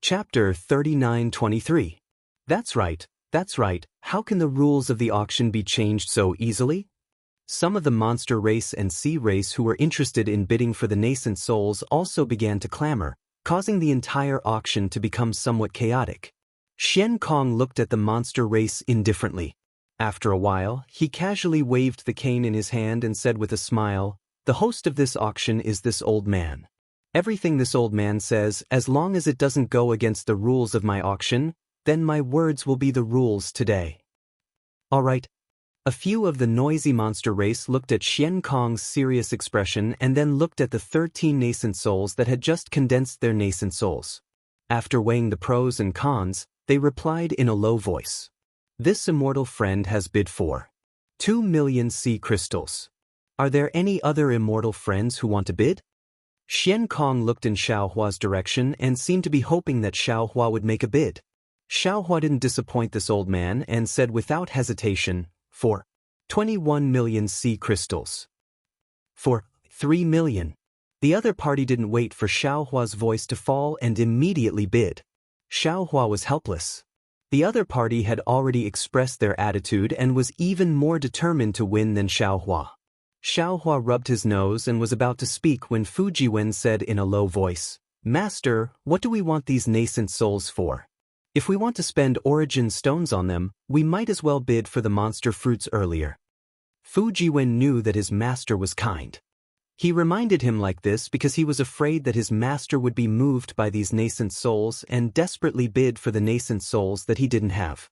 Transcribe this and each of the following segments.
Chapter 3923. That's right, how can the rules of the auction be changed so easily? Some of the monster race and sea race who were interested in bidding for the nascent souls also began to clamor, causing the entire auction to become somewhat chaotic. Xian Kong looked at the monster race indifferently. After a while, he casually waved the cane in his hand and said with a smile, "The host of this auction is this old man. Everything this old man says, as long as it doesn't go against the rules of my auction, then my words will be the rules today." All right. A few of the noisy monster race looked at Xian Kong's serious expression and then looked at the 13 nascent souls that had just condensed their nascent souls. After weighing the pros and cons, they replied in a low voice. "This immortal friend has bid for 2 million sea crystals. Are there any other immortal friends who want to bid?" Xian Kong looked in Xiaohua's direction and seemed to be hoping that Xiaohua would make a bid. Xiaohua didn't disappoint this old man and said without hesitation, "For 21 million sea crystals." "For 3 million. The other party didn't wait for Xiaohua's voice to fall and immediately bid. Xiaohua was helpless. The other party had already expressed their attitude and was even more determined to win than Xiaohua. Xiaohua rubbed his nose and was about to speak when Fujiwen said in a low voice, "Master, what do we want these nascent souls for? If we want to spend origin stones on them, we might as well bid for the monster fruits earlier." Fujiwen knew that his master was kind. He reminded him like this because he was afraid that his master would be moved by these nascent souls and desperately bid for the nascent souls that he didn't have.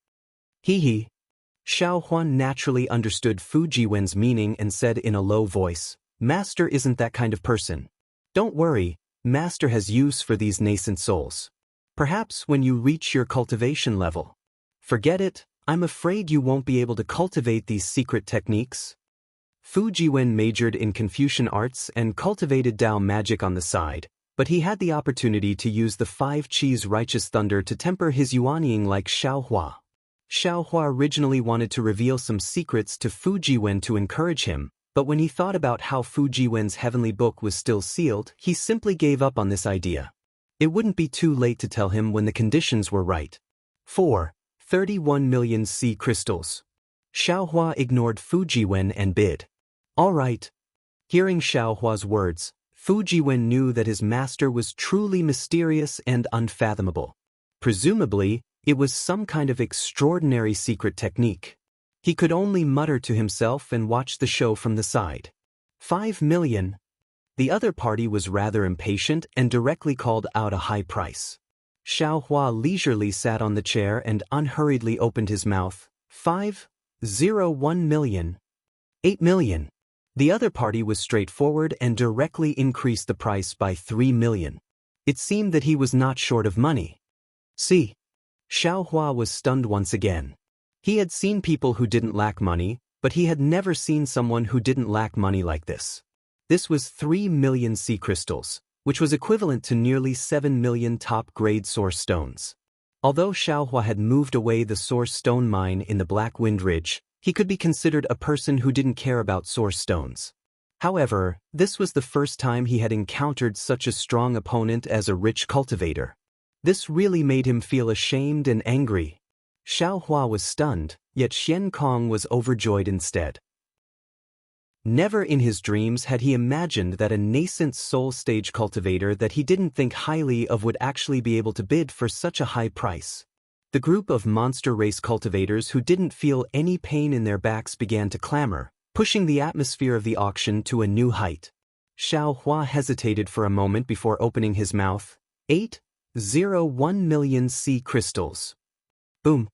Hee. Xiaohuan naturally understood Fujiwen's meaning and said in a low voice, "Master isn't that kind of person. Don't worry, Master has use for these nascent souls. Perhaps when you reach your cultivation level. Forget it, I'm afraid you won't be able to cultivate these secret techniques." Fujiwen majored in Confucian arts and cultivated Dao magic on the side, but he had the opportunity to use the 5 Qis righteous thunder to temper his yuanying like Xiaohua. Xiaohua originally wanted to reveal some secrets to Fujiwen to encourage him, but when he thought about how Fujiwen's heavenly book was still sealed, he simply gave up on this idea. It wouldn't be too late to tell him when the conditions were right. 4. 31 million sea crystals. Xiaohua ignored Fujiwen and bid. All right. Hearing Xiaohua's words, Fujiwen knew that his master was truly mysterious and unfathomable. Presumably, it was some kind of extraordinary secret technique. He could only mutter to himself and watch the show from the side. 5 million. The other party was rather impatient and directly called out a high price. Xiaohua leisurely sat on the chair and unhurriedly opened his mouth. 501 million. 8 million. The other party was straightforward and directly increased the price by 3 million. It seemed that he was not short of money. See? Xiaohua was stunned once again. He had seen people who didn't lack money, but he had never seen someone who didn't lack money like this. This was 3 million sea crystals, which was equivalent to nearly 7 million top-grade source stones. Although Xiaohua had moved away the source stone mine in the Black Wind Ridge, he could be considered a person who didn't care about source stones. However, this was the first time he had encountered such a strong opponent as a rich cultivator. This really made him feel ashamed and angry. Xiaohua was stunned, yet Xian Kong was overjoyed instead. Never in his dreams had he imagined that a nascent soul stage cultivator that he didn't think highly of would actually be able to bid for such a high price. The group of monster race cultivators who didn't feel any pain in their backs began to clamor, pushing the atmosphere of the auction to a new height. Xiaohua hesitated for a moment before opening his mouth. 801 million sea crystals. Boom.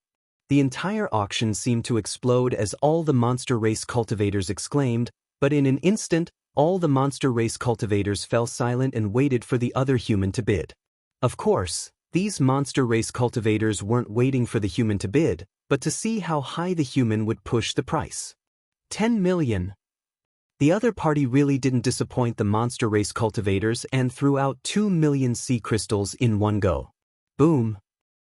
The entire auction seemed to explode as all the monster race cultivators exclaimed, but in an instant, all the monster race cultivators fell silent and waited for the other human to bid. Of course, these monster race cultivators weren't waiting for the human to bid, but to see how high the human would push the price. 10 million. The other party really didn't disappoint the monster race cultivators and threw out 2 million sea crystals in one go. Boom.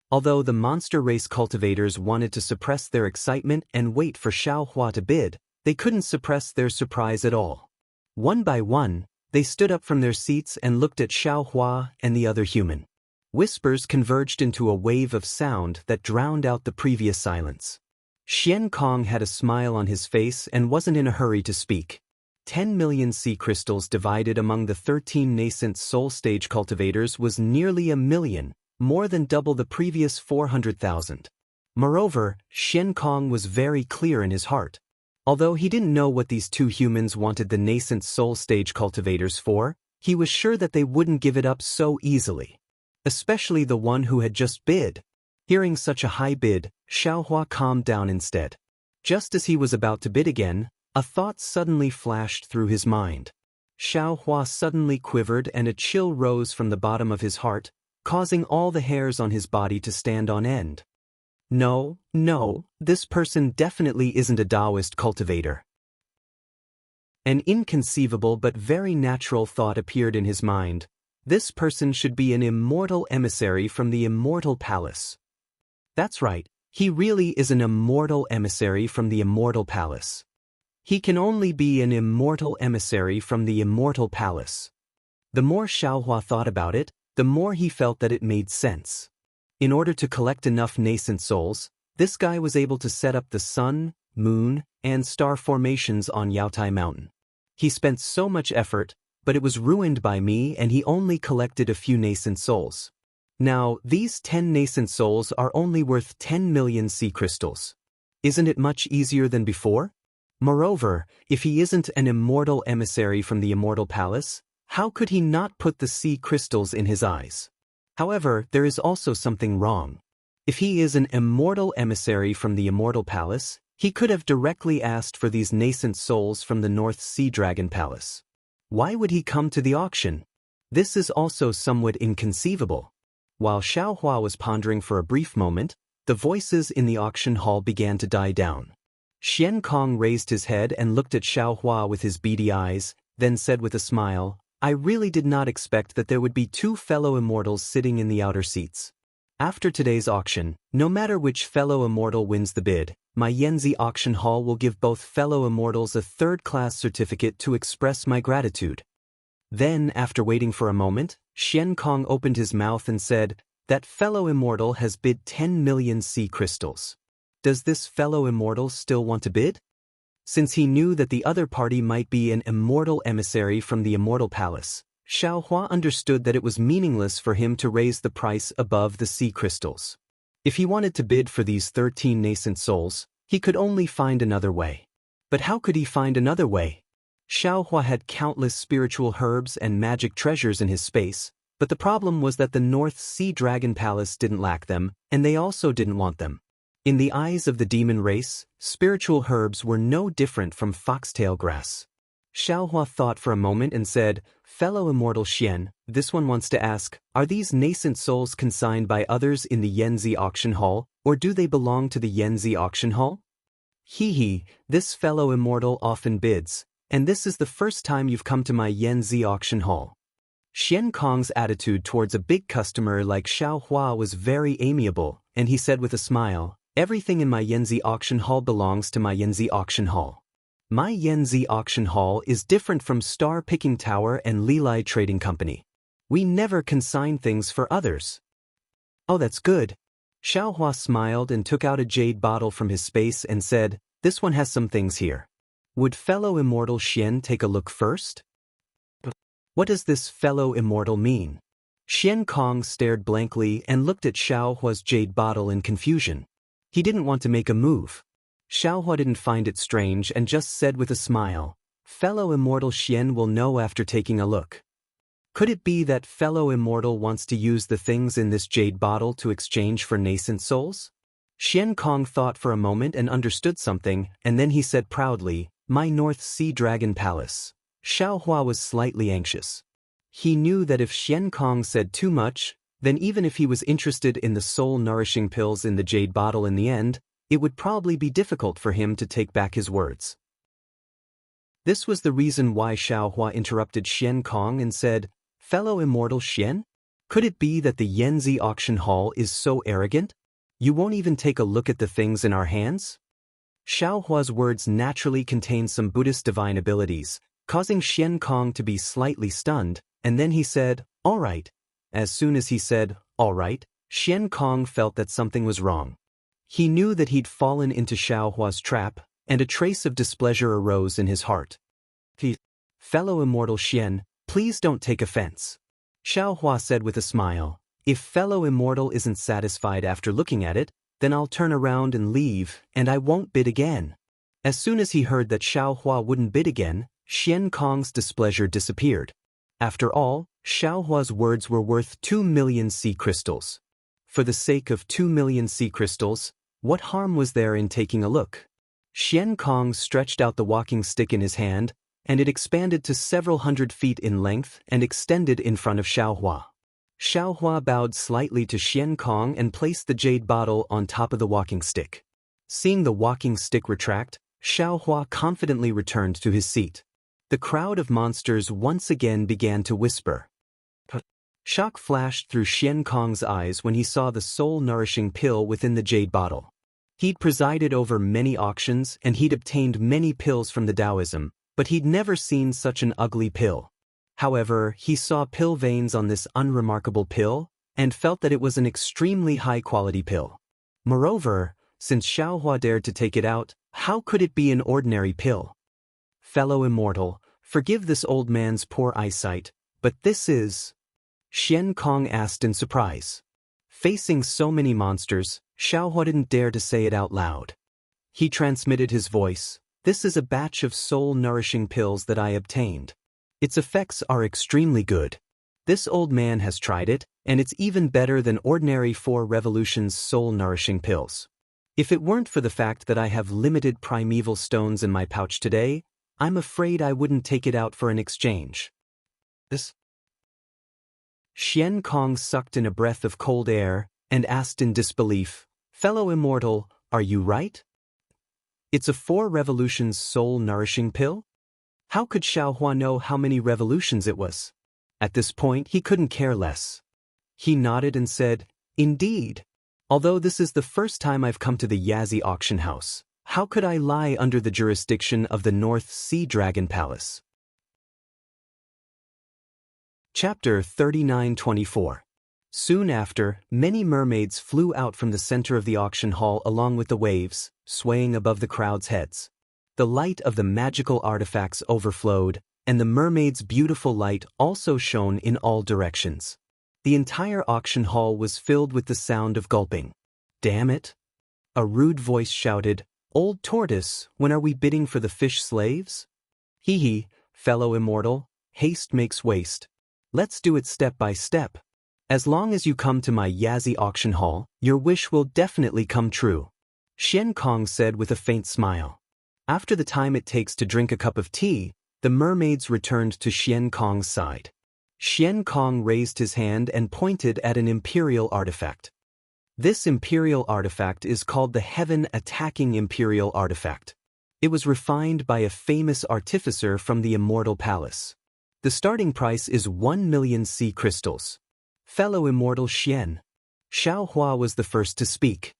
Although the monster race cultivators wanted to suppress their excitement and wait for Xiaohua to bid, they couldn't suppress their surprise at all. One by one, they stood up from their seats and looked at Xiaohua and the other human. Whispers converged into a wave of sound that drowned out the previous silence. Xian Kong had a smile on his face and wasn't in a hurry to speak. 10 million sea crystals divided among the 13 nascent soul stage cultivators was nearly 1 million, more than double the previous 400,000. Moreover, Xian Kong was very clear in his heart. Although he didn't know what these two humans wanted the nascent soul stage cultivators for, he was sure that they wouldn't give it up so easily. Especially the one who had just bid. Hearing such a high bid, Xiaohua calmed down instead. Just as he was about to bid again, a thought suddenly flashed through his mind. Xiaohua suddenly quivered and a chill rose from the bottom of his heart, causing all the hairs on his body to stand on end. No, this person definitely isn't a Daoist cultivator. An inconceivable but very natural thought appeared in his mind. This person should be an immortal emissary from the Immortal Palace. That's right, he really is an immortal emissary from the Immortal Palace. He can only be an immortal emissary from the Immortal Palace. The more Xiaohua thought about it, the more he felt that it made sense. In order to collect enough nascent souls, this guy was able to set up the sun, moon, and star formations on Yaotai Mountain. He spent so much effort, but it was ruined by me and he only collected a few nascent souls. Now, these 10 nascent souls are only worth 10 million sea crystals. Isn't it much easier than before? Moreover, if he isn't an immortal emissary from the Immortal Palace, how could he not put the sea crystals in his eyes? However, there is also something wrong. If he is an immortal emissary from the Immortal Palace, he could have directly asked for these nascent souls from the North Sea Dragon Palace. Why would he come to the auction? This is also somewhat inconceivable. While Xiaohua was pondering for a brief moment, the voices in the auction hall began to die down. Xian Kong raised his head and looked at Xiaohua with his beady eyes, then said with a smile, I really did not expect that there would be two fellow immortals sitting in the outer seats. After today's auction, no matter which fellow immortal wins the bid, my Yanzi auction hall will give both fellow immortals a third-class certificate to express my gratitude. Then, after waiting for a moment, Xian Kong opened his mouth and said, that fellow immortal has bid 10 million sea crystals. Does this fellow immortal still want to bid? Since he knew that the other party might be an immortal emissary from the Immortal Palace, Xiaohua understood that it was meaningless for him to raise the price above the sea crystals. If he wanted to bid for these 13 nascent souls, he could only find another way. But how could he find another way? Xiaohua had countless spiritual herbs and magic treasures in his space, but the problem was that the North Sea Dragon Palace didn't lack them, and they also didn't want them. In the eyes of the demon race, spiritual herbs were no different from foxtail grass. Xiaohua thought for a moment and said, Fellow Immortal Xian, this one wants to ask, are these nascent souls consigned by others in the Yanzi auction hall, or do they belong to the Yanzi auction hall? This fellow immortal often bids, and this is the first time you've come to my Yanzi auction hall. Xian Kong's attitude towards a big customer like Xiaohua was very amiable, and he said with a smile, everything in my Yanzi auction hall belongs to my Yanzi auction hall. My Yanzi auction hall is different from Star Picking Tower and Lilai Trading Company. We never consign things for others. Oh, that's good. Xiaohua smiled and took out a jade bottle from his space and said, this one has some things here. Would fellow immortal Xian take a look first? What does this fellow immortal mean? Xian Kong stared blankly and looked at Xiaohua's jade bottle in confusion. He didn't want to make a move. Xiaohua didn't find it strange and just said with a smile, fellow immortal Xian will know after taking a look. Could it be that fellow immortal wants to use the things in this jade bottle to exchange for nascent souls? Xian Kong thought for a moment and understood something, and then he said proudly, my North Sea Dragon Palace. Xiaohua was slightly anxious. He knew that if Xian Kong said too much, then even if he was interested in the soul-nourishing pills in the jade bottle in the end, it would probably be difficult for him to take back his words. This was the reason why Xiaohua interrupted Xian Kong and said, fellow immortal Xian? Could it be that the Yanzi auction hall is so arrogant? You won't even take a look at the things in our hands? Xiaohua's words naturally contained some Buddhist divine abilities, causing Xian Kong to be slightly stunned, and then he said, all right. As soon as he said, All right, Xiankong felt that something was wrong. He knew that he'd fallen into Xiaohua's trap, and a trace of displeasure arose in his heart. Fellow immortal Xian, please don't take offense. Xiaohua said with a smile. If fellow immortal isn't satisfied after looking at it, then I'll turn around and leave, and I won't bid again. As soon as he heard that Xiaohua wouldn't bid again, Xiankong's displeasure disappeared. After all, Xiaohua's words were worth 2 million sea crystals. For the sake of 2 million sea crystals, what harm was there in taking a look? Xiankong stretched out the walking stick in his hand, and it expanded to several hundred feet in length and extended in front of Xiaohua. Xiaohua bowed slightly to Xiankong and placed the jade bottle on top of the walking stick. Seeing the walking stick retract, Xiaohua confidently returned to his seat. The crowd of monsters once again began to whisper. Shock flashed through Xiankong's eyes when he saw the soul-nourishing pill within the jade bottle. He'd presided over many auctions and he'd obtained many pills from the Daoism, but he'd never seen such an ugly pill. However, he saw pill veins on this unremarkable pill and felt that it was an extremely high-quality pill. Moreover, since Xiaohua dared to take it out, how could it be an ordinary pill? Fellow immortal, forgive this old man's poor eyesight, but this is... Xiankong asked in surprise. Facing so many monsters, Xiaohua didn't dare to say it out loud. He transmitted his voice. This is a batch of soul-nourishing pills that I obtained. Its effects are extremely good. This old man has tried it, and it's even better than ordinary 4 Revolutions soul-nourishing pills. If it weren't for the fact that I have limited primeval stones in my pouch today, I'm afraid I wouldn't take it out for an exchange. Xiankong sucked in a breath of cold air and asked in disbelief, Fellow immortal, are you right? It's a 4 Revolutions soul-nourishing pill? How could Xiaohua know how many revolutions it was? At this point, he couldn't care less. He nodded and said, Indeed. Although this is the first time I've come to the Yazi auction house, how could I lie under the jurisdiction of the North Sea Dragon Palace? Chapter 3924. Soon after, many mermaids flew out from the center of the auction hall along with the waves, swaying above the crowd's heads. The light of the magical artifacts overflowed, and the mermaid's beautiful light also shone in all directions. The entire auction hall was filled with the sound of gulping. Damn it! A rude voice shouted, Old tortoise, when are we bidding for the fish slaves? Hee hee, fellow immortal, haste makes waste. Let's do it step by step. As long as you come to my Yazi auction hall, your wish will definitely come true. Xiankong said with a faint smile. After the time it takes to drink a cup of tea, the mermaids returned to Xiankong's side. Xiankong raised his hand and pointed at an imperial artifact. This imperial artifact is called the Heaven-Attacking Imperial Artifact. It was refined by a famous artificer from the Immortal Palace. The starting price is 1 million sea crystals. Fellow immortal Xian. Xiaohua was the first to speak.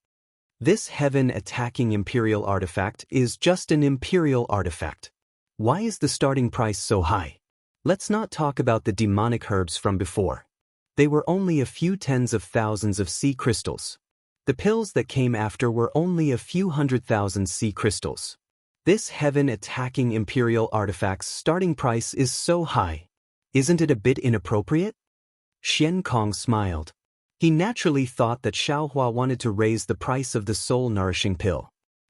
This heaven-attacking imperial artifact is just an imperial artifact. Why is the starting price so high? Let's not talk about the demonic herbs from before. They were only a few tens of thousands of sea crystals. The pills that came after were only a few 100,000 sea crystals. This heaven-attacking imperial artifact's starting price is so high. Isn't it a bit inappropriate? Xiankong smiled. He naturally thought that Xiaohua wanted to raise the price of the soul-nourishing pill.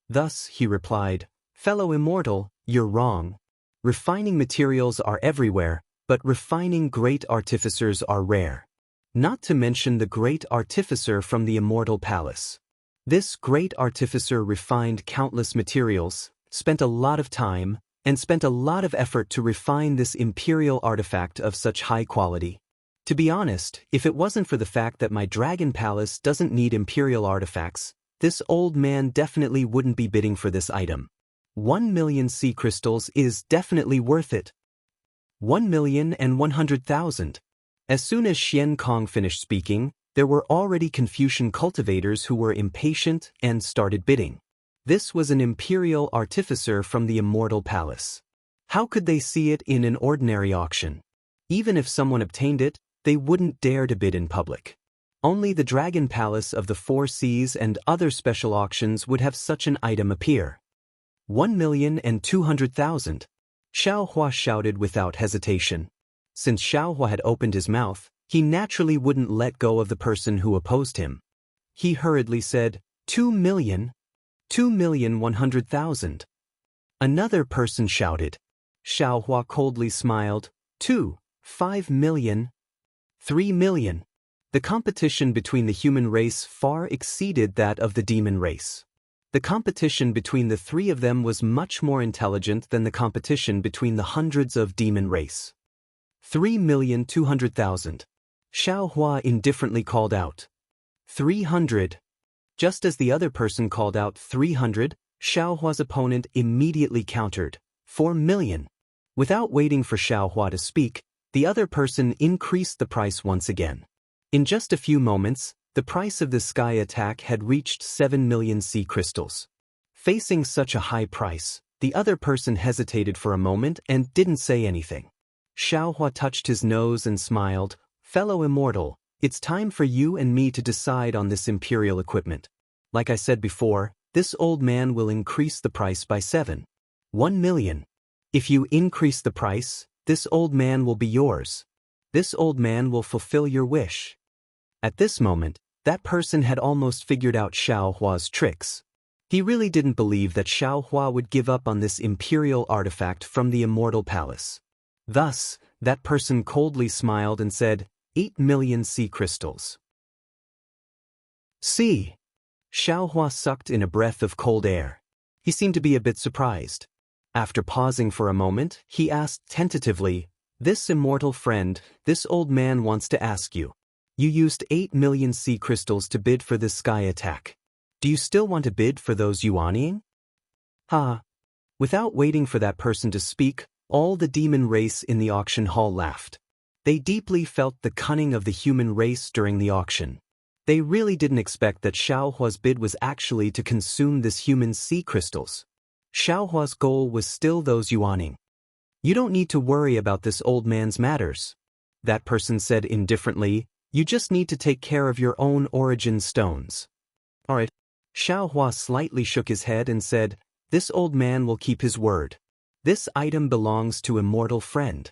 Thus, he replied, Fellow immortal, you're wrong. Refining materials are everywhere, but refining great artificers are rare. Not to mention the great artificer from the Immortal Palace. This great artificer refined countless materials, spent a lot of time, and spent a lot of effort to refine this imperial artifact of such high quality. To be honest, if it wasn't for the fact that my dragon palace doesn't need imperial artifacts, this old man definitely wouldn't be bidding for this item. 1 million sea crystals is definitely worth it. 1,100,000. As soon as Xiankong finished speaking, there were already Confucian cultivators who were impatient and started bidding. This was an imperial artificer from the Immortal Palace. How could they see it in an ordinary auction? Even if someone obtained it, they wouldn't dare to bid in public. Only the Dragon Palace of the Four Seas and other special auctions would have such an item appear. 1,200,000. Xiao Hua shouted without hesitation. Since Xiao Hua had opened his mouth, he naturally wouldn't let go of the person who opposed him. He hurriedly said, 2,100,000. Another person shouted. Xiao Hua coldly smiled. 5 million. 3 million. The competition between the human race far exceeded that of the demon race. The competition between the three of them was much more intelligent than the competition between the hundreds of demon race. 3,200,000. Xiao Hua indifferently called out. 300. Just as the other person called out 300, Xiao Hua's opponent immediately countered. 4 million. Without waiting for Xiao Hua to speak, the other person increased the price once again. In just a few moments, the price of the sky attack had reached 7 million sea crystals. Facing such a high price, the other person hesitated for a moment and didn't say anything. Xiao Hua touched his nose and smiled. Fellow Immortal, it's time for you and me to decide on this imperial equipment. Like I said before, this old man will increase the price by 1 million. If you increase the price, this old man will be yours. This old man will fulfill your wish. At this moment, that person had almost figured out Xiao Hua's tricks. He really didn't believe that Xiao Hua would give up on this imperial artifact from the Immortal Palace. Thus, that person coldly smiled and said, 8 million sea crystals. See. Xiao Hua sucked in a breath of cold air. He seemed to be a bit surprised. After pausing for a moment, he asked tentatively, This immortal friend, this old man wants to ask you. You used 8 million sea crystals to bid for this sky attack. Do you still want to bid for those yuanying? Without waiting for that person to speak, all the demon race in the auction hall laughed. They deeply felt the cunning of the human race during the auction. They really didn't expect that Xiao Hua's bid was actually to consume this human sea crystals. Xiao Hua's goal was still those yuanying. You don't need to worry about this old man's matters. That person said indifferently, you just need to take care of your own origin stones. Alright. Xiao Hua slightly shook his head and said, This old man will keep his word. This item belongs to Immortal Friend.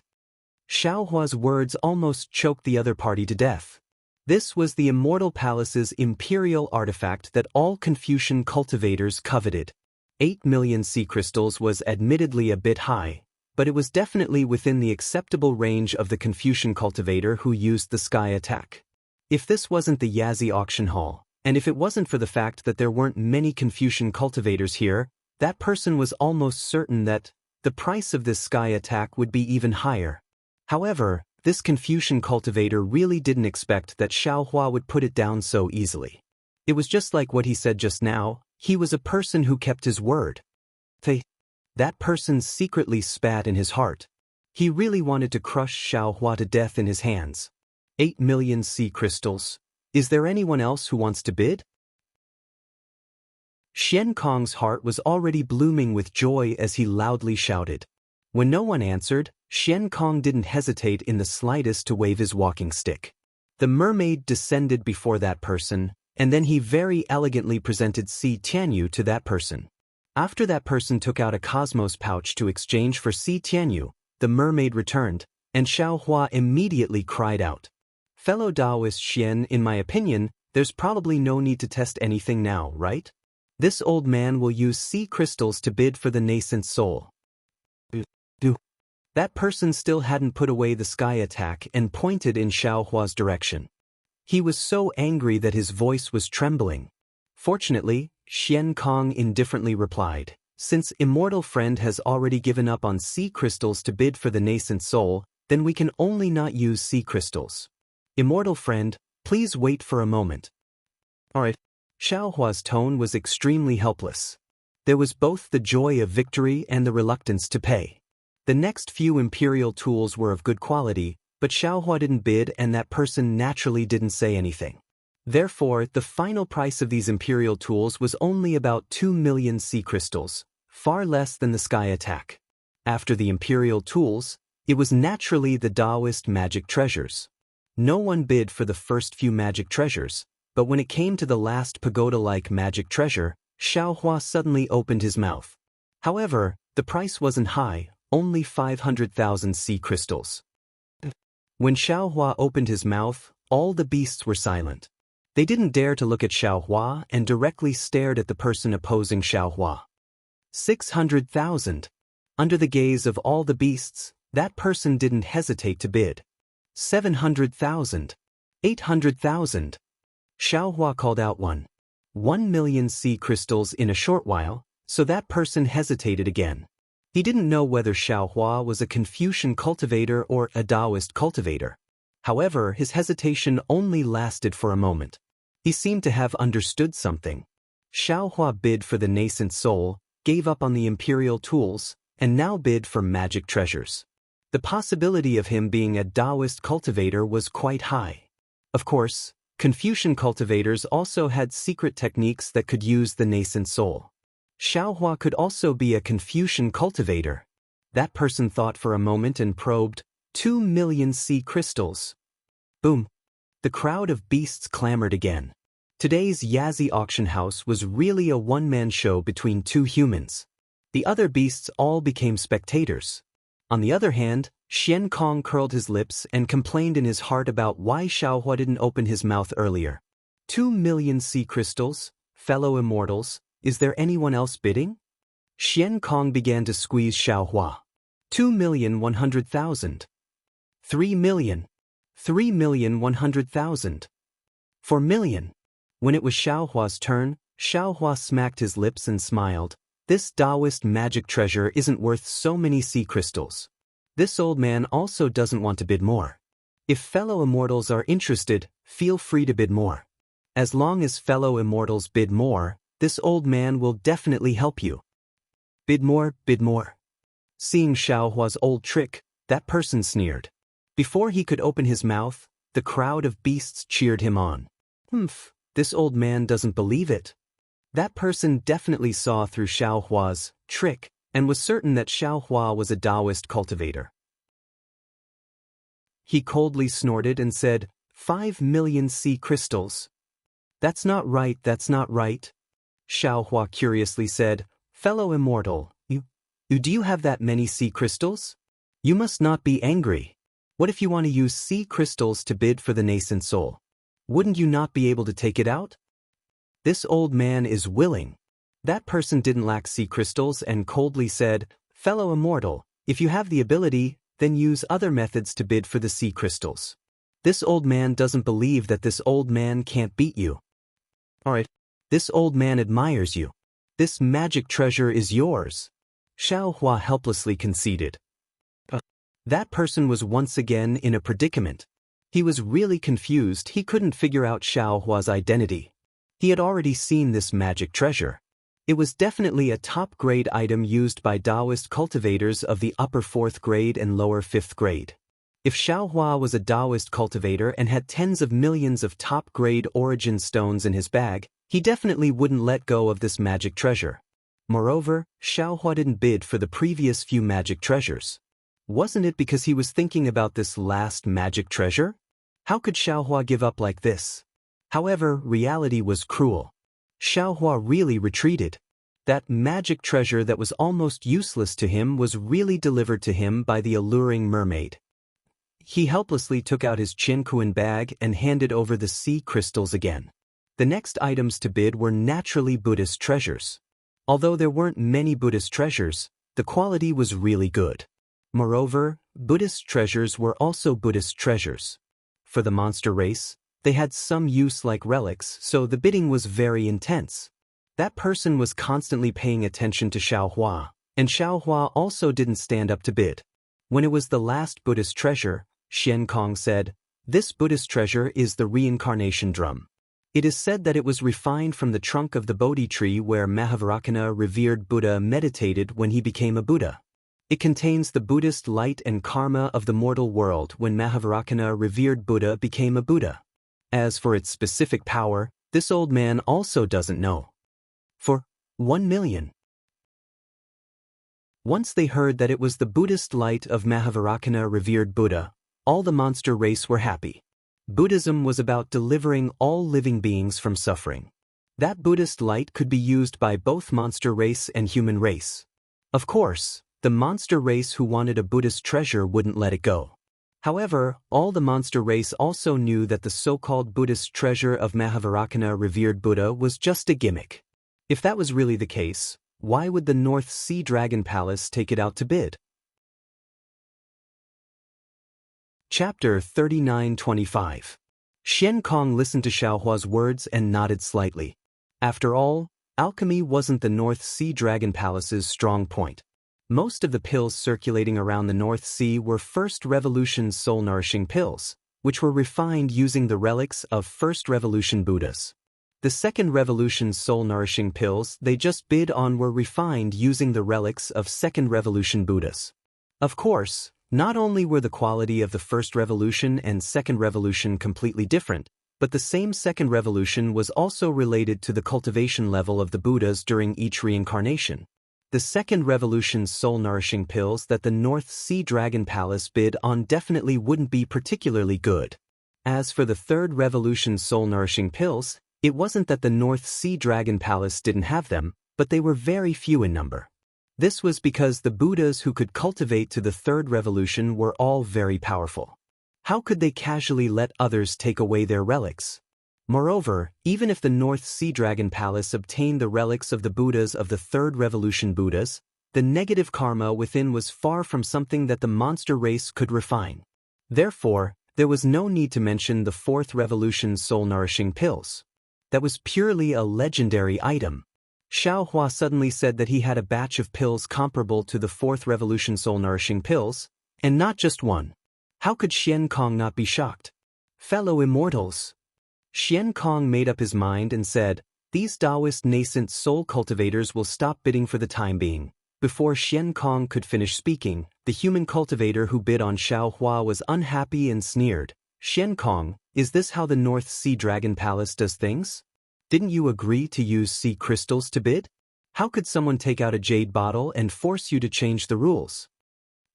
Xiao Hua's words almost choked the other party to death. This was the Immortal Palace's imperial artifact that all Confucian cultivators coveted. 8 million sea crystals was admittedly a bit high, but it was definitely within the acceptable range of the Confucian cultivator who used the sky attack. If this wasn't the Yazi auction hall, and if it wasn't for the fact that there weren't many Confucian cultivators here, that person was almost certain that the price of this sky attack would be even higher. However, this Confucian cultivator really didn't expect that Xiao Hua would put it down so easily. It was just like what he said just now, he was a person who kept his word. That person secretly spat in his heart. He really wanted to crush Xiao Hua to death in his hands. 8 million sea crystals. Is there anyone else who wants to bid? Xian Kong's heart was already blooming with joy as he loudly shouted. When no one answered, Xian Kong didn't hesitate in the slightest to wave his walking stick. The mermaid descended before that person, and then he very elegantly presented Si Tianyu to that person. After that person took out a cosmos pouch to exchange for Si Tianyu, the mermaid returned, and Xiao Hua immediately cried out. Fellow Daoist Xian, in my opinion, there's probably no need to test anything now, right? This old man will use sea crystals to bid for the nascent soul. That person still hadn't put away the sky attack and pointed in Xiao Hua's direction. He was so angry that his voice was trembling. Fortunately, Xian Kong indifferently replied, Since Immortal Friend has already given up on sea crystals to bid for the nascent soul, then we can only not use sea crystals. Immortal Friend, please wait for a moment. Alright. Xiao Hua's tone was extremely helpless. There was both the joy of victory and the reluctance to pay. The next few imperial tools were of good quality, but Xiao Hua didn't bid and that person naturally didn't say anything. Therefore, the final price of these imperial tools was only about 2 million sea crystals, far less than the sky attack. After the imperial tools, it was naturally the Daoist magic treasures. No one bid for the first few magic treasures, but when it came to the last pagoda-like magic treasure, Xiaohua suddenly opened his mouth. However, the price wasn't high, only 500,000 sea crystals. When Xiaohua opened his mouth, all the beasts were silent. They didn't dare to look at Xiaohua and directly stared at the person opposing Xiaohua. 600,000. Under the gaze of all the beasts, that person didn't hesitate to bid. 700,000. 800,000. Xiaohua called out 1,000,000 sea crystals in a short while, so that person hesitated again. He didn't know whether Xiaohua was a Confucian cultivator or a Daoist cultivator. However, his hesitation only lasted for a moment. He seemed to have understood something. Xiaohua bid for the nascent soul, gave up on the imperial tools, and now bid for magic treasures. The possibility of him being a Daoist cultivator was quite high. Of course, Confucian cultivators also had secret techniques that could use the nascent soul. Xiaohua could also be a Confucian cultivator. That person thought for a moment and probed, 2,000,000 sea crystals. Boom! The crowd of beasts clamored again. Today's Yazzie auction house was really a one-man show between two humans. The other beasts all became spectators. On the other hand, Xian Kong curled his lips and complained in his heart about why Xiaohua didn't open his mouth earlier. 2,000,000 sea crystals, fellow immortals, is there anyone else bidding? Xian Kong began to squeeze Xiaohua. 2,100,000. 3,000,000. 3,100,000. 4,000,000. When it was Xiaohua's turn, Xiaohua smacked his lips and smiled. This Daoist magic treasure isn't worth so many sea crystals. This old man also doesn't want to bid more. If fellow immortals are interested, feel free to bid more. As long as fellow immortals bid more, this old man will definitely help you. Bid more, bid more. Seeing Xiaohua's old trick, that person sneered. Before he could open his mouth, the crowd of beasts cheered him on. Humph, this old man doesn't believe it. That person definitely saw through Xiaohua's trick and was certain that Xiaohua was a Daoist cultivator. He coldly snorted and said, 5,000,000 sea crystals. That's not right, that's not right. Xiaohua curiously said, fellow immortal, do you have that many sea crystals? You must not be angry. What if you want to use sea crystals to bid for the nascent soul? Wouldn't you not be able to take it out? This old man is willing. That person didn't lack sea crystals and coldly said, fellow immortal, if you have the ability, then use other methods to bid for the sea crystals. This old man doesn't believe that this old man can't beat you. Alright, this old man admires you. This magic treasure is yours. Xiaohua helplessly conceded. That person was once again in a predicament. He was really confused. He couldn't figure out Xiaohua's identity. He had already seen this magic treasure. It was definitely a top-grade item used by Daoist cultivators of the upper 4th grade and lower 5th grade. If Xiaohua was a Daoist cultivator and had tens of millions of top-grade origin stones in his bag, he definitely wouldn't let go of this magic treasure. Moreover, Xiaohua didn't bid for the previous few magic treasures. Wasn't it because he was thinking about this last magic treasure? How could Xiaohua give up like this? However, reality was cruel. Xiaohua really retreated. That magic treasure that was almost useless to him was really delivered to him by the alluring mermaid. He helplessly took out his Qinquan bag and handed over the sea crystals again. The next items to bid were naturally Buddhist treasures. Although there weren't many Buddhist treasures, the quality was really good. Moreover, Buddhist treasures were also Buddhist treasures. For the monster race, they had some use like relics, so the bidding was very intense. That person was constantly paying attention to Xiaohua, and Xiaohua also didn't stand up to bid. When it was the last Buddhist treasure, Xian Kong said, "This Buddhist treasure is the reincarnation drum. It is said that it was refined from the trunk of the Bodhi tree where Mahavajrana revered Buddha meditated when he became a Buddha. It contains the Buddhist light and karma of the mortal world when Mahavajrana revered Buddha became a Buddha. As for its specific power, this old man also doesn't know." For 1,000,000. Once they heard that it was the Buddhist light of Mahavajrana revered Buddha, all the monster race were happy. Buddhism was about delivering all living beings from suffering. That Buddhist light could be used by both monster race and human race. Of course, the monster race who wanted a Buddhist treasure wouldn't let it go. However, all the monster race also knew that the so-called Buddhist treasure of Mahavarakana revered Buddha was just a gimmick. If that was really the case, why would the North Sea Dragon Palace take it out to bid? Chapter 39-25. Xian Kong listened to Xiaohua's words and nodded slightly. After all, alchemy wasn't the North Sea Dragon Palace's strong point. Most of the pills circulating around the North Sea were First Revolution soul-nourishing pills, which were refined using the relics of First Revolution Buddhas. The Second Revolution soul-nourishing pills they just bid on were refined using the relics of Second Revolution Buddhas. Of course, not only were the quality of the First Revolution and Second Revolution completely different, but the same Second Revolution was also related to the cultivation level of the Buddhas during each reincarnation. The Second Revolution's soul-nourishing pills that the North Sea Dragon Palace bid on definitely wouldn't be particularly good. As for the Third Revolution's soul-nourishing pills, it wasn't that the North Sea Dragon Palace didn't have them, but they were very few in number. This was because the Buddhas who could cultivate to the Third Revolution were all very powerful. How could they casually let others take away their relics? Moreover, even if the North Sea Dragon Palace obtained the relics of the Buddhas of the Third Revolution Buddhas, the negative karma within was far from something that the monster race could refine. Therefore, there was no need to mention the Fourth Revolution's soul-nourishing pills. That was purely a legendary item. Xiaohua suddenly said that he had a batch of pills comparable to the Fourth Revolution soul-nourishing pills, and not just one. How could Xian Kong not be shocked? Fellow immortals! Xian Kong made up his mind and said, "These Daoist nascent soul cultivators will stop bidding for the time being." Before Xian Kong could finish speaking, the human cultivator who bid on Xiaohua was unhappy and sneered. "Xian Kong, is this how the North Sea Dragon Palace does things? Didn't you agree to use sea crystals to bid? How could someone take out a jade bottle and force you to change the rules?"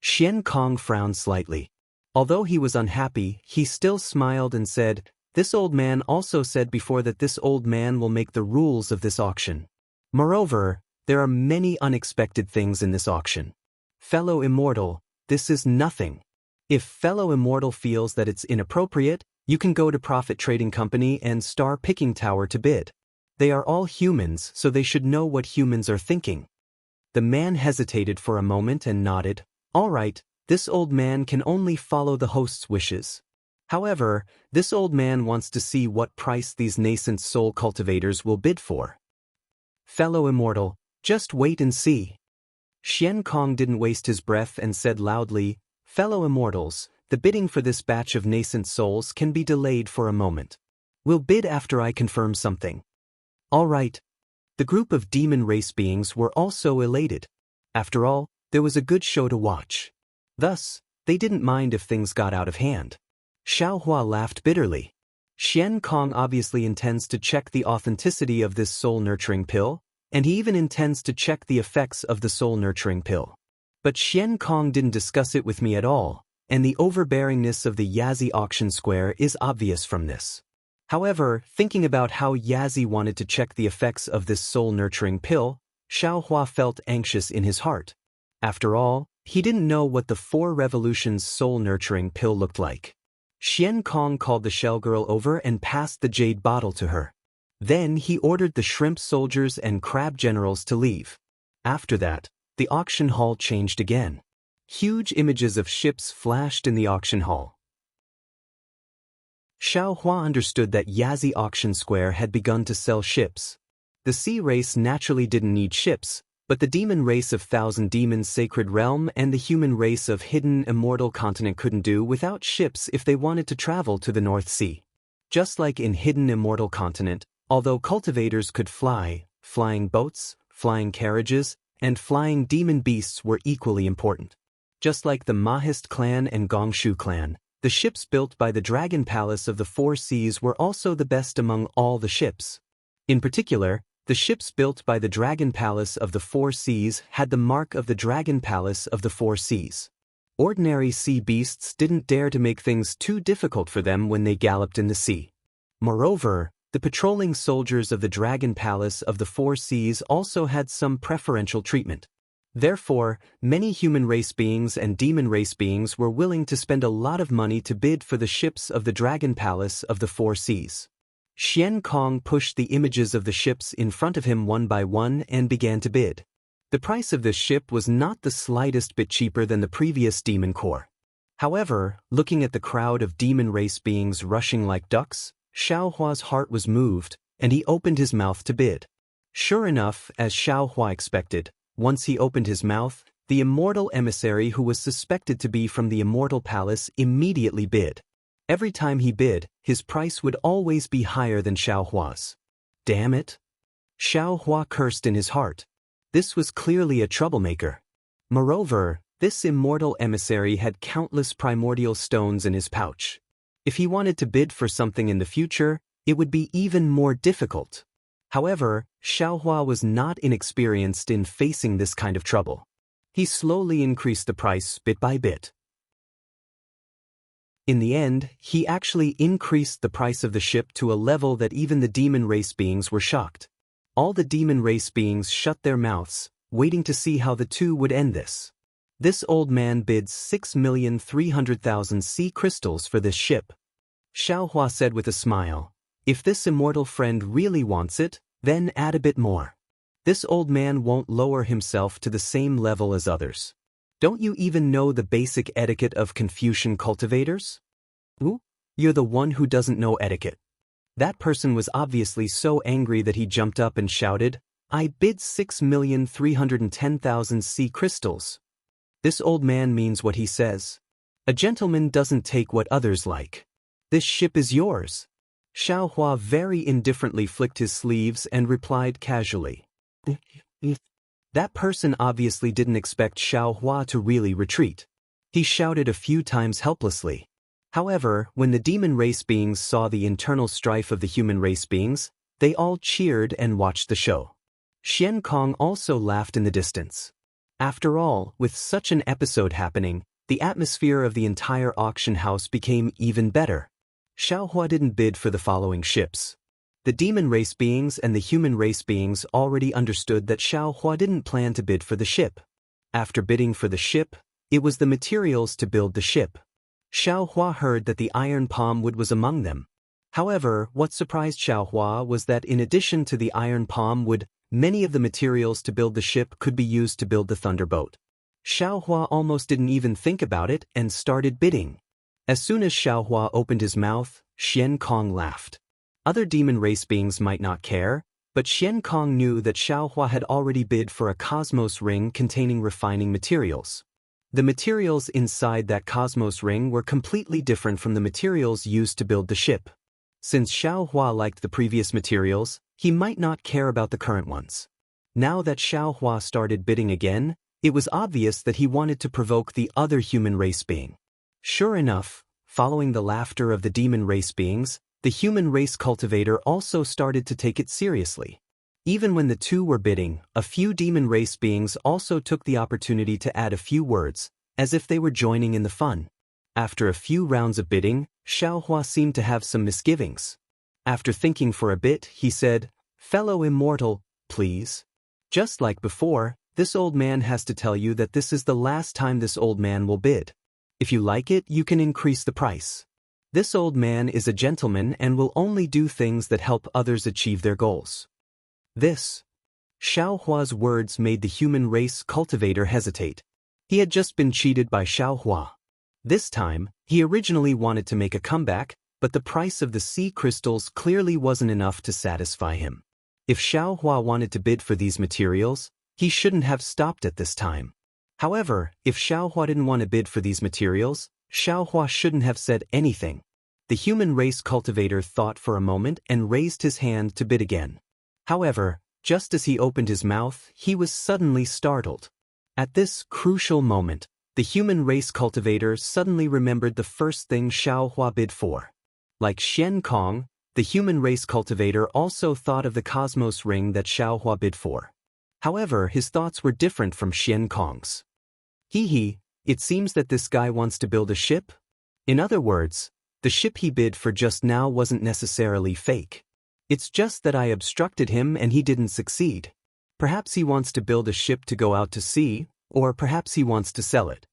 Xian Kong frowned slightly. Although he was unhappy, he still smiled and said, "This old man also said before that this old man will make the rules of this auction. Moreover, there are many unexpected things in this auction. Fellow Immortal, this is nothing. If Fellow Immortal feels that it's inappropriate, you can go to Profit Trading Company and Star Picking Tower to bid. They are all humans, so they should know what humans are thinking." The man hesitated for a moment and nodded. "All right, this old man can only follow the host's wishes. However, this old man wants to see what price these nascent soul cultivators will bid for." "Fellow Immortal, just wait and see." Xian Kong didn't waste his breath and said loudly, "Fellow Immortals, the bidding for this batch of nascent souls can be delayed for a moment. We'll bid after I confirm something." "All right." The group of demon race beings were also elated. After all, there was a good show to watch. Thus, they didn't mind if things got out of hand. Xiaohua laughed bitterly. Xian Kong obviously intends to check the authenticity of this soul-nurturing pill, and he even intends to check the effects of the soul-nurturing pill. But Xian Kong didn't discuss it with me at all, and the overbearingness of the Yazi auction square is obvious from this. However, thinking about how Yazi wanted to check the effects of this soul-nurturing pill, Xiaohua felt anxious in his heart. After all, he didn't know what the Four Revolutions soul-nurturing pill looked like. Xian Kong called the shell girl over and passed the jade bottle to her. Then he ordered the shrimp soldiers and crab generals to leave. After that, the auction hall changed again. Huge images of ships flashed in the auction hall. Xiaohua understood that Yazi Auction Square had begun to sell ships. The sea race naturally didn't need ships, but the demon race of Thousand Demons Sacred Realm and the human race of Hidden Immortal Continent couldn't do without ships if they wanted to travel to the North Sea. Just like in Hidden Immortal Continent, although cultivators could fly, flying boats, flying carriages, and flying demon beasts were equally important. Just like the Mahist clan and Gongshu clan, the ships built by the Dragon Palace of the Four Seas were also the best among all the ships. In particular, the ships built by the Dragon Palace of the Four Seas had the mark of the Dragon Palace of the Four Seas. Ordinary sea beasts didn't dare to make things too difficult for them when they galloped in the sea. Moreover, the patrolling soldiers of the Dragon Palace of the Four Seas also had some preferential treatment. Therefore, many human race beings and demon race beings were willing to spend a lot of money to bid for the ships of the Dragon Palace of the Four Seas. Xiankong pushed the images of the ships in front of him one by one and began to bid. The price of this ship was not the slightest bit cheaper than the previous demon core. However, looking at the crowd of demon race beings rushing like ducks, Xiaohua's heart was moved, and he opened his mouth to bid. Sure enough, as Xiaohua expected, once he opened his mouth, the immortal emissary who was suspected to be from the Immortal Palace immediately bid. Every time he bid, his price would always be higher than Xiaohua's. Damn it! Xiaohua cursed in his heart. This was clearly a troublemaker. Moreover, this immortal emissary had countless primordial stones in his pouch. If he wanted to bid for something in the future, it would be even more difficult. However, Xiaohua was not inexperienced in facing this kind of trouble. He slowly increased the price bit by bit. In the end, he actually increased the price of the ship to a level that even the demon race beings were shocked. All the demon race beings shut their mouths, waiting to see how the two would end this. This old man bids 6,300,000 sea crystals for this ship. Xiaohua said with a smile, "If this immortal friend really wants it, then add a bit more. This old man won't lower himself to the same level as others. Don't you even know the basic etiquette of Confucian cultivators? Ooh, you're the one who doesn't know etiquette." That person was obviously so angry that he jumped up and shouted, "I bid 6,310,000 sea crystals. This old man means what he says. A gentleman doesn't take what others like. This ship is yours." Xiaohua very indifferently flicked his sleeves and replied casually. That person obviously didn't expect Xiaohua to really retreat. He shouted a few times helplessly. However, when the demon race beings saw the internal strife of the human race beings, they all cheered and watched the show. Xiankong also laughed in the distance. After all, with such an episode happening, the atmosphere of the entire auction house became even better. Xiaohua didn't bid for the following ships. The demon race beings and the human race beings already understood that Xiaohua didn't plan to bid for the ship. After bidding for the ship, it was the materials to build the ship. Xiaohua heard that the iron palm wood was among them. However, what surprised Xiaohua was that in addition to the iron palm wood, many of the materials to build the ship could be used to build the thunderboat. Xiaohua almost didn't even think about it and started bidding. As soon as Xiaohua opened his mouth, Xiankong laughed. Other demon race beings might not care, but Xiankong knew that Xiaohua had already bid for a cosmos ring containing refining materials. The materials inside that cosmos ring were completely different from the materials used to build the ship. Since Xiaohua liked the previous materials, he might not care about the current ones. Now that Xiaohua started bidding again, it was obvious that he wanted to provoke the other human race being. Sure enough, following the laughter of the demon race beings, the human race cultivator also started to take it seriously. Even when the two were bidding, a few demon race beings also took the opportunity to add a few words, as if they were joining in the fun. After a few rounds of bidding, Xiaohua seemed to have some misgivings. After thinking for a bit, he said, "Fellow Immortal, please." Just like before, this old man has to tell you that this is the last time this old man will bid. If you like it, you can increase the price. This old man is a gentleman and will only do things that help others achieve their goals. This. Xiaohua's words made the human race cultivator hesitate. He had just been cheated by Xiaohua. This time, he originally wanted to make a comeback, but the price of the sea crystals clearly wasn't enough to satisfy him. If Xiaohua wanted to bid for these materials, he shouldn't have stopped at this time. However, if Xiaohua didn't want to bid for these materials, Xiaohua shouldn't have said anything. The human race cultivator thought for a moment and raised his hand to bid again. However, just as he opened his mouth, he was suddenly startled. At this crucial moment, the human race cultivator suddenly remembered the first thing Xiaohua bid for. Like Xiankong, the human race cultivator also thought of the cosmos ring that Xiaohua bid for. However, his thoughts were different from Xiankong's. Hee, It seems that this guy wants to build a ship? In other words, the ship he bid for just now wasn't necessarily fake. It's just that I obstructed him and he didn't succeed. Perhaps he wants to build a ship to go out to sea, or perhaps he wants to sell it.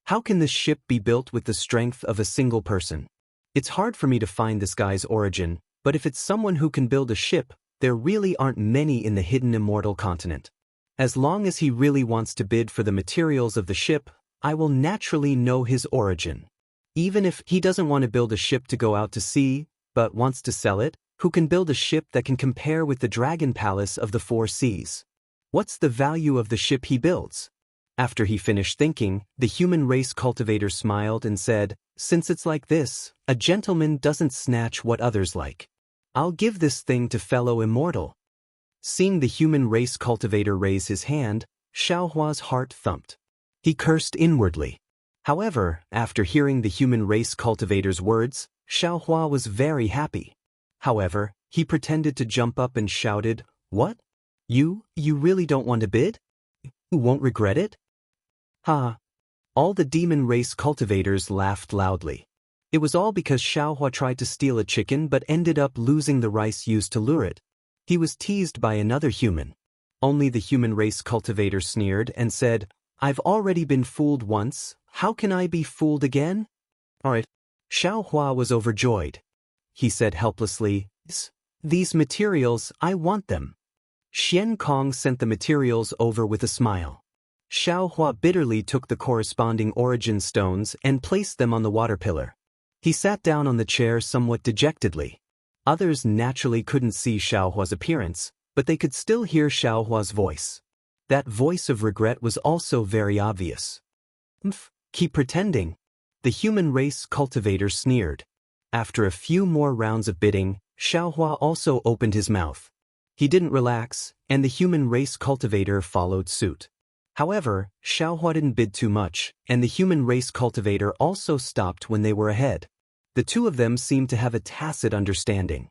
How can this ship be built with the strength of a single person? It's hard for me to find this guy's origin, but if it's someone who can build a ship, there really aren't many in the hidden immortal continent. As long as he really wants to bid for the materials of the ship, I will naturally know his origin. Even if he doesn't want to build a ship to go out to sea, but wants to sell it, who can build a ship that can compare with the dragon palace of the 4 seas? What's the value of the ship he builds? After he finished thinking, the human race cultivator smiled and said, "Since it's like this, a gentleman doesn't snatch what others like. I'll give this thing to fellow immortal." Seeing the human race cultivator raise his hand, Xiaohua's heart thumped. He cursed inwardly. However, after hearing the human race cultivator's words, Xiaohua was very happy. However, he pretended to jump up and shouted, "What? You really don't want to bid? You won't regret it?" Ha! All the demon race cultivators laughed loudly. It was all because Xiaohua tried to steal a chicken but ended up losing the rice used to lure it. He was teased by another human. Only the human race cultivator sneered and said, "I've already been fooled once, how can I be fooled again?" Alright. Xiaohua was overjoyed. He said helplessly, "These materials, I want them." Xian Kong sent the materials over with a smile. Xiaohua bitterly took the corresponding origin stones and placed them on the water pillar. He sat down on the chair somewhat dejectedly. Others naturally couldn't see Xiaohua's appearance, but they could still hear Xiaohua's voice. That voice of regret was also very obvious. Keep pretending." The human race cultivator sneered. After a few more rounds of bidding, Xiaohua also opened his mouth. He didn't relax, and the human race cultivator followed suit. However, Xiaohua didn't bid too much, and the human race cultivator also stopped when they were ahead. The two of them seemed to have a tacit understanding.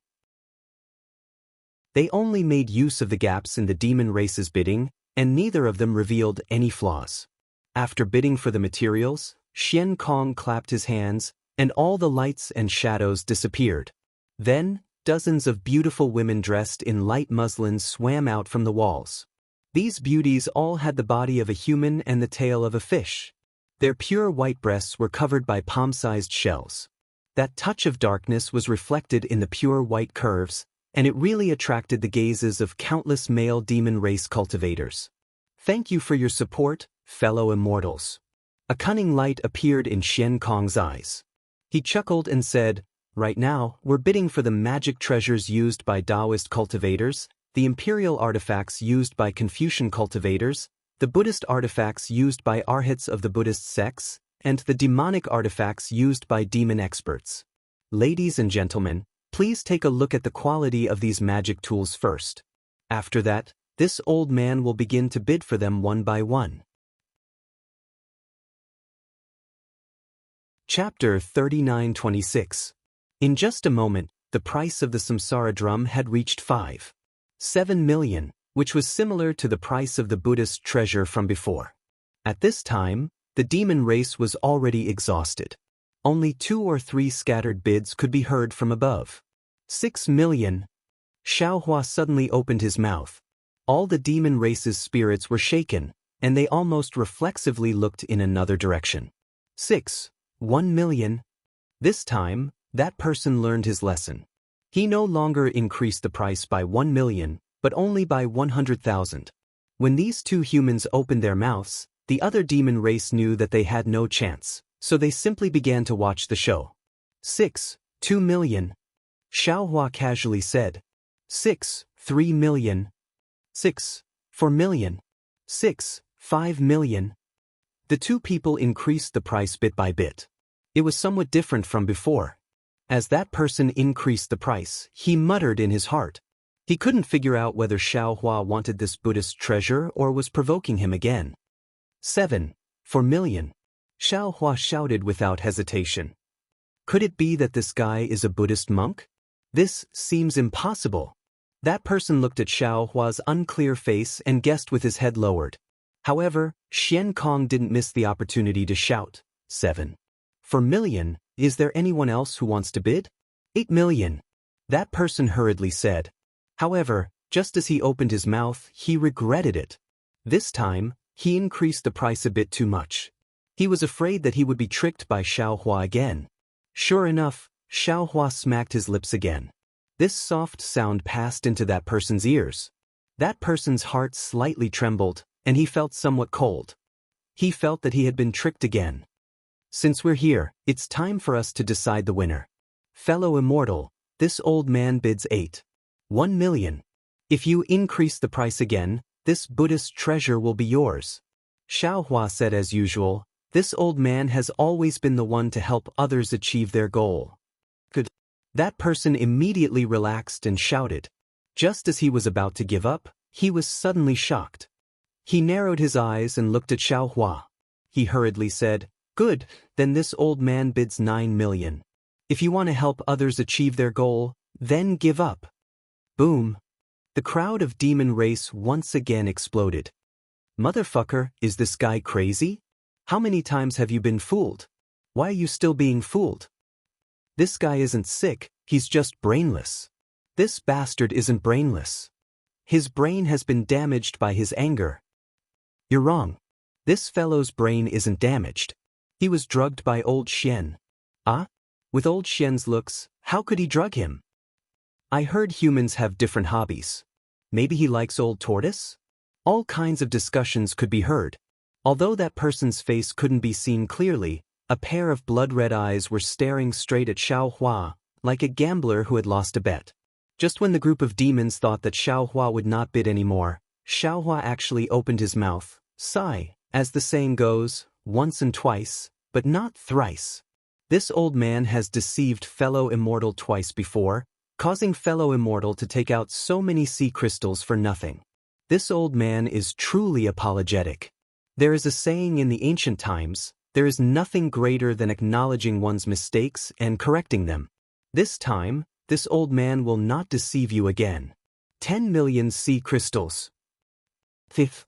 They only made use of the gaps in the demon race's bidding, and neither of them revealed any flaws. After bidding for the materials, Xian Kong clapped his hands, and all the lights and shadows disappeared. Then, dozens of beautiful women dressed in light muslins swam out from the walls. These beauties all had the body of a human and the tail of a fish. Their pure white breasts were covered by palm-sized shells. That touch of darkness was reflected in the pure white curves, and it really attracted the gazes of countless male demon race cultivators. "Thank you for your support, fellow immortals." A cunning light appeared in Xian Kong's eyes. He chuckled and said, "Right now, we're bidding for the magic treasures used by Daoist cultivators, the imperial artifacts used by Confucian cultivators, the Buddhist artifacts used by arhats of the Buddhist sects, and the demonic artifacts used by demon experts. Ladies and gentlemen, please take a look at the quality of these magic tools first. After that, this old man will begin to bid for them one by one." Chapter 39-26. In just a moment, the price of the samsara drum had reached 5.7 million, which was similar to the price of the Buddhist treasure from before. At this time, the demon race was already exhausted. Only 2 or 3 scattered bids could be heard from above. 6 million. Xiaohua suddenly opened his mouth. All the demon race's spirits were shaken, and they almost reflexively looked in another direction. 1 million. This time, that person learned his lesson. He no longer increased the price by 1 million, but only by 100,000. When these two humans opened their mouths, the other demon race knew that they had no chance, so they simply began to watch the show. 2 million. Xiaohua casually said. 3 million. 4 million. 5 million. The two people increased the price bit by bit. It was somewhat different from before. As that person increased the price, he muttered in his heart. He couldn't figure out whether Xiaohua wanted this Buddhist treasure or was provoking him again. 4 million. Xiaohua shouted without hesitation. Could it be that this guy is a Buddhist monk? This seems impossible. That person looked at Xiaohua's unclear face and guessed with his head lowered. However, Xian Kong didn't miss the opportunity to shout, 7. For million, is there anyone else who wants to bid? 8 million. That person hurriedly said. However, just as he opened his mouth, he regretted it. This time, he increased the price a bit too much. He was afraid that he would be tricked by Xiaohua again. Sure enough, Xiaohua smacked his lips again. This soft sound passed into that person's ears. That person's heart slightly trembled, and he felt somewhat cold. He felt that he had been tricked again. Since we're here, it's time for us to decide the winner. Fellow Immortal, this old man bids 1 million. If you increase the price again, this Buddhist treasure will be yours. Xiaohua said as usual, this old man has always been the one to help others achieve their goal. Good. That person immediately relaxed and shouted. Just as he was about to give up, he was suddenly shocked. He narrowed his eyes and looked at Xiaohua. He hurriedly said, good, then this old man bids 9 million. If you want to help others achieve their goal, then give up. Boom. The crowd of demon race once again exploded. Motherfucker, is this guy crazy? How many times have you been fooled? Why are you still being fooled? This guy isn't sick, he's just brainless. This bastard isn't brainless. His brain has been damaged by his anger. You're wrong. This fellow's brain isn't damaged. He was drugged by old Xian. Ah? With old Xian's looks, how could he drug him? I heard humans have different hobbies. Maybe he likes old tortoise? All kinds of discussions could be heard. Although that person's face couldn't be seen clearly, a pair of blood-red eyes were staring straight at Xiaohua, like a gambler who had lost a bet. Just when the group of demons thought that Xiaohua would not bid anymore, Xiaohua actually opened his mouth, sigh, as the saying goes, once and twice, but not thrice. This old man has deceived fellow Immortal twice before, causing fellow Immortal to take out so many sea crystals for nothing. This old man is truly apologetic. There is a saying in the ancient times, there is nothing greater than acknowledging one's mistakes and correcting them. This time, this old man will not deceive you again. 10 million sea crystals. Fifth.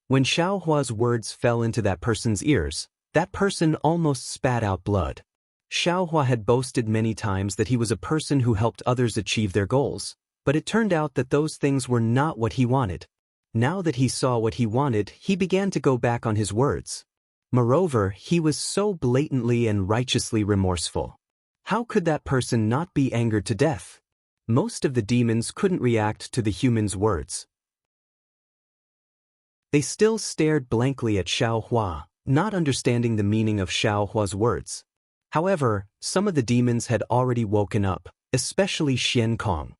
When Xiaohua's words fell into that person's ears, that person almost spat out blood. Xiaohua had boasted many times that he was a person who helped others achieve their goals, but it turned out that those things were not what he wanted. Now that he saw what he wanted, he began to go back on his words. Moreover, he was so blatantly and righteously remorseful. How could that person not be angered to death? Most of the demons couldn't react to the human's words. They still stared blankly at Xiaohua, not understanding the meaning of Xiaohua's words. However, some of the demons had already woken up, especially Xian Kong.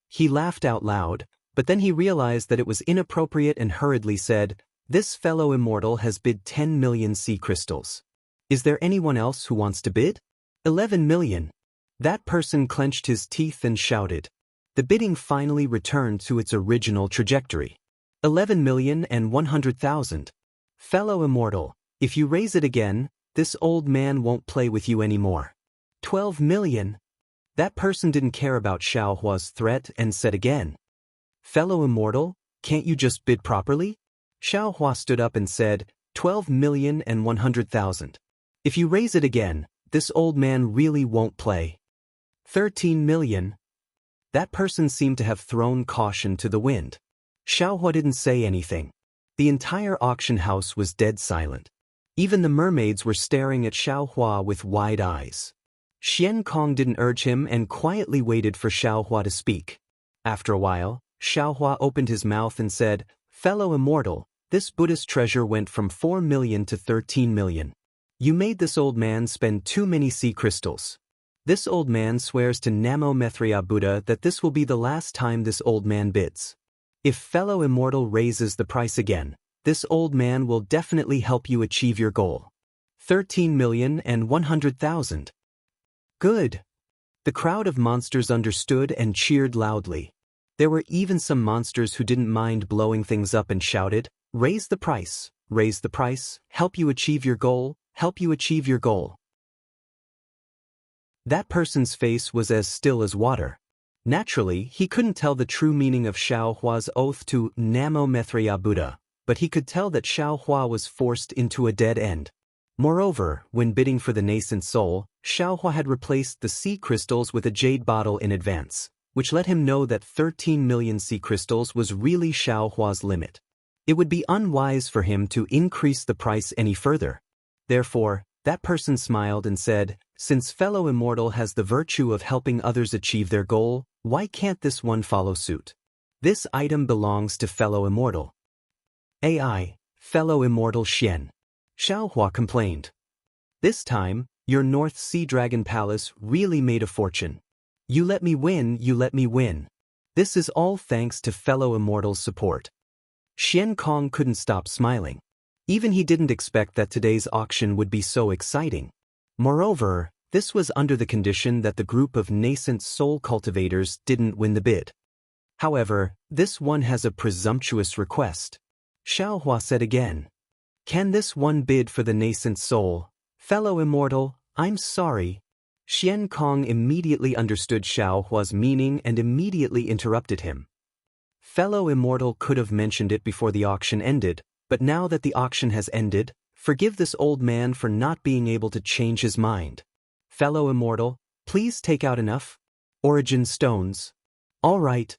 He laughed out loud, but then he realized that it was inappropriate and hurriedly said, this fellow Immortal has bid 10 million sea crystals. Is there anyone else who wants to bid? 11 million. That person clenched his teeth and shouted. The bidding finally returned to its original trajectory. 11,100,000. Fellow Immortal, if you raise it again, this old man won't play with you anymore. 12 million. That person didn't care about Xiaohua's threat and said again. Fellow Immortal, can't you just bid properly? Xiaohua stood up and said, 12,100,000. If you raise it again, this old man really won't play. 13 million. That person seemed to have thrown caution to the wind. Xiaohua didn't say anything. The entire auction house was dead silent. Even the mermaids were staring at Xiaohua with wide eyes. Xian Kong didn't urge him and quietly waited for Xiaohua to speak. After a while, Xiaohua opened his mouth and said, fellow Immortal, this Buddhist treasure went from 4 million to 13 million. You made this old man spend too many sea crystals. This old man swears to Namo Methriya Buddha that this will be the last time this old man bids. If fellow Immortal raises the price again, this old man will definitely help you achieve your goal. 13,100,000. Good. The crowd of monsters understood and cheered loudly. There were even some monsters who didn't mind blowing things up and shouted, raise the price, help you achieve your goal, help you achieve your goal. That person's face was as still as water. Naturally, he couldn't tell the true meaning of Xiaohua's oath to Namo Methriya Buddha, but he could tell that Xiao Hua was forced into a dead end. Moreover, when bidding for the nascent soul, Xiao Hua had replaced the sea crystals with a jade bottle in advance, which let him know that 13 million sea crystals was really Xiao Hua's limit. It would be unwise for him to increase the price any further. Therefore, that person smiled and said, "Since fellow immortal has the virtue of helping others achieve their goal, why can't this one follow suit? This item belongs to fellow immortal." AI, fellow immortal Xian. Xiao Hua complained. "This time, your North Sea Dragon Palace really made a fortune. You let me win, you let me win. This is all thanks to fellow immortal's support." Xian Kong couldn't stop smiling. Even he didn't expect that today's auction would be so exciting. Moreover, this was under the condition that the group of nascent soul cultivators didn't win the bid. However, this one has a presumptuous request. Xiao Hua said again. "Can this one bid for the nascent soul? Fellow immortal, I'm sorry." Xian Kong immediately understood Xiao Hua's meaning and immediately interrupted him. Fellow immortal could have mentioned it before the auction ended, but now that the auction has ended, forgive this old man for not being able to change his mind. Fellow immortal, please take out enough origin stones. All right.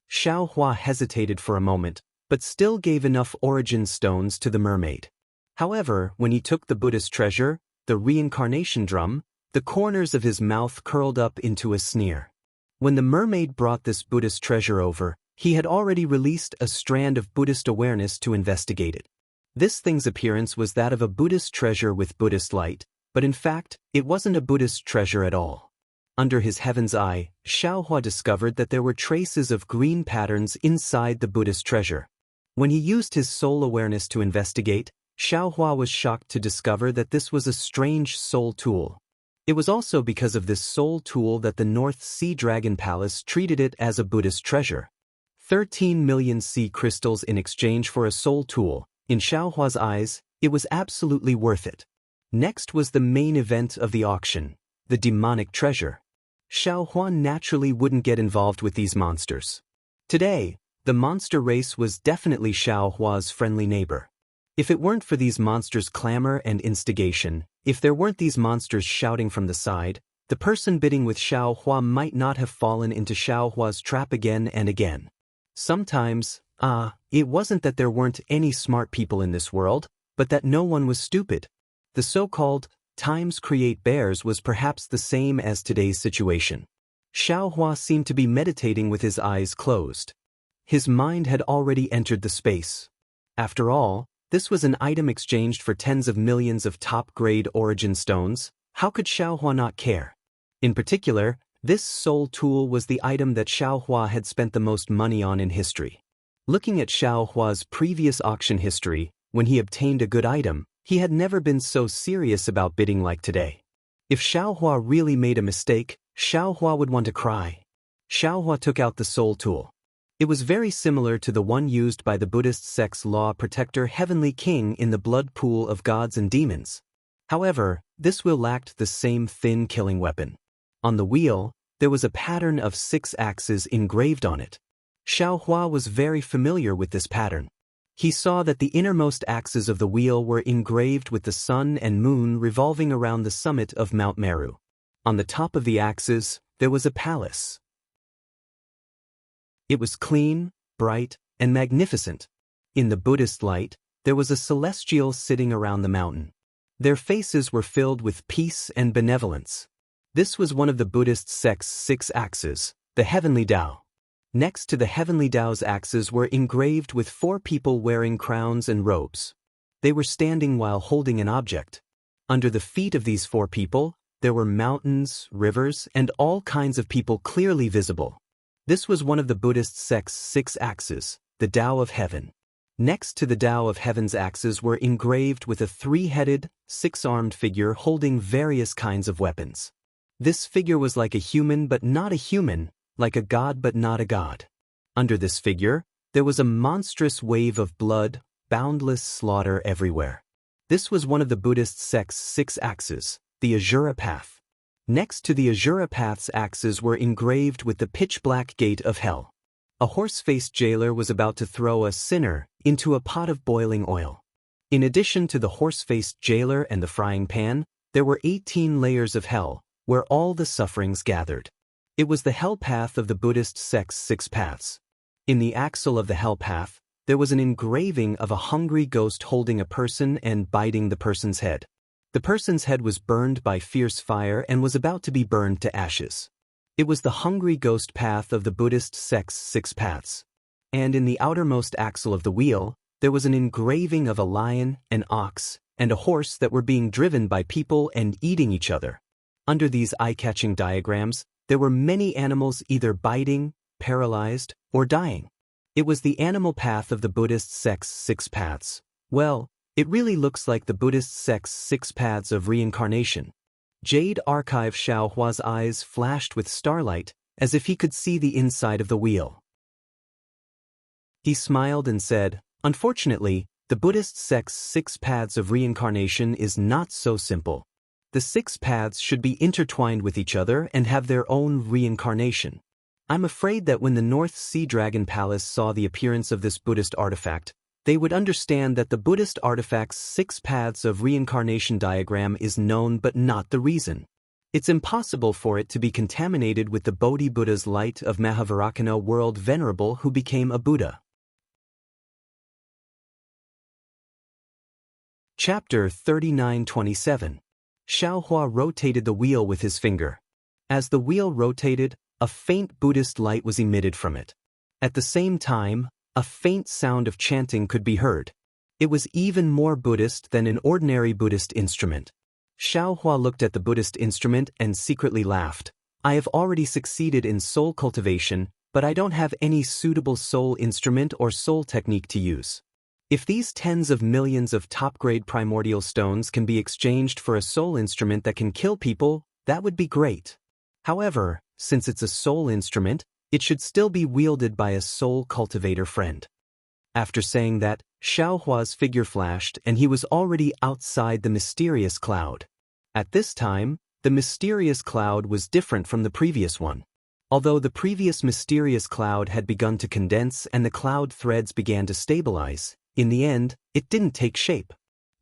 Xiao Hua hesitated for a moment, but still gave enough origin stones to the mermaid. However, when he took the Buddhist treasure, the reincarnation drum, the corners of his mouth curled up into a sneer. When the mermaid brought this Buddhist treasure over, he had already released a strand of Buddhist awareness to investigate it. This thing's appearance was that of a Buddhist treasure with Buddhist light, but in fact, it wasn't a Buddhist treasure at all. Under his heaven's eye, Xiao Hua discovered that there were traces of green patterns inside the Buddhist treasure. When he used his soul awareness to investigate, Xiao Hua was shocked to discover that this was a strange soul tool. It was also because of this soul tool that the North Sea Dragon Palace treated it as a Buddhist treasure. 13 million sea crystals in exchange for a soul tool. In Xiao Hua's eyes, it was absolutely worth it. Next was the main event of the auction, the demonic treasure. Xiao Hua naturally wouldn't get involved with these monsters. Today, the monster race was definitely Xiao Hua's friendly neighbor. If it weren't for these monsters' clamor and instigation, if there weren't these monsters shouting from the side, the person bidding with Xiao Hua might not have fallen into Xiao Hua's trap again and again. Sometimes, it wasn't that there weren't any smart people in this world, but that no one was stupid. The so-called times create bears was perhaps the same as today's situation. Xiao Hua seemed to be meditating with his eyes closed. His mind had already entered the space. After all, this was an item exchanged for tens of millions of top-grade origin stones. How could Xiao Hua not care? In particular, this soul tool was the item that Xiao Hua had spent the most money on in history. Looking at Xiao Hua's previous auction history, when he obtained a good item, he had never been so serious about bidding like today. If Xiao Hua really made a mistake, Xiao Hua would want to cry. Xiao Hua took out the soul tool. It was very similar to the one used by the Buddhist sect's law protector Heavenly King in the blood pool of gods and demons. However, this wheel lacked the same thin killing weapon. On the wheel, there was a pattern of 6 axes engraved on it. Xiao Hua was very familiar with this pattern. He saw that the innermost axes of the wheel were engraved with the sun and moon revolving around the summit of Mount Meru. On the top of the axes, there was a palace. It was clean, bright, and magnificent. In the Buddhist light, there was a celestial sitting around the mountain. Their faces were filled with peace and benevolence. This was one of the Buddhist sect's 6 axes, the Heavenly Tao. Next to the Heavenly Tao's axes were engraved with 4 people wearing crowns and robes. They were standing while holding an object. Under the feet of these 4 people, there were mountains, rivers, and all kinds of people clearly visible. This was one of the Buddhist sect's 6 axes, the Tao of Heaven. Next to the Tao of Heaven's axes were engraved with a 3-headed, 6-armed figure holding various kinds of weapons. This figure was like a human but not a human, like a god but not a god. Under this figure, there was a monstrous wave of blood, boundless slaughter everywhere. This was one of the Buddhist sect's 6 axes, the Azura Path. Next to the Azura Path's axes were engraved with the pitch-black gate of hell. A horse-faced jailer was about to throw a sinner into a pot of boiling oil. In addition to the horse-faced jailer and the frying pan, there were 18 layers of hell, where all the sufferings gathered. It was the hell path of the Buddhist sect's 6 paths. In the axle of the hell path, there was an engraving of a hungry ghost holding a person and biting the person's head. The person's head was burned by fierce fire and was about to be burned to ashes. It was the hungry ghost path of the Buddhist sect's 6 paths. And in the outermost axle of the wheel, there was an engraving of a lion, an ox, and a horse that were being driven by people and eating each other. Under these eye-catching diagrams, there were many animals either biting, paralyzed, or dying. It was the animal path of the Buddhist sect's 6 paths. Well, it really looks like the Buddhist sect's 6 paths of reincarnation. Jade Archive Xiaohua's eyes flashed with starlight, as if he could see the inside of the wheel. He smiled and said, "Unfortunately, the Buddhist sect's 6 paths of reincarnation is not so simple. The 6 paths should be intertwined with each other and have their own reincarnation. I'm afraid that when the North Sea Dragon Palace saw the appearance of this Buddhist artifact, they would understand that the Buddhist artifact's 6 paths of reincarnation diagram is known but not the reason. It's impossible for it to be contaminated with the Bodhi Buddha's light of Mahavairakana world venerable who became a Buddha." Chapter 39:27. Xiaohua rotated the wheel with his finger. As the wheel rotated, a faint Buddhist light was emitted from it. At the same time, a faint sound of chanting could be heard. It was even more Buddhist than an ordinary Buddhist instrument. Xiaohua looked at the Buddhist instrument and secretly laughed. "I have already succeeded in soul cultivation, but I don't have any suitable soul instrument or soul technique to use. If these tens of millions of top-grade primordial stones can be exchanged for a soul instrument that can kill people, that would be great. However, since it's a soul instrument, it should still be wielded by a soul cultivator friend." After saying that, Xiaohua's figure flashed and he was already outside the mysterious cloud. At this time, the mysterious cloud was different from the previous one. Although the previous mysterious cloud had begun to condense and the cloud threads began to stabilize, in the end, it didn't take shape.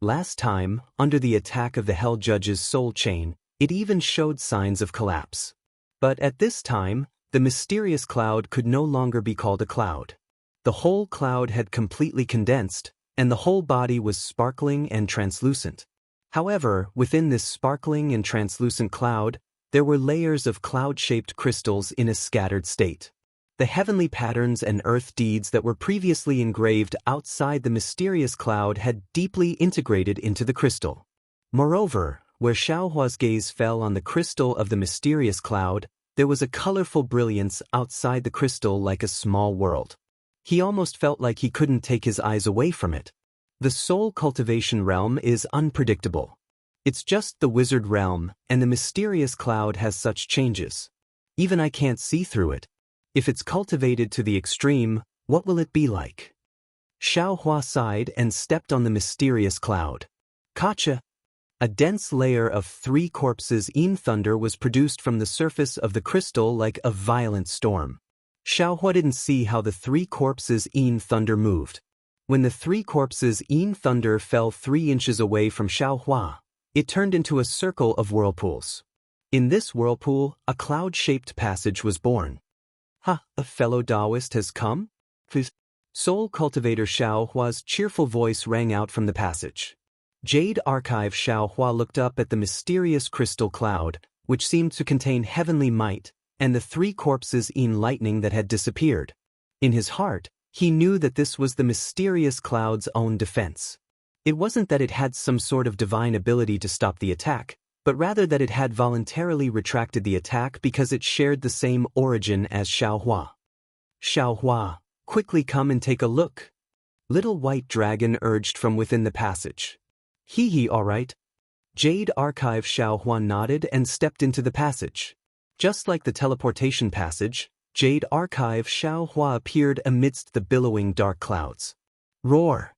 Last time, under the attack of the Hell Judge's soul chain, it even showed signs of collapse. But at this time, the mysterious cloud could no longer be called a cloud. The whole cloud had completely condensed, and the whole body was sparkling and translucent. However, within this sparkling and translucent cloud, there were layers of cloud-shaped crystals in a scattered state. The heavenly patterns and earth deeds that were previously engraved outside the mysterious cloud had deeply integrated into the crystal. Moreover, where Xiaohua's gaze fell on the crystal of the mysterious cloud, there was a colorful brilliance outside the crystal like a small world. He almost felt like he couldn't take his eyes away from it. The soul cultivation realm is unpredictable. It's just the wizard realm, and the mysterious cloud has such changes. Even I can't see through it. If it's cultivated to the extreme, what will it be like? Xiaohua sighed and stepped on the mysterious cloud. Kacha! A dense layer of 3 corpses in thunder was produced from the surface of the crystal like a violent storm. Xiaohua didn't see how the 3 corpses in thunder moved. When the 3 corpses in thunder fell 3 inches away from Xiaohua, it turned into a circle of whirlpools. In this whirlpool, a cloud-shaped passage was born. "Ha, a fellow Daoist has come?" Soul cultivator Xiaohua's cheerful voice rang out from the passage. Jade Archive Xiaohua looked up at the mysterious crystal cloud, which seemed to contain heavenly might, and the 3 corpses in lightning that had disappeared. In his heart, he knew that this was the mysterious cloud's own defense. It wasn't that it had some sort of divine ability to stop the attack, but rather that it had voluntarily retracted the attack because it shared the same origin as Xiaohua. "Xiaohua, quickly come and take a look," Little White Dragon urged from within the passage. "Hee, all right." Jade Archive Xiaohua nodded and stepped into the passage. Just like the teleportation passage, Jade Archive Xiaohua appeared amidst the billowing dark clouds. Roar!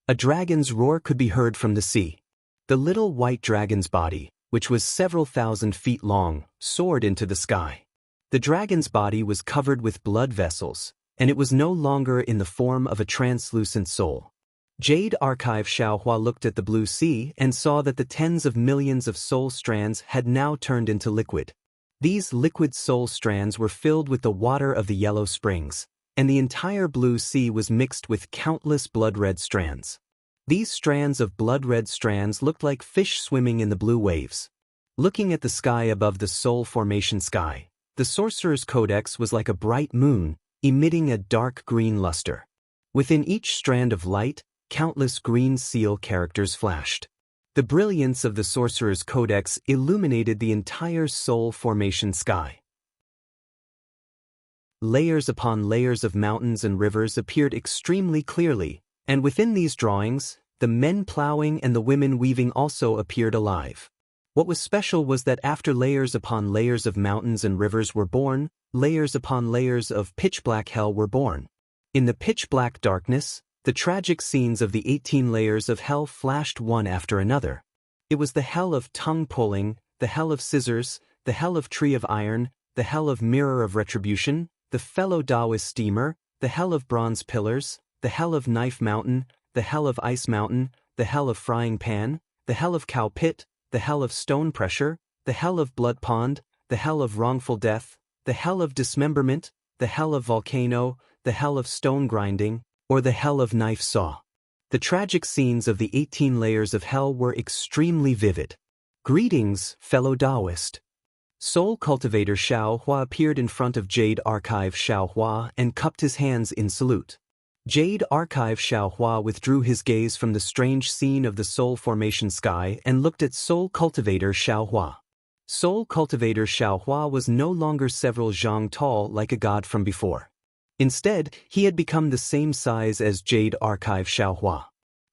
A dragon's roar could be heard from the sea. The little white dragon's body, which was several thousand feet long, soared into the sky. The dragon's body was covered with blood vessels, and it was no longer in the form of a translucent soul. Jade Archive Xiaohua looked at the blue sea and saw that the tens of millions of soul strands had now turned into liquid. These liquid soul strands were filled with the water of the yellow springs, and the entire blue sea was mixed with countless blood-red strands. These strands of blood-red strands looked like fish swimming in the blue waves. Looking at the sky above the soul formation sky, the Sorcerer's Codex was like a bright moon, emitting a dark green luster. Within each strand of light, countless green seal characters flashed. The brilliance of the Sorcerer's Codex illuminated the entire soul formation sky. Layers upon layers of mountains and rivers appeared extremely clearly, and within these drawings, the men plowing and the women weaving also appeared alive. What was special was that after layers upon layers of mountains and rivers were born, layers upon layers of pitch-black hell were born. In the pitch-black darkness, the tragic scenes of the 18 layers of hell flashed one after another. It was the hell of tongue pulling, the hell of scissors, the hell of tree of iron, the hell of mirror of retribution, the fellow Daoist steamer, the hell of bronze pillars, the hell of knife mountain, the hell of ice mountain, the hell of frying pan, the hell of cow pit, the hell of stone pressure, the hell of blood pond, the hell of wrongful death, the hell of dismemberment, the hell of volcano, the hell of stone grinding, or the hell of knife saw. The tragic scenes of the 18 layers of hell were extremely vivid. Greetings, fellow Daoist. Soul Cultivator Xiaohua appeared in front of Jade Archive Xiaohua and cupped his hands in salute. Jade Archive Xiaohua withdrew his gaze from the strange scene of the soul formation sky and looked at Soul Cultivator Xiaohua. Soul Cultivator Xiaohua was no longer several zhang tall like a god from before. Instead, he had become the same size as Jade Archive Xiaohua.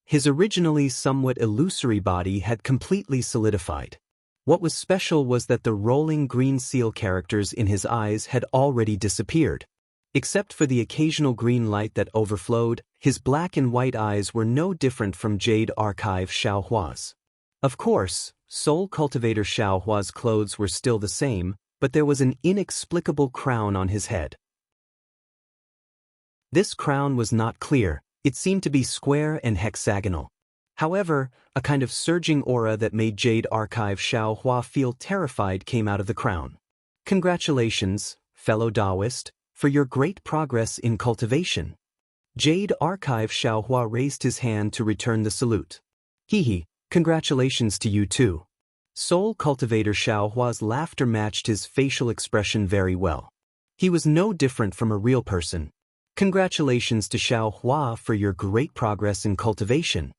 His originally somewhat illusory body had completely solidified. What was special was that the rolling green seal characters in his eyes had already disappeared. Except for the occasional green light that overflowed, his black and white eyes were no different from Jade Archive Xiaohua's. Of course, Soul Cultivator Xiaohua's clothes were still the same, but there was an inexplicable crown on his head. This crown was not clear, it seemed to be square and hexagonal. However, a kind of surging aura that made Jade Archive Xiaohua feel terrified came out of the crown. Congratulations, fellow Daoist, for your great progress in cultivation. Jade Archive Xiaohua raised his hand to return the salute. Hehe, congratulations to you too. Soul Cultivator Xiaohua's laughter matched his facial expression very well. He was no different from a real person. Congratulations to Xiaohua for your great progress in cultivation.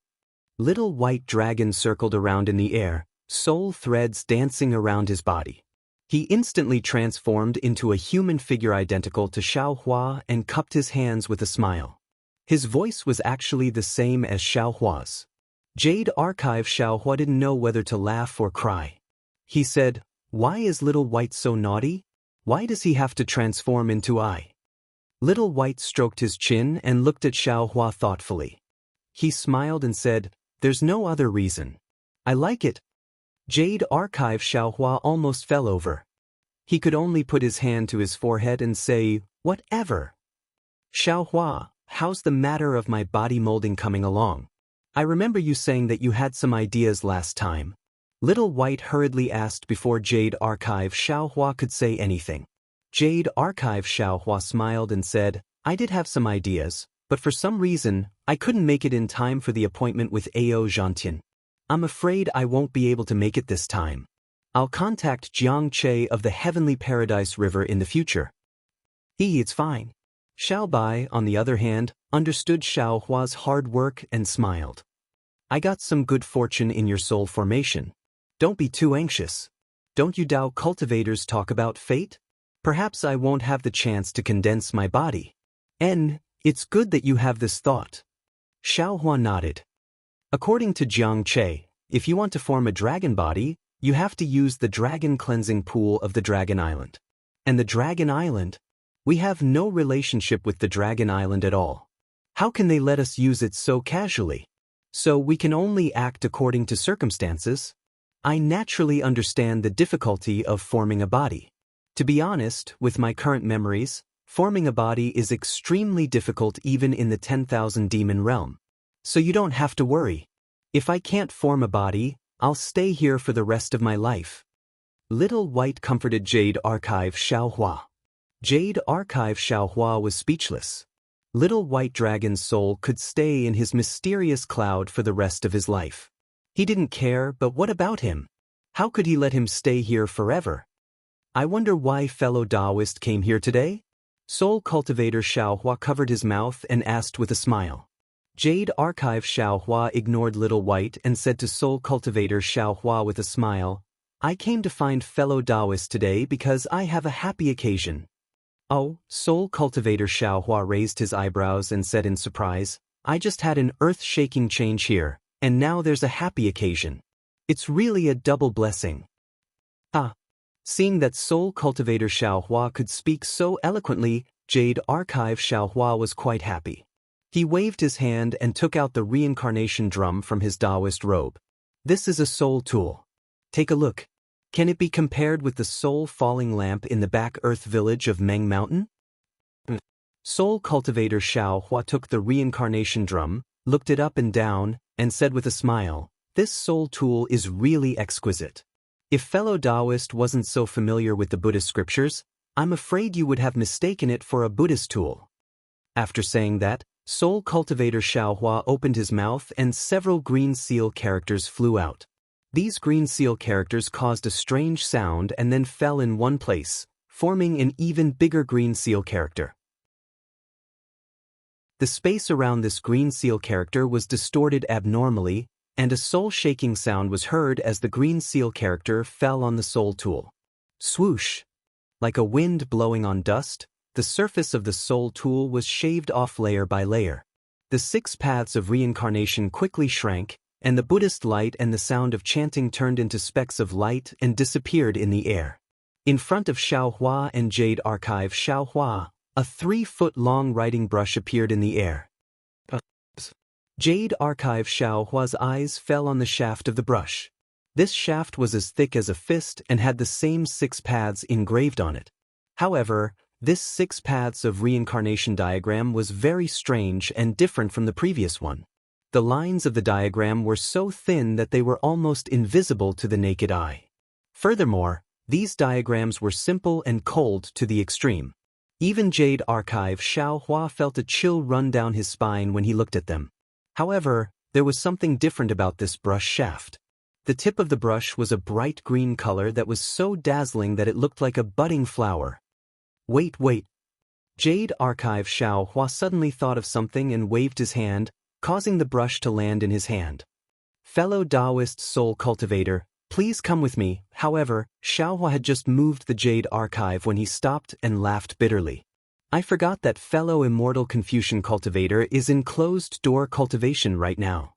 Little white dragon circled around in the air, soul threads dancing around his body. He instantly transformed into a human figure identical to Xiaohua and cupped his hands with a smile. His voice was actually the same as Xiaohua's. Jade Archive Xiaohua didn't know whether to laugh or cry. He said, "Why is Little White so naughty? Why does he have to transform into I?" Little White stroked his chin and looked at Xiaohua thoughtfully. He smiled and said, "There's no other reason. I like it." Jade Archive Xiaohua almost fell over. He could only put his hand to his forehead and say, "Whatever." "Xiaohua, how's the matter of my body molding coming along? I remember you saying that you had some ideas last time." Little White hurriedly asked before Jade Archive Xiaohua could say anything. Jade Archive Xiaohua smiled and said, "I did have some ideas, but for some reason, I couldn't make it in time for the appointment with Ao Zhantian. I'm afraid I won't be able to make it this time. I'll contact Jiang Che of the Heavenly Paradise River in the future." It's fine." Xiao Bai, on the other hand, understood Xiaohua's hard work and smiled. "I got some good fortune in your soul formation. Don't be too anxious. Don't you Dao cultivators talk about fate? Perhaps I won't have the chance to condense my body. It's good that you have this thought." Xiaohua nodded. According to Jiang Che, if you want to form a dragon body, you have to use the dragon cleansing pool of the Dragon Island. And the Dragon Island? We have no relationship with the Dragon Island at all. How can they let us use it so casually? So we can only act according to circumstances. I naturally understand the difficulty of forming a body. To be honest, with my current memories, Forming a body is extremely difficult even in the 10,000 demon realm. So you don't have to worry. If I can't form a body, I'll stay here for the rest of my life. Little White comforted Jade Archive Xiaohua. Jade Archive Xiaohua was speechless. Little White Dragon's soul could stay in his mysterious cloud for the rest of his life. He didn't care, but what about him? How could he let him stay here forever? I wonder why fellow Daoist came here today? Soul Cultivator Xiaohua covered his mouth and asked with a smile. Jade Archive Xiaohua ignored Little White and said to Soul Cultivator Xiaohua with a smile, I came to find fellow Daoist today because I have a happy occasion. Oh, Soul Cultivator Xiaohua raised his eyebrows and said in surprise, I just had an earth-shaking change here, and now there's a happy occasion. It's really a double blessing. Ah. Seeing that Soul Cultivator Xiaohua could speak so eloquently, Jade Archive Xiaohua was quite happy. He waved his hand and took out the reincarnation drum from his Daoist robe. This is a soul tool. Take a look. Can it be compared with the soul falling lamp in the back earth village of Meng Mountain? Soul Cultivator Xiaohua took the reincarnation drum, looked it up and down, and said with a smile, this soul tool is really exquisite. If fellow Daoist wasn't so familiar with the Buddhist scriptures, I'm afraid you would have mistaken it for a Buddhist tool. After saying that, Soul Cultivator Xiaohua opened his mouth and several green seal characters flew out. These green seal characters caused a strange sound and then fell in one place, forming an even bigger green seal character. The space around this green seal character was distorted abnormally, and a soul-shaking sound was heard as the green seal character fell on the soul tool. Swoosh! Like a wind blowing on dust, the surface of the soul tool was shaved off layer by layer. The 6 paths of reincarnation quickly shrank, and the Buddhist light and the sound of chanting turned into specks of light and disappeared in the air. In front of Xiaohua and Jade Archive Xiaohua, a 3-foot-long writing brush appeared in the air. Jade Archive Xiaohua's eyes fell on the shaft of the brush. This shaft was as thick as a fist and had the same 6 paths engraved on it. However, this 6 paths of reincarnation diagram was very strange and different from the previous one. The lines of the diagram were so thin that they were almost invisible to the naked eye. Furthermore, these diagrams were simple and cold to the extreme. Even Jade Archive Xiaohua felt a chill run down his spine when he looked at them. However, there was something different about this brush shaft. The tip of the brush was a bright green color that was so dazzling that it looked like a budding flower. Wait. Jade Archive Xiaohua suddenly thought of something and waved his hand, causing the brush to land in his hand. Fellow Daoist Soul Cultivator, please come with me. However, Xiaohua had just moved the Jade Archive when he stopped and laughed bitterly. I forgot that fellow Immortal Confucian Cultivator is in closed-door cultivation right now.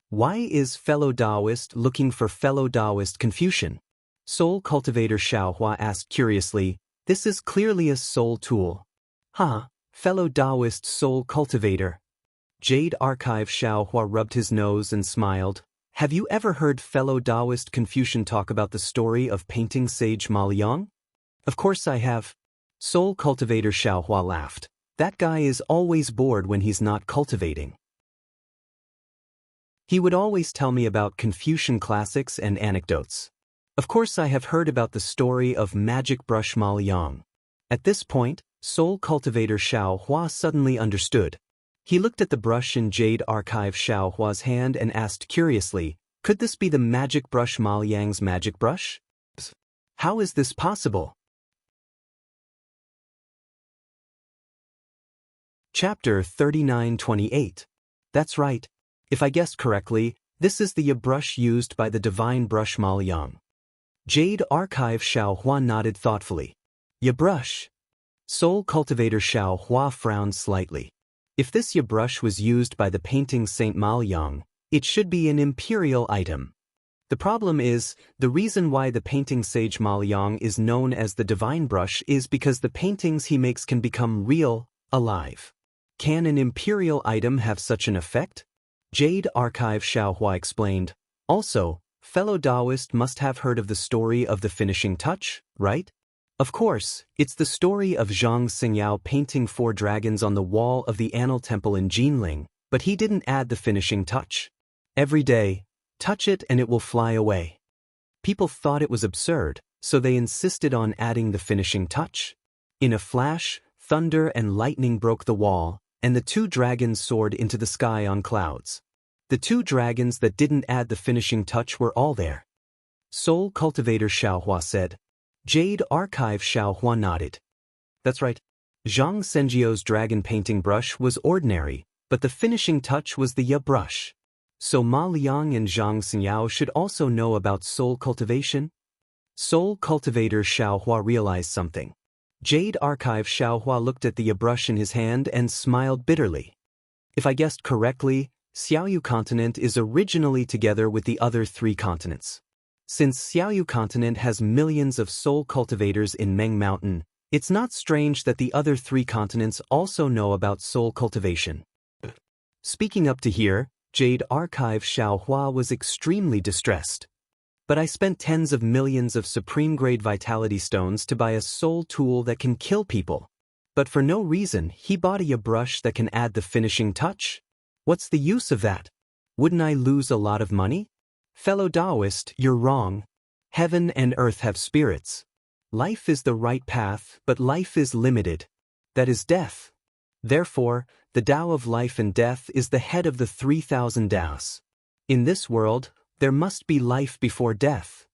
Why is fellow Daoist looking for fellow Daoist Confucian? Soul Cultivator Xiaohua asked curiously. This is clearly a soul tool. Fellow Daoist Soul Cultivator. Jade Archive Xiaohua rubbed his nose and smiled. Have you ever heard fellow Daoist Confucian talk about the story of painting sage Ma Liang? Of course I have. Soul Cultivator Xiaohua laughed. That guy is always bored when he's not cultivating. He would always tell me about Confucian classics and anecdotes. Of course I have heard about the story of Magic Brush Ma Liang. At this point, Soul Cultivator Xiaohua suddenly understood. He looked at the brush in Jade Archive Xiaohua's hand and asked curiously, could this be the Magic Brush Ma Liang's magic brush? How is this possible? Chapter 3928. That's right. If I guessed correctly, this is the brush used by the divine brush Ma Liang. Jade Archive Xiaohua nodded thoughtfully. Brush. Soul Cultivator Xiaohua frowned slightly. If this brush was used by the painting Saint Ma Liang, it should be an imperial item. The problem is, the reason why the painting sage Ma Liang is known as the divine brush is because the paintings he makes can become real, alive. Can an imperial item have such an effect? Jade Archive Xiaohua explained. Also, fellow Daoist must have heard of the story of the finishing touch, right? Of course, it's the story of Zhang Xingyao painting 4 dragons on the wall of the Anil Temple in Jinling, but he didn't add the finishing touch. Every day, touch it and it will fly away. People thought it was absurd, so they insisted on adding the finishing touch. In a flash, thunder and lightning broke the wall, and the 2 dragons soared into the sky on clouds. The 2 dragons that didn't add the finishing touch were all there. Soul Cultivator Xiaohua said. Jade Archive Xiaohua nodded. That's right. Zhang Senjiu's dragon painting brush was ordinary, but the finishing touch was the Ya brush. So Ma Liang and Zhang Xingyao should also know about soul cultivation? Soul Cultivator Xiaohua realized something. Jade Archive Xiaohua looked at the Ya brush in his hand and smiled bitterly. If I guessed correctly, Xiaoyu continent is originally together with the other 3 continents. Since Xiaoyu continent has millions of soul cultivators in Meng Mountain, it's not strange that the other 3 continents also know about soul cultivation. Speaking up to here, Jade Archive Xiaohua was extremely distressed. But I spent tens of millions of supreme-grade vitality stones to buy a soul tool that can kill people. But for no reason, he bought a brush that can add the finishing touch? What's the use of that? Wouldn't I lose a lot of money? Fellow Daoist, you're wrong. Heaven and earth have spirits. Life is the right path, but life is limited. That is death. Therefore, the Tao of life and death is the head of the 3,000 Taos. In this world, there must be life before death.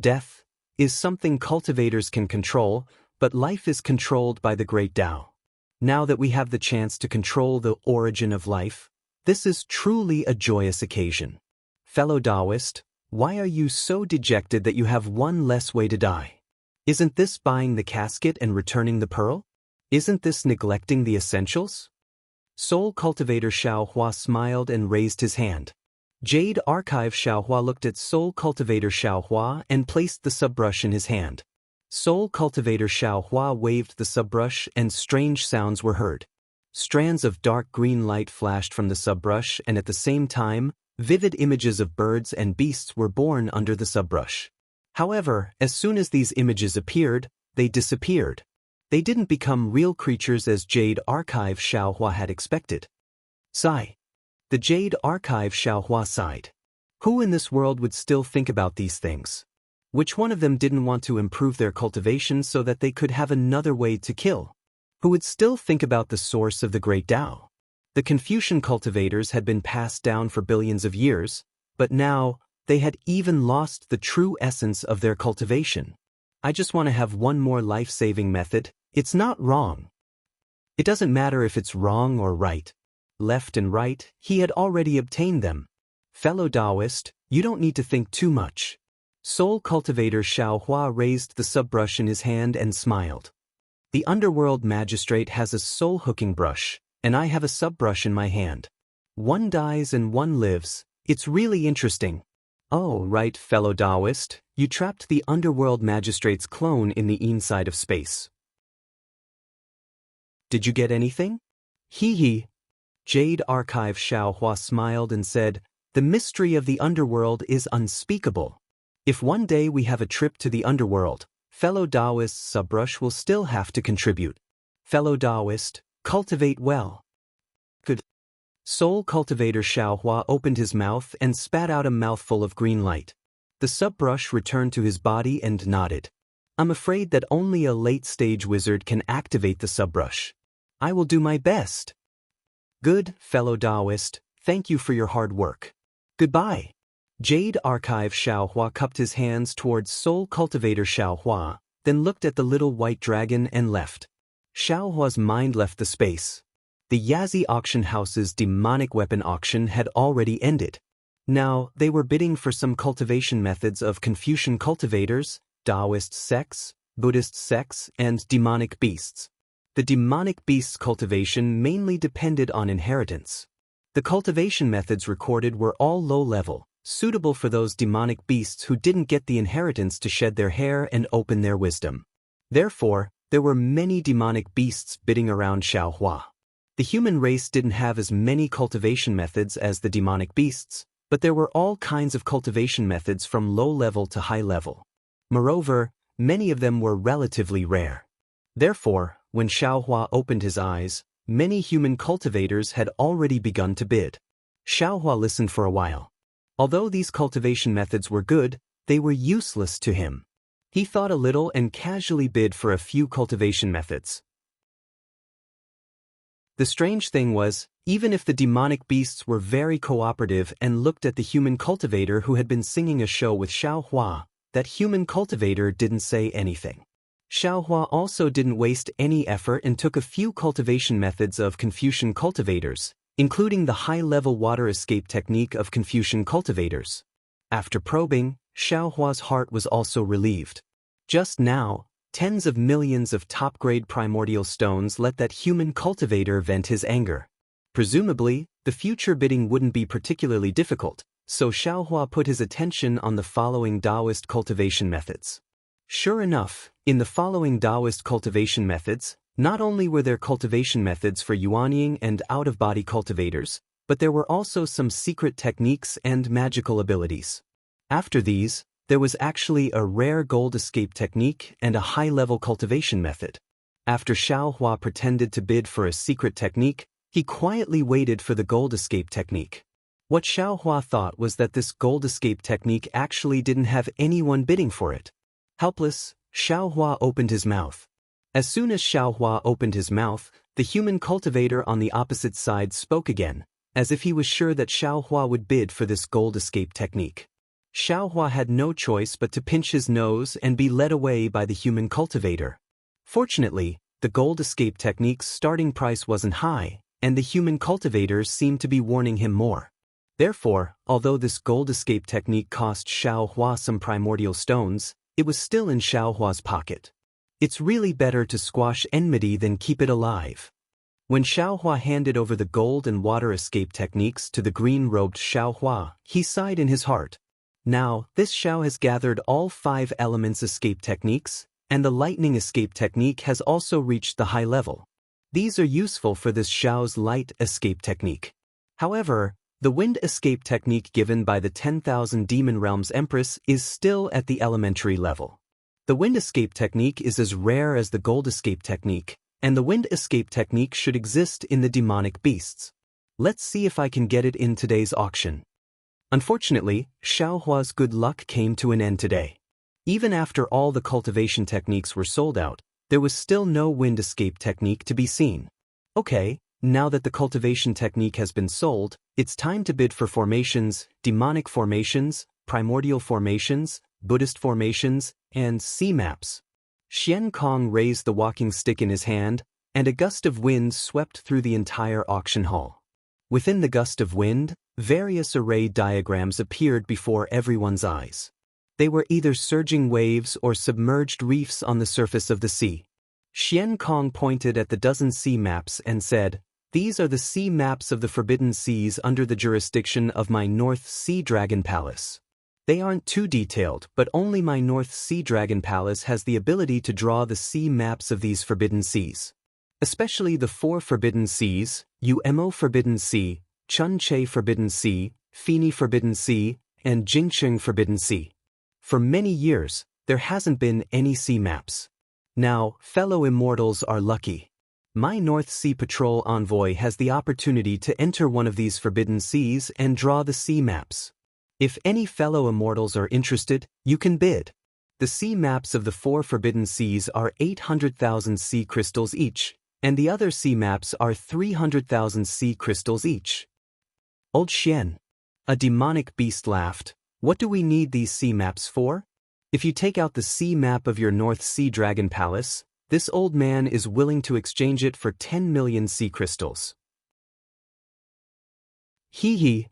Death is something cultivators can control, but life is controlled by the great Tao. Now that we have the chance to control the origin of life, this is truly a joyous occasion. Fellow Daoist, why are you so dejected that you have one less way to die? Isn't this buying the casket and returning the pearl? Isn't this neglecting the essentials? Soul Cultivator Xiaohua smiled and raised his hand. Jade Archive Xiaohua looked at Soul Cultivator Xiaohua and placed the subbrush in his hand. Soul Cultivator Xiaohua waved the subbrush and strange sounds were heard. Strands of dark green light flashed from the subbrush and at the same time, vivid images of birds and beasts were born under the subbrush. However, as soon as these images appeared, they disappeared. They didn't become real creatures as Jade Archive Xiaohua had expected. Sigh. The Jade Archive Xiaohua sighed. Who in this world would still think about these things? Which one of them didn't want to improve their cultivation so that they could have another way to kill? Who would still think about the source of the great Tao? The Confucian cultivators had been passed down for billions of years, but now, they had even lost the true essence of their cultivation. I just want to have one more life-saving method. It's not wrong. It doesn't matter if it's wrong or right. Left and right, he had already obtained them. Fellow Daoist, you don't need to think too much. Soul Cultivator Xiaohua raised the subbrush in his hand and smiled. The Underworld Magistrate has a soul-hooking brush, and I have a subbrush in my hand. One dies and one lives. It's really interesting. Oh, right, fellow Daoist, you trapped the Underworld Magistrate's clone in the inside of space. Did you get anything? Hee hee. Jade Archive Xiaohua smiled and said, the mystery of the underworld is unspeakable. If one day we have a trip to the underworld, fellow Daoist subbrush will still have to contribute. Fellow Daoist, cultivate well. Good. Soul Cultivator Xiaohua opened his mouth and spat out a mouthful of green light. The subbrush returned to his body and nodded. I'm afraid that only a late-stage wizard can activate the subbrush. I will do my best. Good, fellow Daoist, thank you for your hard work. Goodbye. Jade Archive Xiaohua cupped his hands towards Soul Cultivator Xiaohua, then looked at the little white dragon and left. Xiaohua's mind left the space. The Yazi auction house's demonic weapon auction had already ended. Now, they were bidding for some cultivation methods of Confucian cultivators, Daoist sects, Buddhist sects, and demonic beasts. The demonic beasts' cultivation mainly depended on inheritance. The cultivation methods recorded were all low-level, suitable for those demonic beasts who didn't get the inheritance to shed their hair and open their wisdom. Therefore, there were many demonic beasts bidding around Xiaohua. The human race didn't have as many cultivation methods as the demonic beasts, but there were all kinds of cultivation methods from low level to high level. Moreover, many of them were relatively rare. Therefore, when Xiaohua opened his eyes, many human cultivators had already begun to bid. Xiaohua listened for a while. Although these cultivation methods were good, they were useless to him. He thought a little and casually bid for a few cultivation methods. The strange thing was, even if the demonic beasts were very cooperative and looked at the human cultivator who had been singing a show with Xiaohua, that human cultivator didn't say anything. Xiaohua also didn't waste any effort and took a few cultivation methods of Confucian cultivators, including the high-level water escape technique of Confucian cultivators. After probing, Xiaohua's heart was also relieved. Just now, tens of millions of top-grade primordial stones let that human cultivator vent his anger. Presumably, the future bidding wouldn't be particularly difficult, so Xiaohua put his attention on the following Daoist cultivation methods. Sure enough, in the following Daoist cultivation methods, not only were there cultivation methods for yuanying and out-of-body cultivators, but there were also some secret techniques and magical abilities. After these, there was actually a rare gold escape technique and a high-level cultivation method. After Xiaohua pretended to bid for a secret technique, he quietly waited for the gold escape technique. What Xiaohua thought was that this gold escape technique actually didn't have anyone bidding for it. Helpless, Xiaohua opened his mouth. As soon as Xiaohua opened his mouth, the human cultivator on the opposite side spoke again, as if he was sure that Xiaohua would bid for this gold escape technique. Xiaohua had no choice but to pinch his nose and be led away by the human cultivator. Fortunately, the gold escape technique's starting price wasn't high, and the human cultivators seemed to be warning him more. Therefore, although this gold escape technique cost Xiaohua some primordial stones, it was still in Xiaohua's pocket. It's really better to squash enmity than keep it alive. When Xiaohua handed over the gold and water escape techniques to the green-robed Xiaohua, he sighed in his heart. Now, this Xiao has gathered all 5 elements escape techniques, and the lightning escape technique has also reached the high level. These are useful for this Xiao's light escape technique. However, the wind escape technique given by the 10,000 Demon Realms Empress is still at the elementary level. The wind escape technique is as rare as the gold escape technique, and the wind escape technique should exist in the demonic beasts. Let's see if I can get it in today's auction. Unfortunately, Xiaohua's good luck came to an end today. Even after all the cultivation techniques were sold out, there was still no wind escape technique to be seen. Okay, now that the cultivation technique has been sold, it's time to bid for formations, demonic formations, primordial formations, Buddhist formations, and sea maps. Xian Kong raised the walking stick in his hand, and a gust of wind swept through the entire auction hall. Within the gust of wind, various array diagrams appeared before everyone's eyes. They were either surging waves or submerged reefs on the surface of the sea. Xian Kong pointed at the dozen sea maps and said, "These are the sea maps of the Forbidden Seas under the jurisdiction of my North Sea Dragon Palace. They aren't too detailed, but only my North Sea Dragon Palace has the ability to draw the sea maps of these Forbidden Seas. Especially the 4 Forbidden Seas, Uemo Forbidden Sea, Chunche Forbidden Sea, Fini Forbidden Sea, and Jingcheng Forbidden Sea. For many years, there hasn't been any sea maps. Now, fellow immortals are lucky. My North Sea Patrol envoy has the opportunity to enter one of these Forbidden Seas and draw the sea maps. If any fellow immortals are interested, you can bid. The sea maps of the 4 Forbidden Seas are 800,000 sea crystals each, and the other sea maps are 300,000 sea crystals each." Old Xian, a demonic beast, laughed. "What do we need these sea maps for? If you take out the sea map of your North Sea Dragon Palace, this old man is willing to exchange it for 10 million sea crystals." Hee hee.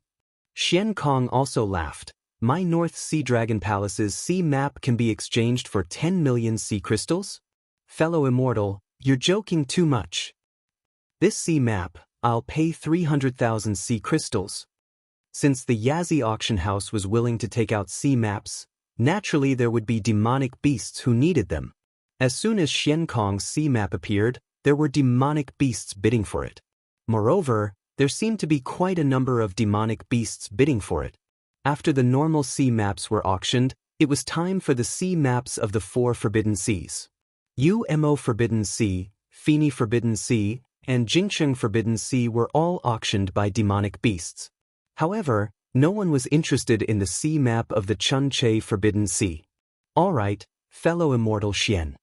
Xian Kong also laughed. "My North Sea Dragon Palace's sea map can be exchanged for 10 million sea crystals? Fellow immortal, you're joking too much. This sea map, I'll pay 300,000 sea crystals." Since the Yazi auction house was willing to take out sea maps, naturally there would be demonic beasts who needed them. As soon as Xian Kong's sea map appeared, there were demonic beasts bidding for it. Moreover, there seemed to be quite a number of demonic beasts bidding for it. After the normal sea maps were auctioned, It was time for the sea maps of the 4 Forbidden Seas. Umo Forbidden Sea, Fini Forbidden Sea, and Jingcheng Forbidden Sea were all auctioned by demonic beasts. However, no one was interested in the sea map of the Chunche Forbidden Sea. Alright, fellow immortal Xian.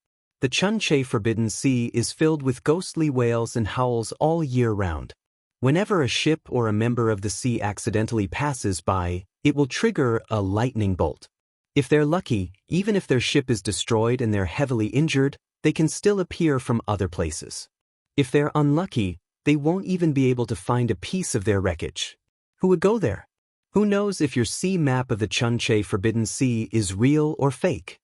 The Chunche Forbidden Sea is filled with ghostly whales and howls all year round. Whenever a ship or a member of the sea accidentally passes by, it will trigger a lightning bolt. If they're lucky, even if their ship is destroyed and they're heavily injured, they can still appear from other places. If they're unlucky, they won't even be able to find a piece of their wreckage. Who would go there? Who knows if your sea map of the Chunche Forbidden Sea is real or fake?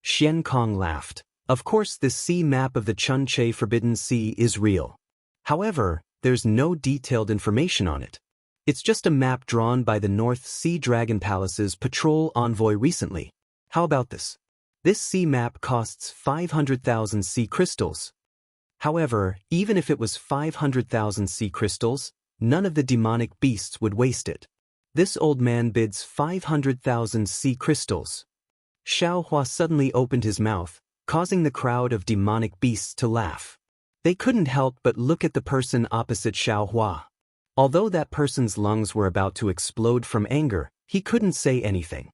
Xiankong laughed. Of course this sea map of the Chunche Forbidden Sea is real. However, there's no detailed information on it. It's just a map drawn by the North Sea Dragon Palace's patrol envoy recently. How about this? This sea map costs 500,000 sea crystals. However, even if it was 500,000 sea crystals, none of the demonic beasts would waste it. This old man bids 500,000 sea crystals. Xiao Hua suddenly opened his mouth, causing the crowd of demonic beasts to laugh. They couldn't help but look at the person opposite Xiao Hua. Although that person's lungs were about to explode from anger, he couldn't say anything.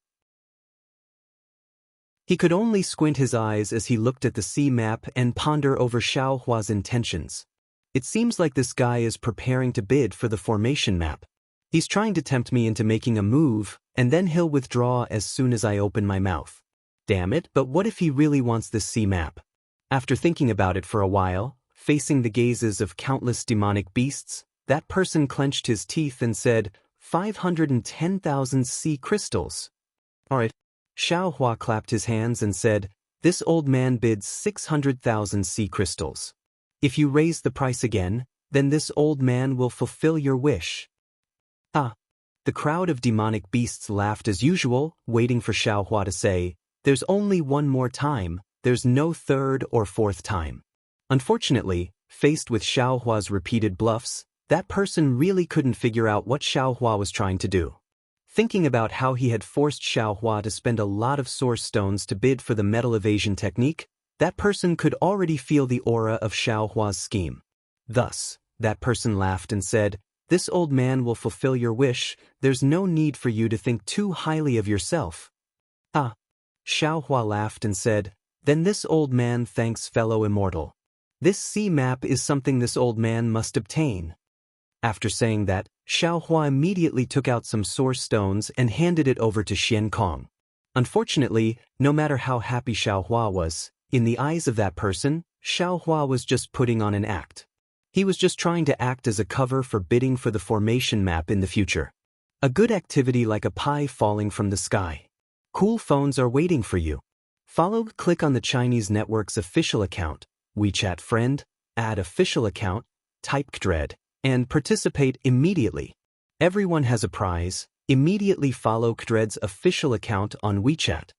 He could only squint his eyes as he looked at the sea map and ponder over Xiao Hua's intentions. It seems like this guy is preparing to bid for the formation map. He's trying to tempt me into making a move, and then he'll withdraw as soon as I open my mouth. Damn it, but what if he really wants this sea map? After thinking about it for a while, facing the gazes of countless demonic beasts, that person clenched his teeth and said, 510,000 sea crystals. Alright. Xiao Hua clapped his hands and said, this old man bids 600,000 sea crystals. If you raise the price again, then this old man will fulfill your wish. Ah. The crowd of demonic beasts laughed as usual, waiting for Xiao Hua to say, there's only one more time, there's no third or fourth time. Unfortunately, faced with Xiao Hua's repeated bluffs, that person really couldn't figure out what Xiao Hua was trying to do. Thinking about how he had forced Xiao Hua to spend a lot of source stones to bid for the metal evasion technique, that person could already feel the aura of Xiao Hua's scheme. Thus, that person laughed and said, this old man will fulfill your wish, there's no need for you to think too highly of yourself. Ah. Xiao Hua laughed and said, then this old man thanks fellow immortal. This sea map is something this old man must obtain. After saying that, Xiao Hua immediately took out some source stones and handed it over to Xiankong. Unfortunately, no matter how happy Xiao Hua was, in the eyes of that person, Xiao Hua was just putting on an act. He was just trying to act as a cover for bidding for the formation map in the future. A good activity like a pie falling from the sky. Cool phones are waiting for you. Click on the Chinese network's official account, WeChat friend, add official account, type Kdred, and participate immediately. Everyone has a prize. Immediately follow Kdred's official account on WeChat.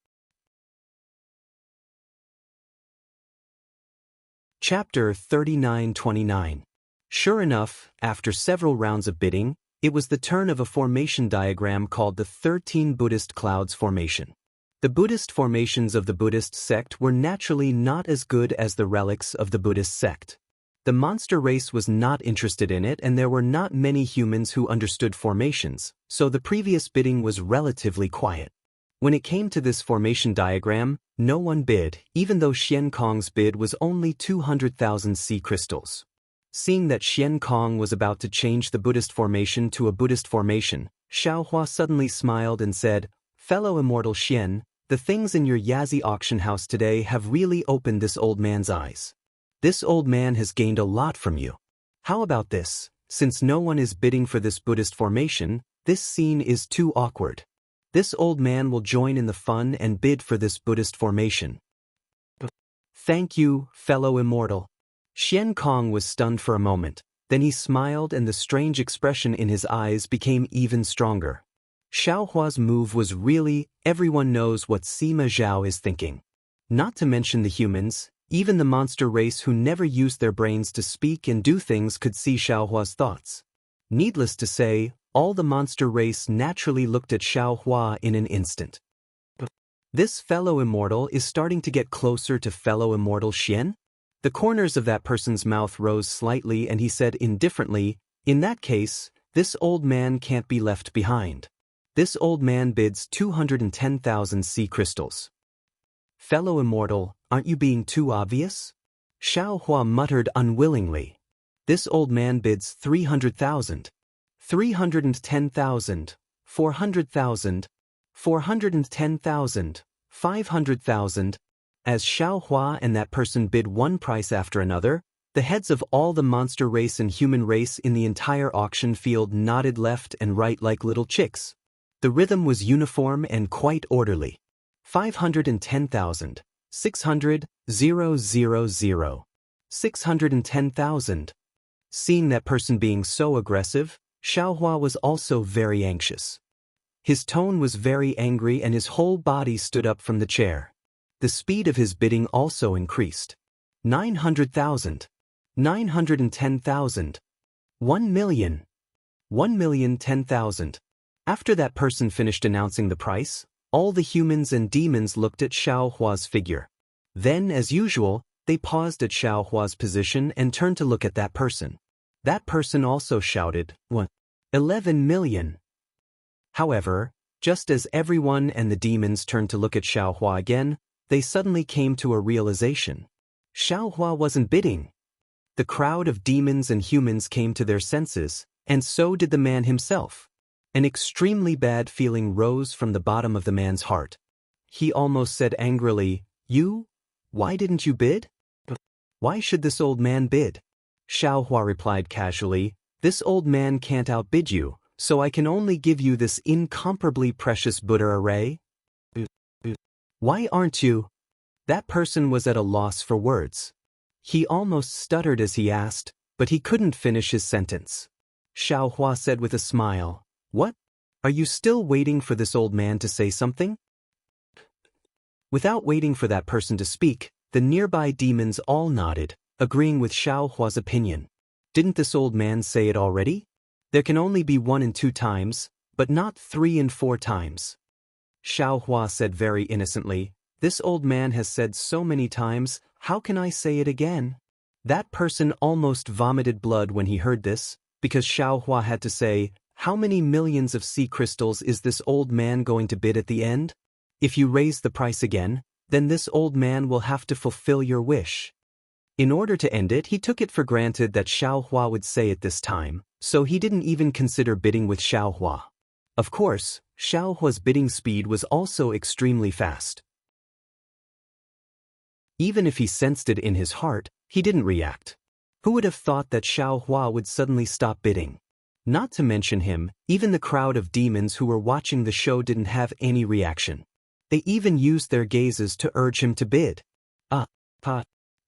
Chapter 3929. Sure enough, after several rounds of bidding, it was the turn of a formation diagram called the 13 Buddhist Clouds Formation. The Buddhist formations of the Buddhist sect were naturally not as good as the relics of the Buddhist sect. The monster race was not interested in it and there were not many humans who understood formations, so the previous bidding was relatively quiet. When it came to this formation diagram, no one bid, even though Xiankong's bid was only 200,000 sea crystals. Seeing that Xiankong was about to change the Buddhist formation to a Buddhist formation, Xiao Hua suddenly smiled and said, fellow immortal Xian, the things in your Yazi auction house today have really opened this old man's eyes. This old man has gained a lot from you. How about this? Since no one is bidding for this Buddhist formation, this scene is too awkward. This old man will join in the fun and bid for this Buddhist formation. Thank you, fellow immortal. Xiankong was stunned for a moment, then he smiled and the strange expression in his eyes became even stronger. Xiao Hua's move was really, everyone knows what Sima Zhao is thinking. Not to mention the humans, even the monster race who never used their brains to speak and do things could see Xiao Hua's thoughts. Needless to say, all the monster race naturally looked at Xiao Hua in an instant. This fellow immortal is starting to get closer to fellow immortal Xian? The corners of that person's mouth rose slightly and he said indifferently, in that case, this old man can't be left behind. This old man bids 210,000 sea crystals. Fellow immortal, aren't you being too obvious? Xiao Hua muttered unwillingly. This old man bids 300,000. 310,000. 400,000. 410,000. 500,000. As Xiao Hua and that person bid one price after another, the heads of all the monster race and human race in the entire auction field nodded left and right like little chicks. The rhythm was uniform and quite orderly. 510,000. 600, 000. 610,000. Seeing that person being so aggressive, Xiao Hua was also very anxious. His tone was very angry and his whole body stood up from the chair. The speed of his bidding also increased. 900,000. 910,000. 1 million. 1,010,000. After that person finished announcing the price, all the humans and demons looked at Xiao Hua's figure. Then, as usual, they paused at Xiao Hua's position and turned to look at that person. That person also shouted, "What? 11 million." However, just as everyone and the demons turned to look at Xiao Hua again, they suddenly came to a realization. Xiao Hua wasn't bidding. The crowd of demons and humans came to their senses, and so did the man himself. An extremely bad feeling rose from the bottom of the man's heart. He almost said angrily, "You? Why didn't you bid? Why should this old man bid?" Xiao Hua replied casually, "This old man can't outbid you, so I can only give you this incomparably precious Buddha array." "Why aren't you?" That person was at a loss for words. He almost stuttered as he asked, but he couldn't finish his sentence. Xiao Hua said with a smile, "What? Are you still waiting for this old man to say something?" Without waiting for that person to speak, the nearby demons all nodded, agreeing with Xiao Hua's opinion. Didn't this old man say it already? There can only be 1 and 2 times, but not 3 and 4 times. Xiao Hua said very innocently, "This old man has said so many times, how can I say it again?" That person almost vomited blood when he heard this, because Xiao Hua had to say, "How many millions of sea crystals is this old man going to bid at the end? If you raise the price again, then this old man will have to fulfill your wish." In order to end it, he took it for granted that Xiao Hua would say it this time, so he didn't even consider bidding with Xiao Hua. Of course, Xiao Hua's bidding speed was also extremely fast. Even if he sensed it in his heart, he didn't react. Who would have thought that Xiao Hua would suddenly stop bidding? Not to mention him, even the crowd of demons who were watching the show didn't have any reaction. They even used their gazes to urge him to bid.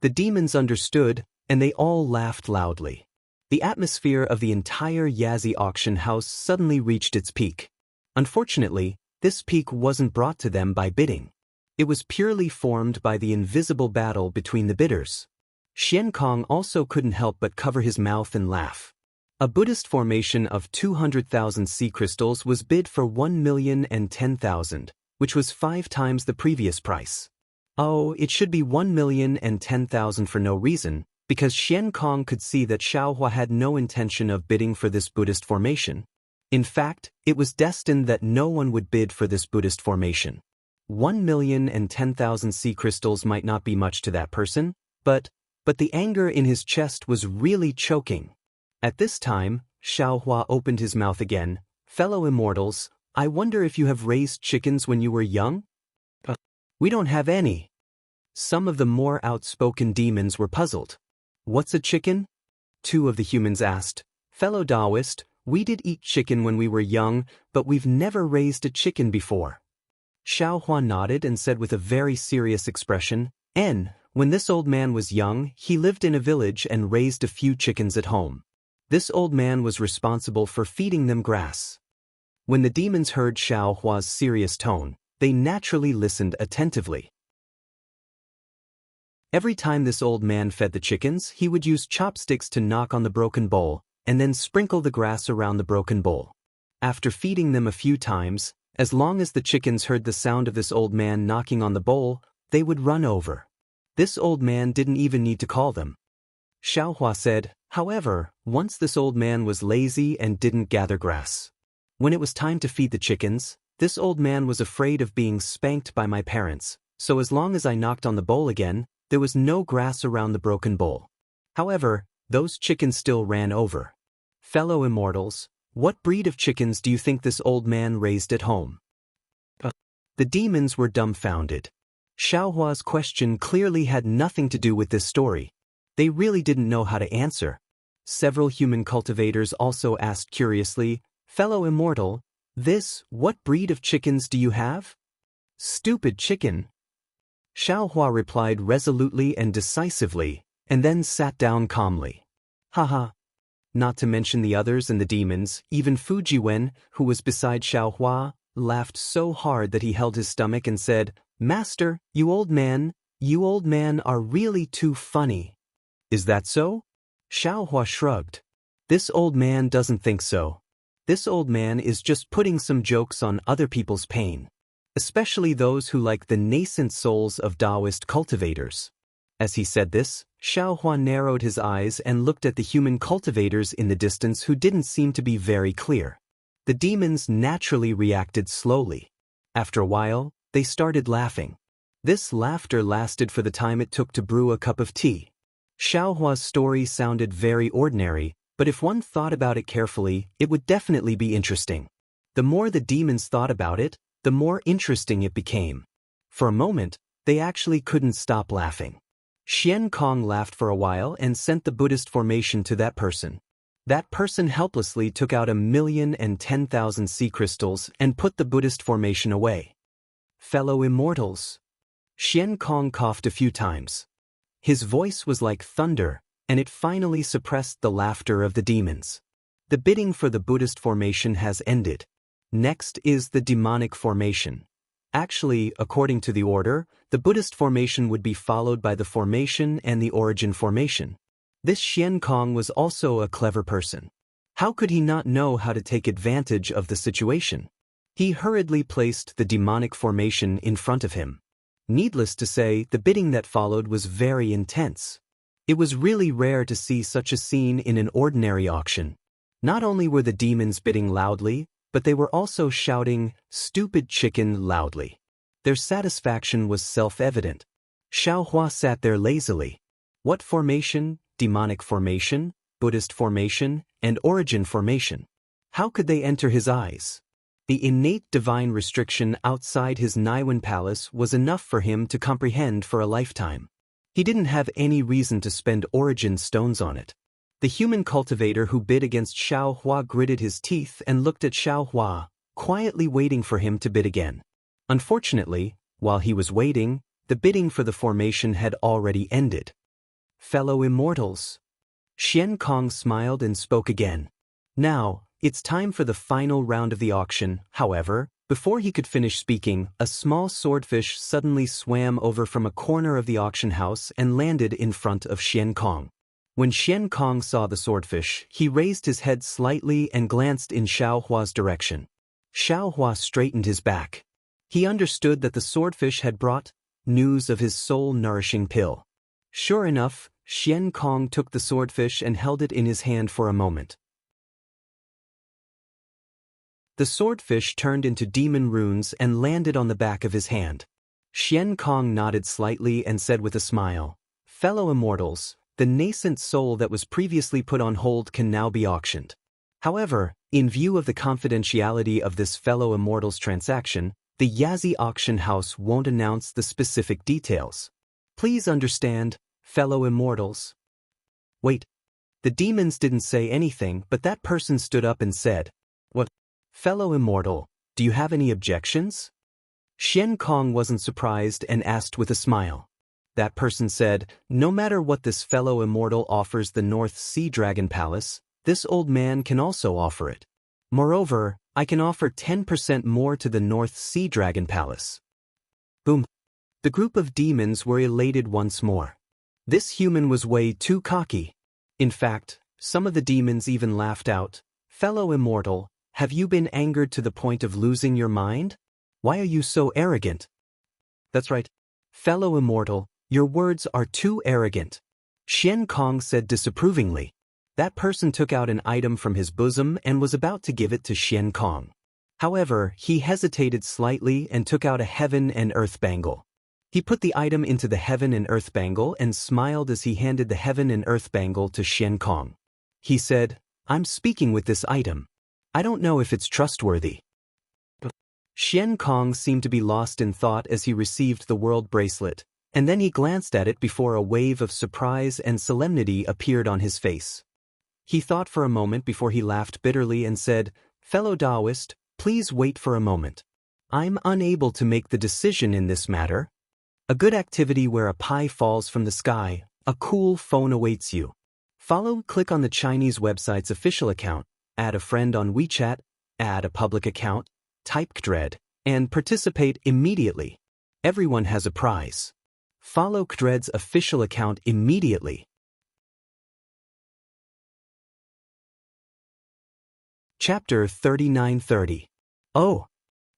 The demons understood, and they all laughed loudly. The atmosphere of the entire Yazi auction house suddenly reached its peak. Unfortunately, this peak wasn't brought to them by bidding. It was purely formed by the invisible battle between the bidders. Xian Kong also couldn't help but cover his mouth and laugh. A Buddhist formation of 200,000 sea crystals was bid for 1,010,000, which was 5 times the previous price. Oh, it should be 1,010,000 for no reason, because Xian Kong could see that Xiao Hua had no intention of bidding for this Buddhist formation. In fact, it was destined that no one would bid for this Buddhist formation. 1,010,000 sea crystals might not be much to that person, but the anger in his chest was really choking. At this time, Xiao Hua opened his mouth again. "Fellow immortals, I wonder if you have raised chickens when you were young?" "We don't have any." Some of the more outspoken demons were puzzled. "What's a chicken?" 2 of the humans asked. "Fellow Daoist, we did eat chicken when we were young, but we've never raised a chicken before." Xiao Hua nodded and said with a very serious expression, When this old man was young, he lived in a village and raised a few chickens at home. This old man was responsible for feeding them grass." When the demons heard Xiao Hua's serious tone, they naturally listened attentively. Every time this old man fed the chickens, he would use chopsticks to knock on the broken bowl, and then sprinkle the grass around the broken bowl. After feeding them a few times, As long as the chickens heard the sound of this old man knocking on the bowl, they would run over. This old man didn't even need to call them. Xiaohua said, however, once this old man was lazy and didn't gather grass. When it was time to feed the chickens, this old man was afraid of being spanked by my parents, so as long as I knocked on the bowl again, there was no grass around the broken bowl. However, those chickens still ran over. Fellow immortals, what breed of chickens do you think this old man raised at home? The demons were dumbfounded. Xiaohua's question clearly had nothing to do with this story. They really didn't know how to answer. Several human cultivators also asked curiously, fellow immortal, what breed of chickens do you have? Stupid chicken. Xiaohua replied resolutely and decisively, and then sat down calmly. Haha. Not to mention the others and the demons, even Fujiwen, who was beside Xiaohua, laughed so hard that he held his stomach and said, Master, you old man are really too funny. Is that so? Xiaohua shrugged. This old man doesn't think so. This old man is just putting some jokes on other people's pain, especially those who like the nascent souls of Daoist cultivators. As he said this, Xiaohua narrowed his eyes and looked at the human cultivators in the distance who didn't seem to be very clear. The demons naturally reacted slowly. After a while, they started laughing. This laughter lasted for the time it took to brew a cup of tea. Xiaohua's story sounded very ordinary, but if one thought about it carefully, it would definitely be interesting. The more the demons thought about it, the more interesting it became. For a moment, they actually couldn't stop laughing. Xiankong laughed for a while and sent the Buddhist formation to that person. That person helplessly took out 1,010,000 sea crystals and put the Buddhist formation away. Fellow immortals. Xiankong coughed a few times. His voice was like thunder, and it finally suppressed the laughter of the demons. The bidding for the Buddhist formation has ended. Next is the demonic formation. Actually, according to the order, the Buddhist formation would be followed by the formation and the origin formation. This Xiankong was also a clever person. How could he not know how to take advantage of the situation? He hurriedly placed the demonic formation in front of him. Needless to say, the bidding that followed was very intense. It was really rare to see such a scene in an ordinary auction. Not only were the demons bidding loudly, but they were also shouting, "Stupid chicken," loudly. Their satisfaction was self-evident. Xiaohua sat there lazily. What formation? Demonic formation, Buddhist formation, and origin formation. How could they enter his eyes? The innate divine restriction outside his Naiwan palace was enough for him to comprehend for a lifetime. He didn't have any reason to spend origin stones on it. The human cultivator who bid against Xiaohua gritted his teeth and looked at Xiaohua, quietly waiting for him to bid again. Unfortunately, while he was waiting, the bidding for the formation had already ended. Fellow immortals. Xiankong smiled and spoke again. Now, it's time for the final round of the auction. However, before he could finish speaking, a small swordfish suddenly swam over from a corner of the auction house and landed in front of Xiankong. When Xiankong saw the swordfish, he raised his head slightly and glanced in Xiaohua's direction. Xiaohua straightened his back. He understood that the swordfish had brought news of his soul-nourishing pill. Sure enough, Xiankong took the swordfish and held it in his hand for a moment. The swordfish turned into demon runes and landed on the back of his hand. Xiankong nodded slightly and said with a smile, "Fellow immortals, the nascent soul that was previously put on hold can now be auctioned. However, in view of the confidentiality of this fellow immortals transaction, the Yazi auction house won't announce the specific details. Please understand, fellow immortals." Wait. The demons didn't say anything, but that person stood up and said, "What? Fellow immortal, do you have any objections?" Xiankong wasn't surprised and asked with a smile. That person said, "No matter what this fellow immortal offers the North Sea Dragon Palace, this old man can also offer it. Moreover, I can offer 10% more to the North Sea Dragon Palace." Boom. The group of demons were elated once more. This human was way too cocky. In fact, some of the demons even laughed out, "Fellow immortal, have you been angered to the point of losing your mind? Why are you so arrogant? That's right. Fellow immortal, your words are too arrogant. Xiankong said disapprovingly. That person took out an item from his bosom and was about to give it to Xiankong. However, he hesitated slightly and took out a heaven and earth bangle. He put the item into the heaven and earth bangle and smiled as he handed the heaven and earth bangle to Xiankong. He said, I'm speaking with this item. I don't know if it's trustworthy. Xiankong seemed to be lost in thought as he received the world bracelet, and then he glanced at it before a wave of surprise and solemnity appeared on his face. He thought for a moment before he laughed bitterly and said, Fellow Daoist, please wait for a moment. I'm unable to make the decision in this matter. A good activity where a pie falls from the sky, a cool phone awaits you. Click on the Chinese website's official account, add a friend on WeChat, add a public account, type Kdred, and participate immediately. Everyone has a prize. Follow Kdred's official account immediately. Chapter 3930. Oh!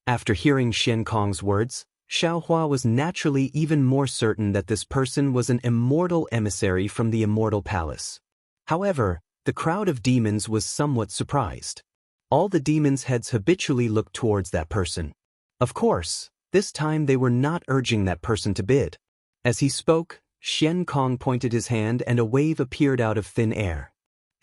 After hearing Xiankong's words, Xiaohua was naturally even more certain that this person was an immortal emissary from the Immortal Palace. However, the crowd of demons was somewhat surprised. All the demons' heads habitually looked towards that person. Of course, this time they were not urging that person to bid. As he spoke, Xiankong pointed his hand and a wave appeared out of thin air.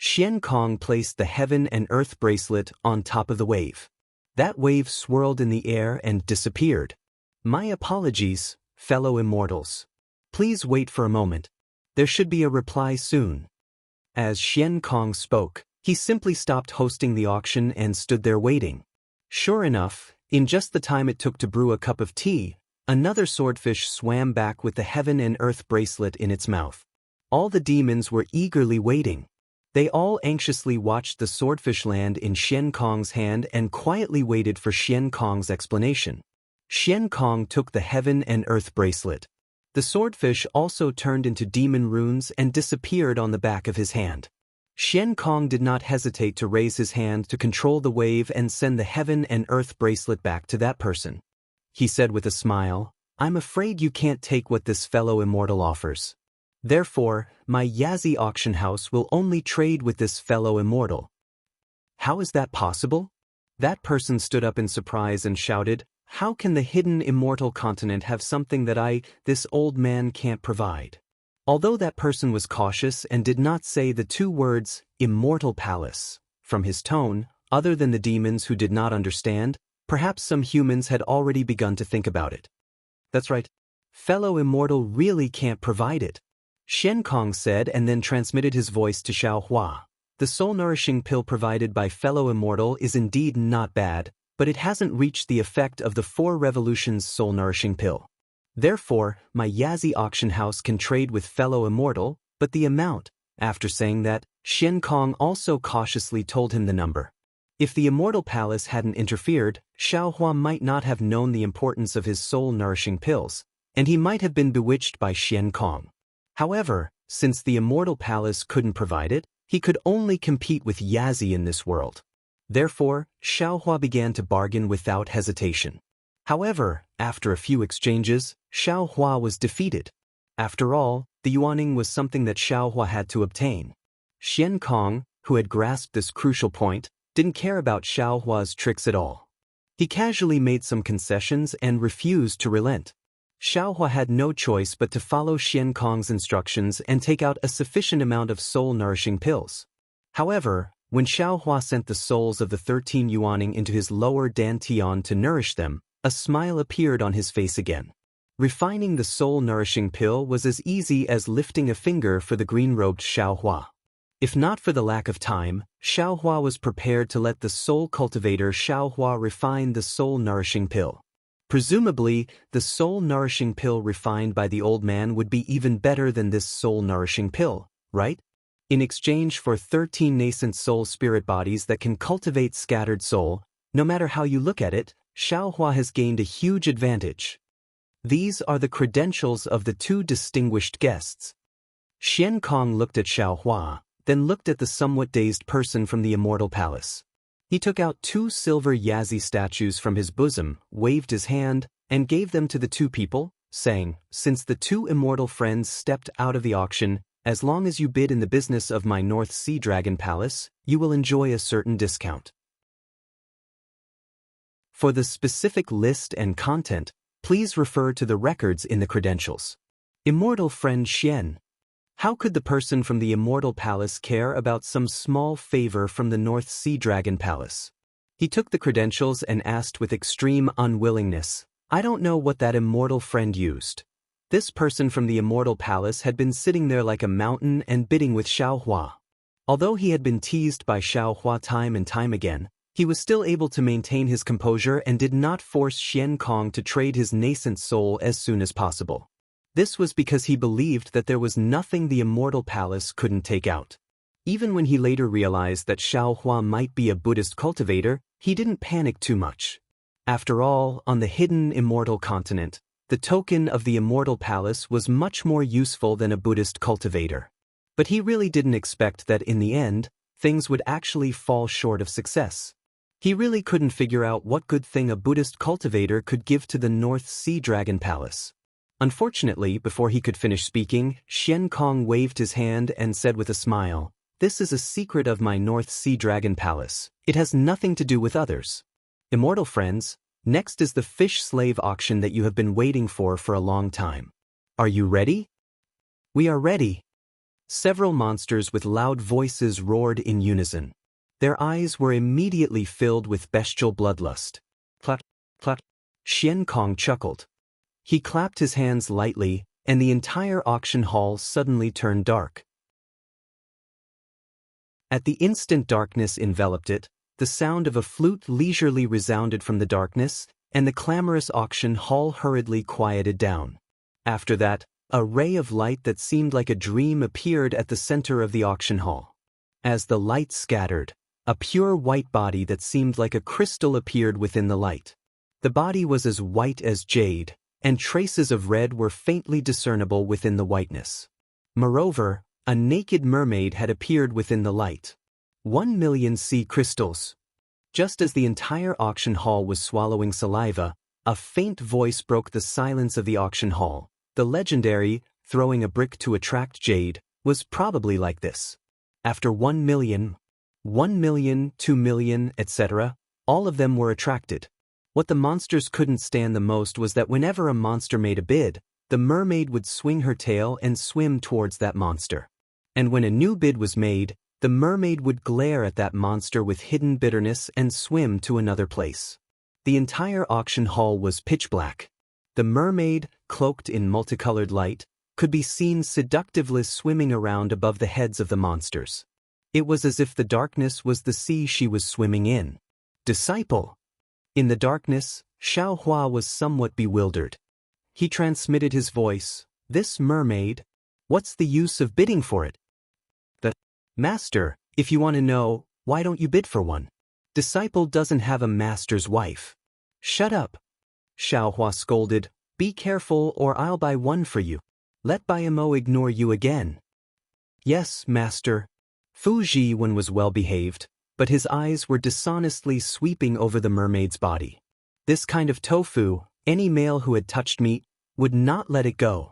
Xiankong placed the heaven and earth bracelet on top of the wave. That wave swirled in the air and disappeared. My apologies, fellow immortals. Please wait for a moment. There should be a reply soon. As Xiankong spoke, he simply stopped hosting the auction and stood there waiting. Sure enough, in just the time it took to brew a cup of tea, another swordfish swam back with the heaven and earth bracelet in its mouth. All the demons were eagerly waiting. They all anxiously watched the swordfish land in Xiankong's hand and quietly waited for Xiankong's explanation. Xiankong took the heaven and earth bracelet. The swordfish also turned into demon runes and disappeared on the back of his hand. Xiankong did not hesitate to raise his hand to control the wave and send the heaven and earth bracelet back to that person. He said with a smile, I'm afraid you can't take what this fellow immortal offers. Therefore, my Yazi auction house will only trade with this fellow immortal. How is that possible? That person stood up in surprise and shouted, How can the hidden immortal continent have something that this old man can't provide? Although that person was cautious and did not say the two words, Immortal Palace, from his tone, other than the demons who did not understand, perhaps some humans had already begun to think about it. That's right. Fellow immortal really can't provide it. Xiankong said and then transmitted his voice to Xiaohua. The soul-nourishing pill provided by fellow immortal is indeed not bad, but it hasn't reached the effect of the 4 revolutions soul-nourishing pill. Therefore, my Yazi auction house can trade with fellow immortal, but the amount. After saying that, Xiankong also cautiously told him the number. If the Immortal Palace hadn't interfered, Xiaohua might not have known the importance of his soul-nourishing pills, and he might have been bewitched by Xiankong. However, since the Immortal Palace couldn't provide it, he could only compete with Yazi in this world. Therefore, Xiaohua began to bargain without hesitation. However, after a few exchanges, Xiaohua was defeated. After all, the yuaning was something that Xiaohua had to obtain. Xiankong, who had grasped this crucial point, didn't care about Xiaohua's tricks at all. He casually made some concessions and refused to relent. Xiaohua had no choice but to follow Xiankong's instructions and take out a sufficient amount of soul-nourishing pills. However, when Xiaohua sent the souls of the 13 yuaning into his lower dantian to nourish them, a smile appeared on his face again. Refining the soul-nourishing pill was as easy as lifting a finger for the green-robed Xiaohua. If not for the lack of time, Xiaohua was prepared to let the soul cultivator Xiaohua refine the soul-nourishing pill. Presumably, the soul-nourishing pill refined by the old man would be even better than this soul-nourishing pill, right? In exchange for 13 nascent soul spirit bodies that can cultivate scattered soul, no matter how you look at it, Xiaohua has gained a huge advantage. These are the credentials of the 2 distinguished guests. Xiankong looked at Xiaohua, then looked at the somewhat dazed person from the Immortal Palace. He took out 2 silver Yazi statues from his bosom, waved his hand, and gave them to the 2 people, saying, "Since the 2 immortal friends stepped out of the auction, as long as you bid in the business of my North Sea Dragon Palace, you will enjoy a certain discount." For the specific list and content, please refer to the records in the credentials. Immortal friend Xian. How could the person from the Immortal Palace care about some small favor from the North Sea Dragon Palace? He took the credentials and asked with extreme unwillingness, "I don't know what that immortal friend used." This person from the Immortal Palace had been sitting there like a mountain and bidding with Xiaohua. Although he had been teased by Xiaohua time and time again, he was still able to maintain his composure and did not force Xian Kong to trade his nascent soul as soon as possible. This was because he believed that there was nothing the Immortal Palace couldn't take out. Even when he later realized that Xiaohua might be a Buddhist cultivator, he didn't panic too much. After all, on the hidden Immortal continent, the token of the Immortal Palace was much more useful than a Buddhist cultivator. But he really didn't expect that in the end, things would actually fall short of success. He really couldn't figure out what good thing a Buddhist cultivator could give to the North Sea Dragon Palace. Unfortunately, before he could finish speaking, Xian Kong waved his hand and said with a smile, "This is a secret of my North Sea Dragon Palace. It has nothing to do with others. Immortal friends, next is the fish slave auction that you have been waiting for a long time. Are you ready?" "We are ready." Several monsters with loud voices roared in unison. Their eyes were immediately filled with bestial bloodlust. Cluck, cluck. Xian Kong chuckled. He clapped his hands lightly, and the entire auction hall suddenly turned dark. At the instant darkness enveloped it, the sound of a flute leisurely resounded from the darkness, and the clamorous auction hall hurriedly quieted down. After that, a ray of light that seemed like a dream appeared at the center of the auction hall. As the light scattered, a pure white body that seemed like a crystal appeared within the light. The body was as white as jade, and traces of red were faintly discernible within the whiteness. Moreover, a naked mermaid had appeared within the light. 1,000,000 sea crystals. Just as the entire auction hall was swallowing saliva, a faint voice broke the silence of the auction hall. The legendary, throwing a brick to attract jade, was probably like this. After 1,000,000, 1,000,000, 2,000,000, etc., all of them were attracted. What the monsters couldn't stand the most was that whenever a monster made a bid, the mermaid would swing her tail and swim towards that monster. And when a new bid was made, the mermaid would glare at that monster with hidden bitterness and swim to another place. The entire auction hall was pitch black. The mermaid, cloaked in multicolored light, could be seen seductively swimming around above the heads of the monsters. It was as if the darkness was the sea she was swimming in. Disciple. In the darkness, Xiaohua was somewhat bewildered. He transmitted his voice, "This mermaid, what's the use of bidding for it?" "The master, if you want to know, why don't you bid for one? Disciple doesn't have a master's wife." "Shut up," Xiaohua scolded. "Be careful or I'll buy one for you. Let Baimo ignore you again." "Yes, master." Fu Jiwen was well behaved, but his eyes were dishonestly sweeping over the mermaid's body. This kind of tofu, any male who had touched me, would not let it go.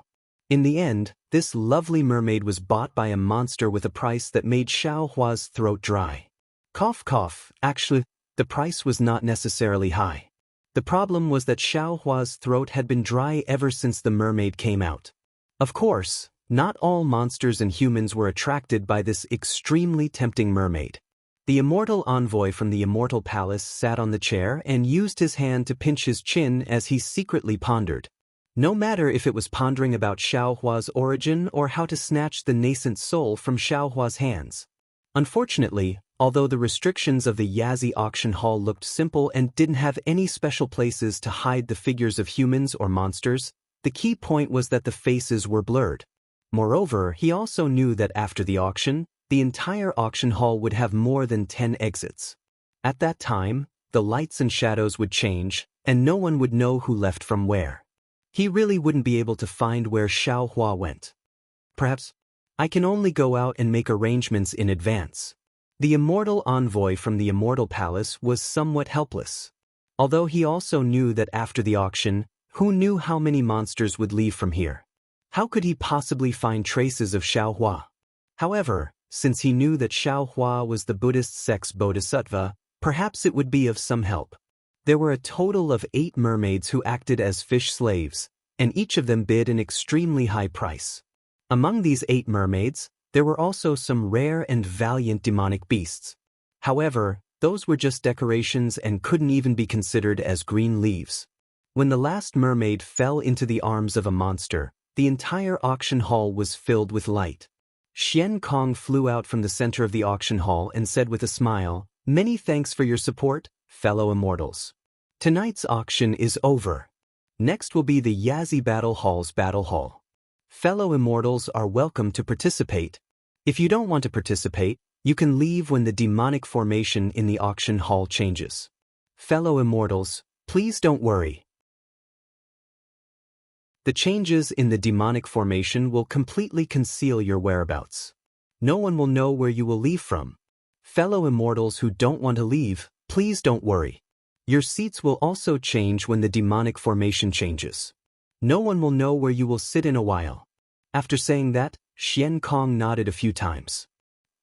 In the end, this lovely mermaid was bought by a monster with a price that made Xiaohua's throat dry. Cough cough, actually, the price was not necessarily high. The problem was that Xiaohua's throat had been dry ever since the mermaid came out. Of course, not all monsters and humans were attracted by this extremely tempting mermaid. The immortal envoy from the Immortal Palace sat on the chair and used his hand to pinch his chin as he secretly pondered. No matter if it was pondering about Xiaohua's origin or how to snatch the nascent soul from Xiaohua's hands. Unfortunately, although the restrictions of the Yazi auction hall looked simple and didn't have any special places to hide the figures of humans or monsters, the key point was that the faces were blurred. Moreover, he also knew that after the auction, the entire auction hall would have more than 10 exits. At that time, the lights and shadows would change, and no one would know who left from where. He really wouldn't be able to find where Xiaohua went. Perhaps, I can only go out and make arrangements in advance. The immortal envoy from the Immortal Palace was somewhat helpless. Although he also knew that after the auction, who knew how many monsters would leave from here? How could he possibly find traces of Xiaohua? However, since he knew that Xiaohua was the Buddhist sect's bodhisattva, perhaps it would be of some help. There were a total of 8 mermaids who acted as fish slaves, and each of them bid an extremely high price. Among these 8 mermaids, there were also some rare and valiant demonic beasts. However, those were just decorations and couldn't even be considered as green leaves. When the last mermaid fell into the arms of a monster, the entire auction hall was filled with light. Xian Kong flew out from the center of the auction hall and said with a smile, "Many thanks for your support, fellow immortals. Tonight's auction is over. Next will be the Yazi Battle Hall's Battle Hall. Fellow immortals are welcome to participate. If you don't want to participate, you can leave when the demonic formation in the auction hall changes. Fellow immortals, please don't worry. The changes in the demonic formation will completely conceal your whereabouts. No one will know where you will leave from. Fellow immortals who don't want to leave, please don't worry. Your seats will also change when the demonic formation changes. No one will know where you will sit in a while." After saying that, Xian Kong nodded a few times.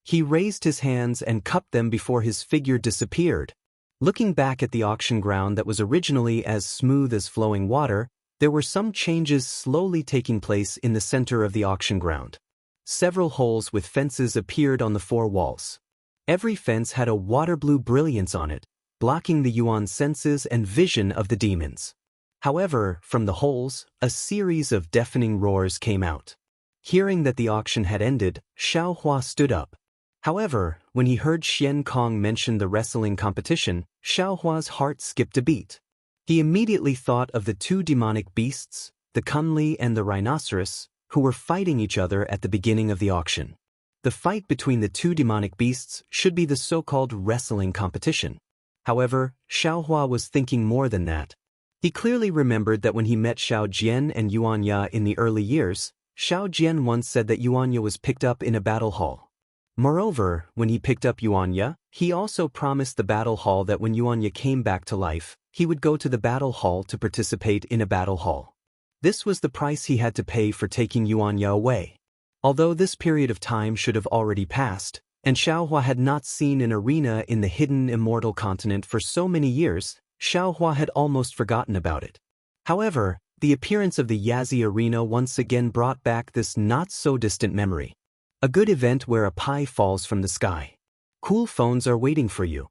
He raised his hands and cupped them before his figure disappeared. Looking back at the auction ground that was originally as smooth as flowing water, there were some changes slowly taking place in the center of the auction ground. Several holes with fences appeared on the 4 walls. Every fence had a water-blue brilliance on it, blocking the yuan senses and vision of the demons. However, from the holes, a series of deafening roars came out. Hearing that the auction had ended, Xiaohua stood up. However, when he heard Xian Kong mention the wrestling competition, Xiaohua's heart skipped a beat. He immediately thought of the 2 demonic beasts, the Kunli and the rhinoceros, who were fighting each other at the beginning of the auction. The fight between the 2 demonic beasts should be the so-called wrestling competition. However, Xiaohua was thinking more than that. He clearly remembered that when he met Xiao Jian and Yuanya in the early years, Xiao Jian once said that Yuanya was picked up in a battle hall. Moreover, when he picked up Yuanya, he also promised the battle hall that when Yuanya came back to life, he would go to the battle hall to participate in a battle hall. This was the price he had to pay for taking Yuanya away. Although this period of time should have already passed, and Xiaohua had not seen an arena in the hidden immortal continent for so many years, Xiaohua had almost forgotten about it. However, the appearance of the Yazi arena once again brought back this not-so-distant memory. A good event where a pie falls from the sky. Cool phones are waiting for you.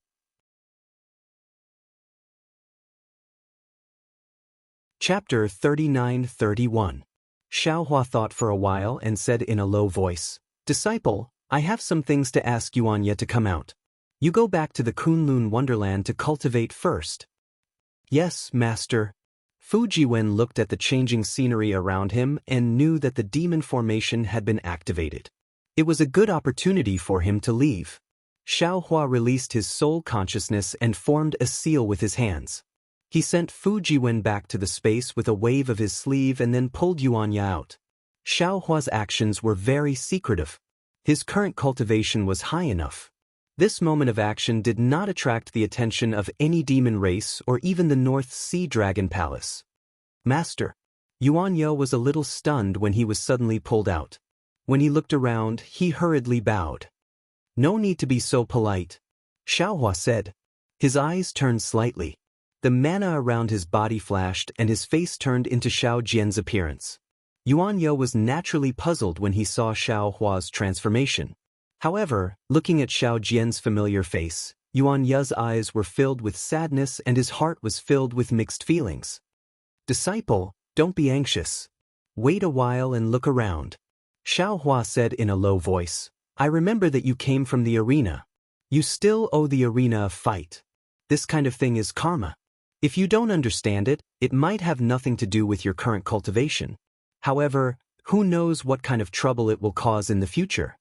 Chapter 39-31. Xiaohua thought for a while and said in a low voice, "Disciple, I have some things to ask Yuanya to come out. You go back to the Kunlun Wonderland to cultivate first." "Yes, master." Fujiwen looked at the changing scenery around him and knew that the demon formation had been activated. It was a good opportunity for him to leave. Xiaohua released his soul consciousness and formed a seal with his hands. He sent Fujiwen back to the space with a wave of his sleeve and then pulled Yuanya out. Xiaohua's actions were very secretive. His current cultivation was high enough. This moment of action did not attract the attention of any demon race or even the North Sea Dragon Palace. "Master." Yuanya was a little stunned when he was suddenly pulled out. When he looked around, he hurriedly bowed. "No need to be so polite," Xiaohua said. His eyes turned slightly. The mana around his body flashed and his face turned into Xiao Jian's appearance. Yuanya was naturally puzzled when he saw Xiaohua's transformation. However, looking at Xiao Jian's familiar face, Yuanya's eyes were filled with sadness and his heart was filled with mixed feelings. "Disciple, don't be anxious. Wait a while and look around." Xiaohua said in a low voice, "I remember that you came from the arena. You still owe the arena a fight. This kind of thing is karma. If you don't understand it, it might have nothing to do with your current cultivation. However, who knows what kind of trouble it will cause in the future."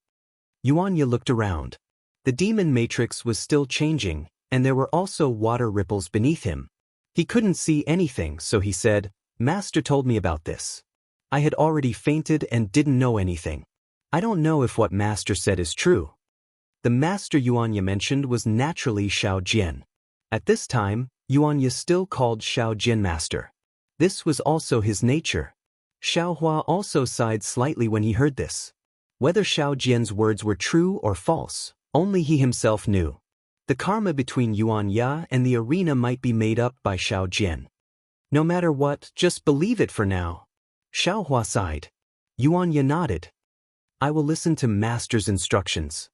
Yuanya looked around. The demon matrix was still changing, and there were also water ripples beneath him. He couldn't see anything, so he said, "Master told me about this. I had already fainted and didn't know anything. I don't know if what Master said is true." The master Yuanya mentioned was naturally Xiao Jian. At this time, Yuanya still called Xiao Jian master. This was also his nature. Xiao Hua also sighed slightly when he heard this. Whether Xiao Jian's words were true or false, only he himself knew. The karma between Yuanya and the arena might be made up by Xiao Jian. No matter what, just believe it for now. Xiao Hua sighed. Yuanya nodded. I will listen to master's instructions.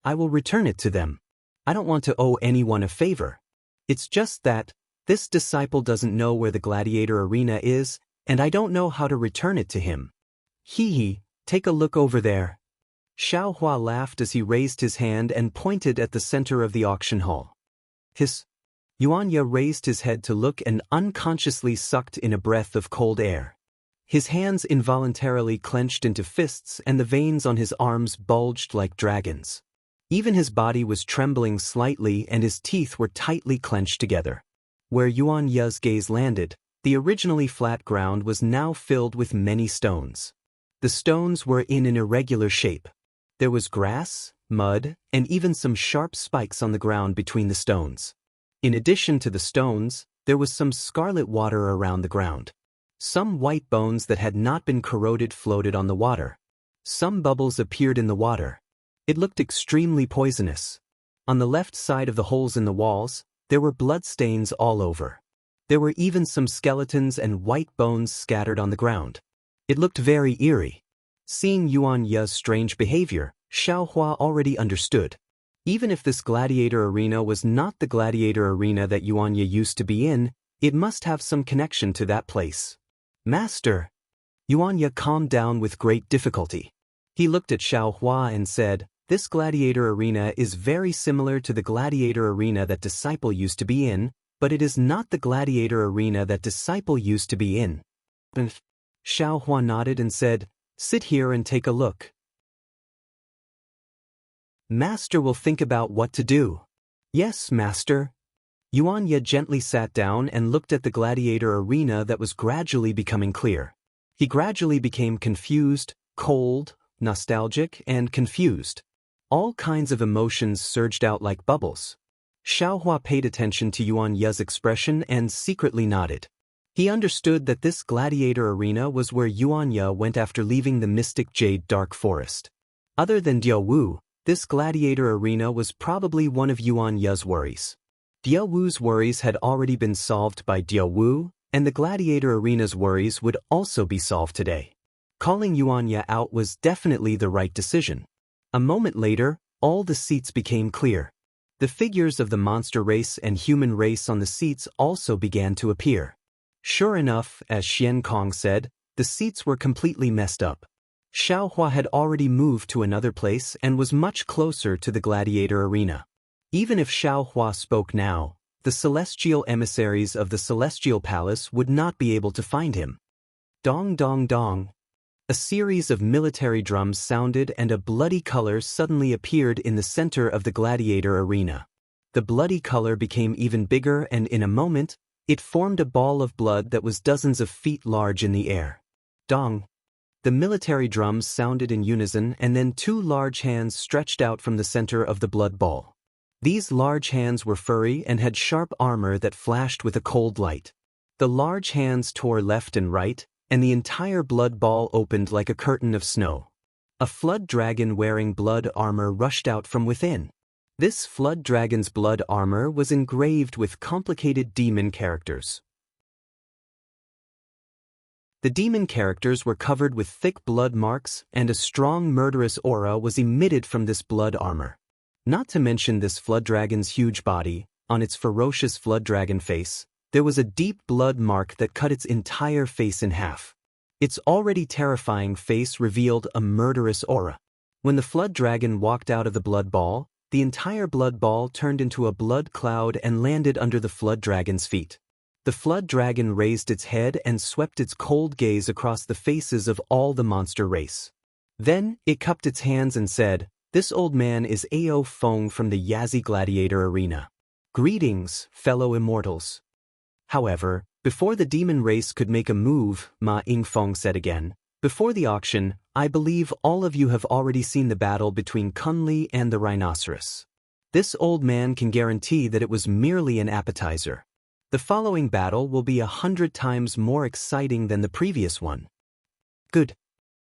I will return it to them. I don't want to owe anyone a favor. It's just that this disciple doesn't know where the gladiator arena is, and I don't know how to return it to him. Hee, take a look over there. Xiao Hua laughed as he raised his hand and pointed at the center of the auction hall. Hiss. Yuanya raised his head to look and unconsciously sucked in a breath of cold air. His hands involuntarily clenched into fists and the veins on his arms bulged like dragons. Even his body was trembling slightly and his teeth were tightly clenched together. Where Yuanya's gaze landed, the originally flat ground was now filled with many stones. The stones were in an irregular shape. There was grass, mud, and even some sharp spikes on the ground between the stones. In addition to the stones, there was some scarlet water around the ground. Some white bones that had not been corroded floated on the water. Some bubbles appeared in the water. It looked extremely poisonous. On the left side of the holes in the walls, there were bloodstains all over. There were even some skeletons and white bones scattered on the ground. It looked very eerie. Seeing Yuanya's strange behavior, Xiao Hua already understood. Even if this gladiator arena was not the gladiator arena that Yuanya used to be in, it must have some connection to that place. Master! Yuanya calmed down with great difficulty. He looked at Xiao Hua and said, this gladiator arena is very similar to the gladiator arena that disciple used to be in, but it is not the gladiator arena that disciple used to be in. Xiao Hua nodded and said, sit here and take a look. Master will think about what to do. Yes, master. Yuanya gently sat down and looked at the gladiator arena that was gradually becoming clear. He gradually became confused, cold, nostalgic, and confused. All kinds of emotions surged out like bubbles. Xiao Hua paid attention to Yuanya's expression and secretly nodded. He understood that this gladiator arena was where Yuanya went after leaving the mystic Jade Dark Forest. Other than Diao Wu, this gladiator arena was probably one of Yuanya's worries. Diao Wu's worries had already been solved by Diao Wu, and the gladiator arena's worries would also be solved today. Calling Yuanya out was definitely the right decision. A moment later, all the seats became clear. The figures of the monster race and human race on the seats also began to appear. Sure enough, as Xian Kong said, the seats were completely messed up. Xiao Hua had already moved to another place and was much closer to the gladiator arena. Even if Xiao Hua spoke now, the celestial emissaries of the celestial palace would not be able to find him. Dong dong dong. A series of military drums sounded and a bloody color suddenly appeared in the center of the gladiator arena. The bloody color became even bigger and in a moment, it formed a ball of blood that was dozens of feet large in the air. Dong. The military drums sounded in unison and then two large hands stretched out from the center of the blood ball. These large hands were furry and had sharp armor that flashed with a cold light. The large hands tore left and right, and the entire blood ball opened like a curtain of snow. A flood dragon wearing blood armor rushed out from within. This flood dragon's blood armor was engraved with complicated demon characters. The demon characters were covered with thick blood marks, and a strong murderous aura was emitted from this blood armor. Not to mention this flood dragon's huge body, on its ferocious flood dragon face, there was a deep blood mark that cut its entire face in half. Its already terrifying face revealed a murderous aura. When the flood dragon walked out of the blood ball, the entire blood ball turned into a blood cloud and landed under the flood dragon's feet. The flood dragon raised its head and swept its cold gaze across the faces of all the monster race. Then, it cupped its hands and said, "This old man is Ao Feng from the Yazi Gladiator Arena. Greetings, fellow immortals." However, before the demon race could make a move, Ma Yingfeng said again, Before the auction, I believe all of you have already seen the battle between Kunli and the rhinoceros. This old man can guarantee that it was merely an appetizer. The following battle will be 100 times more exciting than the previous one. Good.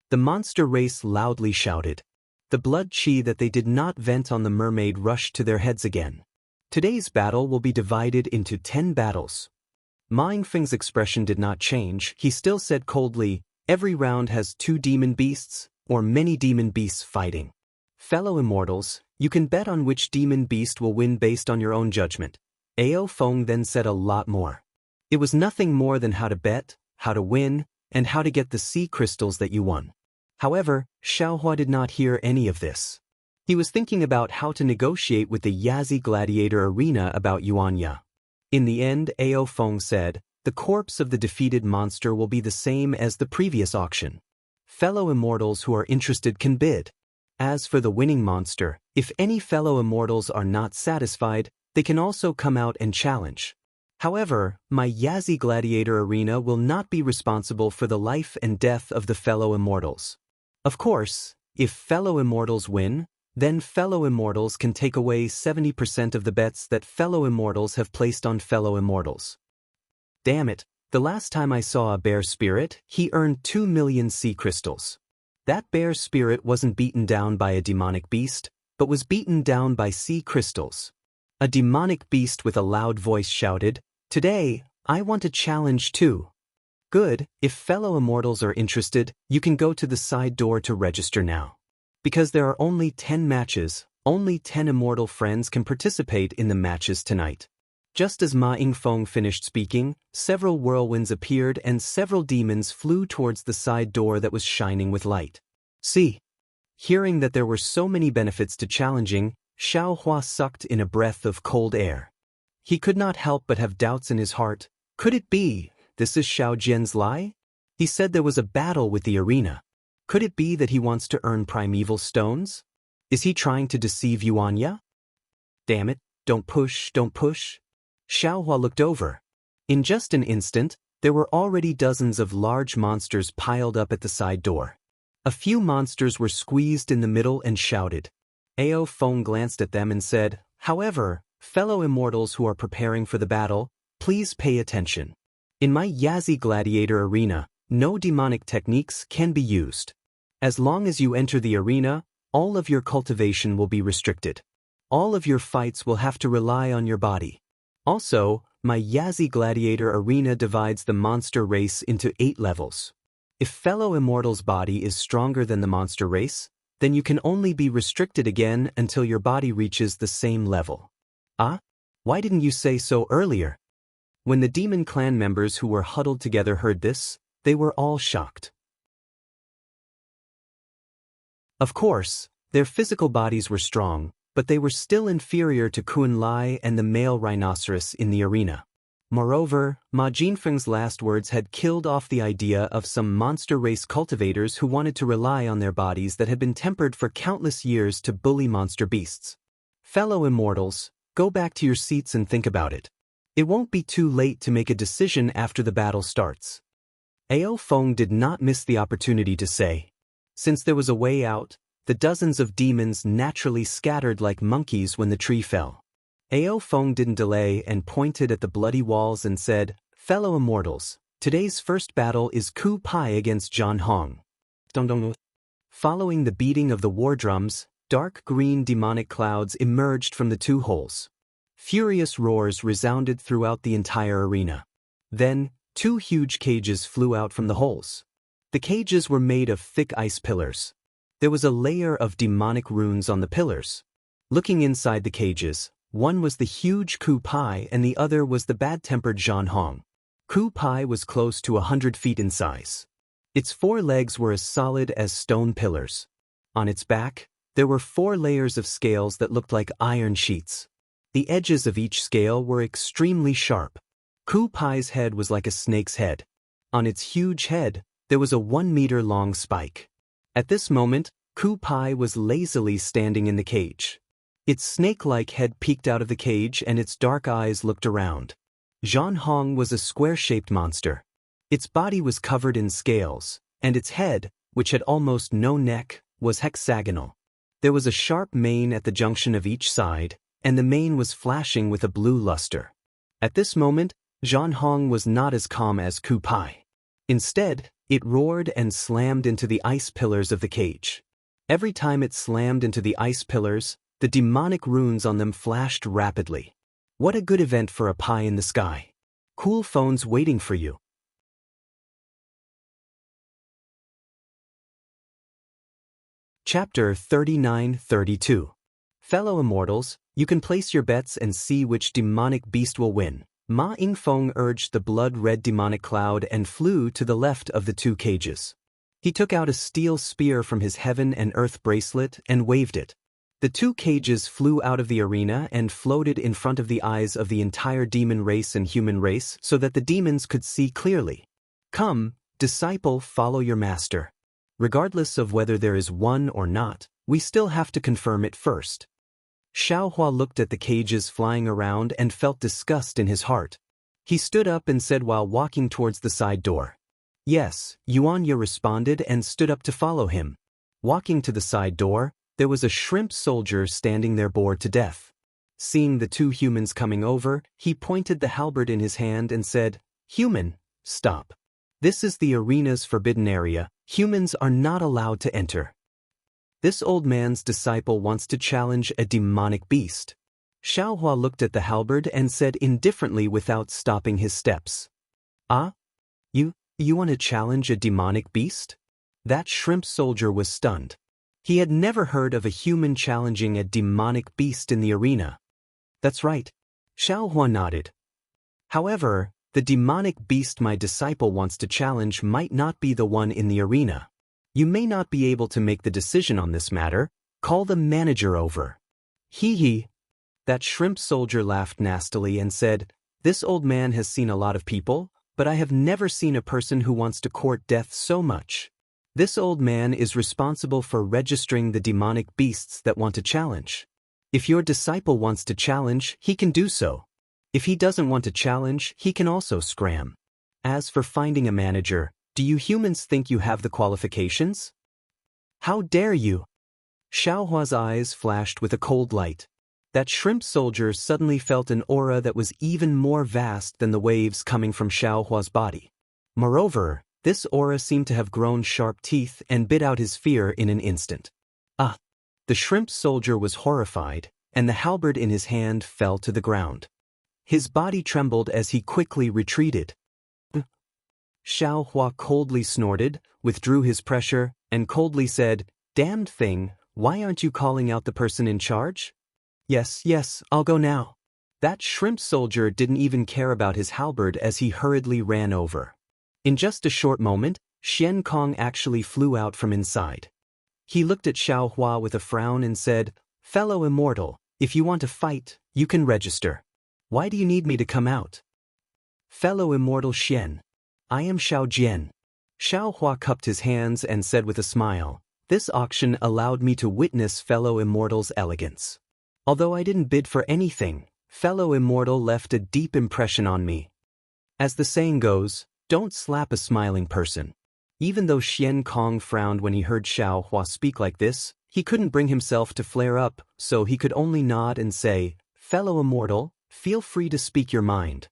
The monster race loudly shouted. The blood chi that they did not vent on the mermaid rushed to their heads again. Today's battle will be divided into 10 battles. Ma Yingfeng's expression did not change. He still said coldly, every round has 2 demon beasts, or many demon beasts fighting. Fellow immortals, you can bet on which demon beast will win based on your own judgment. Ao Feng then said a lot more. It was nothing more than how to bet, how to win, and how to get the sea crystals that you won. However, Xiaohua did not hear any of this. He was thinking about how to negotiate with the Yazi Gladiator Arena about Yuanya. In the end, Ao Feng said, the corpse of the defeated monster will be the same as the previous auction. Fellow immortals who are interested can bid. As for the winning monster, if any fellow immortals are not satisfied, they can also come out and challenge. However, my Yazi Gladiator Arena will not be responsible for the life and death of the fellow immortals. Of course, if fellow immortals win, then fellow immortals can take away 70% of the bets that fellow immortals have placed on fellow immortals. Damn it, the last time I saw a bear spirit, he earned 2 million sea crystals. That bear spirit wasn't beaten down by a demonic beast, but was beaten down by sea crystals. A demonic beast with a loud voice shouted, "Today, I want a challenge too." Good, if fellow immortals are interested, you can go to the side door to register now. Because there are only 10 matches, only 10 immortal friends can participate in the matches tonight. Just as Ma Yingfeng finished speaking, several whirlwinds appeared and several demons flew towards the side door that was shining with light. See? Hearing that there were so many benefits to challenging, Xiaohua sucked in a breath of cold air. He could not help but have doubts in his heart. Could it be, this is Xiao Jian's lie? He said there was a battle with the arena. Could it be that he wants to earn primeval stones? Is he trying to deceive Yuanya? Damn it, don't push, don't push. Xiaohua looked over. In just an instant, there were already dozens of large monsters piled up at the side door. A few monsters were squeezed in the middle and shouted. Ao Feng glanced at them and said, however, fellow immortals who are preparing for the battle, please pay attention. In my Yazi Gladiator Arena, no demonic techniques can be used. As long as you enter the arena, all of your cultivation will be restricted. All of your fights will have to rely on your body. Also, my Yazi Gladiator Arena divides the monster race into 8 levels. If fellow immortal's body is stronger than the monster race, then you can only be restricted again until your body reaches the same level. Ah? Why didn't you say so earlier? When the demon clan members who were huddled together heard this, they were all shocked. Of course, their physical bodies were strong, but they were still inferior to Kun Lai and the male rhinoceros in the arena. Moreover, Ma Jinfeng's last words had killed off the idea of some monster race cultivators who wanted to rely on their bodies that had been tempered for countless years to bully monster beasts. Fellow immortals, go back to your seats and think about it. It won't be too late to make a decision after the battle starts. Ao Feng did not miss the opportunity to say. Since there was a way out, the dozens of demons naturally scattered like monkeys when the tree fell. Ao Feng didn't delay and pointed at the bloody walls and said, fellow immortals, today's first battle is Ku Pai against Zhan Hong. Following the beating of the war drums, dark green demonic clouds emerged from the 2 holes. Furious roars resounded throughout the entire arena. Then, 2 huge cages flew out from the holes. The cages were made of thick ice pillars. There was a layer of demonic runes on the pillars. Looking inside the cages, one was the huge Ku Pai and the other was the bad-tempered Zhan Hong. Ku Pai was close to 100 feet in size. Its 4 legs were as solid as stone pillars. On its back, there were 4 layers of scales that looked like iron sheets. The edges of each scale were extremely sharp. Ku Pai's head was like a snake's head. On its huge head, there was a 1-meter-long spike. At this moment, Ku Pai was lazily standing in the cage. Its snake-like head peeked out of the cage and its dark eyes looked around. Zhan Hong was a square-shaped monster. Its body was covered in scales, and its head, which had almost no neck, was hexagonal. There was a sharp mane at the junction of each side, and the mane was flashing with a blue luster. At this moment, Zhan Hong was not as calm as Ku Pai. Instead, it roared and slammed into the ice pillars of the cage. Every time it slammed into the ice pillars, the demonic runes on them flashed rapidly. What a good event for a pie in the sky. Cool phones waiting for you. Chapter 39-32. Fellow Immortals, you can place your bets and see which demonic beast will win. Ma Yingfeng urged the blood-red demonic cloud and flew to the left of the two cages. He took out a steel spear from his heaven and earth bracelet and waved it. The two cages flew out of the arena and floated in front of the eyes of the entire demon race and human race so that the demons could see clearly. Come, disciple, follow your master. Regardless of whether there is one or not, we still have to confirm it first. Xiaohua looked at the cages flying around and felt disgust in his heart. He stood up and said while walking towards the side door. Yes, Yuan Ye responded and stood up to follow him. Walking to the side door, there was a shrimp soldier standing there bored to death. Seeing the two humans coming over, he pointed the halberd in his hand and said, "Human, stop. This is the arena's forbidden area. Humans are not allowed to enter. This old man's disciple wants to challenge a demonic beast." Xiaohua looked at the halberd and said indifferently without stopping his steps. "Ah? You want to challenge a demonic beast?" That shrimp soldier was stunned. He had never heard of a human challenging a demonic beast in the arena. "That's right." Xiaohua nodded. "However, the demonic beast my disciple wants to challenge might not be the one in the arena. You may not be able to make the decision on this matter. Call the manager over." "Hee hee." That shrimp soldier laughed nastily and said, "This old man has seen a lot of people, but I have never seen a person who wants to court death so much. This old man is responsible for registering the demonic beasts that want to challenge. If your disciple wants to challenge, he can do so. If he doesn't want to challenge, he can also scram. As for finding a manager, do you humans think you have the qualifications? How dare you?" Xiaohua's eyes flashed with a cold light. That shrimp soldier suddenly felt an aura that was even more vast than the waves coming from Xiaohua's body. Moreover, this aura seemed to have grown sharp teeth and bit out his fear in an instant. "Ah!" The shrimp soldier was horrified, and the halberd in his hand fell to the ground. His body trembled as he quickly retreated. Xiaohua coldly snorted, withdrew his pressure, and coldly said, "Damned thing, why aren't you calling out the person in charge?" Yes, I'll go now." That shrimp soldier didn't even care about his halberd as he hurriedly ran over. In just a short moment, Xian Kong actually flew out from inside. He looked at Xiaohua with a frown and said, "Fellow Immortal, if you want to fight, you can register. Why do you need me to come out?" "Fellow Immortal Xian. I am Xiao Jian." Xiaohua cupped his hands and said with a smile, "This auction allowed me to witness Fellow Immortal's elegance. Although I didn't bid for anything, Fellow Immortal left a deep impression on me. As the saying goes, don't slap a smiling person." Even though Xian Kong frowned when he heard Xiaohua speak like this, he couldn't bring himself to flare up, so he could only nod and say, "Fellow Immortal, feel free to speak your mind."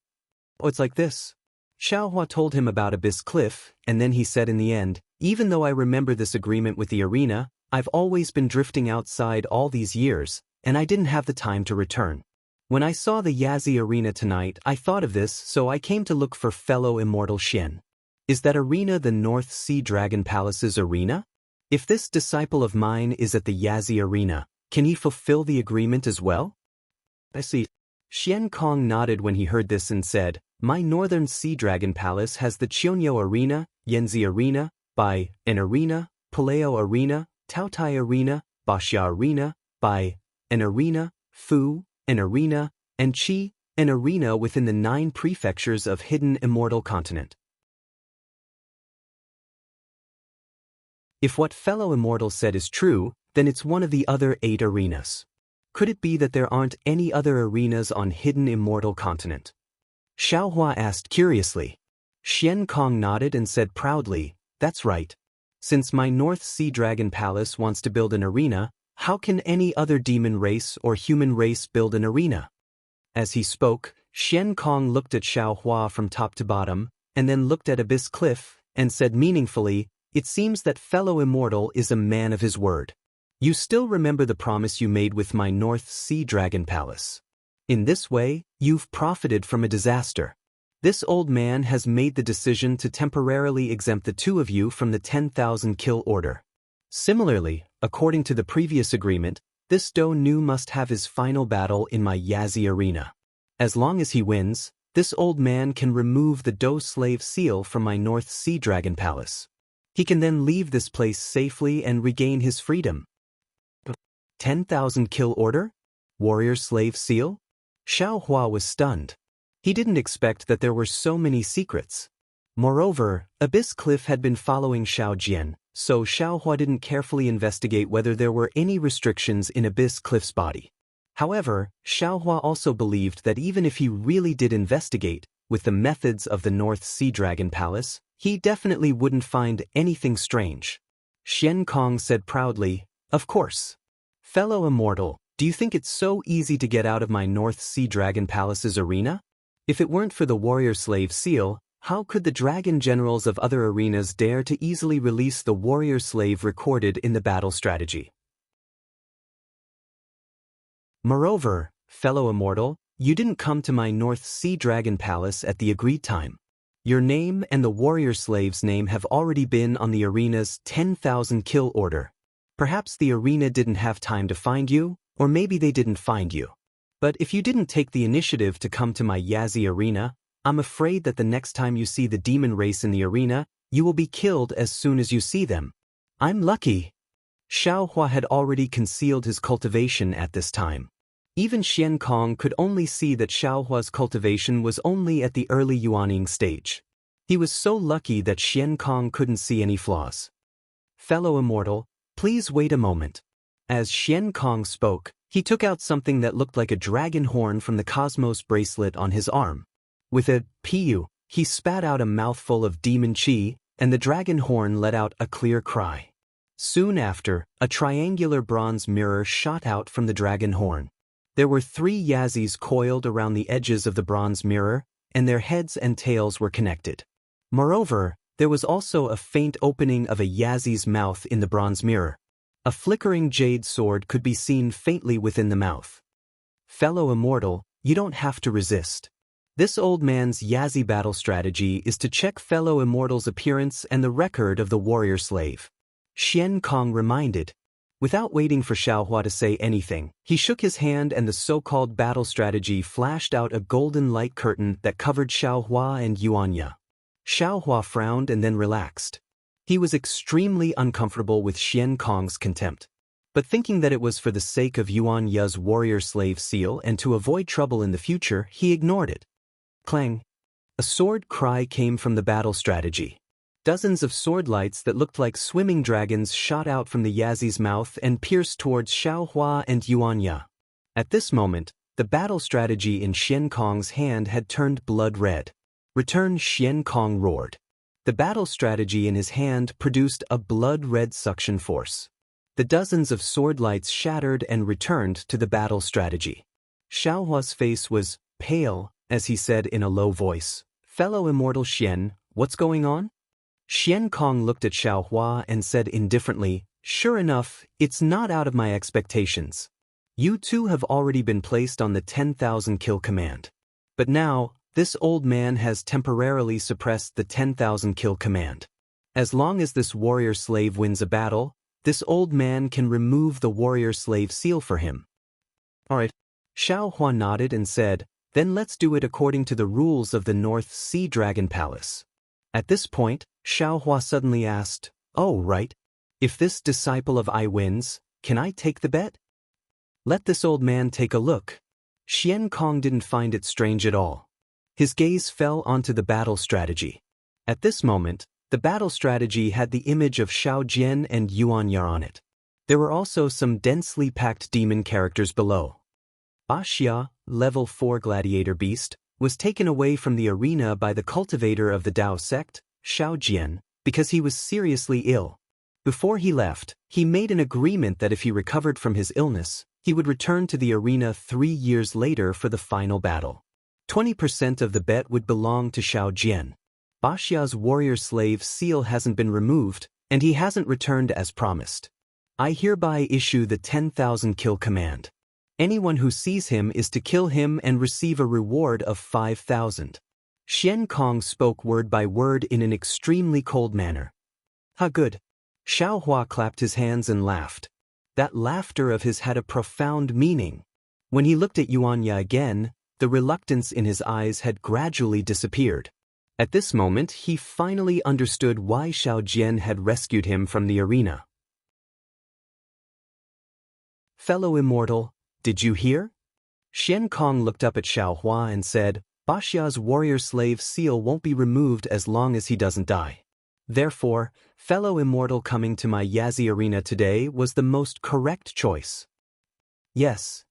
"Oh, it's like this." Xiaohua told him about Abyss Cliff, and then he said in the end, "Even though I remember this agreement with the arena, I've always been drifting outside all these years, and I didn't have the time to return. When I saw the Yazi arena tonight, I thought of this, so I came to look for Fellow Immortal Xian. Is that arena the North Sea Dragon Palace's arena? If this disciple of mine is at the Yazi arena, can he fulfill the agreement as well?" "I see." Xian Kong nodded when he heard this and said, "My Northern Sea Dragon Palace has the Chionyo Arena, Yanzi Arena, Bai, an Arena, Paleo Arena, Taotai Arena, Baxia Arena, Bai, an Arena, Fu, an Arena, and Qi, an arena within the 9 prefectures of hidden Immortal continent." If what Fellow Immortal said is true, then it's one of the other 8 arenas. Could it be that there aren't any other arenas on hidden Immortal continent? Xiaohua asked curiously. Xian Kong nodded and said proudly, "That's right, Since my North Sea Dragon Palace wants to build an arena, how can any other demon race or human race build an arena? As he spoke, Xian Kong looked at Xiao Hua from top to bottom, and then looked at Abyss Cliff, and said meaningfully, "It seems that fellow Immortal is a man of his word. You still remember the promise you made with my North Sea Dragon Palace. In this way, you've profited from a disaster. This old man has made the decision to temporarily exempt the two of you from the 10,000 kill order. Similarly, according to the previous agreement, this Do Nu must have his final battle in my Yazi arena. As long as he wins, this old man can remove the Do slave seal from my North Sea Dragon Palace. He can then leave this place safely and regain his freedom." 10,000 kill order? Warrior slave seal? Xiao Hua was stunned. He didn't expect that there were so many secrets. Moreover, Abyss Cliff had been following Xiao Jian, so Xiao Hua didn't carefully investigate whether there were any restrictions in Abyss Cliff's body. However, Xiao Hua also believed that even if he really did investigate, with the methods of the North Sea Dragon Palace, he definitely wouldn't find anything strange. Xian Kong said proudly, "Of course. Fellow Immortal, do you think it's so easy to get out of my North Sea Dragon Palace's arena? If it weren't for the warrior slave seal, how could the dragon generals of other arenas dare to easily release the warrior slave recorded in the battle strategy? Moreover, fellow Immortal, you didn't come to my North Sea Dragon Palace at the agreed time. Your name and the warrior slave's name have already been on the arena's 10,000 kill order. Perhaps the arena didn't have time to find you, or maybe they didn't find you. But if you didn't take the initiative to come to my Yazi arena, I'm afraid that the next time you see the demon race in the arena, you will be killed as soon as you see them. I'm lucky." Xiao Hua had already concealed his cultivation at this time. Even Xian Kong could only see that Xiao Hua's cultivation was only at the early Yuaning stage. He was so lucky that Xian Kong couldn't see any flaws. "Fellow Immortal, please wait a moment." As Xian Kong spoke, he took out something that looked like a dragon horn from the Cosmos bracelet on his arm. With a "Piu," he spat out a mouthful of demon chi, and the dragon horn let out a clear cry. Soon after, a triangular bronze mirror shot out from the dragon horn. There were 3 Yazis coiled around the edges of the bronze mirror, and their heads and tails were connected. Moreover, there was also a faint opening of a Yazi's mouth in the bronze mirror. A flickering jade sword could be seen faintly within the mouth. "Fellow Immortal, you don't have to resist. This old man's Yazi battle strategy is to check fellow Immortal's appearance and the record of the warrior slave," Xian Kong reminded. Without waiting for Xiao Hua to say anything, he shook his hand and the so-called battle strategy flashed out a golden light curtain that covered Xiao Hua and Xianxia. Xiao Hua frowned and then relaxed. He was extremely uncomfortable with Xian Kong's contempt. But thinking that it was for the sake of Xianxia's warrior slave seal and to avoid trouble in the future, he ignored it. Clang! A sword cry came from the battle strategy. Dozens of sword lights that looked like swimming dragons shot out from the Yazi's mouth and pierced towards Xiao Hua and Xianxia. At this moment, the battle strategy in Xian Kong's hand had turned blood red. "Return!" Xian Kong roared. The battle strategy in his hand produced a blood-red suction force. The dozens of sword lights shattered and returned to the battle strategy. Xiao Hua's face was pale as he said in a low voice, "Fellow Immortal Xian, what's going on?" Xian Kong looked at Xiao Hua and said indifferently, "Sure enough, it's not out of my expectations. You two have already been placed on the 10,000 kill command. But now, this old man has temporarily suppressed the 10,000 kill command. As long as this warrior slave wins a battle, this old man can remove the warrior slave seal for him." "Alright." Xiao Hua nodded and said, "Then let's do it according to the rules of the North Sea Dragon Palace." At this point, Xiao Hua suddenly asked, "Oh, right. If this disciple of I wins, can I take the bet?" "Let this old man take a look." Xian Kong didn't find it strange at all. His gaze fell onto the battle strategy. At this moment, the battle strategy had the image of Xiao Jian and Xianxia on it. There were also some densely packed demon characters below. Xia, level 4 gladiator beast, was taken away from the arena by the cultivator of the Dao sect, Xiao Jian, because he was seriously ill. Before he left, he made an agreement that if he recovered from his illness, he would return to the arena 3 years later for the final battle. 20% of the bet would belong to Xiao Jian. Baxia's warrior slave seal hasn't been removed, and he hasn't returned as promised. I hereby issue the 10,000 kill command. Anyone who sees him is to kill him and receive a reward of 5,000. Xian Kong spoke word by word in an extremely cold manner. "Ha, good." Xiao Hua clapped his hands and laughed. That laughter of his had a profound meaning. When he looked at Yuanya again, the reluctance in his eyes had gradually disappeared. At this moment, he finally understood why Xiao Jian had rescued him from the arena. "Fellow Immortal, did you hear?" Xian Kong looked up at Xiao Hua and said, "Baxia's warrior slave seal won't be removed as long as he doesn't die. Therefore, fellow Immortal coming to my Yazi arena today was the most correct choice." Yes,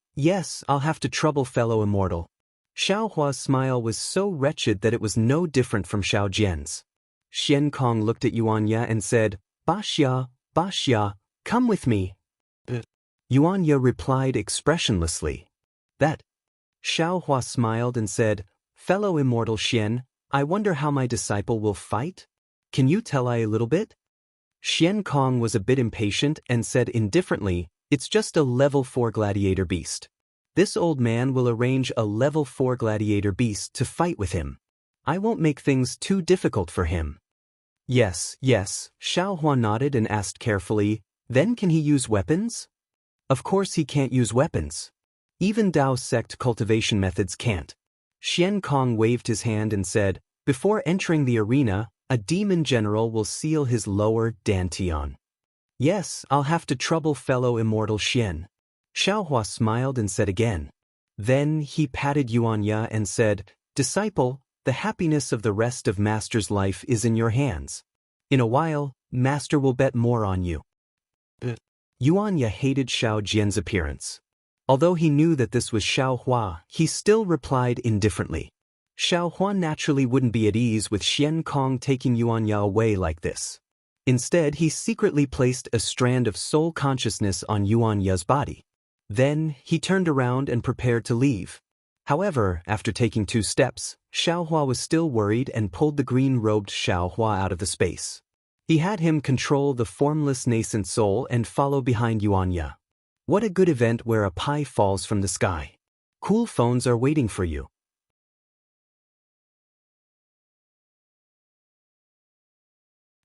I'll have to trouble fellow Immortal." Xiao Hua's smile was so wretched that it was no different from Xiao Jian's. Xian Kong looked at Yuanya and said, Baxia, come with me." Yuanya replied expressionlessly, "That." Xiao Hua smiled and said, "Fellow Immortal Xian, I wonder how my disciple will fight? Can you tell I a little bit?" Xian Kong was a bit impatient and said indifferently, "It's just a level 4 gladiator beast. This old man will arrange a level 4 gladiator beast to fight with him. I won't make things too difficult for him." Yes, Xiao Hua nodded and asked carefully, "Then can he use weapons?" "Of course he can't use weapons. Even Daoist sect cultivation methods can't." Xian Kong waved his hand and said, "Before entering the arena, a demon general will seal his lower dantian." "Yes, I'll have to trouble fellow Immortal Xian." Xiao Hua smiled and said again. Then he patted Yuanya and said, "Disciple, the happiness of the rest of Master's life is in your hands. In a while, Master will bet more on you." Yuanya hated Xiao Jian's appearance. Although he knew that this was Xiao Hua, he still replied indifferently. Xiao Hua naturally wouldn't be at ease with Xian Kong taking Yuanya away like this. Instead, he secretly placed a strand of soul consciousness on Yuanya's body. Then, he turned around and prepared to leave. However, after taking 2 steps, Xiao Hua was still worried and pulled the green-robed Xiao Hua out of the space. He had him control the formless nascent soul and follow behind Yuanya. What a good event where a pie falls from the sky. Cool phones are waiting for you.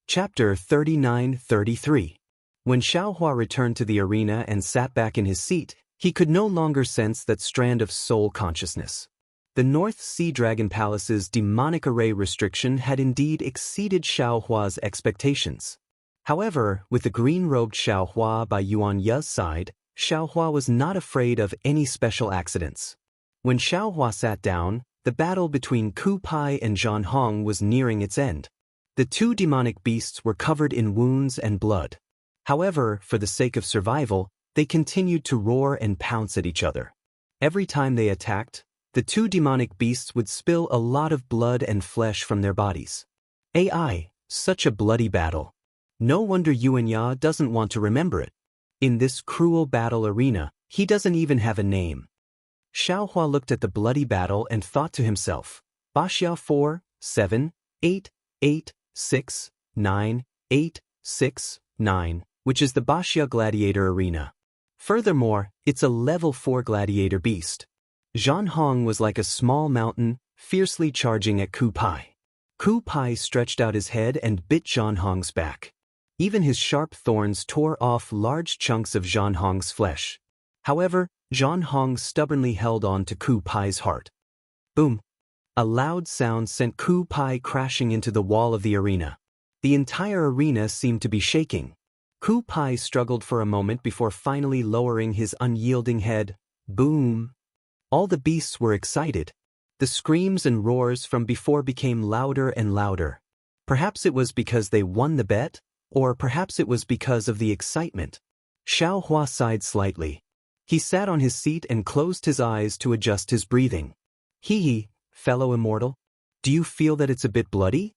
Chapter 39-33. When Xiao Hua returned to the arena and sat back in his seat, he could no longer sense that strand of soul consciousness. The North Sea Dragon Palace's demonic array restriction had indeed exceeded Xiao Hua's expectations. However, with the green-robed Xiao Hua by Yuanya's side, Xiao Hua was not afraid of any special accidents. When Xiao Hua sat down, the battle between Ku Pai and Zhan Hong was nearing its end. The 2 demonic beasts were covered in wounds and blood. However, for the sake of survival, they continued to roar and pounce at each other. Every time they attacked, the 2 demonic beasts would spill a lot of blood and flesh from their bodies. Such a bloody battle. No wonder Yuanya doesn't want to remember it. In this cruel battle arena, he doesn't even have a name. Xiao Hua looked at the bloody battle and thought to himself, Baxia 4, 7, 8, 8, 6, 9, 8, 6, 9, which is the Baxia Gladiator Arena. Furthermore, it's a level 4 gladiator beast. Zhan Hong was like a small mountain, fiercely charging at Ku Pai. Ku Pai stretched out his head and bit Zhan Hong's back. Even his sharp thorns tore off large chunks of Zhan Hong's flesh. However, Zhan Hong stubbornly held on to Ku Pai's heart. Boom! A loud sound sent Ku Pai crashing into the wall of the arena. The entire arena seemed to be shaking. Ku Pai struggled for a moment before finally lowering his unyielding head. Boom! All the beasts were excited. The screams and roars from before became louder and louder. Perhaps it was because they won the bet, or perhaps it was because of the excitement. Xiao Hua sighed slightly. He sat on his seat and closed his eyes to adjust his breathing. Hee, fellow Immortal, do you feel that it's a bit bloody?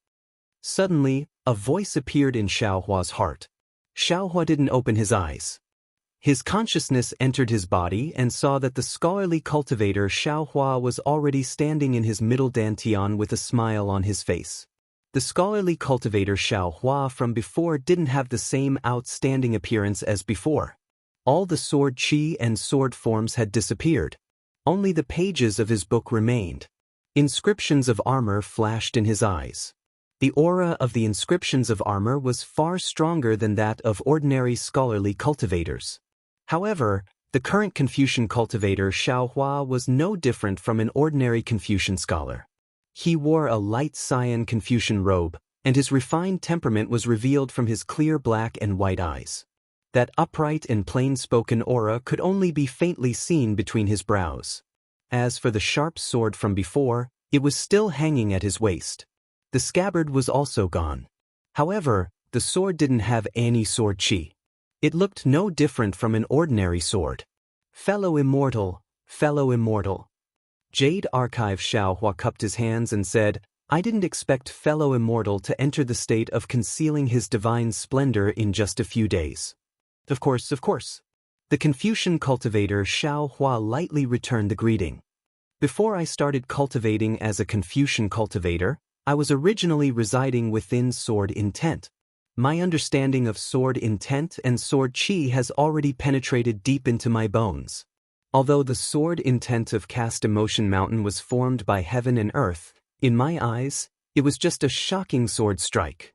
Suddenly, a voice appeared in Xiao Hua's heart. Xiaohua didn't open his eyes. His consciousness entered his body and saw that the scholarly cultivator Xiaohua was already standing in his middle dantian with a smile on his face. The scholarly cultivator Xiaohua from before didn't have the same outstanding appearance as before. All the sword chi and sword forms had disappeared. Only the pages of his book remained. Inscriptions of armor flashed in his eyes. The aura of the inscriptions of armor was far stronger than that of ordinary scholarly cultivators. However, the current Confucian cultivator Xiaohua was no different from an ordinary Confucian scholar. He wore a light cyan Confucian robe, and his refined temperament was revealed from his clear black and white eyes. That upright and plain-spoken aura could only be faintly seen between his brows. As for the sharp sword from before, it was still hanging at his waist. The scabbard was also gone. However, the sword didn't have any sword chi. It looked no different from an ordinary sword. Fellow immortal, fellow immortal. Jade Archive Xiaohua cupped his hands and said, I didn't expect fellow immortal to enter the state of concealing his divine splendor in just a few days. Of course. The Confucian cultivator Xiaohua lightly returned the greeting. Before I started cultivating as a Confucian cultivator, I was originally residing within sword intent. My understanding of sword intent and sword chi has already penetrated deep into my bones. Although the sword intent of Cast Emotion Mountain was formed by heaven and earth, in my eyes, it was just a shocking sword strike.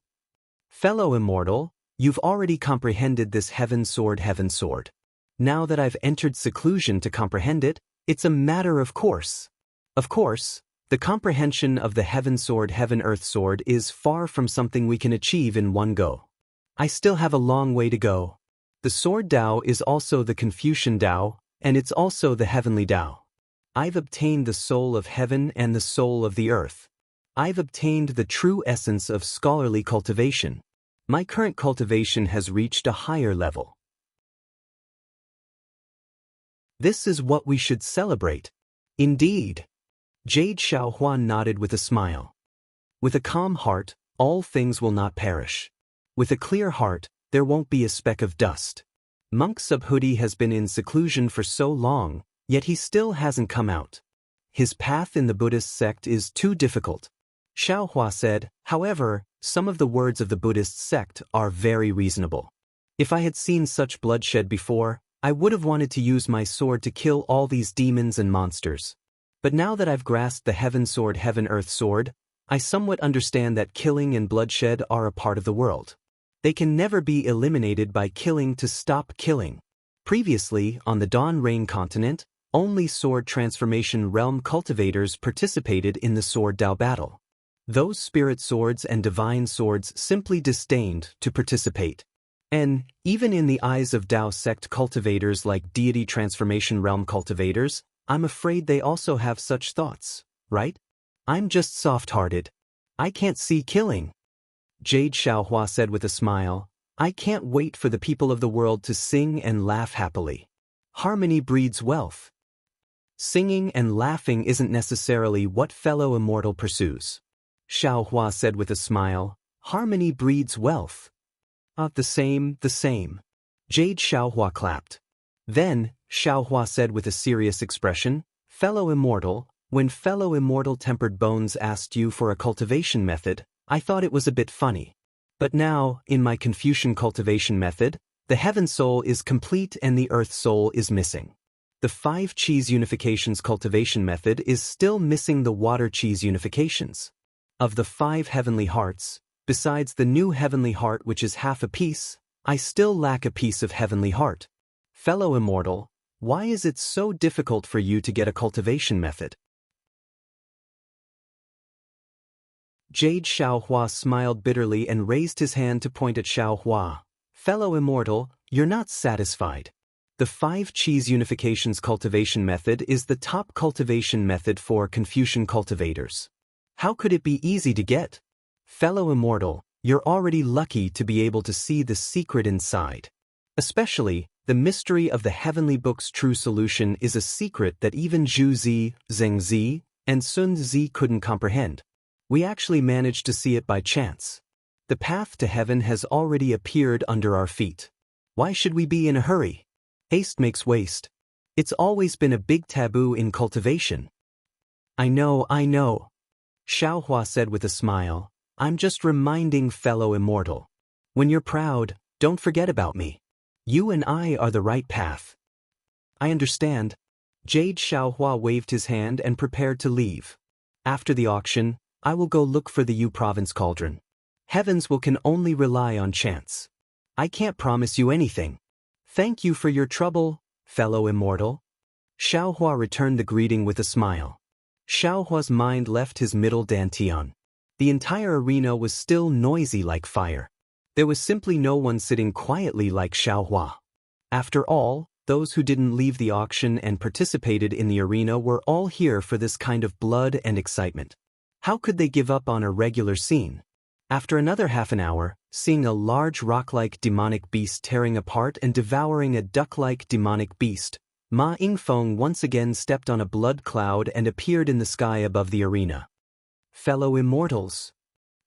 Fellow immortal, you've already comprehended this heaven sword. Now that I've entered seclusion to comprehend it, it's a matter of course. Of course, the comprehension of the heaven earth sword is far from something we can achieve in one go. I still have a long way to go. The sword Dao is also the Confucian Dao, and it's also the heavenly Dao. I've obtained the soul of heaven and the soul of the earth. I've obtained the true essence of scholarly cultivation. My current cultivation has reached a higher level. This is what we should celebrate. Indeed. Jade Xiaohua nodded with a smile. With a calm heart, all things will not perish. With a clear heart, there won't be a speck of dust. Monk Subhuti has been in seclusion for so long, yet he still hasn't come out. His path in the Buddhist sect is too difficult. Xiaohua said, however, some of the words of the Buddhist sect are very reasonable. If I had seen such bloodshed before, I would have wanted to use my sword to kill all these demons and monsters. But now that I've grasped the heaven earth sword, I somewhat understand that killing and bloodshed are a part of the world. They can never be eliminated by killing to stop killing. Previously, on the Dawn Rain continent, only sword transformation realm cultivators participated in the sword Dao battle. Those spirit swords and divine swords simply disdained to participate. And, even in the eyes of Dao sect cultivators like deity transformation realm cultivators, I'm afraid they also have such thoughts, right? I'm just soft-hearted. I can't see killing. Jade Xiaohua said with a smile, I can't wait for the people of the world to sing and laugh happily. Harmony breeds wealth. Singing and laughing isn't necessarily what fellow immortal pursues. Xiaohua said with a smile, harmony breeds wealth. The same. Jade Xiaohua clapped. Then, Xiaohua said with a serious expression, fellow immortal, when fellow immortal Tempered Bones asked you for a cultivation method, I thought it was a bit funny. But now, in my Confucian cultivation method, the heaven soul is complete and the earth soul is missing. The 5 cheese unifications cultivation method is still missing the water cheese unifications. Of the 5 heavenly hearts, besides the new heavenly heart which is half a piece, I still lack a piece of heavenly heart. Fellow immortal, why is it so difficult for you to get a cultivation method? Jade Xiaohua smiled bitterly and raised his hand to point at Xiaohua. Fellow immortal, you're not satisfied. The 5 cheese unifications cultivation method is the top cultivation method for Confucian cultivators. How could it be easy to get? Fellow immortal, you're already lucky to be able to see the secret inside. Especially, the mystery of the heavenly book's true solution is a secret that even Zhu Zi, Zheng Zi, and Sun Zi couldn't comprehend. We actually managed to see it by chance. The path to heaven has already appeared under our feet. Why should we be in a hurry? Haste makes waste. It's always been a big taboo in cultivation. I know. Xiaohua said with a smile. I'm just reminding fellow Immortal. When you're proud, don't forget about me. You and I are the right path. I understand. Jade Xiaohua waved his hand and prepared to leave. After the auction, I will go look for the Yu province cauldron. Heavens can only rely on chance. I can't promise you anything. Thank you for your trouble, fellow Immortal. Xiaohua returned the greeting with a smile. Xiaohua's mind left his middle dantian. The entire arena was still noisy like fire. There was simply no one sitting quietly like Xiaohua. After all, those who didn't leave the auction and participated in the arena were all here for this kind of blood and excitement. How could they give up on a regular scene? After another half an hour, seeing a large rock-like demonic beast tearing apart and devouring a duck-like demonic beast, Ma Yingfeng once again stepped on a blood cloud and appeared in the sky above the arena. Fellow Immortals.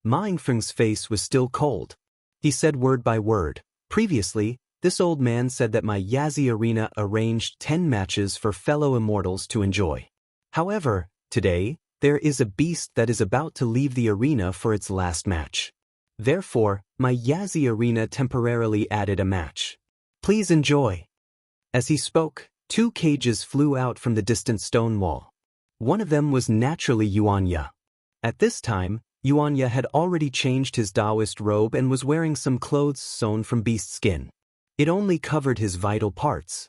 Ma Yingfeng's face was still cold. He said word by word. Previously, this old man said that my Yazi arena arranged 10 matches for fellow Immortals to enjoy. However, today, there is a beast that is about to leave the arena for its last match. Therefore, my Yazi arena temporarily added a match. Please enjoy. As he spoke, 2 cages flew out from the distant stone wall. One of them was naturally Yuanya. At this time, Yuanya had already changed his Daoist robe and was wearing some clothes sewn from beast skin. It only covered his vital parts.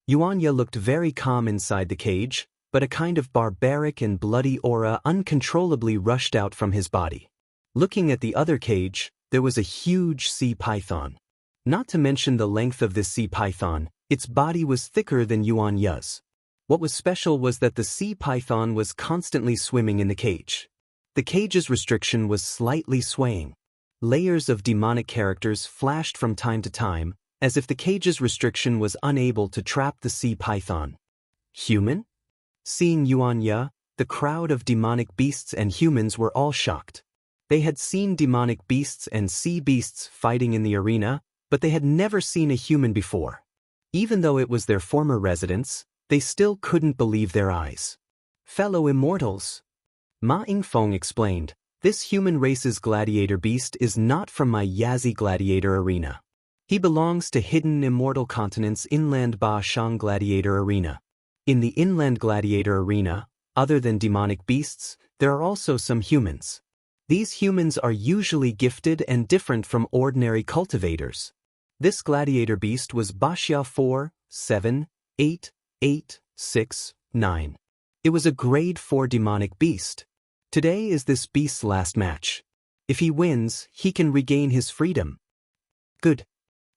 Yuanya looked very calm inside the cage, but a kind of barbaric and bloody aura uncontrollably rushed out from his body. Looking at the other cage, there was a huge sea python. Not to mention the length of this sea python, its body was thicker than Yuanya's. What was special was that the sea python was constantly swimming in the cage. The cage's restriction was slightly swaying. Layers of demonic characters flashed from time to time, as if the cage's restriction was unable to trap the sea python. Human? Seeing Yuanya, the crowd of demonic beasts and humans were all shocked. They had seen demonic beasts and sea beasts fighting in the arena, but they had never seen a human before. Even though it was their former residence, they still couldn't believe their eyes. Fellow Immortals. Ma Yingfeng explained, this human race's gladiator beast is not from my Yazi gladiator arena. He belongs to hidden Immortal Continent's inland Ba Shang gladiator arena. In the inland gladiator arena, other than demonic beasts, there are also some humans. These humans are usually gifted and different from ordinary cultivators. This gladiator beast was Baxia 4, 7, 8, 8, 6, 9. It was a grade 4 demonic beast. Today is this beast's last match. If he wins, he can regain his freedom. Good.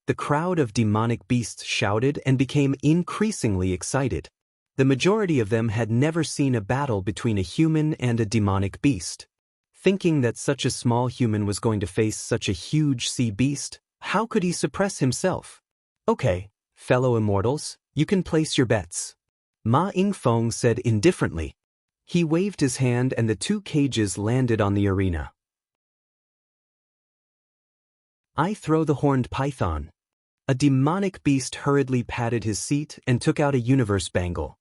The crowd of demonic beasts shouted and became increasingly excited. The majority of them had never seen a battle between a human and a demonic beast. Thinking that such a small human was going to face such a huge sea beast, how could he suppress himself? Okay, fellow Immortals, you can place your bets. Ma Yingfeng said indifferently. He waved his hand and the 2 cages landed on the arena. I throw the horned python. A demonic beast hurriedly patted his seat and took out a universe bangle.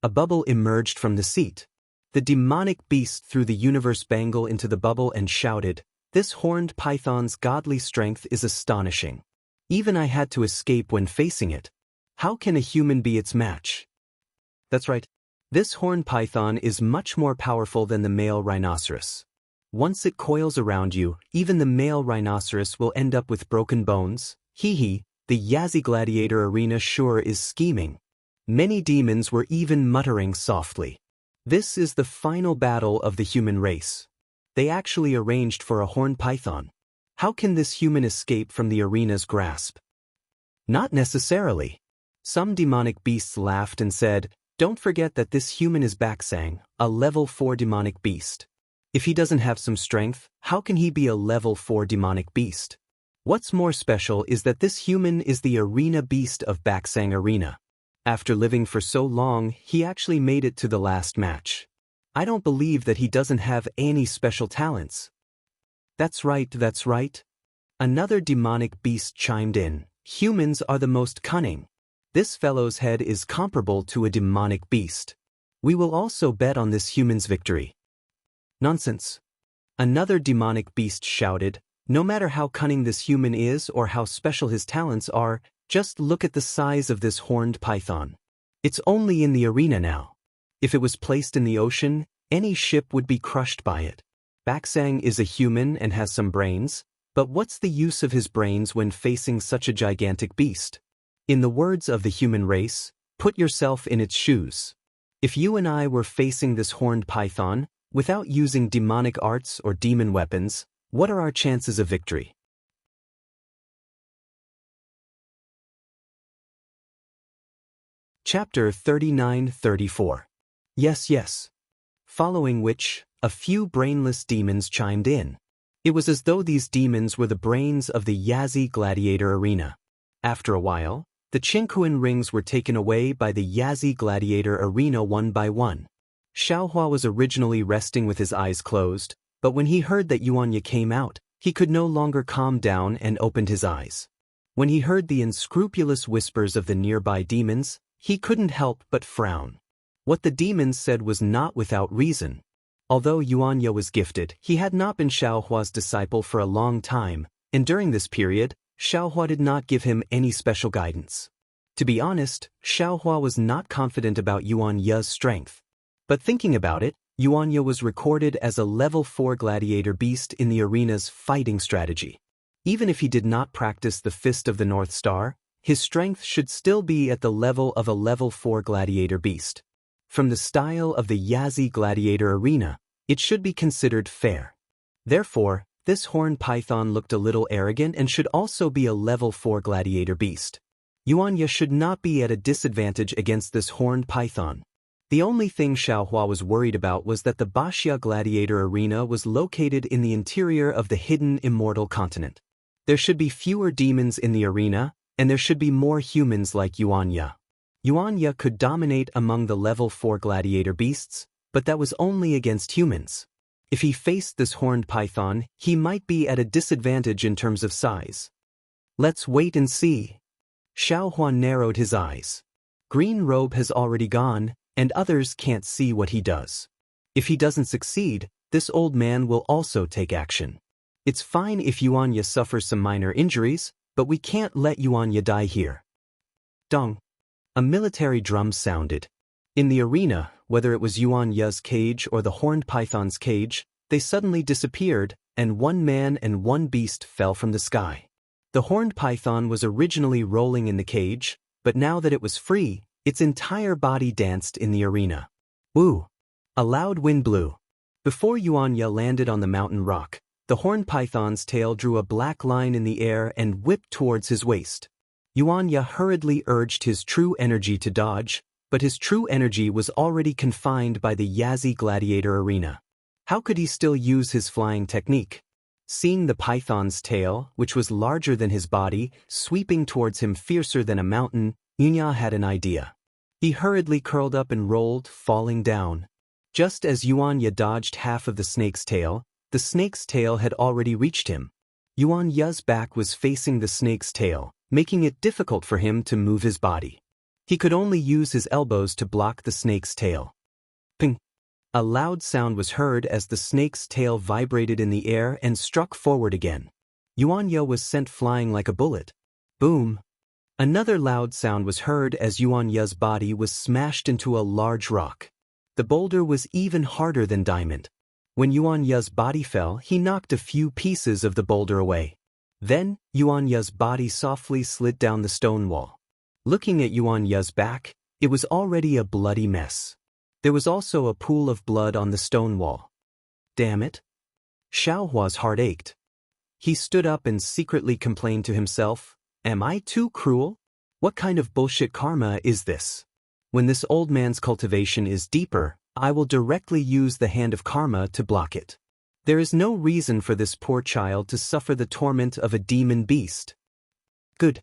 A bubble emerged from the seat. The demonic beast threw the universe bangle into the bubble and shouted, "This horned python's godly strength is astonishing. Even I had to escape when facing it. How can a human be its match?" That's right. This horned python is much more powerful than the male rhinoceros. Once it coils around you, even the male rhinoceros will end up with broken bones. Hee, the Yazi gladiator arena sure is scheming. Many demons were even muttering softly. This is the final battle of the human race. They actually arranged for a horned python. How can this human escape from the arena's grasp? Not necessarily. Some demonic beasts laughed and said, "Don't forget that this human is Baxang, a level 4 demonic beast. If he doesn't have some strength, how can he be a level 4 demonic beast? What's more special is that this human is the arena beast of Baxang Arena. After living for so long, he actually made it to the last match. I don't believe that he doesn't have any special talents." That's right. Another demonic beast chimed in. Humans are the most cunning. This fellow's head is comparable to a demonic beast. We will also bet on this human's victory. Nonsense. Another demonic beast shouted. No matter how cunning this human is or how special his talents are, just look at the size of this horned python. It's only in the arena now. If it was placed in the ocean, any ship would be crushed by it. Baksang is a human and has some brains, but what's the use of his brains when facing such a gigantic beast? In the words of the human race, put yourself in its shoes. If you and I were facing this horned python, without using demonic arts or demon weapons, what are our chances of victory? Chapter 39-34. Yes, yes. Following which, a few brainless demons chimed in. It was as though these demons were the brains of the Yazi gladiator arena. After a while, the Qingquan rings were taken away by the Yazi gladiator arena one by one. Xiaohua was originally resting with his eyes closed, but when he heard that Yuanya came out, he could no longer calm down and opened his eyes. When he heard the unscrupulous whispers of the nearby demons, he couldn't help but frown. What the demons said was not without reason. Although Yuanya was gifted, he had not been Xiaohua's disciple for a long time, and during this period, Xiaohua did not give him any special guidance. To be honest, Xiaohua was not confident about Yuanya's strength. But thinking about it, Yuanya was recorded as a level 4 gladiator beast in the arena's fighting strategy. Even if he did not practice the Fist of the North Star, his strength should still be at the level of a level 4 gladiator beast. From the style of the Yazi gladiator arena, it should be considered fair. Therefore, this horned python looked a little arrogant and should also be a level 4 gladiator beast. Yuanya should not be at a disadvantage against this horned python. The only thing Xiaohua was worried about was that the Baxia gladiator arena was located in the interior of the hidden Immortal continent. There should be fewer demons in the arena, and there should be more humans like Yuanya. Yuanya could dominate among the level 4 gladiator beasts, but that was only against humans. If he faced this horned python, he might be at a disadvantage in terms of size. Let's wait and see. Xiaohua narrowed his eyes. Green Robe has already gone, and others can't see what he does. If he doesn't succeed, this old man will also take action. It's fine if Yuanya suffers some minor injuries, but we can't let Yuanya die here. Dong. A military drum sounded. In the arena, whether it was Yuanya's cage or the horned python's cage, they suddenly disappeared, and one man and one beast fell from the sky. The horned python was originally rolling in the cage, but now that it was free, its entire body danced in the arena. Woo! A loud wind blew. Before Yuanya landed on the mountain rock, the horned python's tail drew a black line in the air and whipped towards his waist. Yuanya hurriedly urged his true energy to dodge, but his true energy was already confined by the Yazi gladiator arena. How could he still use his flying technique? Seeing the python's tail, which was larger than his body, sweeping towards him fiercer than a mountain, Yuanya had an idea. He hurriedly curled up and rolled, falling down. Just as Yuanya dodged half of the snake's tail had already reached him. Yuanya's back was facing the snake's tail, making it difficult for him to move his body. He could only use his elbows to block the snake's tail. Ping! A loud sound was heard as the snake's tail vibrated in the air and struck forward again. Yuanya was sent flying like a bullet. Boom! Another loud sound was heard as Yuanya's body was smashed into a large rock. The boulder was even harder than diamond. When Yuanya's body fell, he knocked a few pieces of the boulder away. Then, Yuanya's body softly slid down the stone wall. Looking at Yuanya's back, it was already a bloody mess. There was also a pool of blood on the stone wall. Damn it! Xiaohua's heart ached. He stood up and secretly complained to himself, "Am I too cruel? What kind of bullshit karma is this? When this old man's cultivation is deeper, I will directly use the hand of karma to block it. There is no reason for this poor child to suffer the torment of a demon beast." Good.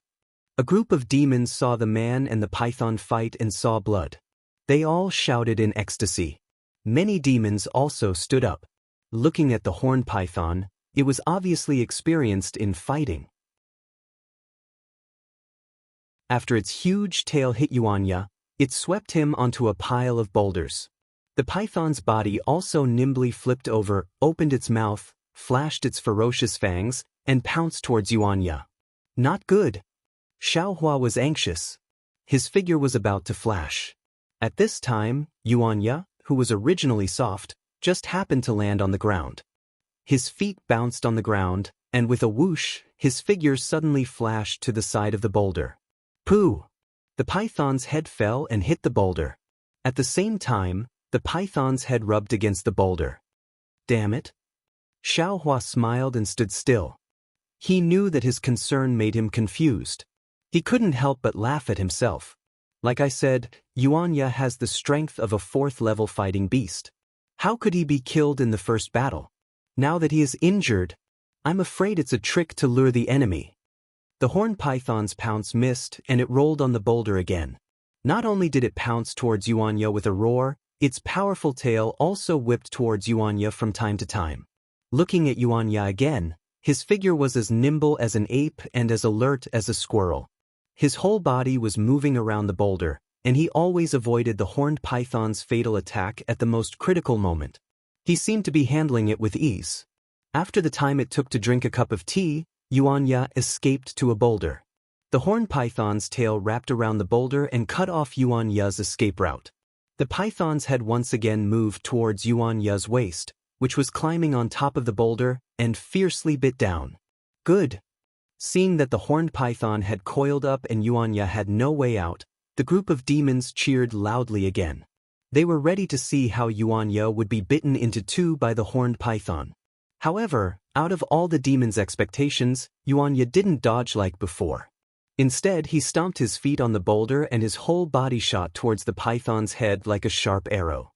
A group of demons saw the man and the python fight and saw blood. They all shouted in ecstasy. Many demons also stood up. Looking at the horned python, It was obviously experienced in fighting. After its huge tail hit Xianxia, it swept him onto a pile of boulders. The python's body also nimbly flipped over, opened its mouth, flashed its ferocious fangs, and pounced towards Xianxia. Not good. Xiaohua was anxious. His figure was about to flash. At this time, Xianxia, who was originally soft, just happened to land on the ground. His feet bounced on the ground, and with a whoosh, his figure suddenly flashed to the side of the boulder. Pooh! The python's head fell and hit the boulder. At the same time, the python's head rubbed against the boulder. Damn it! Xiaohua smiled and stood still. He knew that his concern made him confused. He couldn't help but laugh at himself. Like I said, Xianxia has the strength of a 4th-level fighting beast. How could he be killed in the first battle? Now that he is injured, I'm afraid it's a trick to lure the enemy. The horned python's pounce missed and it rolled on the boulder again. Not only did it pounce towards Xianxia with a roar, its powerful tail also whipped towards Xianxia from time to time. Looking at Xianxia again, his figure was as nimble as an ape and as alert as a squirrel. His whole body was moving around the boulder, and he always avoided the horned python's fatal attack at the most critical moment. He seemed to be handling it with ease. After the time it took to drink a cup of tea, Xianxia escaped to a boulder. The horned python's tail wrapped around the boulder and cut off Xianxia's escape route. The python's head once again moved towards Xianxia's waist, which was climbing on top of the boulder, and fiercely bit down. Good. Seeing that the horned python had coiled up and Xianxia had no way out, the group of demons cheered loudly again. They were ready to see how Xianxia would be bitten into two by the horned python. However, out of all the demons' expectations, Xianxia didn't dodge like before. Instead, he stomped his feet on the boulder and his whole body shot towards the python's head like a sharp arrow.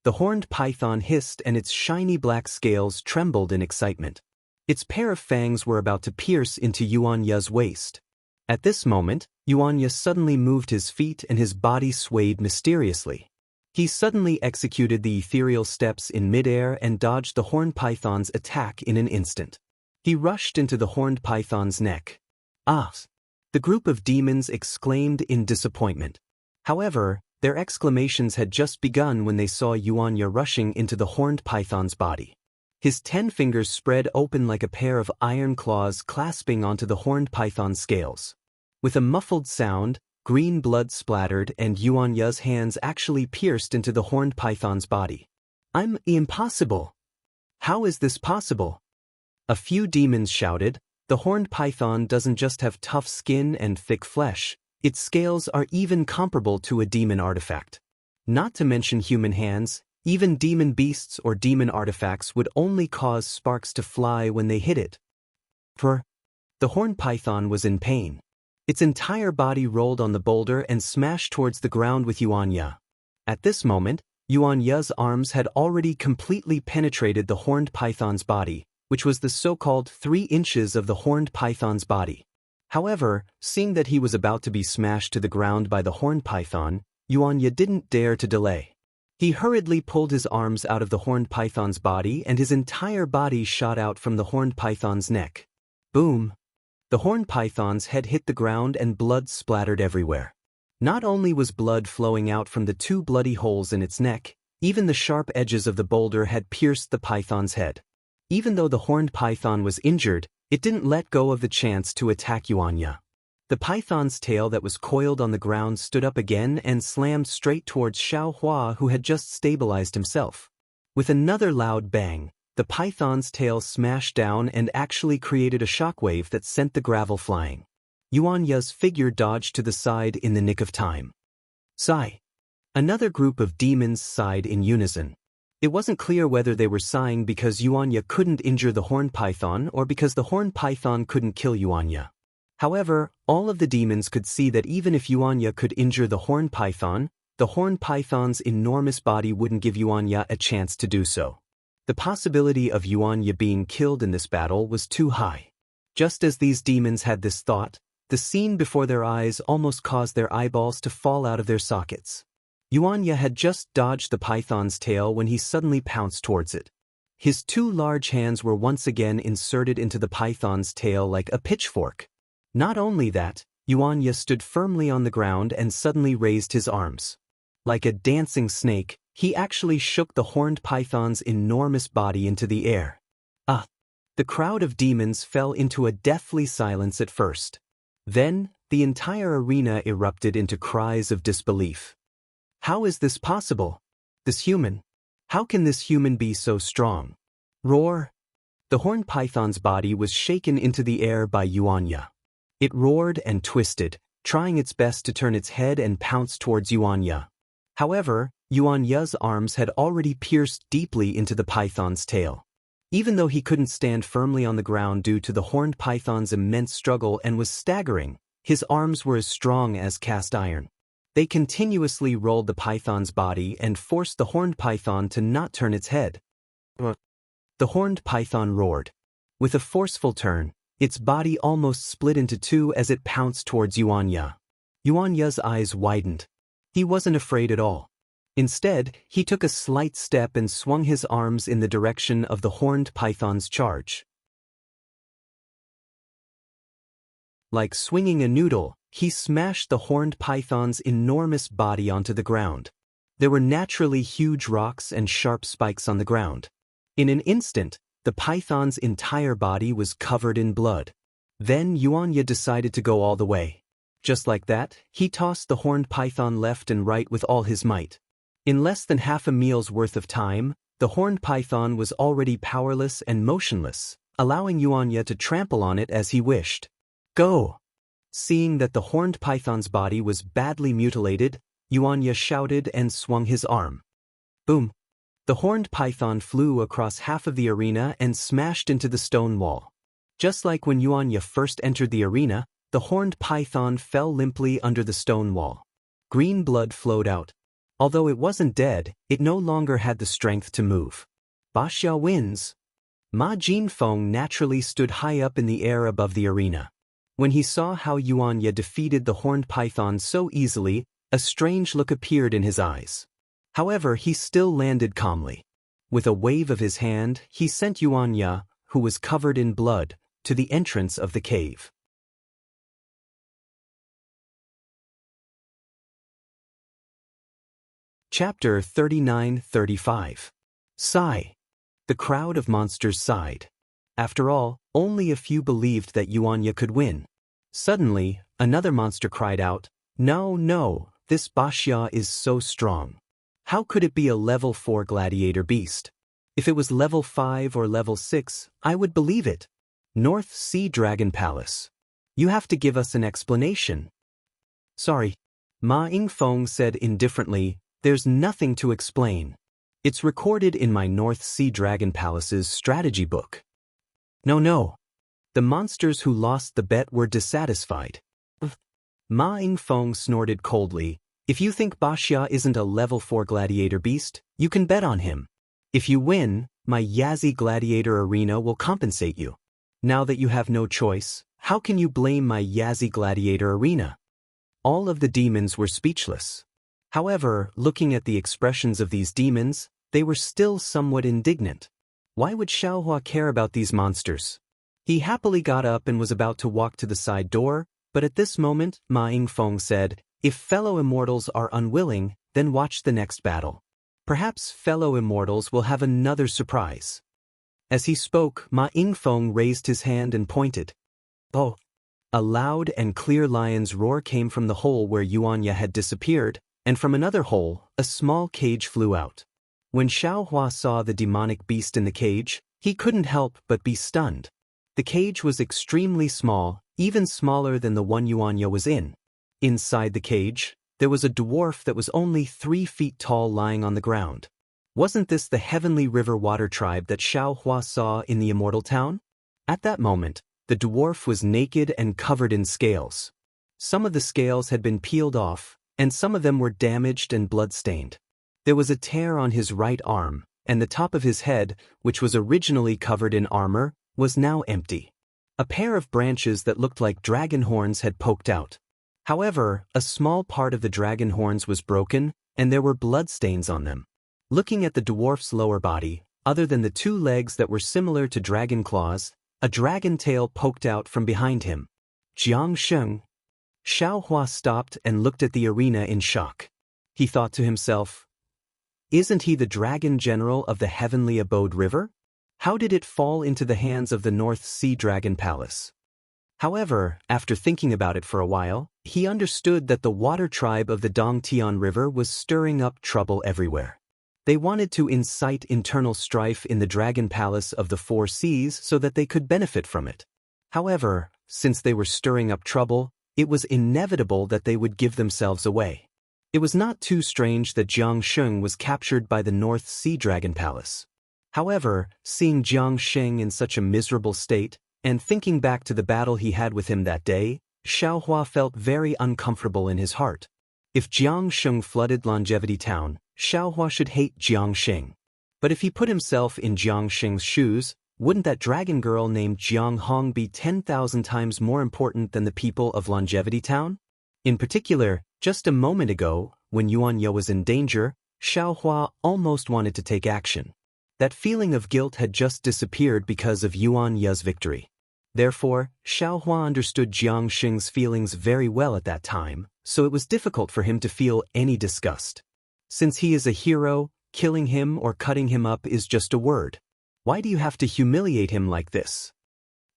The horned python hissed and its shiny black scales trembled in excitement. Its pair of fangs were about to pierce into Xianxia's waist. At this moment, Xianxia suddenly moved his feet and his body swayed mysteriously. He suddenly executed the ethereal steps in midair and dodged the horned python's attack in an instant. He rushed into the horned python's neck. Ah! The group of demons exclaimed in disappointment. However, their exclamations had just begun when they saw Xianxia rushing into the horned python's body. His 10 fingers spread open like a pair of iron claws clasping onto the horned python's scales. With a muffled sound, green blood splattered and Xianxia's hands actually pierced into the horned python's body. Impossible! How is this possible? A few demons shouted, the horned python doesn't just have tough skin and thick flesh, its scales are even comparable to a demon artifact. Not to mention human hands, even demon beasts or demon artifacts would only cause sparks to fly when they hit it. The horned python was in pain. Its entire body rolled on the boulder and smashed towards the ground with Xianxia. At this moment, Xianxia's arms had already completely penetrated the horned python's body, which was the so-called 3 inches of the horned python's body. However, seeing that he was about to be smashed to the ground by the horned python, Xianxia didn't dare to delay. He hurriedly pulled his arms out of the horned python's body and his entire body shot out from the horned python's neck. Boom! The horned python's head hit the ground and blood splattered everywhere. Not only was blood flowing out from the 2 bloody holes in its neck, even the sharp edges of the boulder had pierced the python's head. Even though the horned python was injured, it didn't let go of the chance to attack Xianxia. The python's tail that was coiled on the ground stood up again and slammed straight towards Xiaohua, who had just stabilized himself. With another loud bang, the python's tail smashed down and actually created a shockwave that sent the gravel flying. Xianxia's figure dodged to the side in the nick of time. Sigh. Another group of demons sighed in unison. It wasn't clear whether they were sighing because Xianxia couldn't injure the horned python or because the horned python couldn't kill Xianxia. However, all of the demons could see that even if Xianxia could injure the horned python's enormous body wouldn't give Xianxia a chance to do so. The possibility of Xianxia being killed in this battle was too high. Just as these demons had this thought, the scene before their eyes almost caused their eyeballs to fall out of their sockets. Xianxia had just dodged the python's tail when he suddenly pounced towards it. his two large hands were once again inserted into the python's tail like a pitchfork. Not only that, Xianxia stood firmly on the ground and suddenly raised his arms. Like a dancing snake, he actually shook the horned python's enormous body into the air. The crowd of demons fell into a deathly silence at first. Then, the entire arena erupted into cries of disbelief. How is this possible? This human? How can this human be so strong? Roar! The horned python's body was shaken into the air by Xianxia. It roared and twisted, trying its best to turn its head and pounce towards Xianxia. However, Xianxia's arms had already pierced deeply into the python's tail. Even though he couldn't stand firmly on the ground due to the horned python's immense struggle and was staggering, his arms were as strong as cast iron. They continuously rolled the python's body and forced the horned python to not turn its head. The horned python roared. With a forceful turn, its body almost split into two as it pounced towards Xianxia. Xianxia's eyes widened. He wasn't afraid at all. Instead, he took a slight step and swung his arms in the direction of the horned python's charge. Like swinging a noodle, he smashed the horned python's enormous body onto the ground. There were naturally huge rocks and sharp spikes on the ground. In an instant, the python's entire body was covered in blood. Then Xianxia decided to go all the way. Just like that, he tossed the horned python left and right with all his might. In less than half a meal's worth of time, the horned python was already powerless and motionless, allowing Xianxia to trample on it as he wished. Go! Seeing that the horned python's body was badly mutilated, Xianxia shouted and swung his arm. Boom! The horned python flew across half of the arena and smashed into the stone wall. Just like when Xianxia first entered the arena, the horned python fell limply under the stone wall. Green blood flowed out. Although it wasn't dead, it no longer had the strength to move. Baxia wins. Ma Jinfeng naturally stood high up in the air above the arena. When he saw how Xianxia defeated the horned python so easily, a strange look appeared in his eyes. However, he still landed calmly. With a wave of his hand, he sent Xianxia, who was covered in blood, to the entrance of the cave. Chapter 39-35. Sigh. The crowd of monsters sighed. After all, only a few believed that Xianxia could win. Suddenly, another monster cried out, No, this Baxia is so strong. How could it be a level 4 gladiator beast? If it was level 5 or level 6, I would believe it. North Sea Dragon Palace. You have to give us an explanation. Sorry. Ma Yingfeng said indifferently, There's nothing to explain. It's recorded in my North Sea Dragon Palace's strategy book. No. The monsters who lost the bet were dissatisfied. Ma Yingfeng snorted coldly. If you think Baxia isn't a level 4 gladiator beast, you can bet on him. If you win, my Yazi Gladiator Arena will compensate you. Now that you have no choice, how can you blame my Yazi Gladiator Arena? All of the demons were speechless. However, looking at the expressions of these demons, they were still somewhat indignant. Why would Xiaohua care about these monsters? He happily got up and was about to walk to the side door, but at this moment, Ma Yingfeng said, If fellow immortals are unwilling, then watch the next battle. Perhaps fellow immortals will have another surprise. As he spoke, Ma Yingfeng raised his hand and pointed. Oh! A loud and clear lion's roar came from the hole where Xianxia had disappeared, and from another hole, a small cage flew out. When Xiaohua saw the demonic beast in the cage, he couldn't help but be stunned. The cage was extremely small, even smaller than the one Xianxia was in. Inside the cage, there was a dwarf that was only 3 feet tall lying on the ground. Wasn't this the heavenly river water tribe that Xiaohua saw in the Immortal town? At that moment, the dwarf was naked and covered in scales. Some of the scales had been peeled off, and some of them were damaged and blood-stained. There was a tear on his right arm, and the top of his head, which was originally covered in armor, was now empty. A pair of branches that looked like dragon horns had poked out. However, a small part of the dragon horns was broken, and there were bloodstains on them. Looking at the dwarf's lower body, Other than the two legs that were similar to dragon claws, a dragon tail poked out from behind him. Xianxia. Xiaohua stopped and looked at the arena in shock. He thought to himself, "Isn't he the dragon general of the heavenly abode river? How did it fall into the hands of the North Sea Dragon Palace?" However, after thinking about it for a while, he understood that the water tribe of the Dongtian River was stirring up trouble everywhere. They wanted to incite internal strife in the Dragon Palace of the Four Seas so that they could benefit from it. However, since they were stirring up trouble, it was inevitable that they would give themselves away. It was not too strange that Jiang Sheng was captured by the North Sea Dragon Palace. However, seeing Jiang Sheng in such a miserable state, and thinking back to the battle he had with him that day, Xiaohua felt very uncomfortable in his heart. If Jiang Sheng flooded Longevity Town, Xiaohua should hate Jiang Sheng. But if he put himself in Jiang Sheng's shoes, wouldn't that dragon girl named Jiang Hong be 10,000 times more important than the people of Longevity Town? In particular, just a moment ago, when Yuan Ye was in danger, Xiaohua almost wanted to take action. That feeling of guilt had just disappeared because of Yuan Ye's victory. Therefore, Xiaohua understood Jiang Sheng's feelings very well at that time, so it was difficult for him to feel any disgust. Since he is a hero, killing him or cutting him up is just a word. Why do you have to humiliate him like this?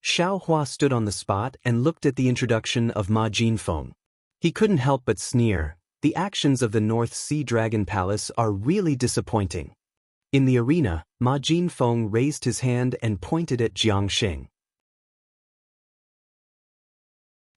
Xiaohua stood on the spot and looked at the introduction of Ma Jinfeng. He couldn't help but sneer. The actions of the North Sea Dragon Palace are really disappointing. In the arena, Ma Jinfeng raised his hand and pointed at Jiang Sheng.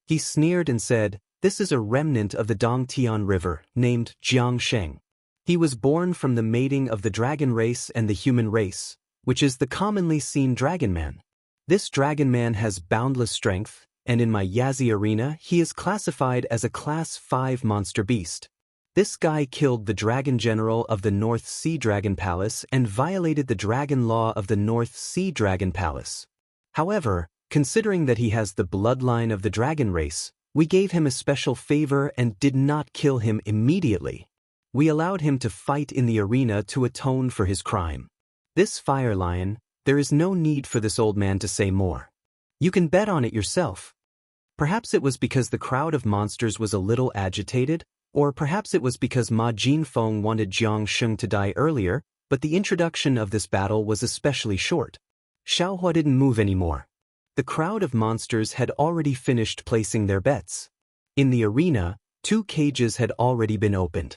He sneered and said, "This is a remnant of the Dongtian River, named Jiang Sheng. He was born from the mating of the dragon race and the human race, which is the commonly seen dragon man. This dragon man has boundless strength, and in my Yazi arena he is classified as a Class 5 monster beast. This guy killed the dragon general of the North Sea Dragon Palace and violated the dragon law of the North Sea Dragon Palace. However, considering that he has the bloodline of the dragon race, we gave him a special favor and did not kill him immediately. We allowed him to fight in the arena to atone for his crime. This fire lion, there is no need for this old man to say more. You can bet on it yourself." Perhaps it was because the crowd of monsters was a little agitated, or perhaps it was because Ma Jinfeng wanted Jiang Sheng to die earlier, but the introduction of this battle was especially short. Xiaohua didn't move anymore. The crowd of monsters had already finished placing their bets. In the arena, 2 cages had already been opened.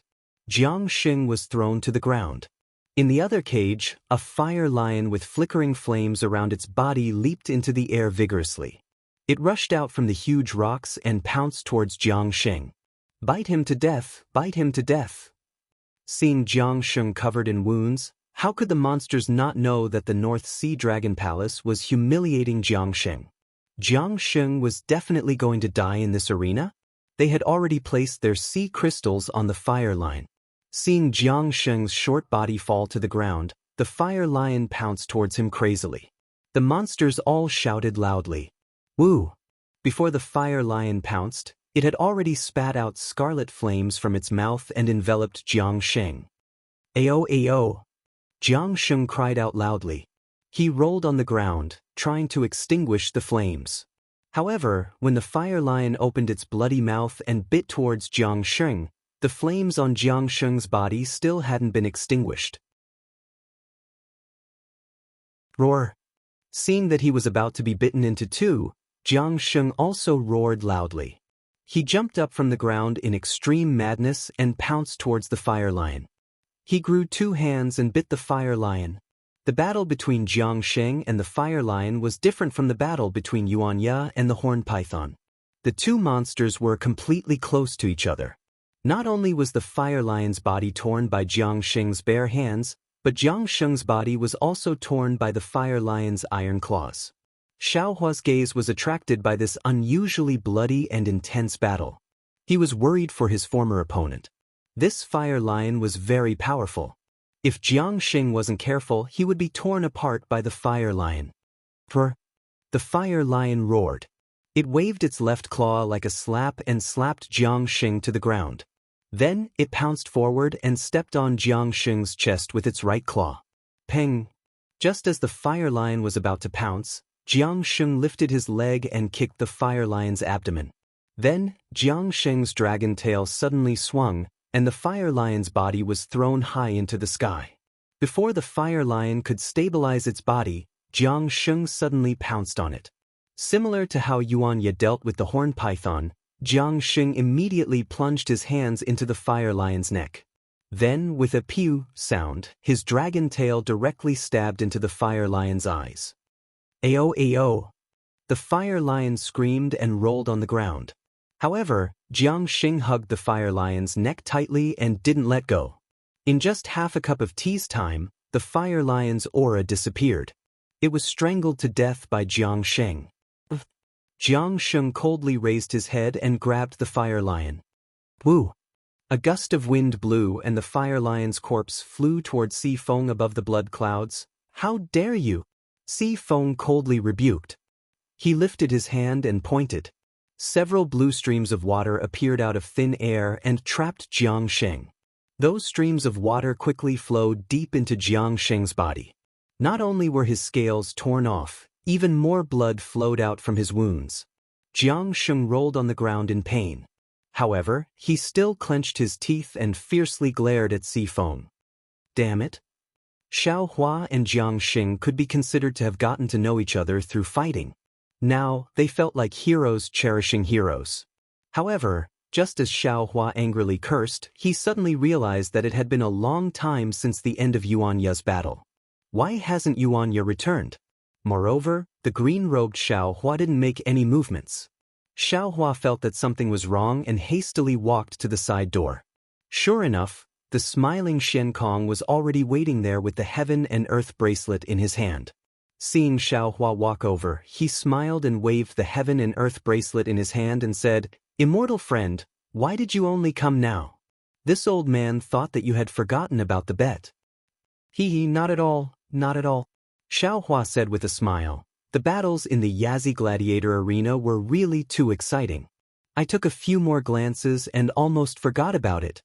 Jiang Sheng was thrown to the ground. In the other cage, a fire lion with flickering flames around its body leaped into the air vigorously. It rushed out from the huge rocks and pounced towards Jiang Sheng. "Bite him to death, bite him to death." Seeing Jiang Sheng covered in wounds, how could the monsters not know that the North Sea Dragon Palace was humiliating Jiang Sheng? Jiang Sheng was definitely going to die in this arena? They had already placed their sea crystals on the fire line. Seeing Jiang Sheng's short body fall to the ground, the fire lion pounced towards him crazily. The monsters all shouted loudly, "Woo!" Before the fire lion pounced, it had already spat out scarlet flames from its mouth and enveloped Jiang Sheng. "Ayo, ayo!" Jiang Sheng cried out loudly. He rolled on the ground, trying to extinguish the flames. However, when the fire lion opened its bloody mouth and bit towards Jiang Sheng, the flames on Jiang Sheng's body still hadn't been extinguished. Roar! Seeing that he was about to be bitten into 2, Jiang Sheng also roared loudly. He jumped up from the ground in extreme madness and pounced towards the fire lion. He grew 2 hands and bit the fire lion. The battle between Jiang Sheng and the fire lion was different from the battle between Yuan Ye and the horned python. The 2 monsters were completely close to each other. Not only was the fire lion's body torn by Jiang Sheng's bare hands, but Jiang Sheng's body was also torn by the fire lion's iron claws. Xiaohua's gaze was attracted by this unusually bloody and intense battle. He was worried for his former opponent. This fire lion was very powerful. If Jiang Sheng wasn't careful, he would be torn apart by the fire lion. The fire lion roared. It waved its left claw like a slap and slapped Jiang Sheng to the ground. Then, it pounced forward and stepped on Jiang Sheng's chest with its right claw. Peng! Just as the fire lion was about to pounce, Jiang Sheng lifted his leg and kicked the fire lion's abdomen. Then, Jiang Sheng's dragon tail suddenly swung, and the fire lion's body was thrown high into the sky. Before the fire lion could stabilize its body, Jiang Sheng suddenly pounced on it. Similar to how Yuan Ye dealt with the horn python, Jiang Sheng immediately plunged his hands into the fire lion's neck. Then, with a pew sound, his dragon tail directly stabbed into the fire lion's eyes. Ayo ayo! The fire lion screamed and rolled on the ground. However, Jiang Sheng hugged the fire lion's neck tightly and didn't let go. In just half a cup of tea's time, the fire lion's aura disappeared. It was strangled to death by Jiang Sheng. Jiang Sheng coldly raised his head and grabbed the fire lion. Woo! A gust of wind blew and the fire lion's corpse flew toward Si Feng above the blood clouds. How dare you? Si Feng coldly rebuked. He lifted his hand and pointed. Several blue streams of water appeared out of thin air and trapped Jiang Sheng. Those streams of water quickly flowed deep into Jiang Sheng's body. Not only were his scales torn off, even more blood flowed out from his wounds. Jiang Sheng rolled on the ground in pain. However, he still clenched his teeth and fiercely glared at Si Feng. Damn it! Xiao Hua and Jiang Sheng could be considered to have gotten to know each other through fighting. Now, they felt like heroes cherishing heroes. However, just as Xiao Hua angrily cursed, he suddenly realized that it had been a long time since the end of Yuan Ye's battle. Why hasn't Yuan Ye returned? Moreover, the green-robed Xiao Hua didn't make any movements. Xiao Hua felt that something was wrong and hastily walked to the side door. Sure enough, the smiling Shen Kong was already waiting there with the heaven and earth bracelet in his hand. Seeing Xiao Hua walk over, he smiled and waved the heaven and earth bracelet in his hand and said, "Immortal friend, why did you only come now? This old man thought that you had forgotten about the bet." "Hee, not at all, not at all," Xiao Hua said with a smile. The battles in the Yazi Gladiator arena were really too exciting. I took a few more glances and almost forgot about it.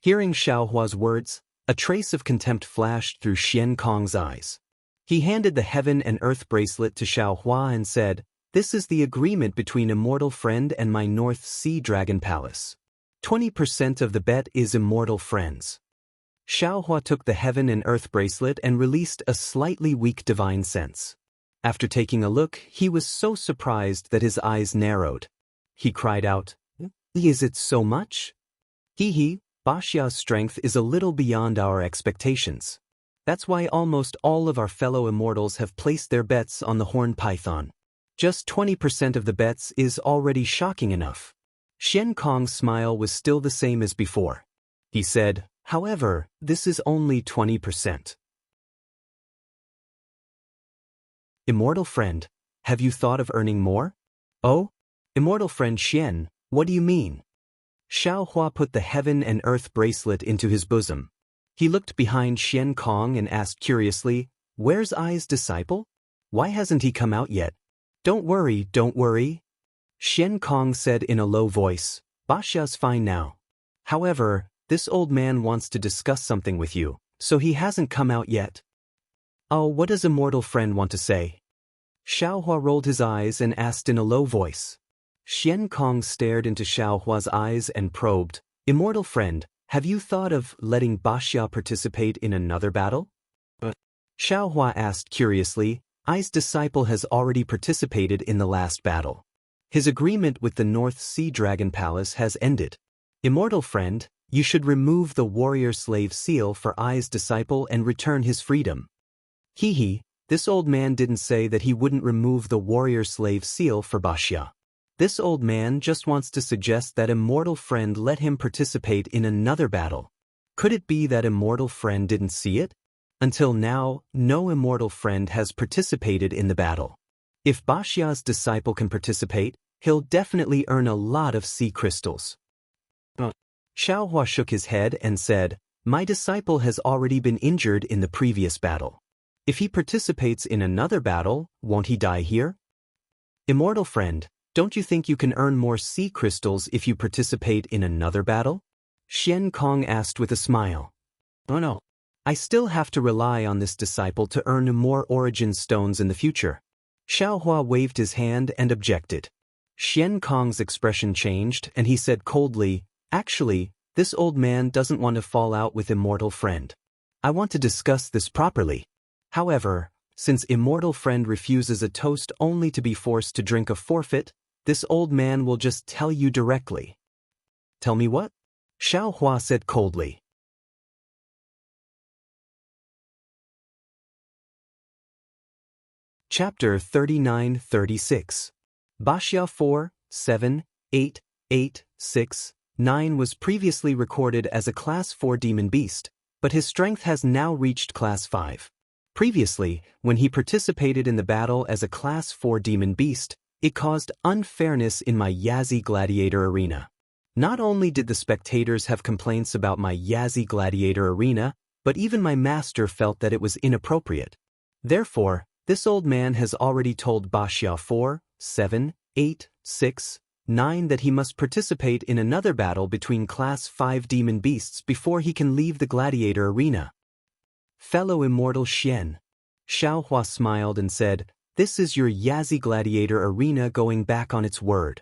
Hearing Xiao Hua's words, a trace of contempt flashed through Shen Kong's eyes. He handed the heaven and earth bracelet to Xiao Hua and said, "This is the agreement between Immortal Friend and my North Sea Dragon Palace. 20% of the bet is Immortal Friends." Xiao Hua took the heaven and earth bracelet and released a slightly weak divine sense. After taking a look, he was so surprised that his eyes narrowed. He cried out, "Is it so much? Hee, Bashia's strength is a little beyond our expectations. That's why almost all of our fellow immortals have placed their bets on the horn python. Just 20% of the bets is already shocking enough." Shen Kong's smile was still the same as before. He said, "However, this is only 20%. Immortal friend, have you thought of earning more?" "Oh? Immortal friend Xian, what do you mean?" Xiao Hua put the heaven and earth bracelet into his bosom. He looked behind Shen Kong and asked curiously, "Where's Ai's disciple? Why hasn't he come out yet?" Don't worry. Shen Kong said in a low voice, "Bashia's fine now. However, this old man wants to discuss something with you, so he hasn't come out yet." "Oh, what does Immortal Friend want to say?" Xiao Hua rolled his eyes and asked in a low voice. Shen Kong stared into Xiao Hua's eyes and probed, "Immortal Friend, have you thought of letting Baxia participate in another battle?" Xiao Hua asked curiously. Ai's disciple has already participated in the last battle. His agreement with the North Sea Dragon Palace has ended. Immortal Friend, you should remove the warrior-slave seal for Ai's disciple and return his freedom. Hee, this old man didn't say that he wouldn't remove the warrior-slave seal for Baxia. This old man just wants to suggest that Immortal Friend let him participate in another battle. Could it be that Immortal Friend didn't see it? Until now, no Immortal Friend has participated in the battle. If Baxia's disciple can participate, he'll definitely earn a lot of sea crystals. Xiao Hua shook his head and said, "My disciple has already been injured in the previous battle. If he participates in another battle, won't he die here?" "Immortal Friend, don't you think you can earn more sea crystals if you participate in another battle?" Shen Kong asked with a smile. "Oh no. I still have to rely on this disciple to earn more origin stones in the future. Xiaohua waved his hand and objected. Xian Kong's expression changed and he said coldly, "Actually, this old man doesn't want to fall out with Immortal friend. I want to discuss this properly. However, since Immortal friend refuses a toast only to be forced to drink a forfeit, this old man will just tell you directly." "Tell me what?" Xiaohua said coldly. Chapter 39-36. Baxia 4, 7, 8, 8, 6, 9 was previously recorded as a Class 4 demon beast, but his strength has now reached Class 5. Previously, when he participated in the battle as a Class 4 demon beast, it caused unfairness in my Yazi Gladiator arena. Not only did the spectators have complaints about my Yazi Gladiator arena, but even my master felt that it was inappropriate. Therefore, this old man has already told Baxia 4, 7, 8, 6, 9 that he must participate in another battle between Class 5 demon beasts before he can leave the gladiator arena. "Fellow Immortal Xian." Xiaohua smiled and said, "This is your Yazi Gladiator arena going back on its word."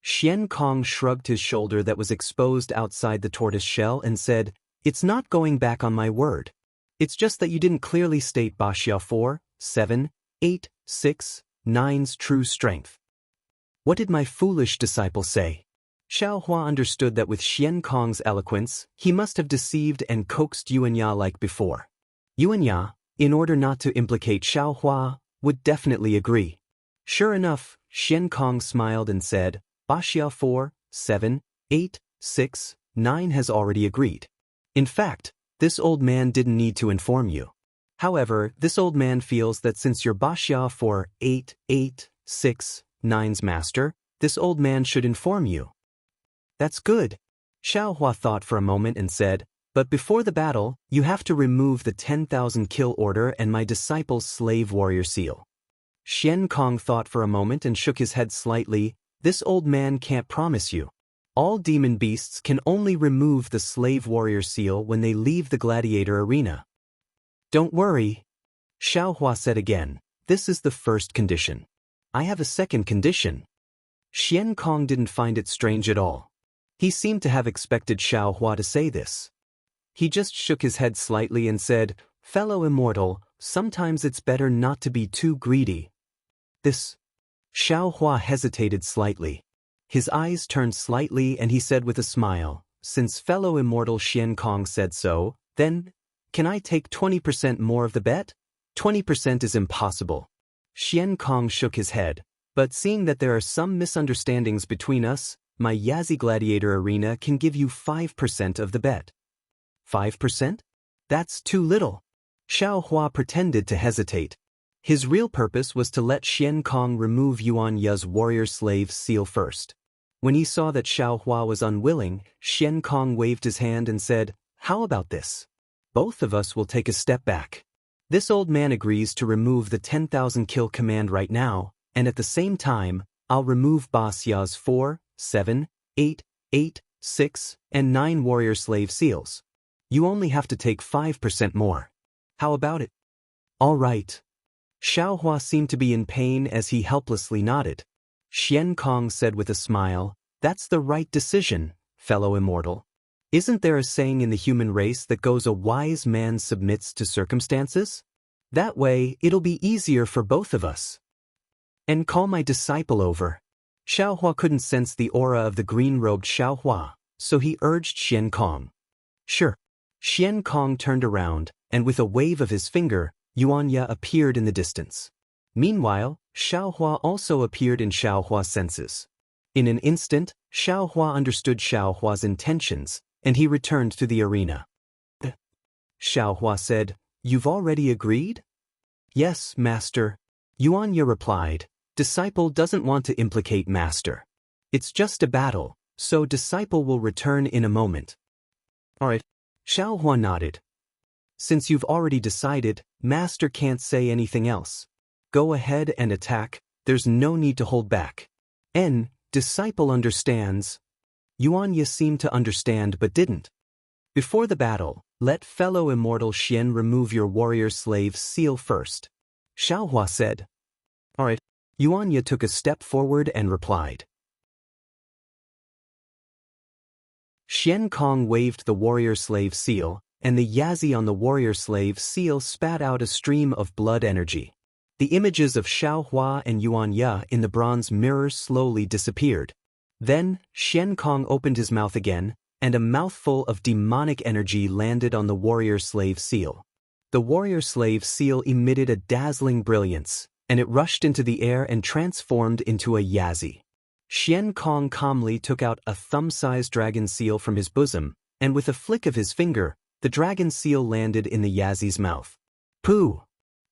Xian Kong shrugged his shoulder that was exposed outside the tortoise shell and said, "It's not going back on my word. It's just that you didn't clearly state Baxia 4, 7, 8, 6, 9's true strength." "What did my foolish disciple say?" Xiaohua understood that with Xian Kong's eloquence, he must have deceived and coaxed Yuanya like before. Yuanya, in order not to implicate Xiaohua, would definitely agree. Sure enough, Xian Kong smiled and said, "Baxia 4, 7, 8, 6, 9 has already agreed. In fact, this old man didn't need to inform you. However, this old man feels that since you're Baxia 4, 8, 8, 6, 9's master, this old man should inform you." "That's good." Xiaohua thought for a moment and said, "But before the battle, you have to remove the 10,000 kill order and my disciple's slave warrior seal." Xian Kong thought for a moment and shook his head slightly. "This old man can't promise you. All demon beasts can only remove the slave warrior seal when they leave the gladiator arena." "Don't worry," Xiaohua said again. "This is the first condition. I have a second condition." Xian Kong didn't find it strange at all. He seemed to have expected Xiaohua to say this. He just shook his head slightly and said, "Fellow Immortal, sometimes it's better not to be too greedy." "This..." Xiaohua hesitated slightly. His eyes turned slightly and he said with a smile, "Since fellow Immortal Xian Kong said so, then, can I take 20% more of the bet? 20% is impossible." Xian Kong shook his head, "But seeing that there are some misunderstandings between us, my Yazi Gladiator arena can give you 5% of the bet." 5%? That's too little. Xiaohua pretended to hesitate. His real purpose was to let Xian Kong remove Yuanya's warrior slave seal first. When he saw that Xiaohua was unwilling, Xian Kong waved his hand and said, "How about this? Both of us will take a step back. This old man agrees to remove the 10,000 kill command right now, and at the same time, I'll remove Baxia's 4, 7, 8, 8, 6, and 9 warrior slave seals. You only have to take 5% more. How about it?" "All right." Xiaohua seemed to be in pain as he helplessly nodded. Xian Kong said with a smile, "That's the right decision, fellow Immortal. Isn't there a saying in the human race that goes, a wise man submits to circumstances? That way, it'll be easier for both of us." "And call my disciple over." Xiaohua couldn't sense the aura of the green-robed Xiaohua, so he urged Xian Kong. "Sure." Xian Kong turned around, and with a wave of his finger, Yuanya appeared in the distance. Meanwhile, Xiaohua also appeared in Xiaohua's senses. In an instant, Xiaohua understood Xiaohua's intentions, and he returned to the arena. Xiaohua said, "You've already agreed?" "Yes, master." Yuanya replied, "Disciple doesn't want to implicate master. It's just a battle, so disciple will return in a moment." "All right." Xiaohua nodded. "Since you've already decided, master can't say anything else. Go ahead and attack, there's no need to hold back." "Disciple understands." Yuanya seemed to understand but didn't. Before the battle, let fellow immortal Xian remove your warrior-slave seal first. Xiaohua said. All right. Xianxia took a step forward and replied. Xian Kong waved the warrior-slave seal, and the Yazi on the warrior-slave seal spat out a stream of blood energy. The images of Xiaohua and Xianxia in the bronze mirror slowly disappeared. Then, Xian Kong opened his mouth again, and a mouthful of demonic energy landed on the warrior-slave seal. The warrior-slave seal emitted a dazzling brilliance, and it rushed into the air and transformed into a Yazi. Xian Kong calmly took out a thumb-sized dragon seal from his bosom, and with a flick of his finger, the dragon seal landed in the Yazi's mouth. Pooh!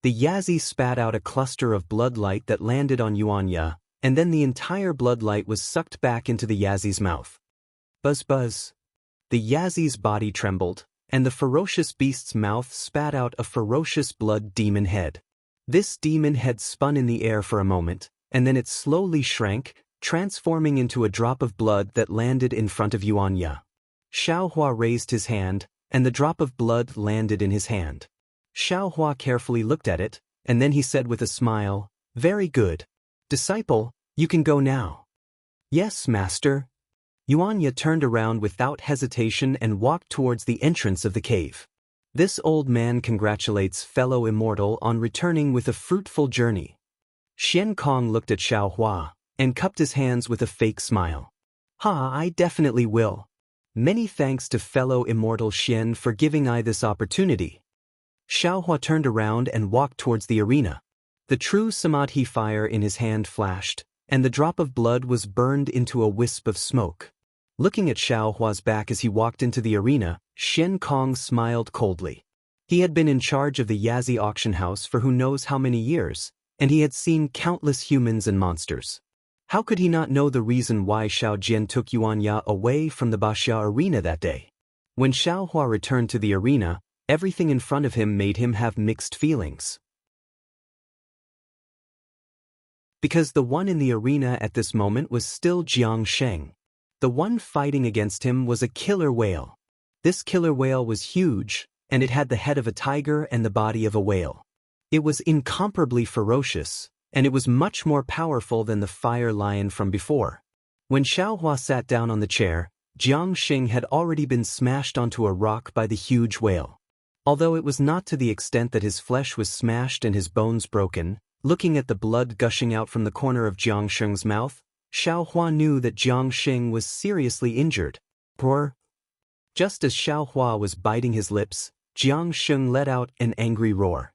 The Yazi spat out a cluster of blood light that landed on Xianxia, and then the entire blood light was sucked back into the Yazi's mouth. Buzz buzz. The Yazi's body trembled, and the ferocious beast's mouth spat out a ferocious blood demon head. This demon head spun in the air for a moment, and then it slowly shrank, transforming into a drop of blood that landed in front of Xianxia. Xiaohua raised his hand, and the drop of blood landed in his hand. Xiaohua carefully looked at it, and then he said with a smile, "Very good. Disciple, you can go now." "Yes, master." Xianxia turned around without hesitation and walked towards the entrance of the cave. This old man congratulates fellow immortal on returning with a fruitful journey. Xian Kong looked at Xiaohua and cupped his hands with a fake smile. I definitely will. Many thanks to fellow immortal Xian for giving I this opportunity." Xiaohua turned around and walked towards the arena. The true samadhi fire in his hand flashed, and the drop of blood was burned into a wisp of smoke. Looking at Xiaohua's back as he walked into the arena, Xian Kong smiled coldly. He had been in charge of the Yazi auction house for who knows how many years, and he had seen countless humans and monsters. How could he not know the reason why Xiao Jian took Xianxia away from the Baxia arena that day? When Xiaohua returned to the arena, everything in front of him made him have mixed feelings. Because the one in the arena at this moment was still Jiang Sheng. The one fighting against him was a killer whale. This killer whale was huge, and it had the head of a tiger and the body of a whale. It was incomparably ferocious, and it was much more powerful than the fire lion from before. When Xiaohua sat down on the chair, Jiang Sheng had already been smashed onto a rock by the huge whale. Although it was not to the extent that his flesh was smashed and his bones broken, looking at the blood gushing out from the corner of Jiang Sheng's mouth, Xiaohua knew that Jiang Sheng was seriously injured. Roar! Just as Xiaohua was biting his lips, Jiang Sheng let out an angry roar.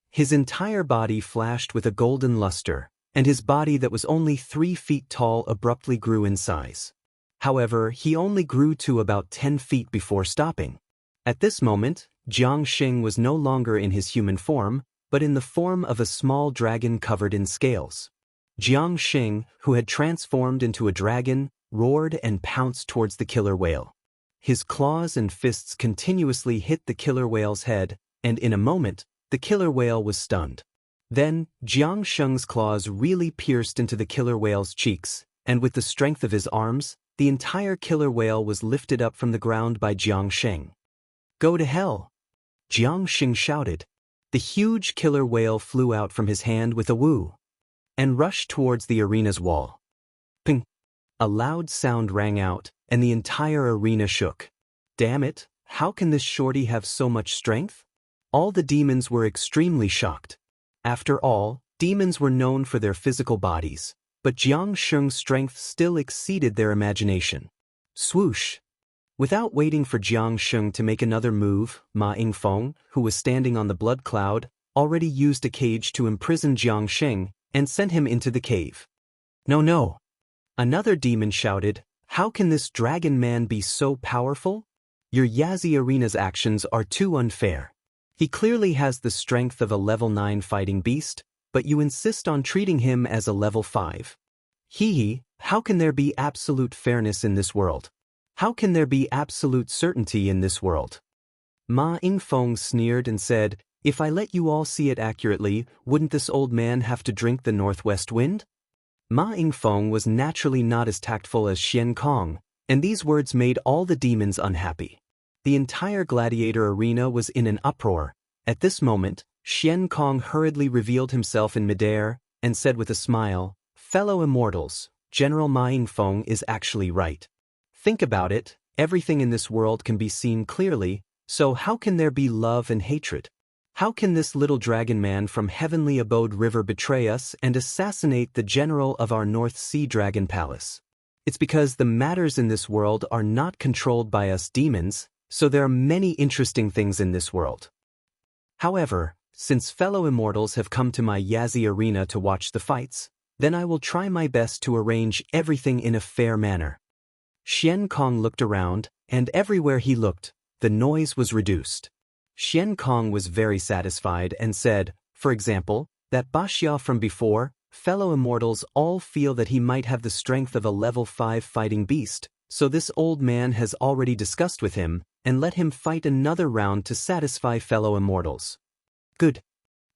His entire body flashed with a golden luster, and his body that was only 3 feet tall abruptly grew in size. However, he only grew to about 10 feet before stopping. At this moment, Jiang Sheng was no longer in his human form, but in the form of a small dragon covered in scales. Jiang Sheng, who had transformed into a dragon, roared and pounced towards the killer whale. His claws and fists continuously hit the killer whale's head, and in a moment, the killer whale was stunned. Then, Jiang Sheng's claws really pierced into the killer whale's cheeks, and with the strength of his arms, the entire killer whale was lifted up from the ground by Jiang Sheng. "Go to hell!" Jiang Sheng shouted. The huge killer whale flew out from his hand with a woo, and rushed towards the arena's wall. Ping! A loud sound rang out, and the entire arena shook. Damn it, how can this shorty have so much strength? All the demons were extremely shocked. After all, demons were known for their physical bodies, but Jiang Sheng's strength still exceeded their imagination. Swoosh! Without waiting for Jiang Sheng to make another move, Ma Yingfeng, who was standing on the blood cloud, already used a cage to imprison Jiang Sheng and sent him into the cave. No, no! Another demon shouted, "How can this dragon man be so powerful? Your Yazi Arena's actions are too unfair. He clearly has the strength of a level 9 fighting beast, but you insist on treating him as a level 5. Hee, how can there be absolute fairness in this world? How can there be absolute certainty in this world?" Ma Yingfeng sneered and said, "If I let you all see it accurately, wouldn't this old man have to drink the northwest wind?" Ma Yingfeng was naturally not as tactful as Xian Kong, and these words made all the demons unhappy. The entire gladiator arena was in an uproar. At this moment, Xian Kong hurriedly revealed himself in midair and said with a smile, "Fellow immortals, General Ma Yingfeng is actually right. Think about it, everything in this world can be seen clearly, so how can there be love and hatred? How can this little dragon man from heavenly abode river betray us and assassinate the general of our North Sea Dragon Palace? It's because the matters in this world are not controlled by us demons, so there are many interesting things in this world. However, since fellow immortals have come to my Yazi arena to watch the fights, then I will try my best to arrange everything in a fair manner." Xian Kong looked around, and everywhere he looked, the noise was reduced. Xian Kong was very satisfied and said, for example, that Baxia from before, fellow immortals all feel that he might have the strength of a level 5 fighting beast, so this old man has already discussed with him, and let him fight another round to satisfy fellow immortals. Good.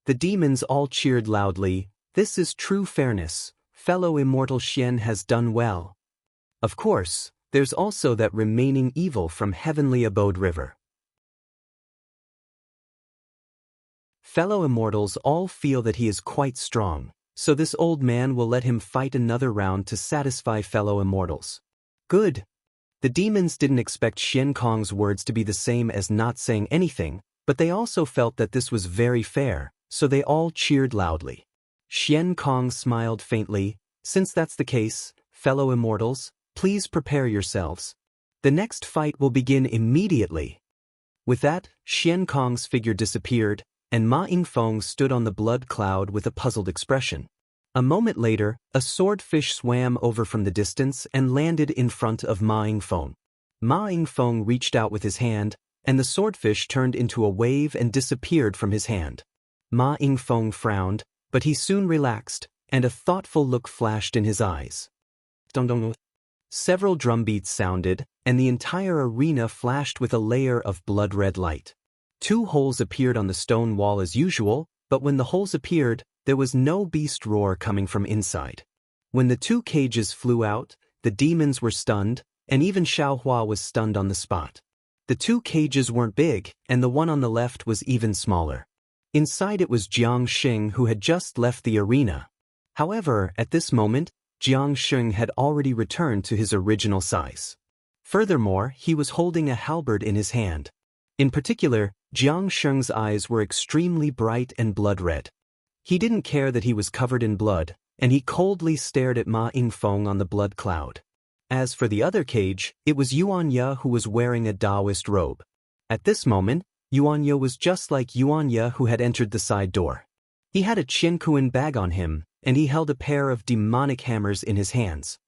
The demons all cheered loudly. This is true fairness. Fellow immortal Xian has done well. Of course, there's also that remaining evil from heavenly abode river. Fellow immortals all feel that he is quite strong, so this old man will let him fight another round to satisfy fellow immortals. Good. The demons didn't expect Xian Kong's words to be the same as not saying anything, but they also felt that this was very fair, so they all cheered loudly. Xian Kong smiled faintly. Since that's the case, fellow immortals, please prepare yourselves. The next fight will begin immediately. With that, Xian Kong's figure disappeared, and Ma Yingfeng stood on the blood cloud with a puzzled expression. A moment later, a swordfish swam over from the distance and landed in front of Ma Yingfeng. Ma Yingfeng reached out with his hand, and the swordfish turned into a wave and disappeared from his hand. Ma Yingfeng frowned, but he soon relaxed, and a thoughtful look flashed in his eyes. Dong-dong. Several drumbeats sounded, and the entire arena flashed with a layer of blood-red light. 2 holes appeared on the stone wall as usual, but when the holes appeared, there was no beast roar coming from inside. When the 2 cages flew out, the demons were stunned, and even Xiaohua was stunned on the spot. The 2 cages weren't big, and the one on the left was even smaller. Inside it was Jiang Xing, who had just left the arena. However, at this moment, Jiang Xing had already returned to his original size. Furthermore, he was holding a halberd in his hand. In particular, Jiang Xing's eyes were extremely bright and blood-red. He didn't care that he was covered in blood, and he coldly stared at Ma Yingfeng on the blood cloud. As for the other cage, it was Yuanya who was wearing a Daoist robe. At this moment, Yuanya was just like Yuanya who had entered the side door. He had a Qinkuan bag on him, and he held a pair of demonic hammers in his hands.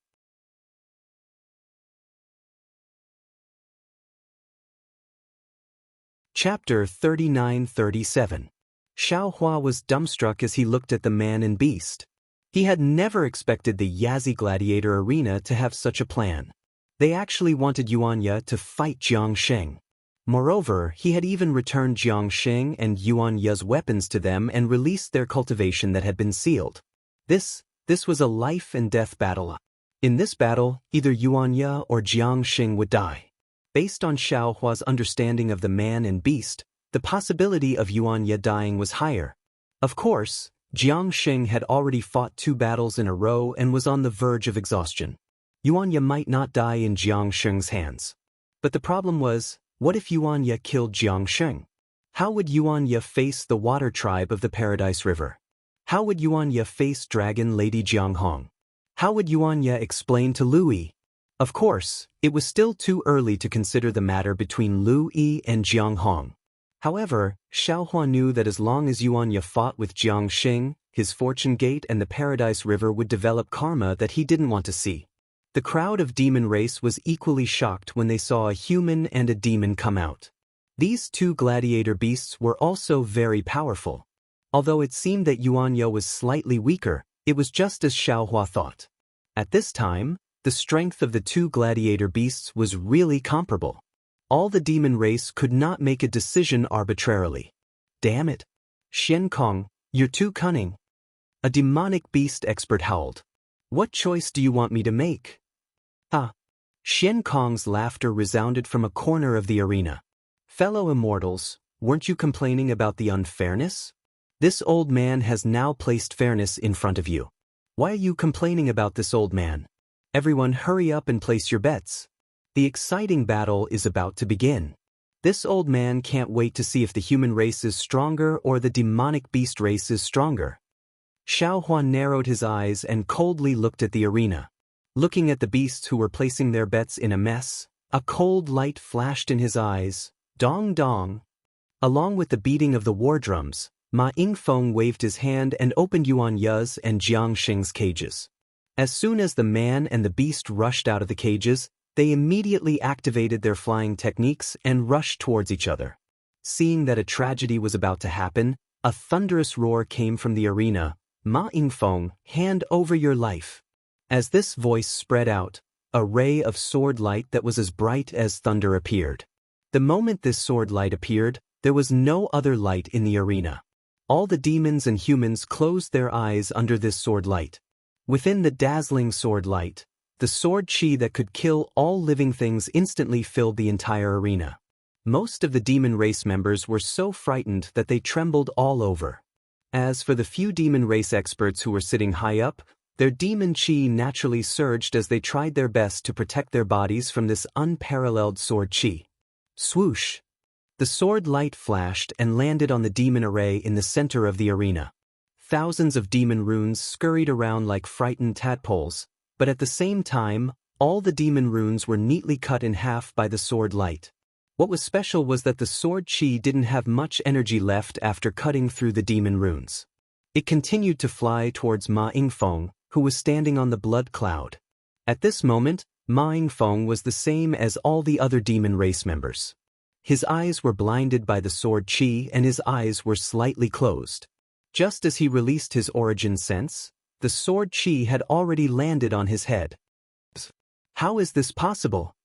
Chapter 39-37. Xiaohua was dumbstruck as he looked at the man and beast. He had never expected the Yazi Gladiator Arena to have such a plan. They actually wanted Yuanya to fight Jiang Xing. Moreover, he had even returned Jiang Xing and Yuanya's weapons to them and released their cultivation that had been sealed. This was a life-and-death battle. In this battle, either Yuanya or Jiang Xing would die. Based on Xiaohua's understanding of the man and beast, the possibility of Yuanya dying was higher. Of course, Jiang Xing had already fought 2 battles in a row and was on the verge of exhaustion. Yuanya might not die in Jiang Xing's hands. But the problem was, what if Yuanya killed Jiang Xing? How would Yuanya face the water tribe of the Paradise River? How would Yuanya face Dragon Lady Jianghong? How would Yuanya explain to Lu Yi? Of course, it was still too early to consider the matter between Lu Yi and Jianghong. However, Xiaohua knew that as long as Yuanya fought with Jiang Xing, his fortune gate and the Paradise River would develop karma that he didn't want to see. The crowd of demon race was equally shocked when they saw a human and a demon come out. These 2 gladiator beasts were also very powerful. Although it seemed that Yuanya was slightly weaker, it was just as Xiaohua thought. At this time, the strength of the 2 gladiator beasts was really comparable. All the demon race could not make a decision arbitrarily. Damn it! Xian Kong, you're too cunning. A demonic beast expert howled. What choice do you want me to make? Ah! Xian Kong's laughter resounded from a corner of the arena. Fellow immortals, weren't you complaining about the unfairness? This old man has now placed fairness in front of you. Why are you complaining about this old man? Everyone hurry up and place your bets. The exciting battle is about to begin. This old man can't wait to see if the human race is stronger or the demonic beast race is stronger. Xiaohua narrowed his eyes and coldly looked at the arena. Looking at the beasts who were placing their bets in a mess, a cold light flashed in his eyes. Dong dong. Along with the beating of the war drums, Ma Yingfeng waved his hand and opened Yuan Ye's and Jiang Xing's cages. As soon as the man and the beast rushed out of the cages, they immediately activated their flying techniques and rushed towards each other. Seeing that a tragedy was about to happen, a thunderous roar came from the arena. Ma Yingfeng, hand over your life. As this voice spread out, a ray of sword light that was as bright as thunder appeared. The moment this sword light appeared, there was no other light in the arena. All the demons and humans closed their eyes under this sword light. Within the dazzling sword light, the sword chi that could kill all living things instantly filled the entire arena. Most of the demon race members were so frightened that they trembled all over. As for the few demon race experts who were sitting high up, their demon chi naturally surged as they tried their best to protect their bodies from this unparalleled sword chi. Swoosh! The sword light flashed and landed on the demon array in the center of the arena. Thousands of demon runes scurried around like frightened tadpoles, but at the same time, all the demon runes were neatly cut in half by the sword light. What was special was that the sword chi didn't have much energy left after cutting through the demon runes. It continued to fly towards Ma Yingfeng, who was standing on the blood cloud. At this moment, Ma Yingfeng was the same as all the other demon race members. His eyes were blinded by the sword chi and his eyes were slightly closed. Just as he released his origin sense, the sword chi had already landed on his head. How is this possible?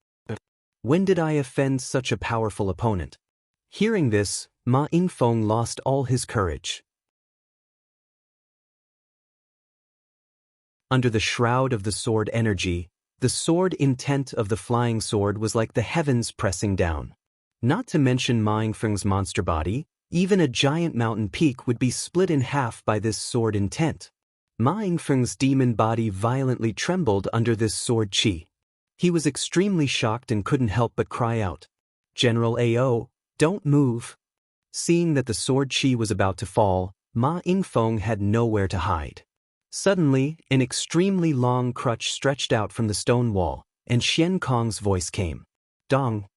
When did I offend such a powerful opponent? Hearing this, Ma Yingfeng lost all his courage. Under the shroud of the sword energy, the sword intent of the flying sword was like the heavens pressing down. Not to mention Ma Yingfeng's monster body, even a giant mountain peak would be split in half by this sword intent. Ma Yingfeng's demon body violently trembled under this sword chi. He was extremely shocked and couldn't help but cry out, "General Ao, don't move." Seeing that the sword chi was about to fall, Ma Yingfeng had nowhere to hide. Suddenly, an extremely long crutch stretched out from the stone wall, and Xian Kong's voice came. Dong.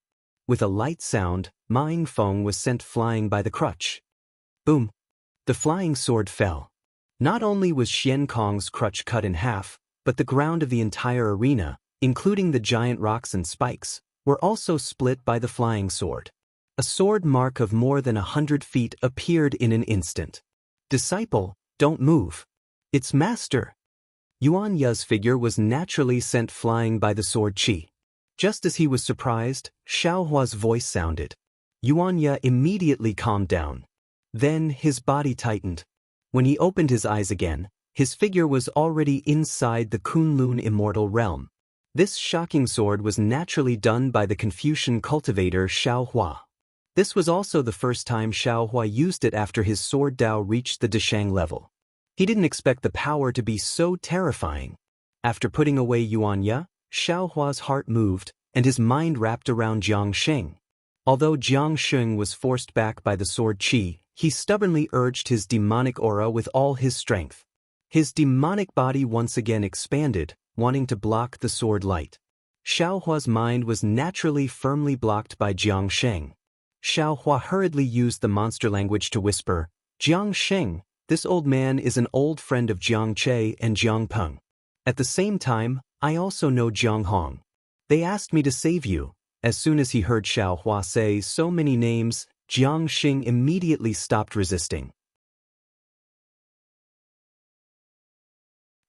With a light sound, Ma Yingfeng was sent flying by the crutch. Boom! The flying sword fell. Not only was Xian Kong's crutch cut in half, but the ground of the entire arena, including the giant rocks and spikes, were also split by the flying sword. A sword mark of more than 100 feet appeared in an instant. Disciple, don't move. It's master. Yuan Ye's figure was naturally sent flying by the sword chi. Just as he was surprised, Xiaohua's voice sounded. Yuan Ye immediately calmed down. Then his body tightened. When he opened his eyes again, his figure was already inside the Kunlun immortal realm. This shocking sword was naturally done by the Confucian cultivator Xiaohua. This was also the first time Xiaohua used it after his sword Dao reached the Deshang level. He didn't expect the power to be so terrifying. After putting away Yuan Ye, Xiaohua's heart moved, and his mind wrapped around Jiang Xing. Although Jiang Xing was forced back by the sword chi, he stubbornly urged his demonic aura with all his strength. His demonic body once again expanded, wanting to block the sword light. Xiaohua's mind was naturally firmly blocked by Jiang Xing. Xiaohua hurriedly used the monster language to whisper, "Jiang Xing, this old man is an old friend of Jiang Che and Jiang Peng. At the same time, I also know Jiang Hong. They asked me to save you." As soon as he heard Xiaohua say so many names, Jiang Xing immediately stopped resisting.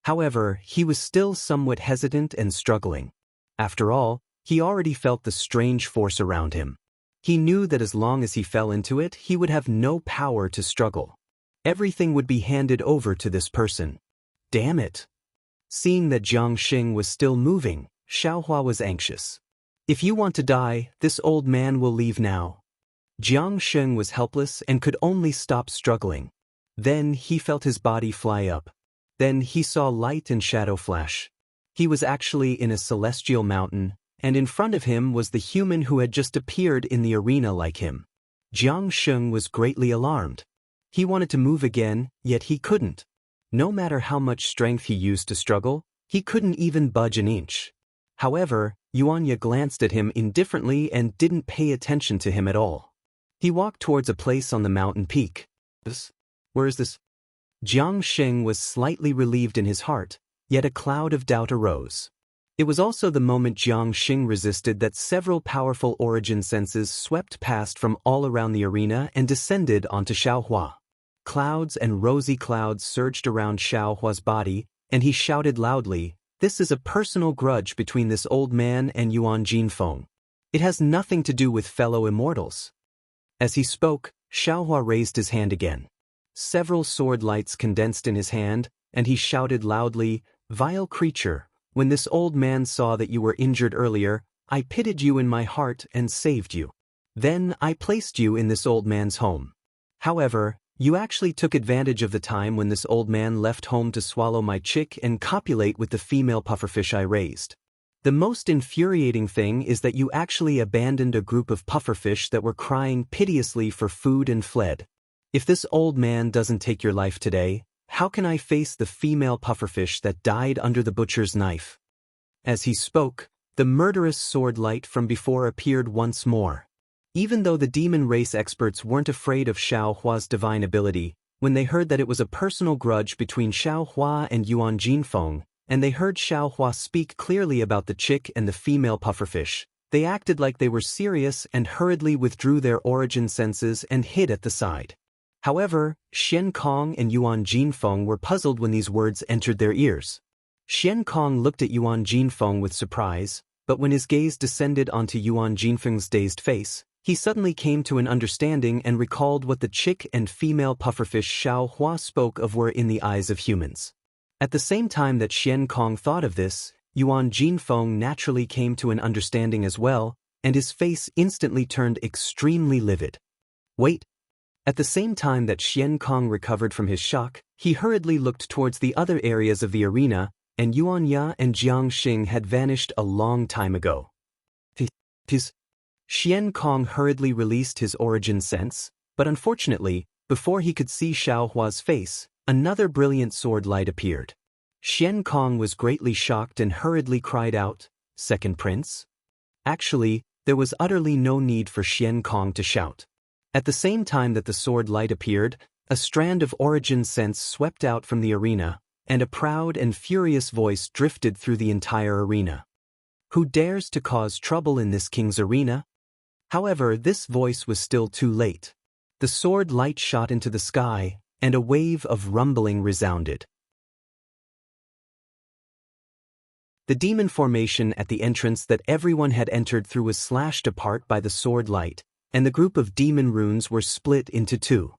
However, he was still somewhat hesitant and struggling. After all, he already felt the strange force around him. He knew that as long as he fell into it, he would have no power to struggle. Everything would be handed over to this person. Damn it! Seeing that Jiang Xing was still moving, Xiaohua was anxious. "If you want to die, this old man will leave now." Jiang Sheng was helpless and could only stop struggling. Then he felt his body fly up. Then he saw light and shadow flash. He was actually in a celestial mountain, and in front of him was the human who had just appeared in the arena like him. Jiang Sheng was greatly alarmed. He wanted to move again, yet he couldn't. No matter how much strength he used to struggle, he couldn't even budge an inch. However, Xianxia glanced at him indifferently and didn't pay attention to him at all. He walked towards a place on the mountain peak. Where is this? Jiang Sheng was slightly relieved in his heart, yet a cloud of doubt arose. It was also the moment Jiang Sheng resisted that several powerful origin senses swept past from all around the arena and descended onto Xiaohua. Clouds and rosy clouds surged around Xiaohua's body, and he shouted loudly, "This is a personal grudge between this old man and Yuan Jinfeng. It has nothing to do with fellow immortals." As he spoke, Xiaohua raised his hand again. Several sword lights condensed in his hand, and he shouted loudly, "Vile creature, when this old man saw that you were injured earlier, I pitied you in my heart and saved you. Then I placed you in this old man's home. However, you actually took advantage of the time when this old man left home to swallow my chick and copulate with the female pufferfish I raised. The most infuriating thing is that you actually abandoned a group of pufferfish that were crying piteously for food and fled. If this old man doesn't take your life today, how can I face the female pufferfish that died under the butcher's knife?" As he spoke, the murderous sword light from before appeared once more. Even though the demon race experts weren't afraid of Xiaohua's divine ability, when they heard that it was a personal grudge between Xiaohua and Yuan Jinfeng, and they heard Xiaohua speak clearly about the chick and the female pufferfish, they acted like they were serious and hurriedly withdrew their origin senses and hid at the side. However, Xian Kong and Yuan Jinfeng were puzzled when these words entered their ears. Xian Kong looked at Yuan Jinfeng with surprise, but when his gaze descended onto Yuan Jinfeng's dazed face, he suddenly came to an understanding and recalled what the chick and female pufferfish Xiaohua spoke of were in the eyes of humans. At the same time that Xian Kong thought of this, Yuan Jinfeng naturally came to an understanding as well, and his face instantly turned extremely livid. Wait. At the same time that Xian Kong recovered from his shock, he hurriedly looked towards the other areas of the arena, and Xianxia and Jiang Sheng had vanished a long time ago. Xian Kong hurriedly released his origin sense, but unfortunately, before he could see Xiaohua's face, another brilliant sword light appeared. Xian Kong was greatly shocked and hurriedly cried out, "Second prince?" Actually, there was utterly no need for Xian Kong to shout. At the same time that the sword light appeared, a strand of origin sense swept out from the arena, and a proud and furious voice drifted through the entire arena. "Who dares to cause trouble in this king's arena?" However, this voice was still too late. The sword light shot into the sky, and a wave of rumbling resounded. The demon formation at the entrance that everyone had entered through was slashed apart by the sword light, and the group of demon runes were split into two.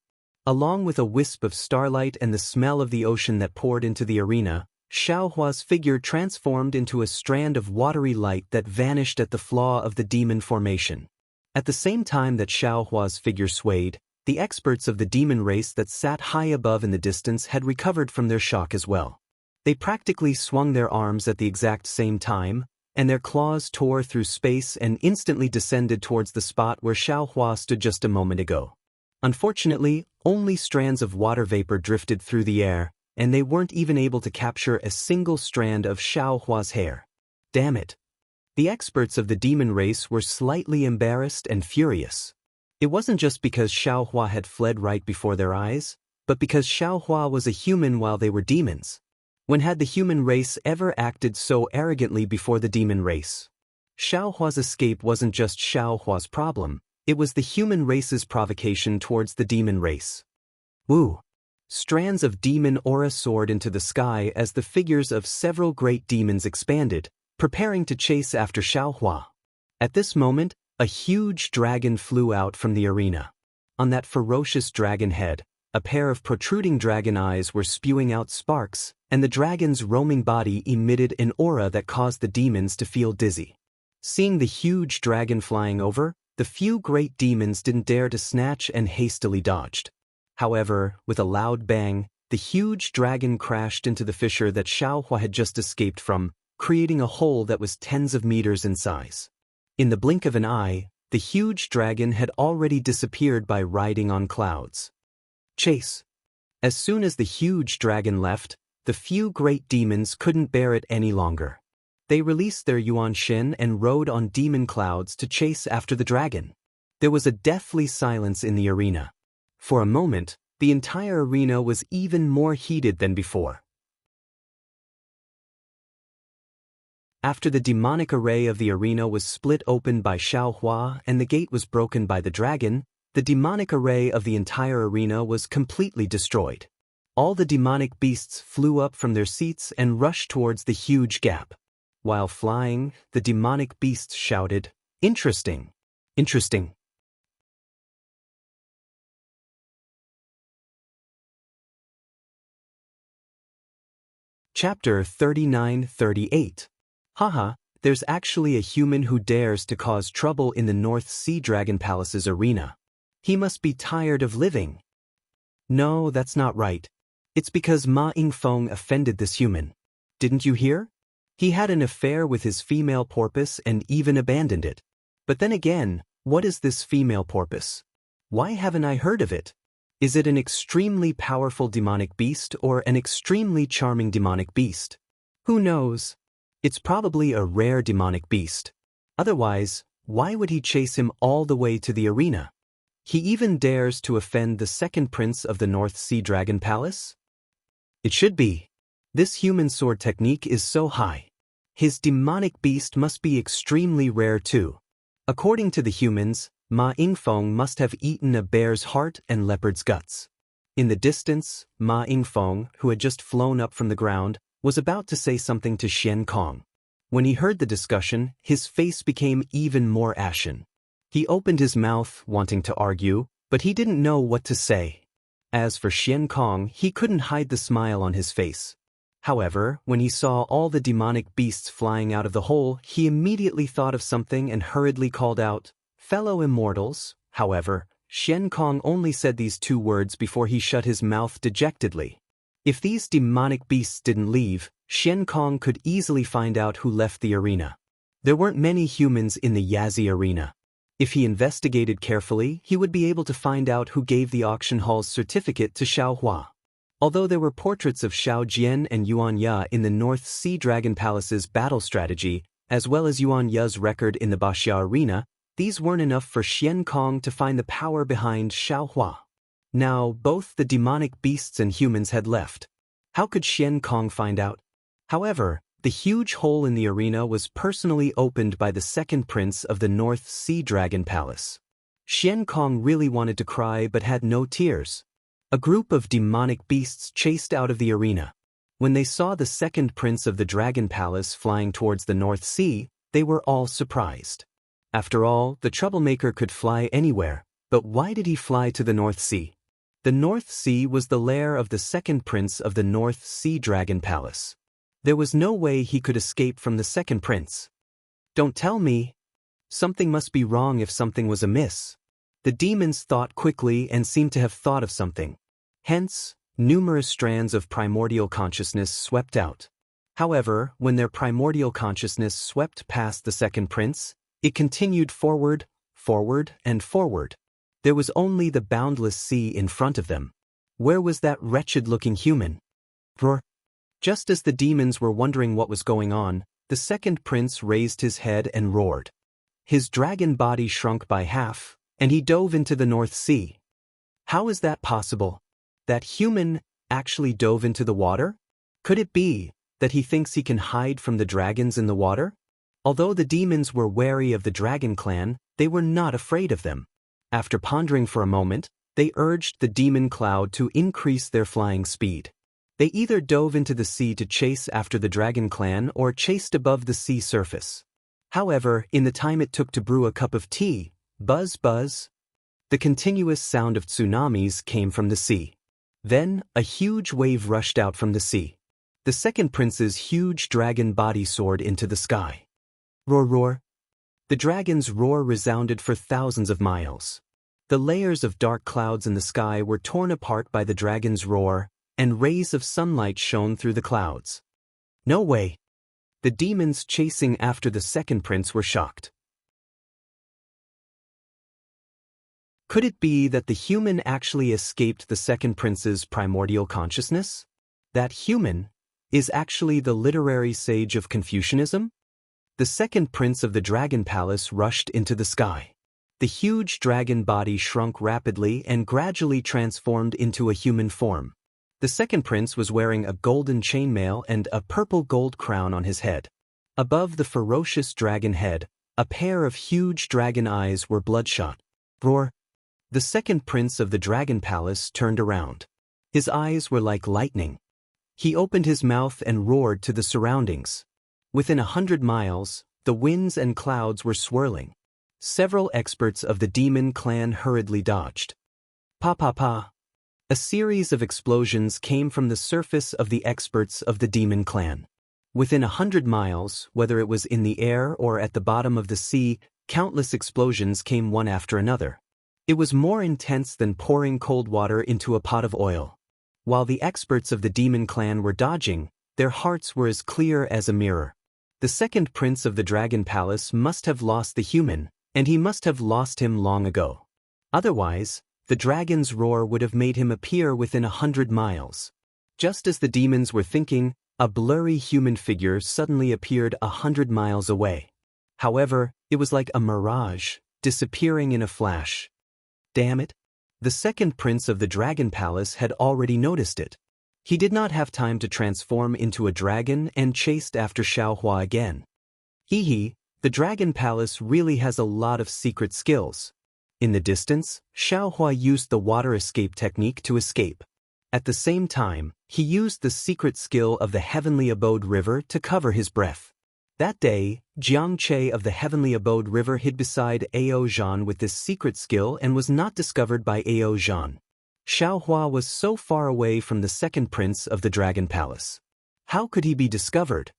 Along with a wisp of starlight and the smell of the ocean that poured into the arena, Xiaohua's figure transformed into a strand of watery light that vanished at the flaw of the demon formation. At the same time that Xiaohua's figure swayed, the experts of the demon race that sat high above in the distance had recovered from their shock as well. They practically swung their arms at the exact same time, and their claws tore through space and instantly descended towards the spot where Xiaohua stood just a moment ago. Unfortunately, only strands of water vapor drifted through the air, and they weren't even able to capture a single strand of Xiaohua's hair. Damn it! The experts of the demon race were slightly embarrassed and furious. It wasn't just because Xiaohua had fled right before their eyes, but because Xiaohua was a human while they were demons. When had the human race ever acted so arrogantly before the demon race? Xiaohua's escape wasn't just Xiaohua's problem, it was the human race's provocation towards the demon race. Woo! Strands of demon aura soared into the sky as the figures of several great demons expanded, preparing to chase after Xiaohua. At this moment, a huge dragon flew out from the arena. On that ferocious dragon head, a pair of protruding dragon eyes were spewing out sparks, and the dragon's roaming body emitted an aura that caused the demons to feel dizzy. Seeing the huge dragon flying over, the few great demons didn't dare to snatch and hastily dodged. However, with a loud bang, the huge dragon crashed into the fissure that Xiaohua had just escaped from, creating a hole that was tens of meters in size. In the blink of an eye, the huge dragon had already disappeared by riding on clouds. Chase. As soon as the huge dragon left, the few great demons couldn't bear it any longer. They released their Yuan Xin and rode on demon clouds to chase after the dragon. There was a deathly silence in the arena. For a moment, the entire arena was even more heated than before. After the demonic array of the arena was split open by Xiaohua and the gate was broken by the dragon, the demonic array of the entire arena was completely destroyed. All the demonic beasts flew up from their seats and rushed towards the huge gap. While flying, the demonic beasts shouted, "Interesting! Interesting!" Chapter 39-38. Haha, there's actually a human who dares to cause trouble in the North Sea Dragon Palace's arena. He must be tired of living. No, that's not right. It's because Ma Yingfeng offended this human. Didn't you hear? He had an affair with his female porpoise and even abandoned it. But then again, what is this female porpoise? Why haven't I heard of it? Is it an extremely powerful demonic beast or an extremely charming demonic beast? Who knows? It's probably a rare demonic beast. Otherwise, why would he chase him all the way to the arena? He even dares to offend the second prince of the North Sea Dragon Palace? It should be. This human sword technique is so high. His demonic beast must be extremely rare too. According to the humans, Ma Yingfeng must have eaten a bear's heart and leopard's guts. In the distance, Ma Yingfeng, who had just flown up from the ground, was about to say something to Xian Kong. When he heard the discussion, his face became even more ashen. He opened his mouth, wanting to argue, but he didn't know what to say. As for Xian Kong, he couldn't hide the smile on his face. However, when he saw all the demonic beasts flying out of the hole, he immediately thought of something and hurriedly called out, "Fellow immortals." However, Xian Kong only said these two words before he shut his mouth dejectedly. If these demonic beasts didn't leave, Xian Kong could easily find out who left the arena. There weren't many humans in the Yazi arena. If he investigated carefully, he would be able to find out who gave the auction hall's certificate to Xiaohua. Although there were portraits of Xiao Jian and Yuan Ya in the North Sea Dragon Palace's battle strategy, as well as Yuan Ya's record in the Baxia arena, these weren't enough for Xian Kong to find the power behind Xiaohua. Now, both the demonic beasts and humans had left. How could Xian Kong find out? However, the huge hole in the arena was personally opened by the second prince of the North Sea Dragon Palace. Xian Kong really wanted to cry but had no tears. A group of demonic beasts chased out of the arena. When they saw the second prince of the Dragon Palace flying towards the North Sea, they were all surprised. After all, the troublemaker could fly anywhere, but why did he fly to the North Sea? The North Sea was the lair of the second prince of the North Sea Dragon Palace. There was no way he could escape from the second prince. Don't tell me. Something must be wrong if something was amiss. The demons thought quickly and seemed to have thought of something. Hence, numerous strands of primordial consciousness swept out. However, when their primordial consciousness swept past the second prince, it continued forward, forward, and forward. There was only the boundless sea in front of them. Where was that wretched-looking human? Roar! Just as the demons were wondering what was going on, the second prince raised his head and roared. His dragon body shrunk by half, and he dove into the North Sea. How is that possible? That human actually dove into the water? Could it be that he thinks he can hide from the dragons in the water? Although the demons were wary of the dragon clan, they were not afraid of them. After pondering for a moment, they urged the demon cloud to increase their flying speed. They either dove into the sea to chase after the dragon clan or chased above the sea surface. However, in the time it took to brew a cup of tea, buzz buzz, the continuous sound of tsunamis came from the sea. Then, a huge wave rushed out from the sea. The second prince's huge dragon body soared into the sky. Roar roar. The dragon's roar resounded for thousands of miles. The layers of dark clouds in the sky were torn apart by the dragon's roar, and rays of sunlight shone through the clouds. No way! The demons chasing after the second prince were shocked. Could it be that the human actually escaped the second prince's primordial consciousness? That human is actually the literary sage of Confucianism? The second prince of the dragon palace rushed into the sky. The huge dragon body shrunk rapidly and gradually transformed into a human form. The second prince was wearing a golden chainmail and a purple gold crown on his head. Above the ferocious dragon head, a pair of huge dragon eyes were bloodshot. Roar! The second prince of the dragon palace turned around. His eyes were like lightning. He opened his mouth and roared to the surroundings. Within 100 miles, the winds and clouds were swirling. Several experts of the demon clan hurriedly dodged. Pa pa pa! A series of explosions came from the surface of the experts of the demon clan. Within 100 miles, whether it was in the air or at the bottom of the sea, countless explosions came one after another. It was more intense than pouring cold water into a pot of oil. While the experts of the demon clan were dodging, their hearts were as clear as a mirror. The second prince of the dragon palace must have lost the human, and he must have lost him long ago. Otherwise, the dragon's roar would have made him appear within 100 miles. Just as the demons were thinking, a blurry human figure suddenly appeared 100 miles away. However, it was like a mirage, disappearing in a flash. Damn it! The second prince of the dragon palace had already noticed it. He did not have time to transform into a dragon and chased after Xiaohua again. Hee, the dragon palace really has a lot of secret skills. In the distance, Xiaohua used the water escape technique to escape. At the same time, he used the secret skill of the Heavenly Abode River to cover his breath. That day, Jiang Che of the Heavenly Abode River hid beside Ao Zhan with this secret skill and was not discovered by Ao Zhan. Xiaohua was so far away from the second prince of the Dragon Palace. How could he be discovered?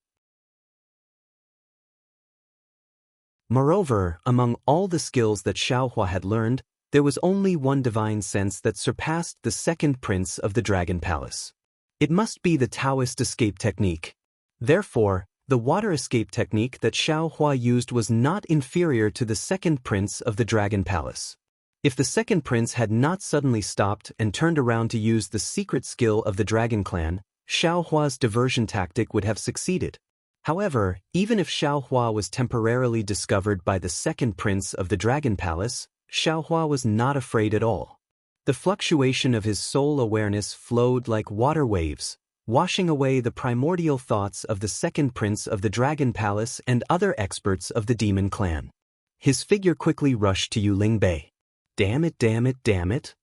Moreover, among all the skills that Xiaohua had learned, there was only one divine sense that surpassed the second prince of the Dragon Palace. It must be the Daoist escape technique. Therefore, the water escape technique that Xiaohua used was not inferior to the second prince of the Dragon Palace. If the second prince had not suddenly stopped and turned around to use the secret skill of the Dragon Clan, Xiaohua's diversion tactic would have succeeded. However, even if Xiaohua was temporarily discovered by the second prince of the Dragon Palace, Xiaohua was not afraid at all. The fluctuation of his soul awareness flowed like water waves, washing away the primordial thoughts of the second prince of the Dragon Palace and other experts of the Demon Clan. His figure quickly rushed to Yuling Bay. Damn it, damn it, damn it!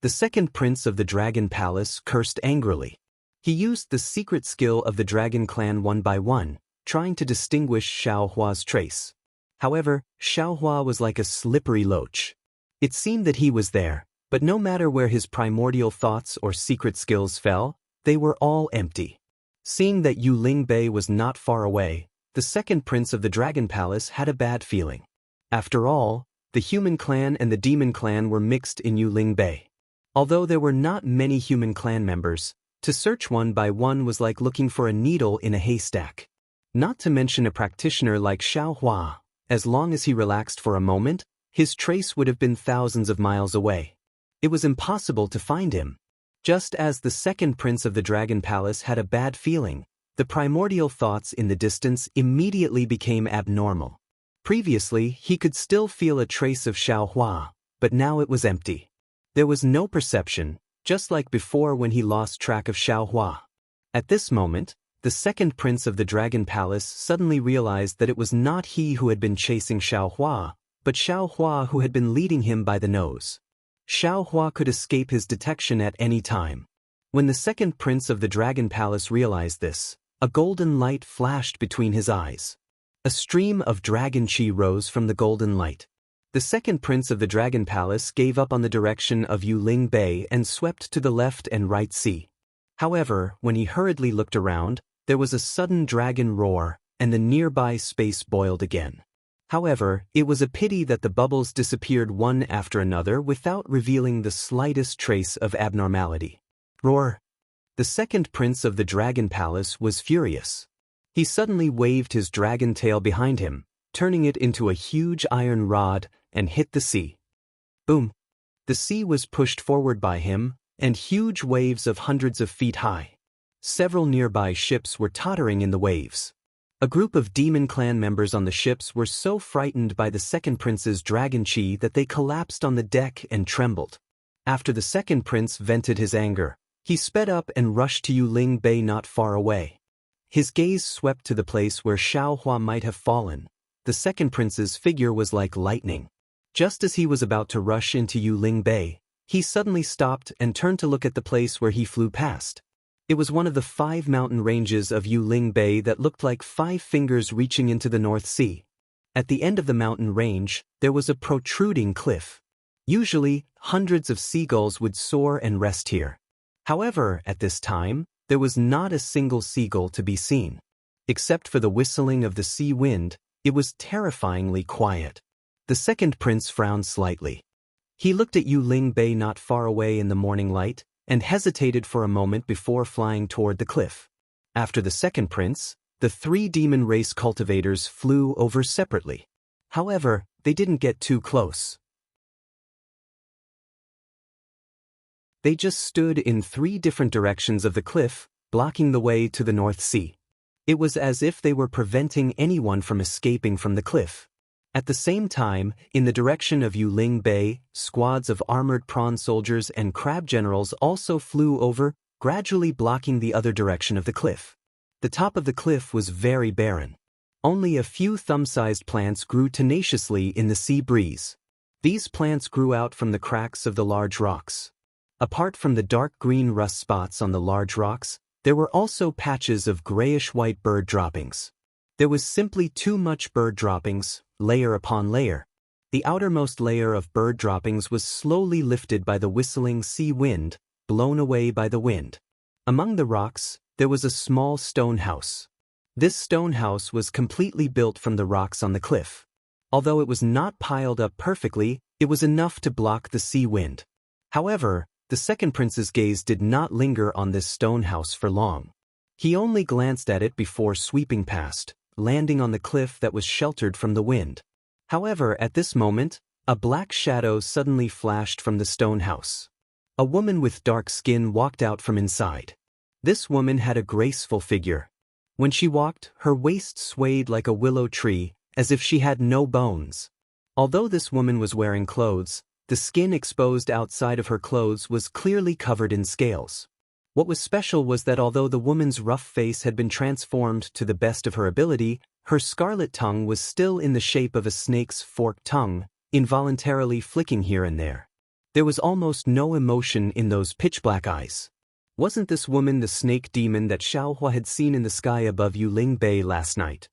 The second prince of the Dragon Palace cursed angrily. He used the secret skill of the Dragon Clan one by one, trying to distinguish Xiaohua's trace. However, Xiaohua was like a slippery loach. It seemed that he was there, but no matter where his primordial thoughts or secret skills fell, they were all empty. Seeing that Yuling Bay was not far away, the second prince of the Dragon Palace had a bad feeling. After all, the human clan and the demon clan were mixed in Yuling Bay. Although there were not many human clan members, to search one by one was like looking for a needle in a haystack. Not to mention a practitioner like Xiaohua, as long as he relaxed for a moment, his trace would have been thousands of miles away. It was impossible to find him. Just as the second prince of the Dragon Palace had a bad feeling, the primordial thoughts in the distance immediately became abnormal. Previously, he could still feel a trace of Xiaohua, but now it was empty. There was no perception, just like before when he lost track of Xiaohua. At this moment, the second prince of the Dragon Palace suddenly realized that it was not he who had been chasing Xiaohua, but Xiaohua who had been leading him by the nose. Xiaohua could escape his detection at any time. When the second prince of the Dragon Palace realized this, a golden light flashed between his eyes. A stream of dragon chi rose from the golden light. The second prince of the Dragon Palace gave up on the direction of Yuling Bay and swept to the left and right sea. However, when he hurriedly looked around, there was a sudden dragon roar, and the nearby space boiled again. However, it was a pity that the bubbles disappeared one after another without revealing the slightest trace of abnormality. Roar! The second prince of the dragon palace was furious. He suddenly waved his dragon tail behind him, turning it into a huge iron rod, and hit the sea. Boom! The sea was pushed forward by him, and huge waves of hundreds of feet high. Several nearby ships were tottering in the waves. A group of demon clan members on the ships were so frightened by the second prince's dragon chi that they collapsed on the deck and trembled. After the second prince vented his anger, he sped up and rushed to Yuling Bay not far away. His gaze swept to the place where Xiaohua might have fallen. The second prince's figure was like lightning. Just as he was about to rush into Yuling Bay, he suddenly stopped and turned to look at the place where he flew past. It was one of the 5 mountain ranges of Yuling Bay that looked like 5 fingers reaching into the North Sea. At the end of the mountain range, there was a protruding cliff. Usually, hundreds of seagulls would soar and rest here. However, at this time, there was not a single seagull to be seen. Except for the whistling of the sea wind, it was terrifyingly quiet. The second prince frowned slightly. He looked at Yuling Bay not far away in the morning light, and hesitated for a moment before flying toward the cliff. After the second prince, the 3 demon race cultivators flew over separately. However, they didn't get too close. They just stood in 3 different directions of the cliff, blocking the way to the North Sea. It was as if they were preventing anyone from escaping from the cliff. At the same time, in the direction of Yuling Bay, squads of armored prawn soldiers and crab generals also flew over, gradually blocking the other direction of the cliff. The top of the cliff was very barren. Only a few thumb-sized plants grew tenaciously in the sea breeze. These plants grew out from the cracks of the large rocks. Apart from the dark green rust spots on the large rocks, there were also patches of grayish-white bird droppings. There was simply too much bird droppings, layer upon layer. The outermost layer of bird droppings was slowly lifted by the whistling sea wind, blown away by the wind. Among the rocks, there was a small stone house. This stone house was completely built from the rocks on the cliff. Although it was not piled up perfectly, it was enough to block the sea wind. However, the second prince's gaze did not linger on this stone house for long. He only glanced at it before sweeping past, landing on the cliff that was sheltered from the wind. However, at this moment, a black shadow suddenly flashed from the stone house. A woman with dark skin walked out from inside. This woman had a graceful figure. When she walked, her waist swayed like a willow tree, as if she had no bones. Although this woman was wearing clothes, the skin exposed outside of her clothes was clearly covered in scales. What was special was that although the woman's rough face had been transformed to the best of her ability, her scarlet tongue was still in the shape of a snake's forked tongue, involuntarily flicking here and there. There was almost no emotion in those pitch-black eyes. Wasn't this woman the snake demon that Xiaohua had seen in the sky above Yuling Bay last night?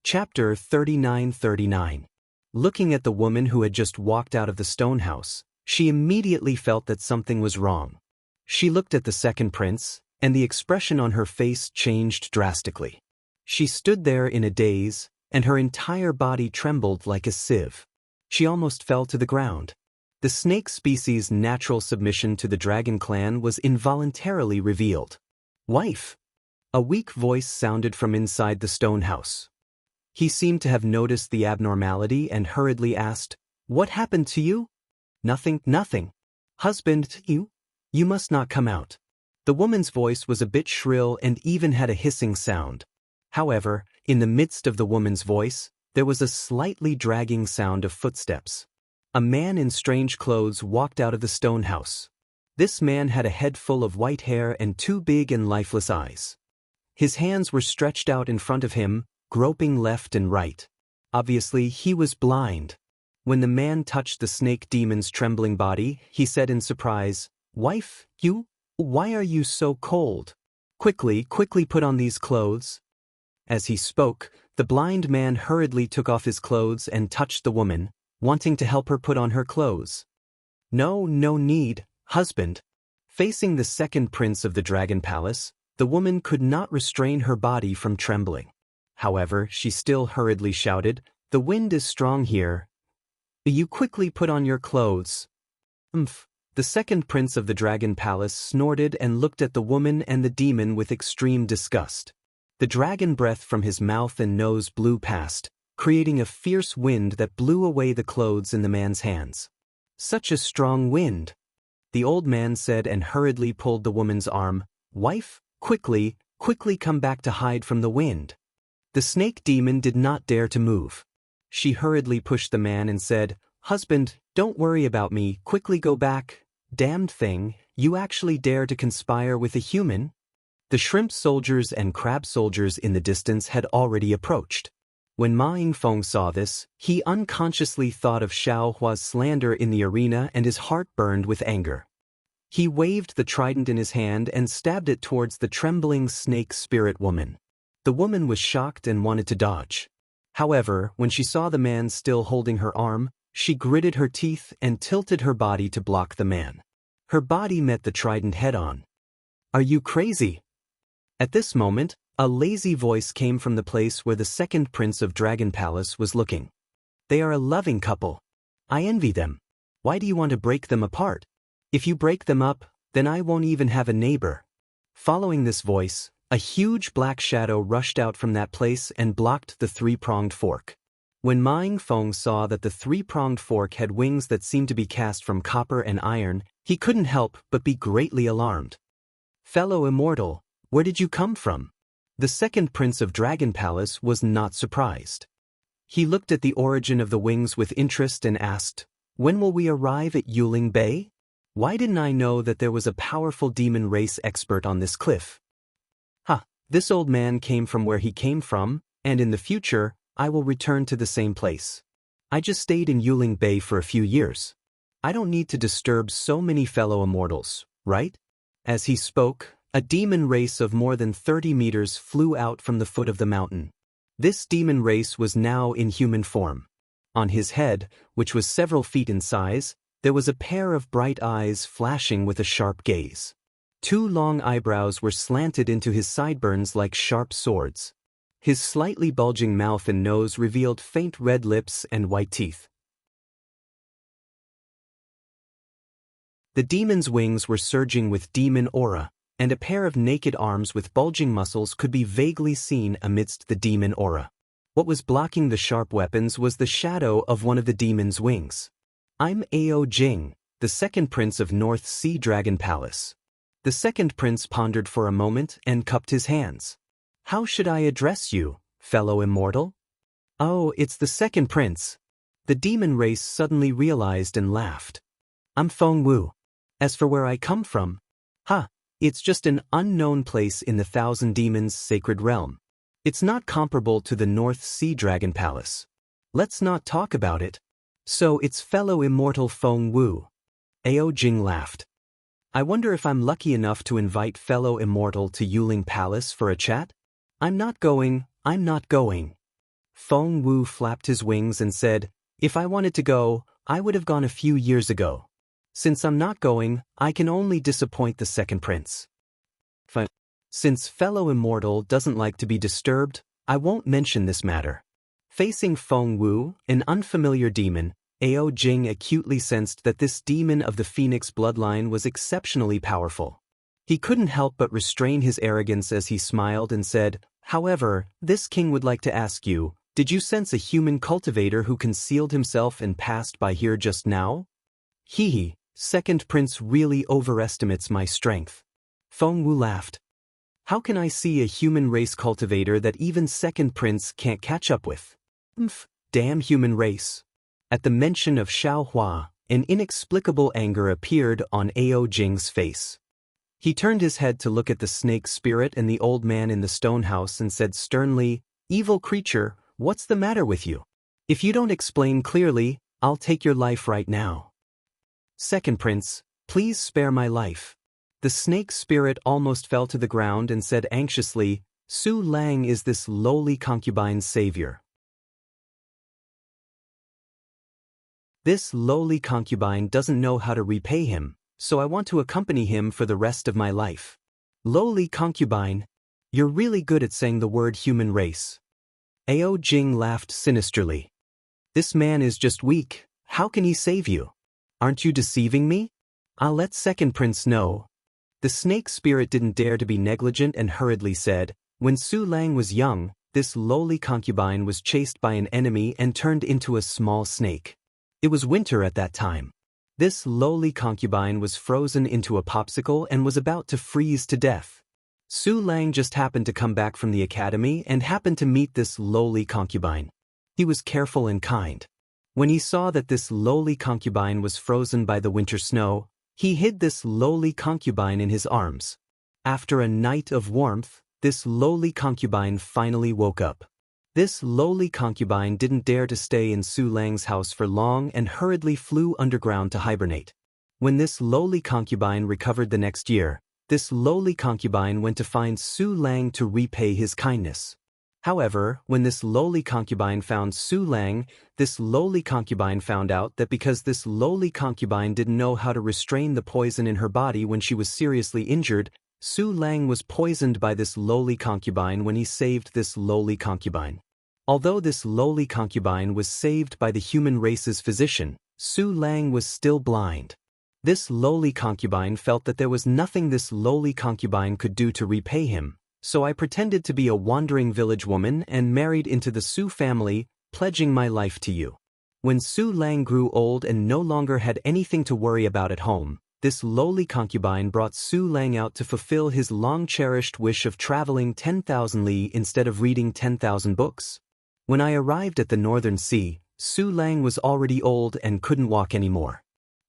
Chapter 3939. Looking at the woman who had just walked out of the stone house, she immediately felt that something was wrong. She looked at the second prince, and the expression on her face changed drastically. She stood there in a daze, and her entire body trembled like a sieve. She almost fell to the ground. The snake species' natural submission to the dragon clan was involuntarily revealed. "Wife!" A weak voice sounded from inside the stone house. He seemed to have noticed the abnormality and hurriedly asked, "What happened to you?" "Nothing, nothing." "Husband, you must not come out." The woman's voice was a bit shrill and even had a hissing sound. However, in the midst of the woman's voice, there was a slightly dragging sound of footsteps. A man in strange clothes walked out of the stone house. This man had a head full of white hair and 2 big and lifeless eyes. His hands were stretched out in front of him, groping left and right. Obviously, he was blind. When the man touched the snake demon's trembling body, he said in surprise, "Wife, why are you so cold? Quickly put on these clothes." As he spoke, the blind man hurriedly took off his clothes and touched the woman, wanting to help her put on her clothes. "No need, husband." Facing the second prince of the Dragon Palace, the woman could not restrain her body from trembling. However, she still hurriedly shouted, "The wind is strong here. You quickly put on your clothes." "Umph." The second prince of the Dragon Palace snorted and looked at the woman and the demon with extreme disgust. The dragon breath from his mouth and nose blew past, creating a fierce wind that blew away the clothes in the man's hands. "Such a strong wind," the old man said and hurriedly pulled the woman's arm. "Wife, quickly come back to hide from the wind." The snake demon did not dare to move. She hurriedly pushed the man and said, "Husband, don't worry about me, quickly go back." "Damned thing, you actually dare to conspire with a human?" The shrimp soldiers and crab soldiers in the distance had already approached. When Ma Yingfeng saw this, he unconsciously thought of Xiao Hua's slander in the arena and his heart burned with anger. He waved the trident in his hand and stabbed it towards the trembling snake spirit woman. The woman was shocked and wanted to dodge. However, when she saw the man still holding her arm, she gritted her teeth and tilted her body to block the man. Her body met the trident head-on. "Are you crazy?" At this moment, a lazy voice came from the place where the second prince of Dragon Palace was looking. "They are a loving couple. I envy them. Why do you want to break them apart? If you break them up, then I won't even have a neighbor." Following this voice, a huge black shadow rushed out from that place and blocked the three-pronged fork. When Ma Yingfeng saw that the three-pronged fork had wings that seemed to be cast from copper and iron, he couldn't help but be greatly alarmed. "Fellow Immortal, where did you come from?" The second prince of Dragon Palace was not surprised. He looked at the origin of the wings with interest and asked, "When will we arrive at Yuling Bay? Why didn't I know that there was a powerful demon race expert on this cliff?" This old man came from where he came from, and in the future, I will return to the same place. I just stayed in Yuling Bay for a few years. I don't need to disturb so many fellow immortals, right? As he spoke, a demon race of more than 30 meters flew out from the foot of the mountain. This demon race was now in human form. On his head, which was several feet in size, there was a pair of bright eyes flashing with a sharp gaze. 2 long eyebrows were slanted into his sideburns like sharp swords. His slightly bulging mouth and nose revealed faint red lips and white teeth. The demon's wings were surging with demon aura, and a pair of naked arms with bulging muscles could be vaguely seen amidst the demon aura. What was blocking the sharp weapons was the shadow of one of the demon's wings. "I'm Ao Jing, the second prince of North Sea Dragon Palace." The second prince pondered for a moment and cupped his hands. "How should I address you, fellow immortal?" "Oh, it's the second prince." The demon race suddenly realized and laughed. "I'm Feng Wu. As for where I come from, it's just an unknown place in the Thousand Demons' sacred realm. It's not comparable to the North Sea Dragon Palace. Let's not talk about it." "So it's fellow immortal Feng Wu." Ao Jing laughed. "I wonder if I'm lucky enough to invite fellow immortal to Yuling Palace for a chat?" I'm not going. Feng Wu flapped his wings and said, "If I wanted to go, I would have gone a few years ago. Since I'm not going, I can only disappoint the second prince. Since fellow immortal doesn't like to be disturbed, I won't mention this matter." Facing Feng Wu, an unfamiliar demon, Ao Jing acutely sensed that this demon of the Phoenix bloodline was exceptionally powerful. He couldn't help but restrain his arrogance as he smiled and said, "However, this king would like to ask you, did you sense a human cultivator who concealed himself and passed by here just now?" Second prince really overestimates my strength." Feng Wu laughed. "How can I see a human race cultivator that even second prince can't catch up with?" Damn human race." At the mention of Xiao Hua, an inexplicable anger appeared on Ao Jing's face. He turned his head to look at the snake spirit and the old man in the stone house and said sternly, "Evil creature, what's the matter with you? If you don't explain clearly, I'll take your life right now." "Second prince, please spare my life." The snake spirit almost fell to the ground and said anxiously, "Su Lang is this lowly concubine's savior. This lowly concubine doesn't know how to repay him, so I want to accompany him for the rest of my life. Lowly concubine. You're really good at saying the word human race. Ao Jing laughed sinisterly. This man is just weak. How can he save you? Aren't you deceiving me? I'll let second prince know. The snake spirit didn't dare to be negligent and hurriedly said, when Su Lang was young, this lowly concubine was chased by an enemy and turned into a small snake. It was winter at that time. This lowly concubine was frozen into a popsicle and was about to freeze to death. Su Lang just happened to come back from the academy and happened to meet this lowly concubine. He was careful and kind. When he saw that this lowly concubine was frozen by the winter snow, he hid this lowly concubine in his arms. After a night of warmth, this lowly concubine finally woke up. This lowly concubine didn't dare to stay in Su Lang's house for long and hurriedly flew underground to hibernate. When this lowly concubine recovered the next year, this lowly concubine went to find Su Lang to repay his kindness. However, when this lowly concubine found Su Lang, this lowly concubine found out that because this lowly concubine didn't know how to restrain the poison in her body when she was seriously injured, Su Lang was poisoned by this lowly concubine when he saved this lowly concubine. Although this lowly concubine was saved by the human race's physician, Su Lang was still blind. This lowly concubine felt that there was nothing this lowly concubine could do to repay him, so I pretended to be a wandering village woman and married into the Su family, pledging my life to you. When Su Lang grew old and no longer had anything to worry about at home, this lowly concubine brought Su Lang out to fulfill his long-cherished wish of traveling 10,000 li instead of reading 10,000 books. When I arrived at the Northern Sea, Su Lang was already old and couldn't walk anymore.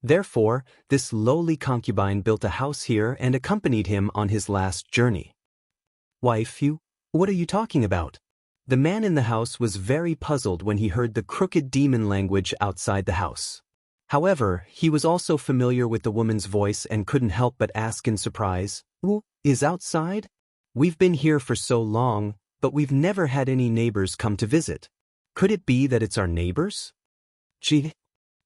Therefore, this lowly concubine built a house here and accompanied him on his last journey. Wife, what are you talking about? The man in the house was very puzzled when he heard the crooked demon language outside the house. However, he was also familiar with the woman's voice and couldn't help but ask in surprise, "Who is outside? We've been here for so long, but we've never had any neighbors come to visit. Could it be that it's our neighbors?" Shi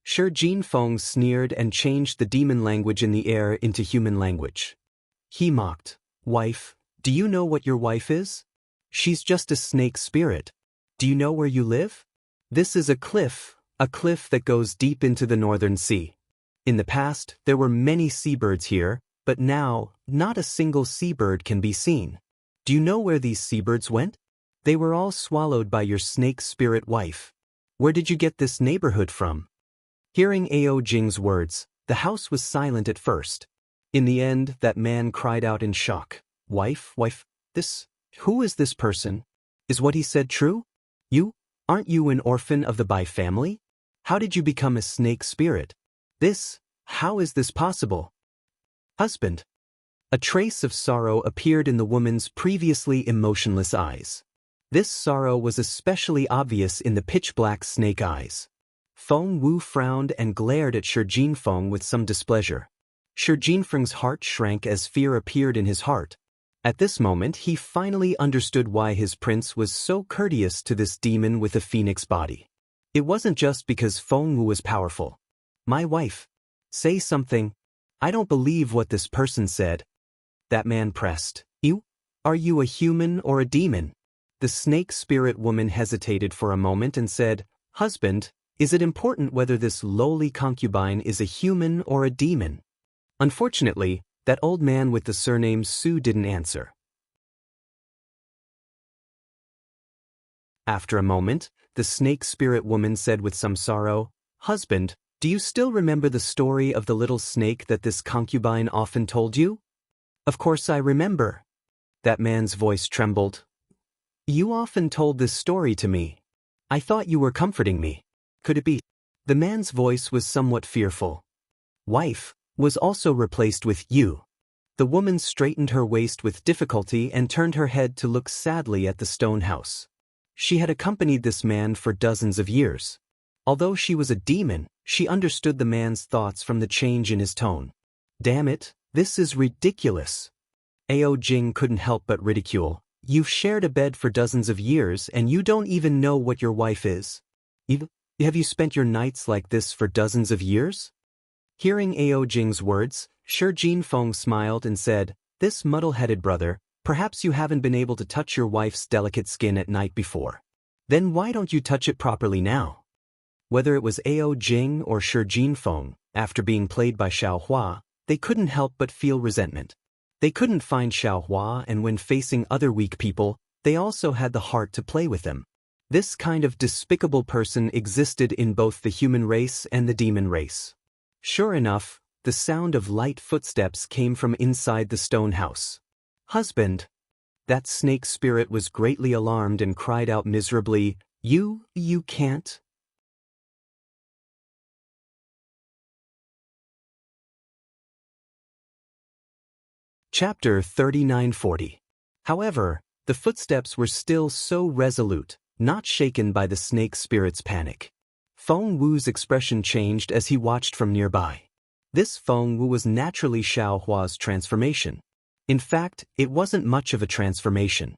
Jinfeng sneered and changed the demon language in the air into human language. He mocked, "Wife, do you know what your wife is? She's just a snake spirit. Do you know where you live? This is a cliff that goes deep into the Northern Sea. In the past, there were many seabirds here, but now, not a single seabird can be seen. Do you know where these seabirds went? They were all swallowed by your snake spirit wife. Where did you get this neighborhood from?" Hearing Ao Jing's words, the house was silent at first. In the end, that man cried out in shock, Wife, who is this person? Is what he said true? Aren't you an orphan of the Bai family? How did you become a snake spirit? How is this possible?" Husband. A trace of sorrow appeared in the woman's previously emotionless eyes. This sorrow was especially obvious in the pitch-black snake eyes. Feng Wu frowned and glared at Shi Jinfeng with some displeasure. Shi Jinfeng's heart shrank as fear appeared in his heart. At this moment he finally understood why his prince was so courteous to this demon with a phoenix body. It wasn't just because Feng Wu was powerful. "My wife. Say something. I don't believe what this person said." That man pressed. Are you a human or a demon?" The snake spirit woman hesitated for a moment and said, "Husband, is it important whether this lowly concubine is a human or a demon?" Unfortunately, that old man with the surname Su didn't answer. After a moment, the snake spirit woman said with some sorrow, "Husband, do you still remember the story of the little snake that this concubine often told you?" "Of course I remember." That man's voice trembled. "You often told this story to me. I thought you were comforting me. Could it be?" The man's voice was somewhat fearful. "Wife" was also replaced with "you." The woman straightened her waist with difficulty and turned her head to look sadly at the stone house. She had accompanied this man for dozens of years. Although she was a demon, she understood the man's thoughts from the change in his tone. "Damn it, this is ridiculous." Ao Jing couldn't help but ridicule. "You've shared a bed for dozens of years and you don't even know what your wife is. Have you spent your nights like this for dozens of years?" Hearing Ao Jing's words, Shi Jinfeng smiled and said, "This muddle-headed brother, perhaps you haven't been able to touch your wife's delicate skin at night before. Then why don't you touch it properly now?" Whether it was Ao Jing or Shi Jinfeng, after being played by Xiaohua, they couldn't help but feel resentment. They couldn't find Xiaohua, and when facing other weak people, they also had the heart to play with them. This kind of despicable person existed in both the human race and the demon race. Sure enough, the sound of light footsteps came from inside the stone house. "Husband!" That snake spirit was greatly alarmed and cried out miserably, You can't?" Chapter 3940. However, the footsteps were still so resolute, not shaken by the snake spirit's panic. Feng Wu's expression changed as he watched from nearby. This Feng Wu was naturally Xiaohua's transformation. In fact, it wasn't much of a transformation.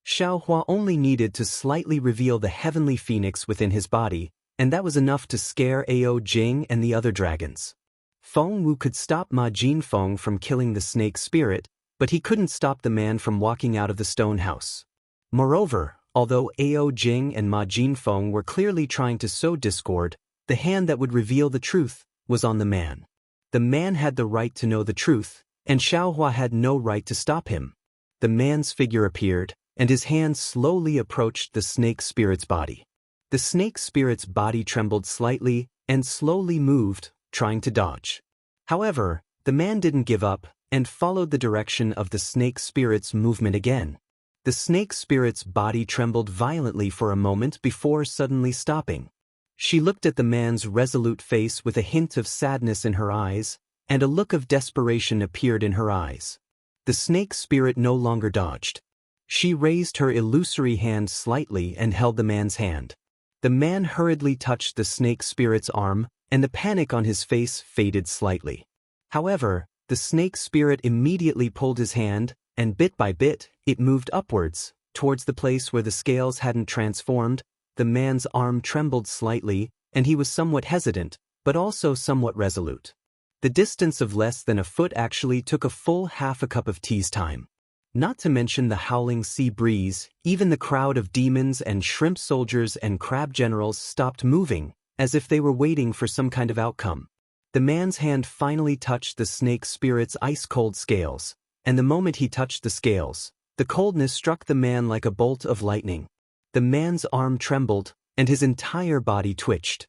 Xiaohua only needed to slightly reveal the heavenly phoenix within his body, and that was enough to scare Ao Jing and the other dragons. Feng Wu could stop Ma Jinfeng from killing the snake spirit, but he couldn't stop the man from walking out of the stone house. Moreover, although Ao Jing and Ma Jinfeng were clearly trying to sow discord, the hand that would reveal the truth was on the man. The man had the right to know the truth, and Xiaohua had no right to stop him. The man's figure appeared, and his hand slowly approached the snake spirit's body. The snake spirit's body trembled slightly and slowly moved, trying to dodge. However, the man didn't give up and followed the direction of the snake spirit's movement again. The snake spirit's body trembled violently for a moment before suddenly stopping. She looked at the man's resolute face with a hint of sadness in her eyes, and a look of desperation appeared in her eyes. The snake spirit no longer dodged. She raised her illusory hand slightly and held the man's hand. The man hurriedly touched the snake spirit's arm, and the panic on his face faded slightly. However, the snake spirit immediately pulled his hand, and bit by bit, it moved upwards, towards the place where the scales hadn't transformed. The man's arm trembled slightly, and he was somewhat hesitant, but also somewhat resolute. The distance of less than a foot actually took a full half a cup of tea's time. Not to mention the howling sea breeze, even the crowd of demons and shrimp soldiers and crab generals stopped moving, as if they were waiting for some kind of outcome. The man's hand finally touched the snake spirit's ice-cold scales, and the moment he touched the scales, the coldness struck the man like a bolt of lightning. The man's arm trembled, and his entire body twitched.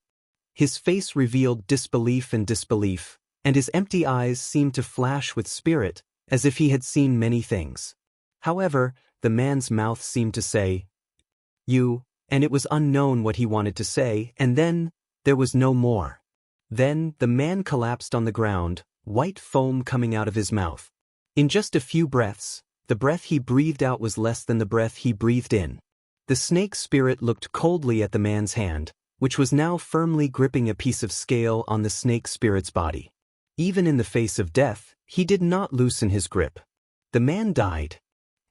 His face revealed disbelief, and his empty eyes seemed to flash with spirit, as if he had seen many things. However, the man's mouth seemed to say, "You," and it was unknown what he wanted to say, and then, there was no more. Then, the man collapsed on the ground, white foam coming out of his mouth. In just a few breaths, the breath he breathed out was less than the breath he breathed in. The snake spirit looked coldly at the man's hand, which was now firmly gripping a piece of scale on the snake spirit's body. Even in the face of death, he did not loosen his grip. The man died.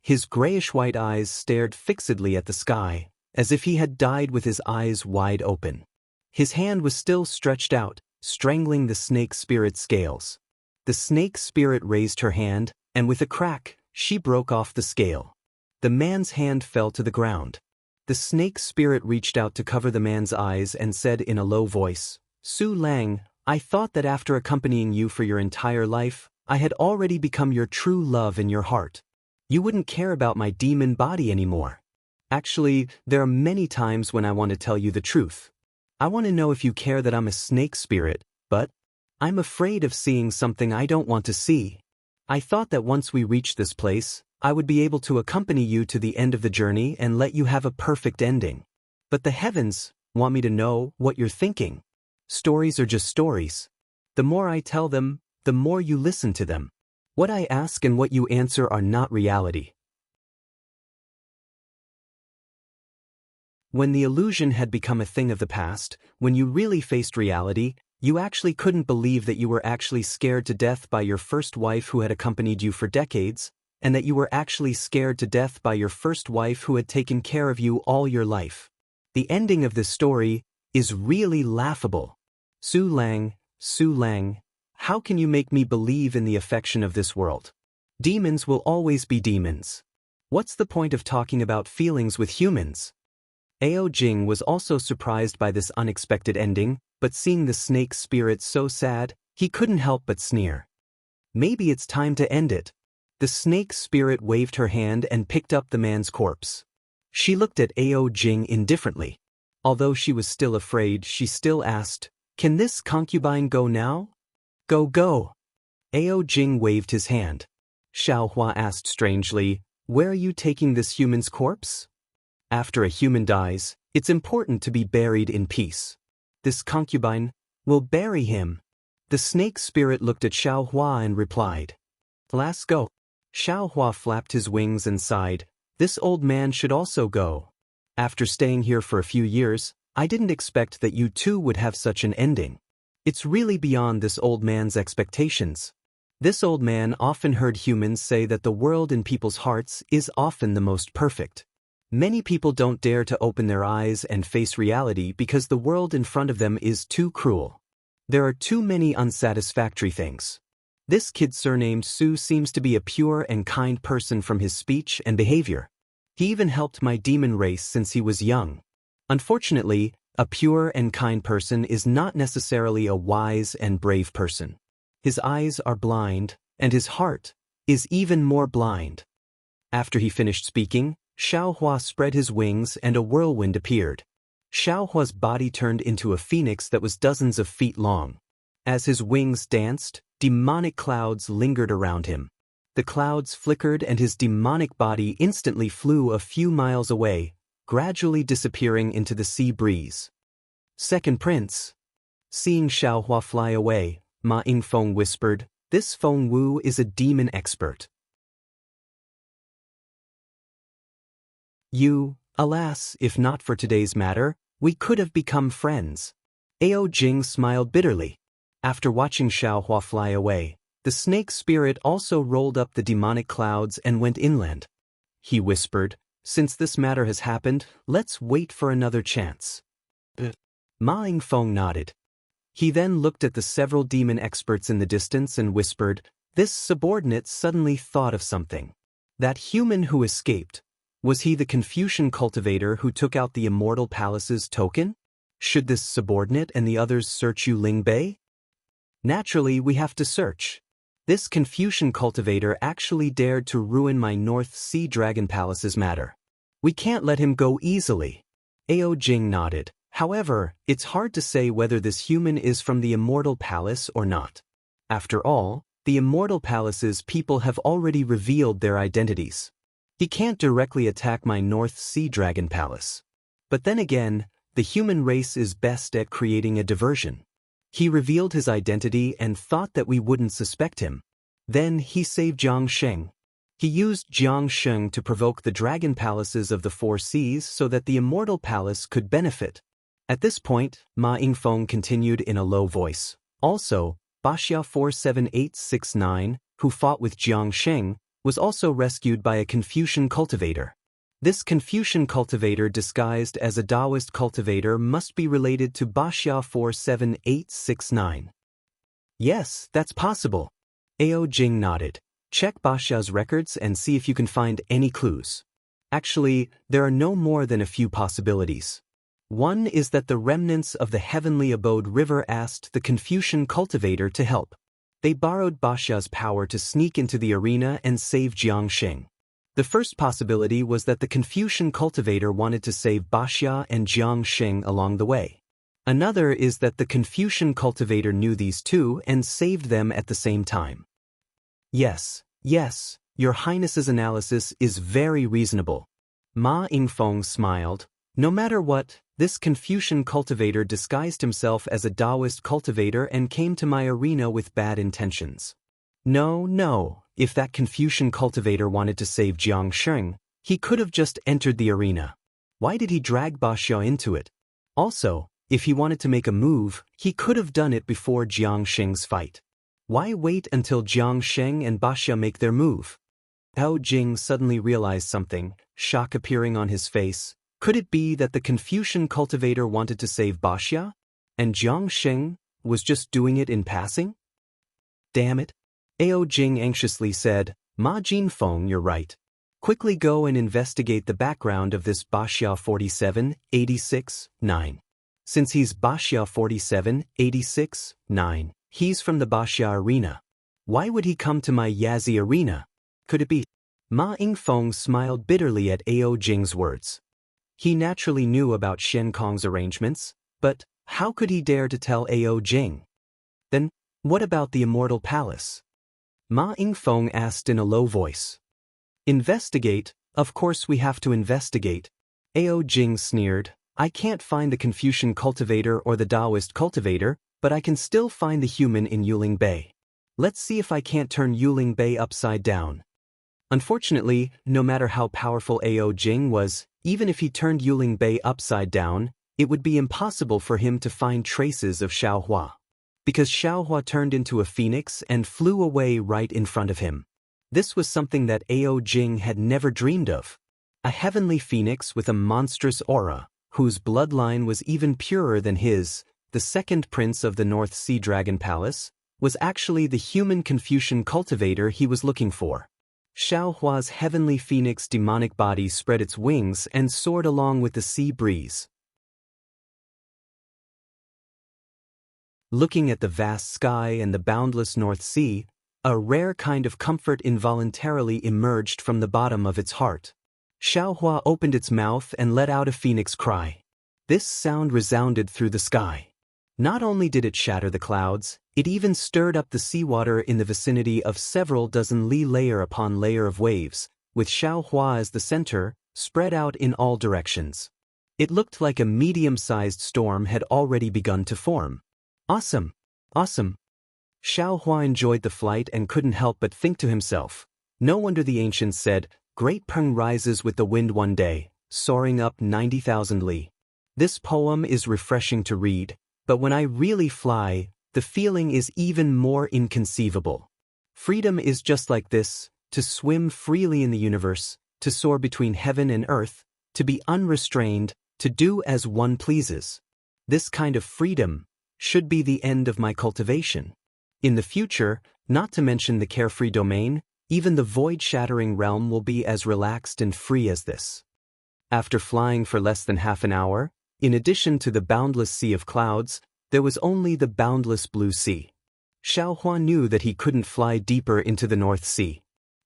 His grayish-white eyes stared fixedly at the sky, as if he had died with his eyes wide open. His hand was still stretched out, strangling the snake spirit's scales. The snake spirit raised her hand, and with a crack, she broke off the scale. The man's hand fell to the ground. The snake spirit reached out to cover the man's eyes and said in a low voice, "Su Lang, I thought that after accompanying you for your entire life, I had already become your true love in your heart. You wouldn't care about my demon body anymore. Actually, there are many times when I want to tell you the truth. I want to know if you care that I'm a snake spirit, but I'm afraid of seeing something I don't want to see. I thought that once we reached this place, I would be able to accompany you to the end of the journey and let you have a perfect ending. But the heavens want me to know what you're thinking. Stories are just stories. The more I tell them, the more you listen to them. What I ask and what you answer are not reality." When the illusion had become a thing of the past, when you really faced reality, you actually couldn't believe that you were actually scared to death by your first wife who had accompanied you for decades, and that you were actually scared to death by your first wife who had taken care of you all your life. The ending of this story is really laughable. Su Lang, How can you make me believe in the affection of this world? Demons will always be demons. What's the point of talking about feelings with humans? Ao Jing was also surprised by this unexpected ending, but seeing the snake's spirit so sad, he couldn't help but sneer. Maybe it's time to end it. The snake's spirit waved her hand and picked up the man's corpse. She looked at Ao Jing indifferently. Although she was still afraid, she still asked, "Can this concubine go now?" "Go, go." Ao Jing waved his hand. Xiaohua asked strangely, "Where are you taking this human's corpse?" After a human dies, it's important to be buried in peace. This concubine will bury him. The snake spirit looked at Xiaohua and replied, "Let's go." Xiaohua flapped his wings and sighed, "This old man should also go. After staying here for a few years, I didn't expect that you too would have such an ending. It's really beyond this old man's expectations." This old man often heard humans say that the world in people's hearts is often the most perfect. Many people don't dare to open their eyes and face reality because the world in front of them is too cruel. There are too many unsatisfactory things. This kid surnamed Su seems to be a pure and kind person from his speech and behavior. He even helped my demon race since he was young. Unfortunately, a pure and kind person is not necessarily a wise and brave person. His eyes are blind, and his heart is even more blind. After he finished speaking, Xiaohua spread his wings and a whirlwind appeared. Xiaohua's body turned into a phoenix that was dozens of feet long. As his wings danced, demonic clouds lingered around him. The clouds flickered and his demonic body instantly flew a few miles away, gradually disappearing into the sea breeze. Second Prince. Seeing Xiaohua fly away, Ma Yingfeng whispered, "This Feng Wu is a demon expert." Alas, if not for today's matter, we could have become friends. Ao Jing smiled bitterly. After watching Xiaohua fly away, the snake spirit also rolled up the demonic clouds and went inland. He whispered, "Since this matter has happened, let's wait for another chance." Ma Yingfeng nodded. He then looked at the several demon experts in the distance and whispered, "This subordinate suddenly thought of something. That human who escaped, was he the Confucian cultivator who took out the Immortal Palace's token? Should this subordinate and the others search Yuling Bay? Naturally, we have to search. This Confucian cultivator actually dared to ruin my North Sea Dragon Palace's matter. We can't let him go easily." Ao Jing nodded. However, it's hard to say whether this human is from the Immortal Palace or not. After all, the Immortal Palace's people have already revealed their identities. He can't directly attack my North Sea Dragon Palace. But then again, the human race is best at creating a diversion. He revealed his identity and thought that we wouldn't suspect him. Then he saved Jiang Sheng. He used Jiang Sheng to provoke the dragon palaces of the four seas so that the Immortal Palace could benefit. At this point, Ma Yingfeng continued in a low voice. Also, Baxia 47869, who fought with Jiang Sheng, was also rescued by a Confucian cultivator. This Confucian cultivator disguised as a Daoist cultivator must be related to Baxia 47869. Yes, that's possible. Ao Jing nodded. Check Baxia's records and see if you can find any clues. Actually, there are no more than a few possibilities. One is that the remnants of the heavenly abode river asked the Confucian cultivator to help. They borrowed Baxia's power to sneak into the arena and save Jiang Sheng. The first possibility was that the Confucian cultivator wanted to save Baxia and Jiang Sheng along the way. Another is that the Confucian cultivator knew these two and saved them at the same time. Yes, Your Highness's analysis is very reasonable. Ma Yingfeng smiled. No matter what, this Confucian cultivator disguised himself as a Daoist cultivator and came to my arena with bad intentions. No, if that Confucian cultivator wanted to save Jiang Sheng, he could have just entered the arena. Why did he drag Baxia into it? Also, if he wanted to make a move, he could have done it before Jiang Sheng's fight. Why wait until Jiang Sheng and Baxia make their move? Ao Jing suddenly realized something, shock appearing on his face. Could it be that the Confucian cultivator wanted to save Baxia, and Jiang Sheng was just doing it in passing? damn it. Ao Jing anxiously said, Ma Jinfeng, you're right. Quickly go and investigate the background of this Baxia 47, 86, 9. Since he's Baxia 47, 86, 9, he's from the Baxia arena. Why would he come to my Yazi arena? Could it be? Ma Yingfeng smiled bitterly at Ao Jing's words. He naturally knew about Shen Kong's arrangements, but how could he dare to tell Ao Jing? Then, what about the Immortal Palace? Ma Yingfeng asked in a low voice. Investigate? Of course we have to investigate. Ao Jing sneered. I can't find the Confucian cultivator or the Daoist cultivator, but I can still find the human in Yuling Bay. Let's see if I can't turn Yuling Bay upside down. Unfortunately, no matter how powerful Ao Jing was, even if he turned Yuling Bay upside down, it would be impossible for him to find traces of Xiaohua. Because Xiaohua turned into a phoenix and flew away right in front of him. This was something that Ao Jing had never dreamed of. A heavenly phoenix with a monstrous aura, whose bloodline was even purer than his, the second prince of the North Sea Dragon Palace, was actually the human Confucian cultivator he was looking for. Xiaohua's heavenly phoenix demonic body spread its wings and soared along with the sea breeze. Looking at the vast sky and the boundless North Sea, a rare kind of comfort involuntarily emerged from the bottom of its heart. Xiaohua opened its mouth and let out a phoenix cry. This sound resounded through the sky. Not only did it shatter the clouds, it even stirred up the seawater in the vicinity of several dozen li layer upon layer of waves, with Xiaohua as the center, spread out in all directions. It looked like a medium-sized storm had already begun to form. Awesome! Awesome! Xiaohua enjoyed the flight and couldn't help but think to himself. No wonder the ancients said, Great Peng rises with the wind one day, soaring up 90,000 li. This poem is refreshing to read, but when I really fly, the feeling is even more inconceivable. Freedom is just like this, to swim freely in the universe, to soar between heaven and earth, to be unrestrained, to do as one pleases. This kind of freedom should be the end of my cultivation. In the future, not to mention the carefree domain, even the void-shattering realm will be as relaxed and free as this. After flying for less than half an hour, in addition to the boundless sea of clouds, there was only the boundless blue sea. Xiaohua knew that he couldn't fly deeper into the North Sea.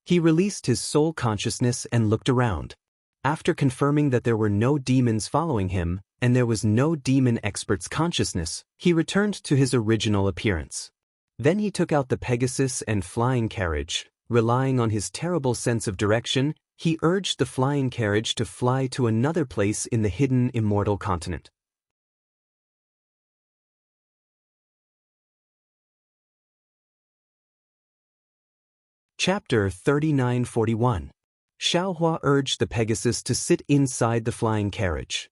He released his soul consciousness and looked around. After confirming that there were no demons following him, and there was no demon expert's consciousness, he returned to his original appearance. Then he took out the Pegasus and flying carriage. Relying on his terrible sense of direction, he urged the flying carriage to fly to another place in the hidden Immortal continent. Chapter 3941. Xiaohua urged the Pegasus to sit inside the flying carriage.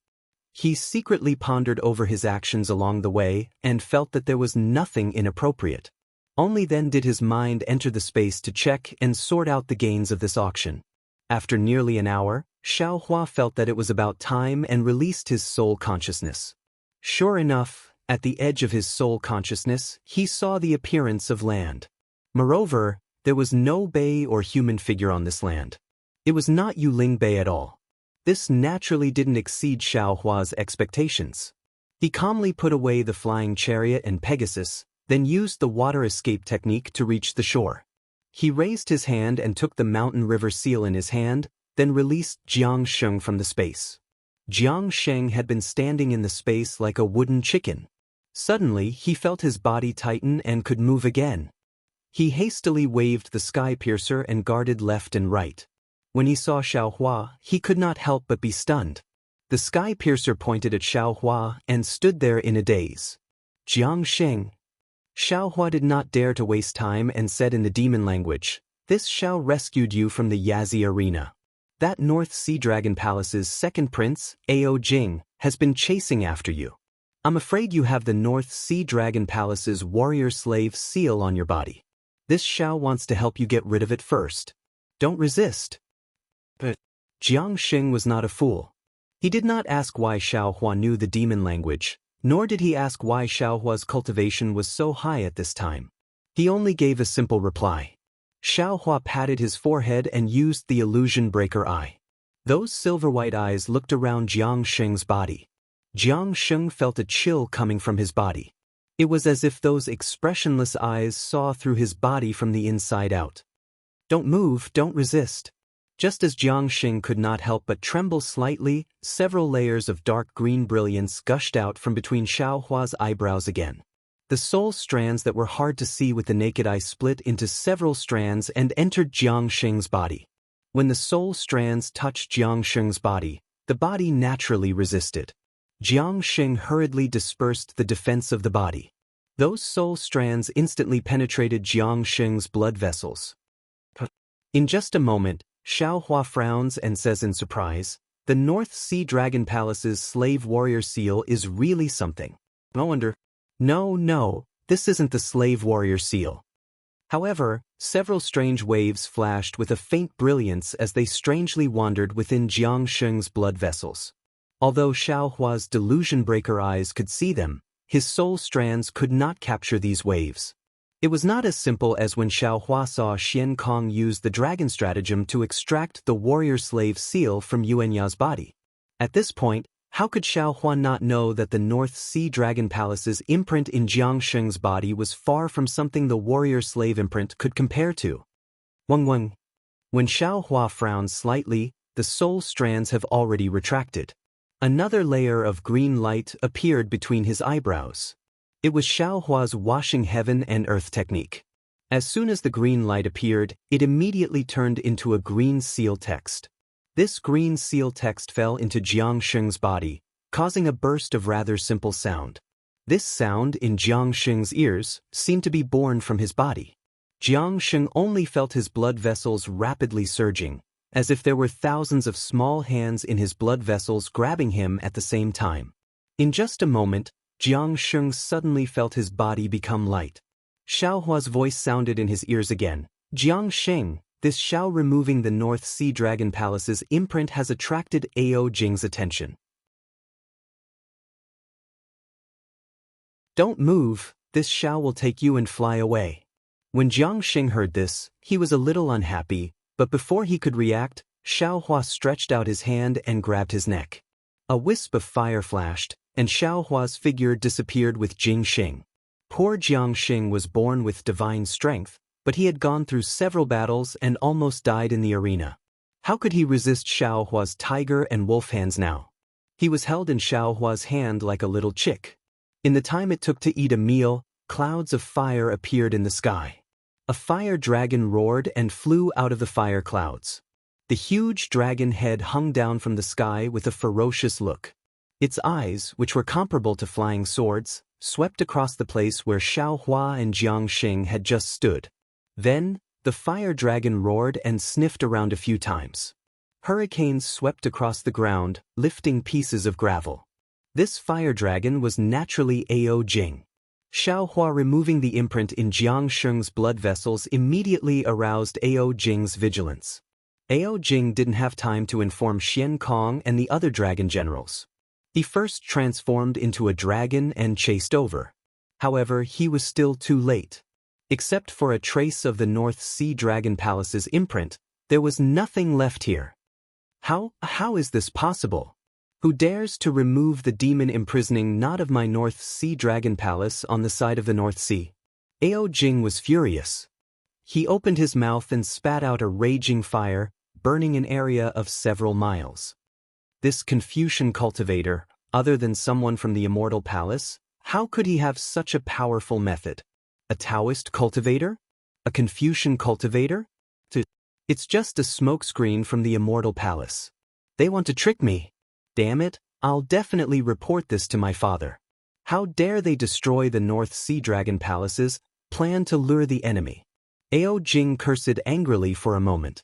He secretly pondered over his actions along the way and felt that there was nothing inappropriate. Only then did his mind enter the space to check and sort out the gains of this auction. After nearly an hour, Xiaohua felt that it was about time and released his soul consciousness. Sure enough, at the edge of his soul consciousness, he saw the appearance of land. Moreover, there was no bay or human figure on this land. It was not Yuling Bay at all. This naturally didn't exceed Xiaohua's expectations. He calmly put away the flying chariot and Pegasus, then used the water escape technique to reach the shore. He raised his hand and took the mountain river seal in his hand, then released Jiang Sheng from the space. Jiang Sheng had been standing in the space like a wooden chicken. Suddenly, he felt his body tighten and could move again. He hastily waved the sky piercer and guarded left and right. When he saw Xiaohua, he could not help but be stunned. The sky piercer pointed at Xiaohua and stood there in a daze. Jiang Sheng. Xiaohua did not dare to waste time and said in the demon language, This Xiao rescued you from the Yazi arena. That North Sea Dragon Palace's second prince, Ao Jing, has been chasing after you. I'm afraid you have the North Sea Dragon Palace's warrior slave seal on your body. This Xiao wants to help you get rid of it first. Don't resist. But Jiang Sheng was not a fool. He did not ask why Xiaohua knew the demon language, nor did he ask why Xiaohua's cultivation was so high at this time. He only gave a simple reply. Xiaohua patted his forehead and used the illusion breaker eye. Those silver-white eyes looked around Jiang Sheng's body. Jiang Sheng felt a chill coming from his body. It was as if those expressionless eyes saw through his body from the inside out. Don't move, don't resist. Just as Jiang Sheng could not help but tremble slightly, several layers of dark green brilliance gushed out from between Xiaohua's eyebrows again. The soul strands that were hard to see with the naked eye split into several strands and entered Jiang Sheng's body. When the soul strands touched Jiang Sheng's body, the body naturally resisted. Jiang Sheng hurriedly dispersed the defense of the body. Those soul strands instantly penetrated Jiang Sheng's blood vessels. In just a moment, Xiaohua frowns and says in surprise, "The North Sea Dragon Palace's slave warrior seal is really something. No wonder." No, this isn't the slave warrior seal. However, several strange waves flashed with a faint brilliance as they strangely wandered within Jiang Sheng's blood vessels. Although Xiaohua's delusion breaker eyes could see them, his soul strands could not capture these waves. It was not as simple as when Xiaohua saw Xian Kong use the dragon stratagem to extract the warrior slave seal from Yuanya's body. At this point, how could Xiaohua not know that the North Sea Dragon Palace's imprint in Jiang Sheng's body was far from something the warrior slave imprint could compare to? Wang. When Xiaohua frowned slightly, the soul strands have already retracted. Another layer of green light appeared between his eyebrows. It was Xiaohua's washing heaven and earth technique. As soon as the green light appeared, it immediately turned into a green seal text. This green seal text fell into Jiang Sheng's body, causing a burst of rather simple sound. This sound, in Jiang Sheng's ears, seemed to be born from his body. Jiang Sheng only felt his blood vessels rapidly surging, as if there were thousands of small hands in his blood vessels grabbing him at the same time. In just a moment, Jiang Sheng suddenly felt his body become light. Xiaohua's voice sounded in his ears again. "Jiang Sheng, this Xiao removing the North Sea Dragon Palace's imprint has attracted Ao Jing's attention. Don't move, this Xiao will take you and fly away." When Jiang Sheng heard this, he was a little unhappy, but before he could react, Xiaohua stretched out his hand and grabbed his neck. A wisp of fire flashed, and Xiaohua's figure disappeared with Jing Xing. Poor Jiang Sheng was born with divine strength, but he had gone through several battles and almost died in the arena. How could he resist Xiaohua's tiger and wolf hands now? He was held in Xiaohua's hand like a little chick. In the time it took to eat a meal, clouds of fire appeared in the sky. A fire dragon roared and flew out of the fire clouds. The huge dragon head hung down from the sky with a ferocious look. Its eyes, which were comparable to flying swords, swept across the place where Xiaohua and Jiang Sheng had just stood. Then, the fire dragon roared and sniffed around a few times. Hurricanes swept across the ground, lifting pieces of gravel. This fire dragon was naturally Ao Jing. Xiaohua removing the imprint in Jiang Sheng's blood vessels immediately aroused Ao Jing's vigilance. Ao Jing didn't have time to inform Xian Kong and the other dragon generals. He first transformed into a dragon and chased over. However, he was still too late. Except for a trace of the North Sea Dragon Palace's imprint, there was nothing left here. How is this possible? Who dares to remove the demon imprisoning knot of my North Sea Dragon Palace on the side of the North Sea? Ao Jing was furious. He opened his mouth and spat out a raging fire, burning an area of several miles. This Confucian cultivator, other than someone from the Immortal Palace, how could he have such a powerful method? A Daoist cultivator? A Confucian cultivator? It's just a smokescreen from the Immortal Palace. They want to trick me. Damn it, I'll definitely report this to my father. How dare they destroy the North Sea Dragon Palace's plan to lure the enemy? Ao Jing cursed angrily for a moment.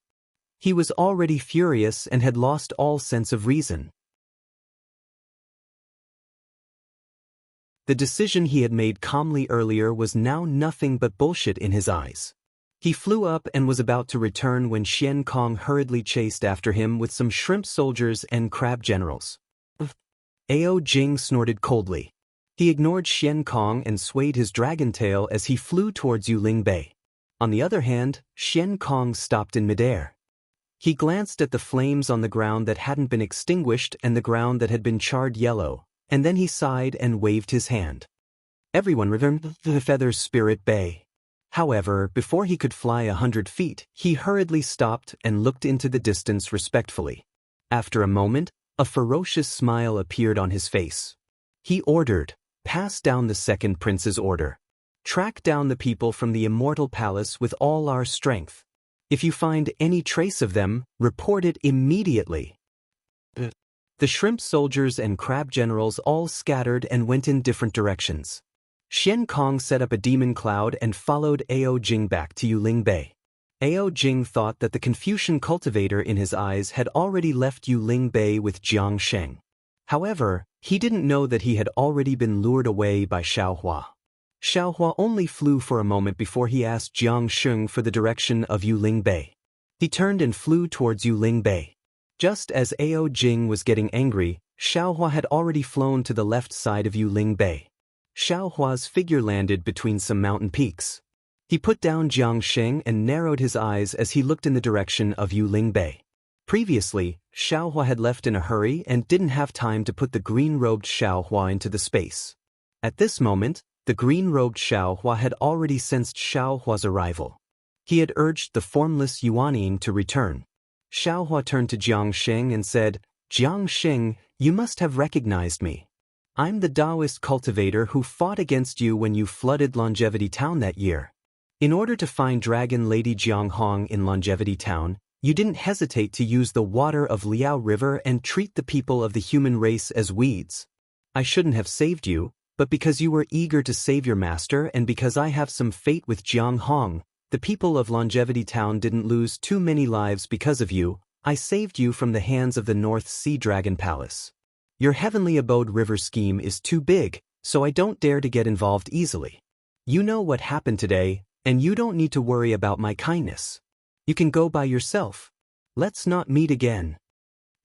He was already furious and had lost all sense of reason. The decision he had made calmly earlier was now nothing but bullshit in his eyes. He flew up and was about to return when Xian Kong hurriedly chased after him with some shrimp soldiers and crab generals. Ao Jing snorted coldly. He ignored Xian Kong and swayed his dragon tail as he flew towards Yuling Bei. On the other hand, Xian Kong stopped in midair. He glanced at the flames on the ground that hadn't been extinguished and the ground that had been charred yellow, and then he sighed and waved his hand. Everyone remembered the feather spirit Bei. However, before he could fly 100 feet, he hurriedly stopped and looked into the distance respectfully. After a moment, a ferocious smile appeared on his face. He ordered, "Pass down the second prince's order. Track down the people from the Immortal Palace with all our strength. If you find any trace of them, report it immediately." The shrimp soldiers and crab generals all scattered and went in different directions. Xian Kong set up a demon cloud and followed Ao Jing back to Yuling Bei. Ao Jing thought that the Confucian cultivator in his eyes had already left Yuling Bei with Jiang Sheng. However, he didn't know that he had already been lured away by Xiaohua. Xiaohua only flew for a moment before he asked Jiang Sheng for the direction of Yuling Bei. He turned and flew towards Yuling Bei. Just as Ao Jing was getting angry, Xiaohua had already flown to the left side of Yuling Bei. Xiaohua's figure landed between some mountain peaks. He put down Jiang Sheng and narrowed his eyes as he looked in the direction of Yuling Bei. Previously, Xiaohua had left in a hurry and didn't have time to put the green-robed Xiaohua into the space. At this moment, the green-robed Xiaohua had already sensed Xiaohua's arrival. He had urged the formless Yuaning to return. Xiaohua turned to Jiang Sheng and said, "Jiang Sheng, you must have recognized me. I'm the Daoist cultivator who fought against you when you flooded Longevity Town that year. In order to find Dragon Lady Jianghong in Longevity Town, you didn't hesitate to use the water of Liao River and treat the people of the human race as weeds. I shouldn't have saved you, but because you were eager to save your master and because I have some fate with Jianghong, the people of Longevity Town didn't lose too many lives because of you. I saved you from the hands of the North Sea Dragon Palace. Your Heavenly Abode River scheme is too big, so I don't dare to get involved easily. You know what happened today, and you don't need to worry about my kindness. You can go by yourself. Let's not meet again."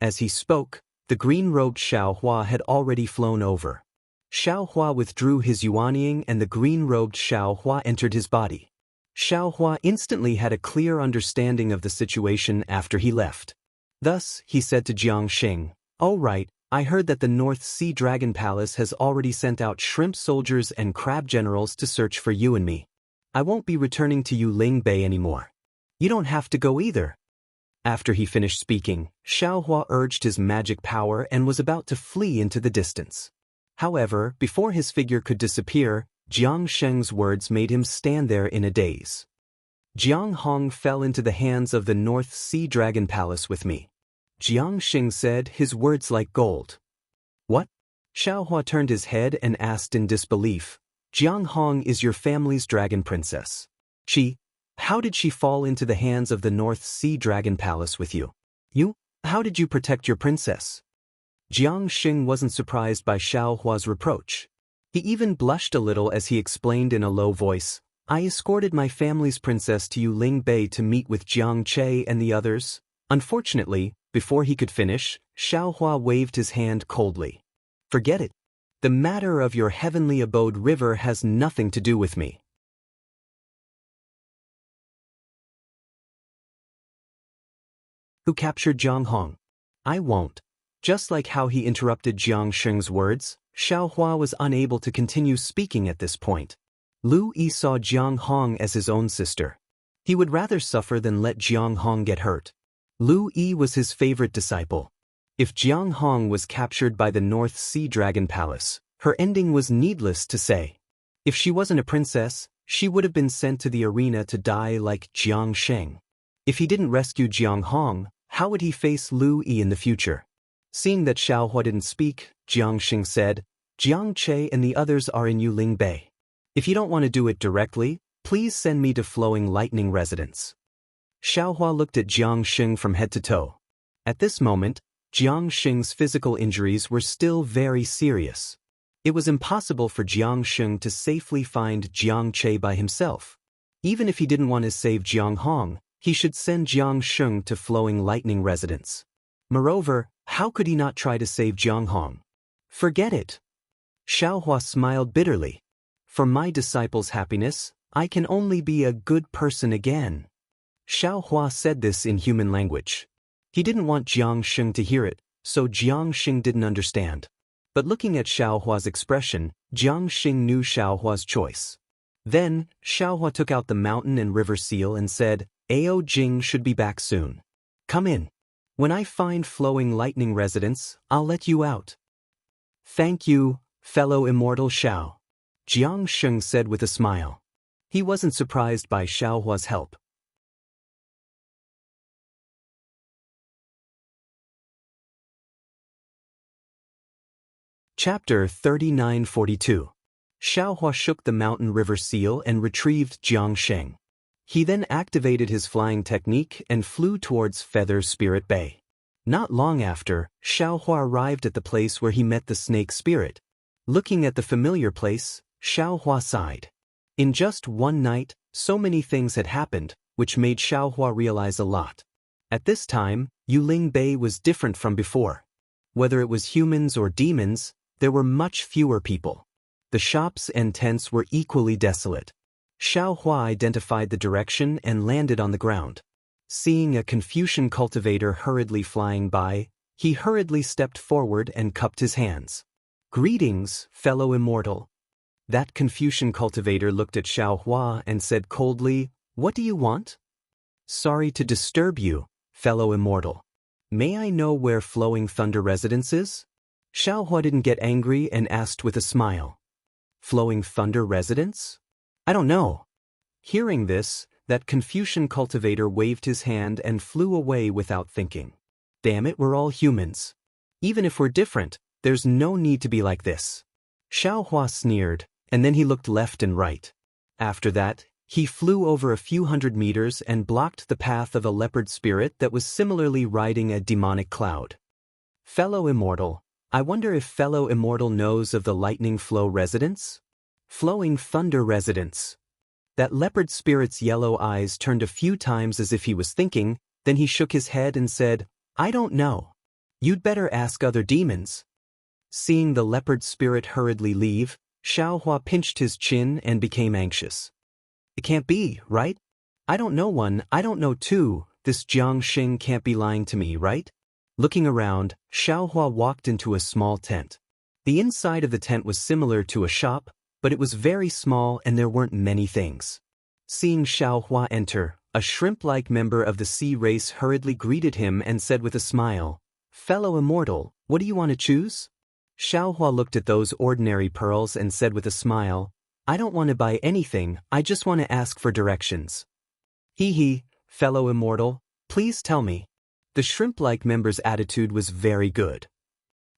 As he spoke, the green-robed Xiaohua had already flown over. Xiaohua withdrew his yuanying and the green-robed Xiaohua entered his body. Xiaohua instantly had a clear understanding of the situation after he left. Thus, he said to Jiang Sheng, "Oh right, I heard that the North Sea Dragon Palace has already sent out shrimp soldiers and crab generals to search for you and me. I won't be returning to Yuling Bei anymore. You don't have to go either." After he finished speaking, Xiaohua urged his magic power and was about to flee into the distance. However, before his figure could disappear, Jiang Sheng's words made him stand there in a daze. "Jiang Hong fell into the hands of the North Sea Dragon Palace with me," Jiang Sheng said, his words like gold. "What?" Xiaohua turned his head and asked in disbelief. "Jiang Hong is your family's dragon princess. How did she fall into the hands of the North Sea Dragon Palace with you? How did you protect your princess?" Jiang Sheng wasn't surprised by Xiaohua's reproach. He even blushed a little as he explained in a low voice, "I escorted my family's princess to Yuling Bei to meet with Jiang Che and the others." Unfortunately, before he could finish, Xiaohua waved his hand coldly. "Forget it. The matter of your Heavenly Abode River has nothing to do with me." Who captured Jiang Hong? I won't. Just like how he interrupted Jiang Sheng's words, Xiaohua was unable to continue speaking at this point. Lu Yi saw Jiang Hong as his own sister. He would rather suffer than let Jiang Hong get hurt. Lu Yi was his favorite disciple. If Jiang Hong was captured by the North Sea Dragon Palace, her ending was needless to say. If she wasn't a princess, she would have been sent to the arena to die like Jiang Sheng. If he didn't rescue Jiang Hong, how would he face Lu Yi in the future? Seeing that Xiaohua didn't speak, Jiang Sheng said, "Jiang Che and the others are in Yuling Bei. If you don't want to do it directly, please send me to Flowing Lightning Residence." Xiaohua looked at Jiang Sheng from head to toe. At this moment, Jiang Sheng's physical injuries were still very serious. It was impossible for Jiang Sheng to safely find Jiang Che by himself. Even if he didn't want to save Jiang Hong, he should send Jiang Sheng to Flowing Lightning Residence. Moreover, how could he not try to save Jiang Hong? Forget it. Xiaohua smiled bitterly. For my disciples' happiness, I can only be a good person again. Xiaohua said this in human language. He didn't want Jiang Sheng to hear it, so Jiang Sheng didn't understand. But looking at Xiaohua's expression, Jiang Sheng knew Xiaohua's choice. Then, Xiaohua took out the mountain and river seal and said, Ao Jing should be back soon. Come in. When I find flowing lightning residence, I'll let you out. Thank you, fellow immortal Xiao. Jiang Sheng said with a smile. He wasn't surprised by Xiaohua's help. Chapter 3942. Xiaohua shook the mountain river seal and retrieved Jiang Sheng. He then activated his flying technique and flew towards Feather Spirit Bay. Not long after, Xiaohua arrived at the place where he met the snake spirit. Looking at the familiar place, Xiaohua sighed. In just one night, so many things had happened, which made Xiaohua realize a lot. At this time, Yuling Bay was different from before. Whether it was humans or demons, there were much fewer people. The shops and tents were equally desolate. Xiaohua identified the direction and landed on the ground. Seeing a Confucian cultivator hurriedly flying by, he hurriedly stepped forward and cupped his hands. Greetings, fellow immortal. That Confucian cultivator looked at Xiaohua and said coldly, What do you want? Sorry to disturb you, fellow immortal. May I know where Flowing Thunder residence is? Xiaohua didn't get angry and asked with a smile. Flowing Thunder residence? I don't know. Hearing this, that Confucian cultivator waved his hand and flew away without thinking. Damn it, we're all humans. Even if we're different, there's no need to be like this. Xiaohua sneered, and then he looked left and right. After that, he flew over a few hundred meters and blocked the path of a leopard spirit that was similarly riding a demonic cloud. Fellow Immortal, I wonder if fellow Immortal knows of the Lightning Flow residence? Flowing Thunder residence. That leopard spirit's yellow eyes turned a few times as if he was thinking, then he shook his head and said, I don't know. You'd better ask other demons. Seeing the leopard spirit hurriedly leave, Xiaohua pinched his chin and became anxious. It can't be, right? I don't know one, I don't know two, this Jiang Sheng can't be lying to me, right? Looking around, Xiaohua walked into a small tent. The inside of the tent was similar to a shop, but it was very small and there weren't many things. Seeing Xiaohua enter, a shrimp-like member of the sea race hurriedly greeted him and said with a smile, Fellow Immortal, what do you want to choose? Xiaohua looked at those ordinary pearls and said with a smile, I don't want to buy anything, I just want to ask for directions. Hee, fellow Immortal, please tell me. The shrimp-like member's attitude was very good.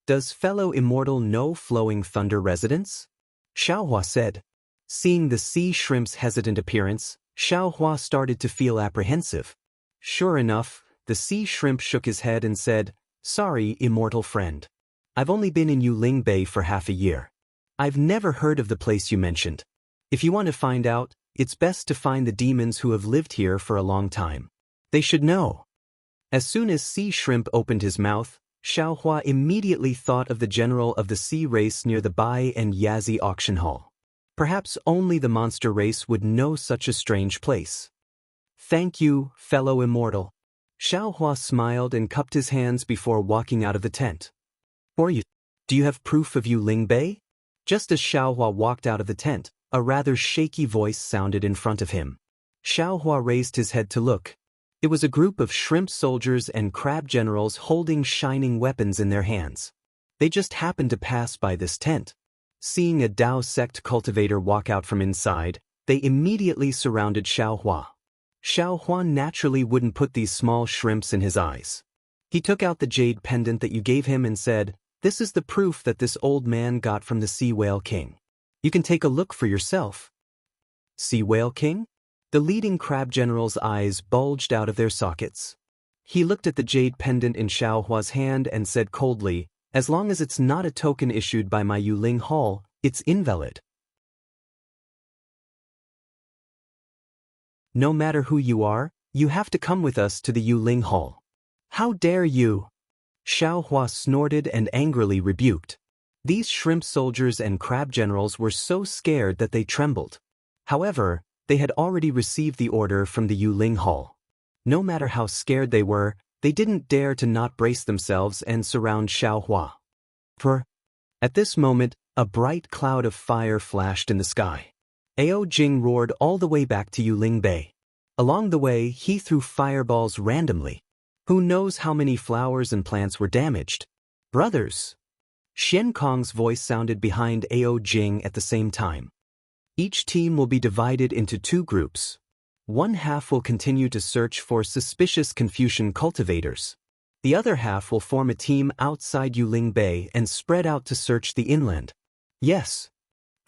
Does fellow Immortal know Flowing Thunder residence? Xiaohua said. Seeing the sea shrimp's hesitant appearance, Xiaohua started to feel apprehensive. Sure enough, the sea shrimp shook his head and said, Sorry, immortal friend. I've only been in Yuling Bay for half a year. I've never heard of the place you mentioned. If you want to find out, it's best to find the demons who have lived here for a long time. They should know. As soon as Sea Shrimp opened his mouth, Xiaohua immediately thought of the general of the sea race near the Bai and Yazi auction hall. Perhaps only the monster race would know such a strange place. Thank you, fellow immortal. Xiaohua smiled and cupped his hands before walking out of the tent. Do you have proof of Yuling Bay? Just as Xiaohua walked out of the tent, a rather shaky voice sounded in front of him. Xiaohua raised his head to look. It was a group of shrimp soldiers and crab generals holding shining weapons in their hands. They just happened to pass by this tent. Seeing a Dao sect cultivator walk out from inside, they immediately surrounded Xiaohua. Xiaohua naturally wouldn't put these small shrimps in his eyes. He took out the jade pendant that you gave him and said, This is the proof that this old man got from the Sea Whale King. You can take a look for yourself. Sea Whale King? The leading crab general's eyes bulged out of their sockets. He looked at the jade pendant in Xiaohua's hand and said coldly, As long as it's not a token issued by my Yuling Hall, it's invalid. No matter who you are, you have to come with us to the Yuling Hall. How dare you? Xiaohua snorted and angrily rebuked. These shrimp soldiers and crab generals were so scared that they trembled. However, they had already received the order from the Yuling Hall. No matter how scared they were, they didn't dare to not brace themselves and surround Xiaohua. At this moment, a bright cloud of fire flashed in the sky. Ao Jing roared all the way back to Yuling Bay. Along the way, he threw fireballs randomly. Who knows how many flowers and plants were damaged? Brothers! Xian Kong's voice sounded behind Ao Jing at the same time. Each team will be divided into two groups. One half will continue to search for suspicious Confucian cultivators. The other half will form a team outside Yuling Bay and spread out to search the inland. Yes.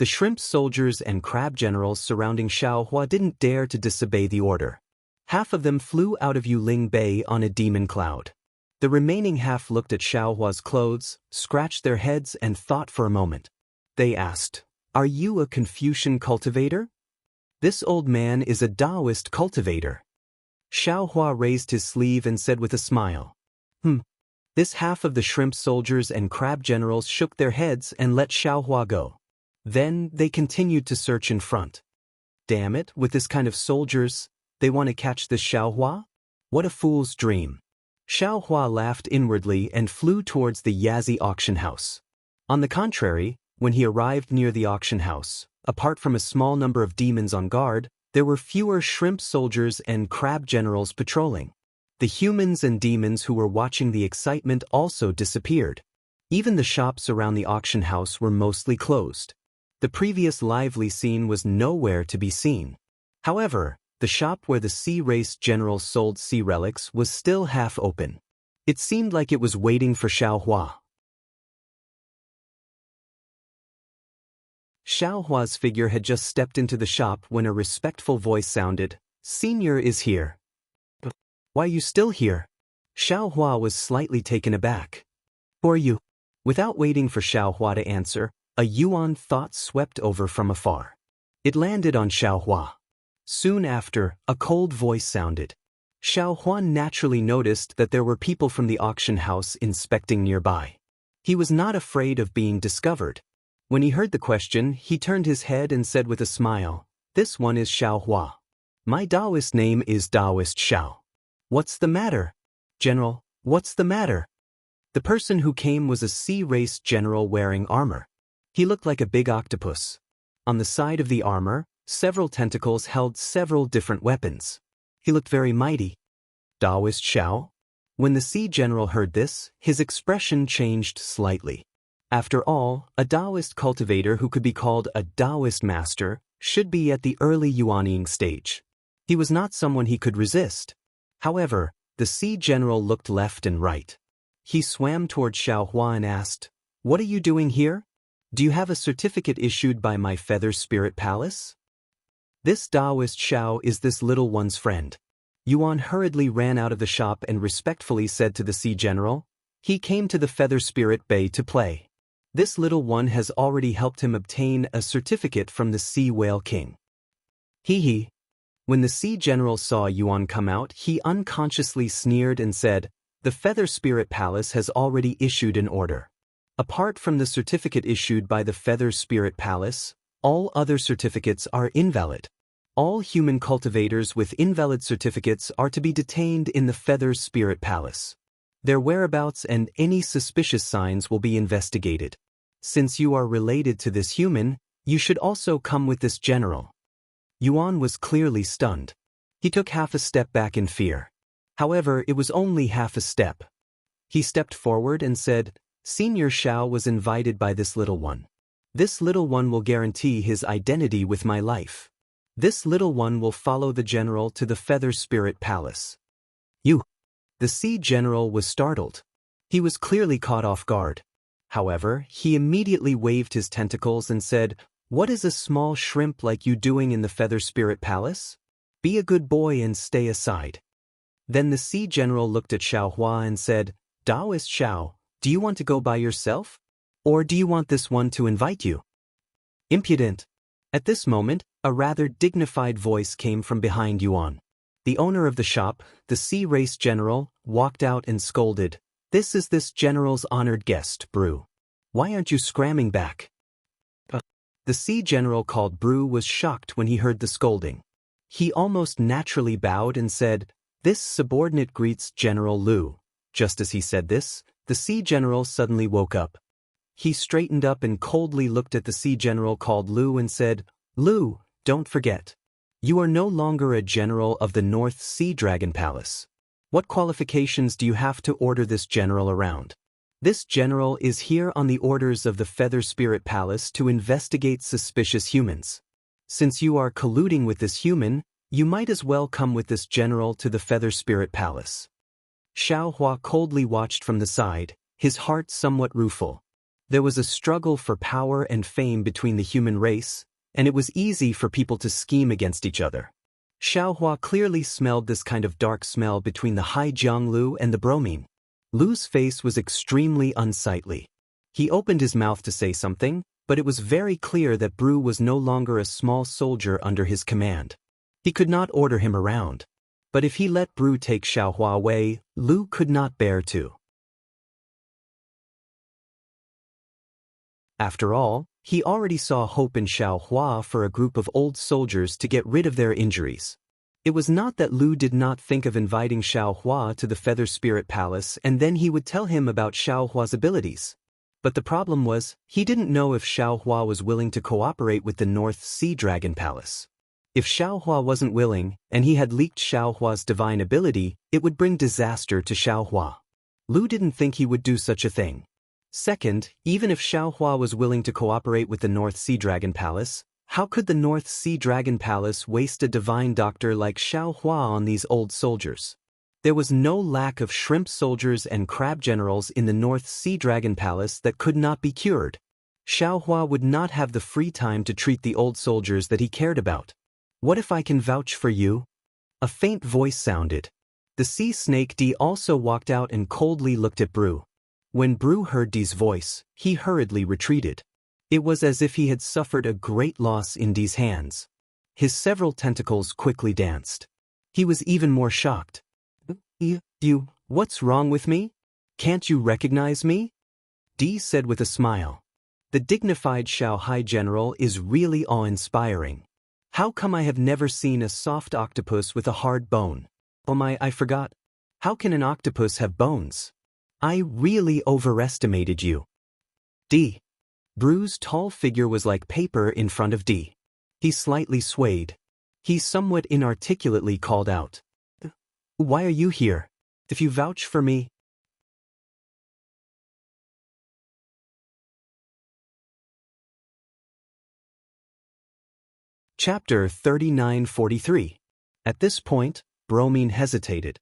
The shrimp soldiers and crab generals surrounding Xiaohua didn't dare to disobey the order. Half of them flew out of Yuling Bay on a demon cloud. The remaining half looked at Xiaohua's clothes, scratched their heads and thought for a moment. They asked, "Are you a Confucian cultivator?" "This old man is a Daoist cultivator." Xiaohua raised his sleeve and said with a smile, This half of the shrimp soldiers and crab generals shook their heads and let Xiaohua go. Then they continued to search in front. Damn it, with this kind of soldiers, they want to catch this Xiaohua? What a fool's dream. Xiaohua laughed inwardly and flew towards the Yazi auction house. On the contrary, when he arrived near the auction house, apart from a small number of demons on guard, there were fewer shrimp soldiers and crab generals patrolling. The humans and demons who were watching the excitement also disappeared. Even the shops around the auction house were mostly closed. The previous lively scene was nowhere to be seen. However, the shop where the sea race generals sold sea relics was still half open. It seemed like it was waiting for Xiaohua. Xiaohua's figure had just stepped into the shop when a respectful voice sounded, "Senior is here." "Why are you still here?" Xiaohua was slightly taken aback. "Who are you?" Without waiting for Xiaohua to answer, a yuan thought swept over from afar. It landed on Xiaohua. Soon after, a cold voice sounded. Xiaohua naturally noticed that there were people from the auction house inspecting nearby. He was not afraid of being discovered. When he heard the question, he turned his head and said with a smile, "This one is Xiaohua. My Daoist name is Daoist Xiao." "What's the matter?" "General, what's the matter?" The person who came was a sea race general wearing armor. He looked like a big octopus. On the side of the armor, several tentacles held several different weapons. He looked very mighty. "Daoist Xiao?" When the sea general heard this, his expression changed slightly. After all, a Daoist cultivator who could be called a Daoist master should be at the early yuaning stage. He was not someone he could resist. However, the sea general looked left and right. He swam toward Xiaohua and asked, "What are you doing here? Do you have a certificate issued by my Feather Spirit Palace?" This Daoist Xiao is this little one's friend. Yuan hurriedly ran out of the shop and respectfully said to the sea general, "He came to the Feather Spirit Bay to play. This little one has already helped him obtain a certificate from the Sea Whale King." Hee. When the sea general saw Yuan come out, he unconsciously sneered and said, "The Feather Spirit Palace has already issued an order. Apart from the certificate issued by the Feather Spirit Palace, all other certificates are invalid. All human cultivators with invalid certificates are to be detained in the Feather Spirit Palace. Their whereabouts and any suspicious signs will be investigated. Since you are related to this human, you should also come with this general." Yuan was clearly stunned. He took half a step back in fear. However, it was only half a step. He stepped forward and said, "Senior Xiao was invited by this little one. This little one will guarantee his identity with my life. This little one will follow the general to the Feather Spirit Palace." "You?" The sea general was startled. He was clearly caught off guard. However, he immediately waved his tentacles and said, "What is a small shrimp like you doing in the Feather Spirit Palace? Be a good boy and stay aside." Then the sea general looked at Xiaohua and said, "Daoist Xiao, do you want to go by yourself? Or do you want this one to invite you?" "Impudent." At this moment, a rather dignified voice came from behind Yuan. The owner of the shop, the sea race general, walked out and scolded, "This is this general's honored guest, Brew. Why aren't you scramming back? The sea general called Bru was shocked when he heard the scolding. He almost naturally bowed and said, "This subordinate greets General Lu." Just as he said this, the sea general suddenly woke up. He straightened up and coldly looked at the sea general called Lu and said, "Lu, don't forget. You are no longer a general of the North Sea Dragon Palace. What qualifications do you have to order this general around? This general is here on the orders of the Feather Spirit Palace to investigate suspicious humans. Since you are colluding with this human, you might as well come with this general to the Feather Spirit Palace." Xiao Hua coldly watched from the side, his heart somewhat rueful. There was a struggle for power and fame between the human race, and it was easy for people to scheme against each other. Xiao Hua clearly smelled this kind of dark smell between the Hai Jianglu and the bromine. Lu's face was extremely unsightly. He opened his mouth to say something, but it was very clear that Bru was no longer a small soldier under his command. He could not order him around. But if he let Bru take Xiao Hua away, Lu could not bear to. After all, he already saw hope in Xiao Hua for a group of old soldiers to get rid of their injuries. It was not that Lu did not think of inviting Xiao Hua to the Feather Spirit Palace and then he would tell him about Xiao Hua's abilities. But the problem was, he didn't know if Xiao Hua was willing to cooperate with the North Sea Dragon Palace. If Xiao Hua wasn't willing, and he had leaked Xiao Hua's divine ability, it would bring disaster to Xiao Hua. Lu didn't think he would do such a thing. Second, even if Xiao Hua was willing to cooperate with the North Sea Dragon Palace, how could the North Sea Dragon Palace waste a divine doctor like Xiao Hua on these old soldiers? There was no lack of shrimp soldiers and crab generals in the North Sea Dragon Palace that could not be cured. Xiao Hua would not have the free time to treat the old soldiers that he cared about. "What if I can vouch for you?" A faint voice sounded. The sea snake D also walked out and coldly looked at Bru. When Bru heard D's voice, he hurriedly retreated. It was as if he had suffered a great loss in D's hands. His several tentacles quickly danced. He was even more shocked. You, what's wrong with me? Can't you recognize me?" D said with a smile. "The dignified Shanghai general is really awe-inspiring. How come I have never seen a soft octopus with a hard bone? Oh my, I forgot. How can an octopus have bones? I really overestimated you." D. Bru's tall figure was like paper in front of D. He slightly swayed. He somewhat inarticulately called out, "Why are you here? If you vouch for me..." Chapter 3943. At this point, Bromine hesitated.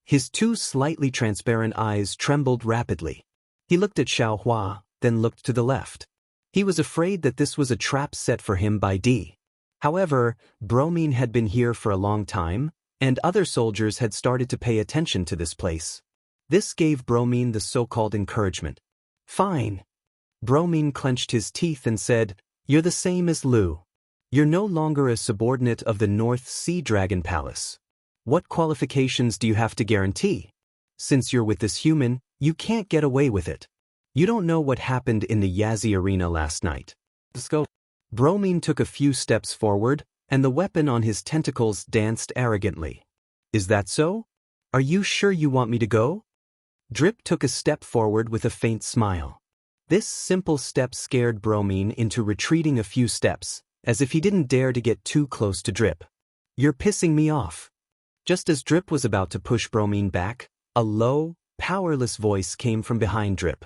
His two slightly transparent eyes trembled rapidly. He looked at Xiao Hua, then looked to the left. He was afraid that this was a trap set for him by D. However, Bromine had been here for a long time, and other soldiers had started to pay attention to this place. This gave Bromine the so-called encouragement. "Fine." Bromine clenched his teeth and said, "You're the same as Lu. You're no longer a subordinate of the North Sea Dragon Palace. What qualifications do you have to guarantee? Since you're with this human, you can't get away with it. You don't know what happened in the Yazzie arena last night. Let's go." Bromine took a few steps forward, and the weapon on his tentacles danced arrogantly. "Is that so? Are you sure you want me to go?" Drip took a step forward with a faint smile. This simple step scared Bromine into retreating a few steps, as if he didn't dare to get too close to Drip. "You're pissing me off." Just as Drip was about to push Bromine back, a low, powerless voice came from behind Drip.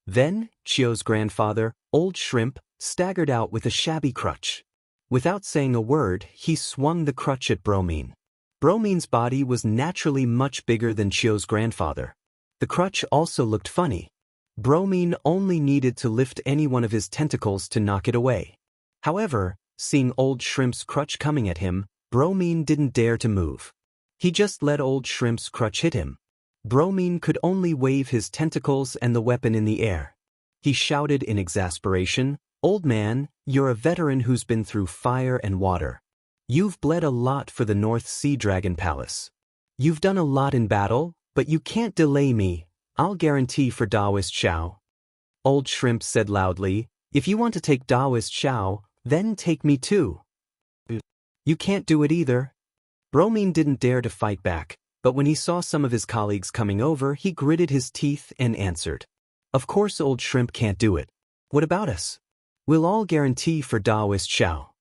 Then, Chio's grandfather, Old Shrimp, staggered out with a shabby crutch. Without saying a word, he swung the crutch at Bromine. Bromine's body was naturally much bigger than Chio's grandfather. The crutch also looked funny. Bromine only needed to lift any one of his tentacles to knock it away. However, seeing Old Shrimp's crutch coming at him, Bromine didn't dare to move. He just let Old Shrimp's crutch hit him. Bromine could only wave his tentacles and the weapon in the air. He shouted in exasperation, "Old man, you're a veteran who's been through fire and water. You've bled a lot for the North Sea Dragon Palace. You've done a lot in battle, but you can't delay me. I'll guarantee for Daoist Xiao." Old Shrimp said loudly, "If you want to take Daoist Xiao, then take me too." "You can't do it either." Bromin didn't dare to fight back, but when he saw some of his colleagues coming over, he gritted his teeth and answered, "Of course Old Shrimp can't do it. What about us? We'll all guarantee for Daoist Xiao."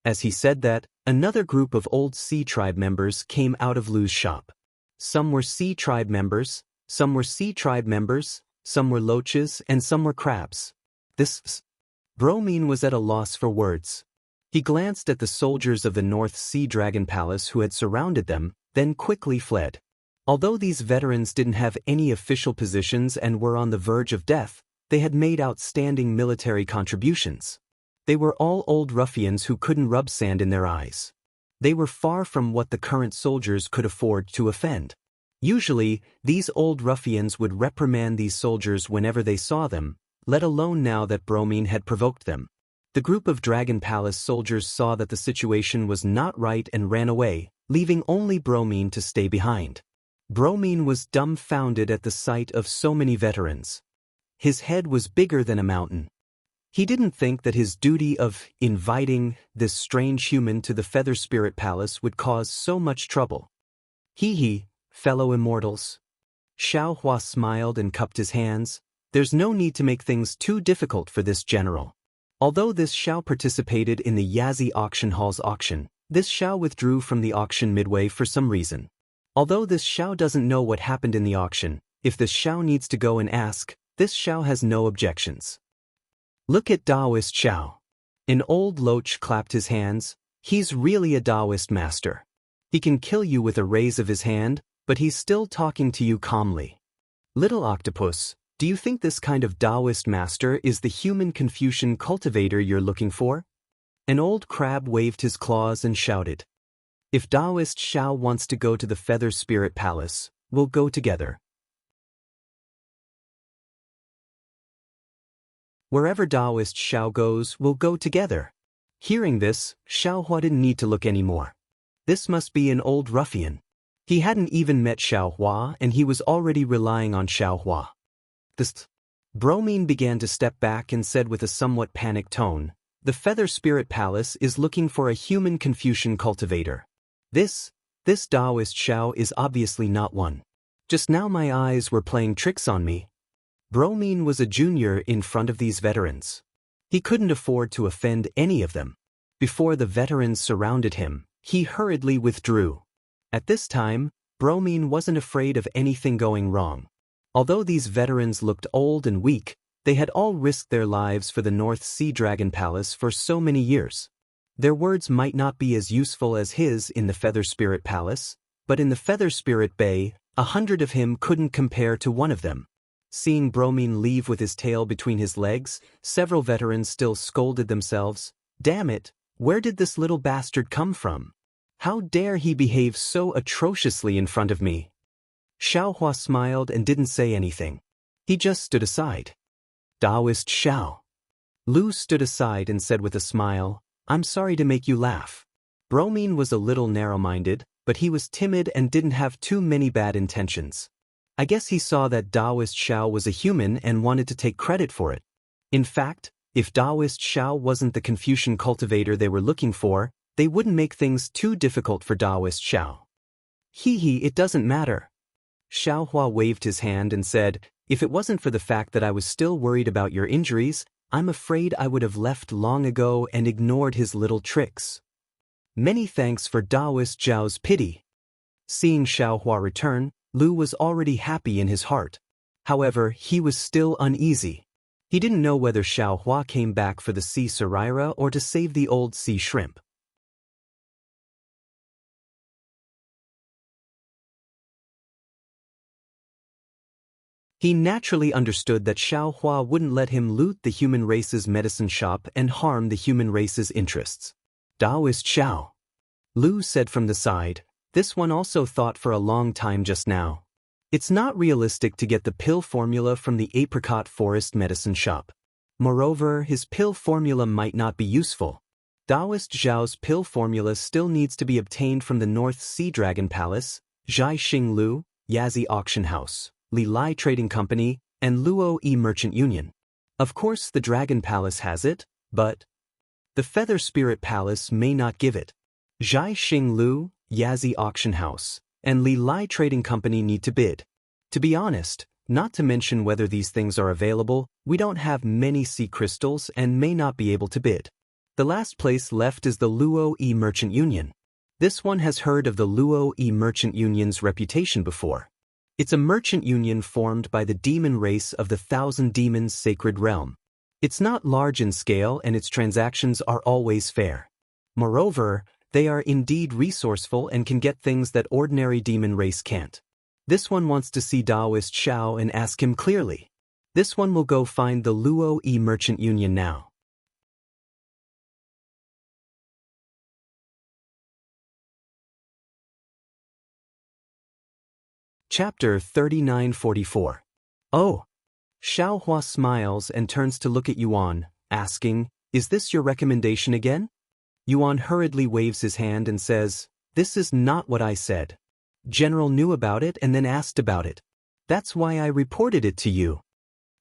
As he said that, another group of old Sea Tribe members came out of Lu's shop. Some were Sea Tribe members, some were Sea Tribe members, some were loaches, and some were crabs. Bromin was at a loss for words. He glanced at the soldiers of the North Sea Dragon Palace who had surrounded them, then quickly fled. Although these veterans didn't have any official positions and were on the verge of death, they had made outstanding military contributions. They were all old ruffians who couldn't rub sand in their eyes. They were far from what the current soldiers could afford to offend. Usually, these old ruffians would reprimand these soldiers whenever they saw them, let alone now that Bromin had provoked them. The group of Dragon Palace soldiers saw that the situation was not right and ran away, leaving only Bromin to stay behind. Bromin was dumbfounded at the sight of so many veterans. His head was bigger than a mountain. He didn't think that his duty of inviting this strange human to the Feather Spirit Palace would cause so much trouble. "Hee, fellow immortals." Xiao Hua smiled and cupped his hands. "There's no need to make things too difficult for this general." Although this Xiao participated in the Yazi auction hall's auction, this Xiao withdrew from the auction midway for some reason. Although this Xiao doesn't know what happened in the auction, if this Xiao needs to go and ask, this Xiao has no objections. "Look at Daoist Xiao." An old loach clapped his hands. "He's really a Daoist master. He can kill you with a raise of his hand, but he's still talking to you calmly. Little octopus, do you think this kind of Daoist master is the human Confucian cultivator you're looking for?" An old crab waved his claws and shouted, "If Daoist Xiao wants to go to the Feather Spirit Palace, we'll go together. Wherever Daoist Xiao goes, we'll go together." Hearing this, Xiao Hua didn't need to look anymore. This must be an old ruffian. He hadn't even met Xiao Hua and he was already relying on Xiao Hua. Bromin began to step back and said with a somewhat panicked tone, "The Feather Spirit Palace is looking for a human Confucian cultivator. This Daoist Xiao is obviously not one. Just now my eyes were playing tricks on me." Bromin was a junior in front of these veterans. He couldn't afford to offend any of them. Before the veterans surrounded him, he hurriedly withdrew. At this time, Bromin wasn't afraid of anything going wrong. Although these veterans looked old and weak, they had all risked their lives for the North Sea Dragon Palace for so many years. Their words might not be as useful as his in the Feather Spirit Palace, but in the Feather Spirit Bay, 100 of him couldn't compare to one of them. Seeing Bromin leave with his tail between his legs, several veterans still scolded themselves. "Damn it, where did this little bastard come from? How dare he behave so atrociously in front of me?" Xiao Hua smiled and didn't say anything. He just stood aside. "Daoist Xiao." Lu stood aside and said with a smile, "I'm sorry to make you laugh." Bromin was a little narrow-minded, but he was timid and didn't have too many bad intentions. I guess he saw that Daoist Xiao was a human and wanted to take credit for it. In fact, if Daoist Xiao wasn't the Confucian cultivator they were looking for, they wouldn't make things too difficult for Daoist Xiao. It doesn't matter." Xiao Hua waved his hand and said, "If it wasn't for the fact that I was still worried about your injuries, I'm afraid I would have left long ago and ignored his little tricks. Many thanks for Daoist Xiao's pity." Seeing Xiao Hua return, Lu was already happy in his heart. However, he was still uneasy. He didn't know whether Xiao Hua came back for the sea sirira or to save the old sea shrimp. He naturally understood that Xiao Hua wouldn't let him loot the human race's medicine shop and harm the human race's interests. "Daoist Xiao," Lu said from the side. This one also thought for a long time just now. It's not realistic to get the pill formula from the apricot forest medicine shop. Moreover, his pill formula might not be useful. Daoist Xiao's pill formula still needs to be obtained from the North Sea Dragon Palace, Zhai Xing Lu, Yazi Auction House, Li Lai Trading Company, and Luo Yi Merchant Union. Of course the Dragon Palace has it, but the Feather Spirit Palace may not give it. Zhai Xing Lu, Yazi Auction House, and Li Lai Trading Company need to bid. To be honest, not to mention whether these things are available, we don't have many sea crystals and may not be able to bid. The last place left is the Luo Yi Merchant Union. This one has heard of the Luo Yi Merchant Union's reputation before. It's a merchant union formed by the demon race of the Thousand Demons Sacred Realm. It's not large in scale and its transactions are always fair. Moreover, they are indeed resourceful and can get things that ordinary demon race can't. This one wants to see Daoist Xiao and ask him clearly. This one will go find the Luo Yi Merchant Union now. Chapter 3944. Oh. Xiaohua smiles and turns to look at Yuan, asking, "Is this your recommendation again?" Yuan hurriedly waves his hand and says, "This is not what I said. General knew about it and then asked about it. That's why I reported it to you."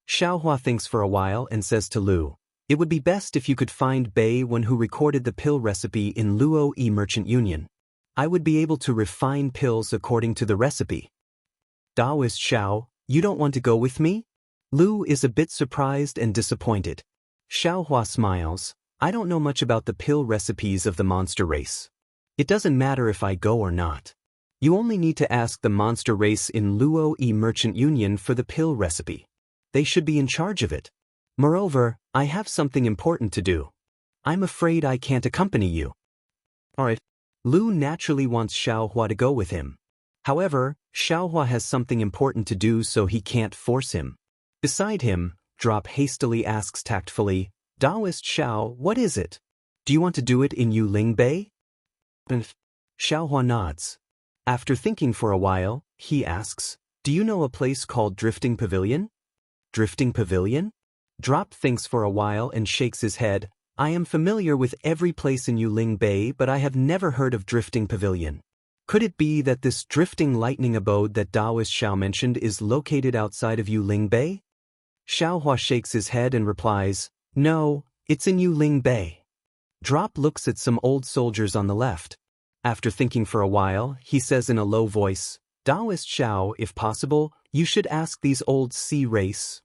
Xiaohua thinks for a while and says to Lu, "It would be best if you could find Bei Wen who recorded the pill recipe in Luo Yi Merchant Union. I would be able to refine pills according to the recipe." Daoist Xiao, "You don't want to go with me?" Lu is a bit surprised and disappointed. Xiaohua smiles, "I don't know much about the pill recipes of the monster race. It doesn't matter if I go or not. You only need to ask the monster race in Luo Yi Merchant Union for the pill recipe. They should be in charge of it. Moreover, I have something important to do. I'm afraid I can't accompany you." Alright. Lu naturally wants Xiaohua to go with him. However, Xiaohua has something important to do so he can't force him. Beside him, Drop hastily asks tactfully, "Daoist Xiao, what is it? Do you want to do it in Yuling Bay?" Xiaohua nods. After thinking for a while, he asks, "Do you know a place called Drifting Pavilion?" Drifting Pavilion? Drop thinks for a while and shakes his head. "I am familiar with every place in Yuling Bay, but I have never heard of Drifting Pavilion. Could it be that this drifting lightning abode that Daoist Xiao mentioned is located outside of Yuling Bay?" Xiaohua shakes his head and replies, "No, it's in Yuling Bay." Drop looks at some old soldiers on the left. After thinking for a while, he says in a low voice, "Daoist Xiao, if possible, you should ask these old sea race."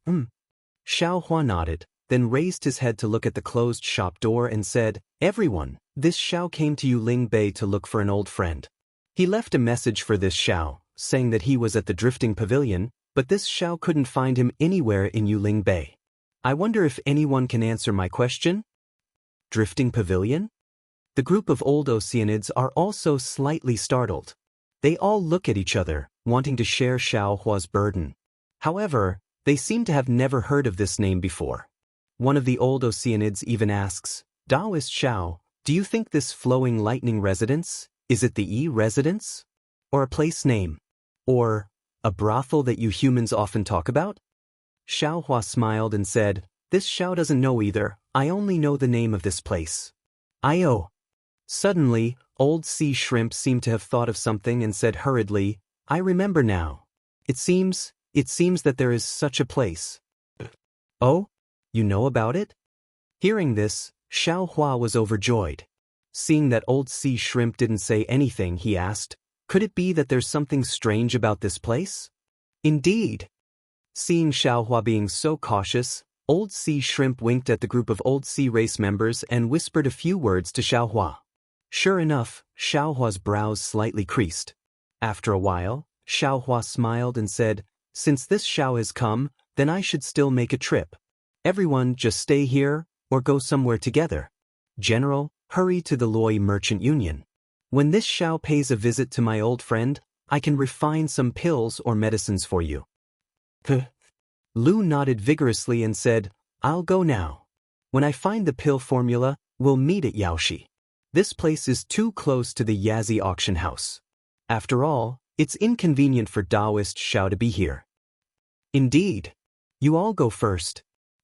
Xiaohua nodded, then raised his head to look at the closed shop door and said, "Everyone, this Xiao came to Yuling Bay to look for an old friend. He left a message for this Xiao, saying that he was at the Drifting Pavilion, but this Xiao couldn't find him anywhere in Yuling Bay. I wonder if anyone can answer my question?" Drifting Pavilion? The group of old Oceanids are also slightly startled. They all look at each other, wanting to share Xiaohua's burden. However, they seem to have never heard of this name before. One of the old Oceanids even asks, "Daoist Xiao, do you think this flowing lightning residence, is it the E residence? Or a place name? Or a brothel that you humans often talk about?" Xiaohua smiled and said, "This Xiao doesn't know either, I only know the name of this place." "I-oh." Suddenly, old sea shrimp seemed to have thought of something and said hurriedly, "I remember now. It seems that there is such a place." "Oh? You know about it?" Hearing this, Xiaohua was overjoyed. Seeing that old sea shrimp didn't say anything, he asked, "Could it be that there's something strange about this place?" "Indeed." Seeing Xiaohua being so cautious, old sea shrimp winked at the group of old sea race members and whispered a few words to Xiaohua. Sure enough, Xiaohua's brows slightly creased. After a while, Xiaohua smiled and said, "Since this Xiao has come, then I should still make a trip. Everyone just stay here, or go somewhere together. General, hurry to the Luo Yi Merchant Union. When this Xiao pays a visit to my old friend, I can refine some pills or medicines for you." Lu nodded vigorously and said, "I'll go now. When I find the pill formula, we'll meet at Yaoshi. This place is too close to the Yazi auction house. After all, it's inconvenient for Daoist Xiao to be here." "Indeed. You all go first.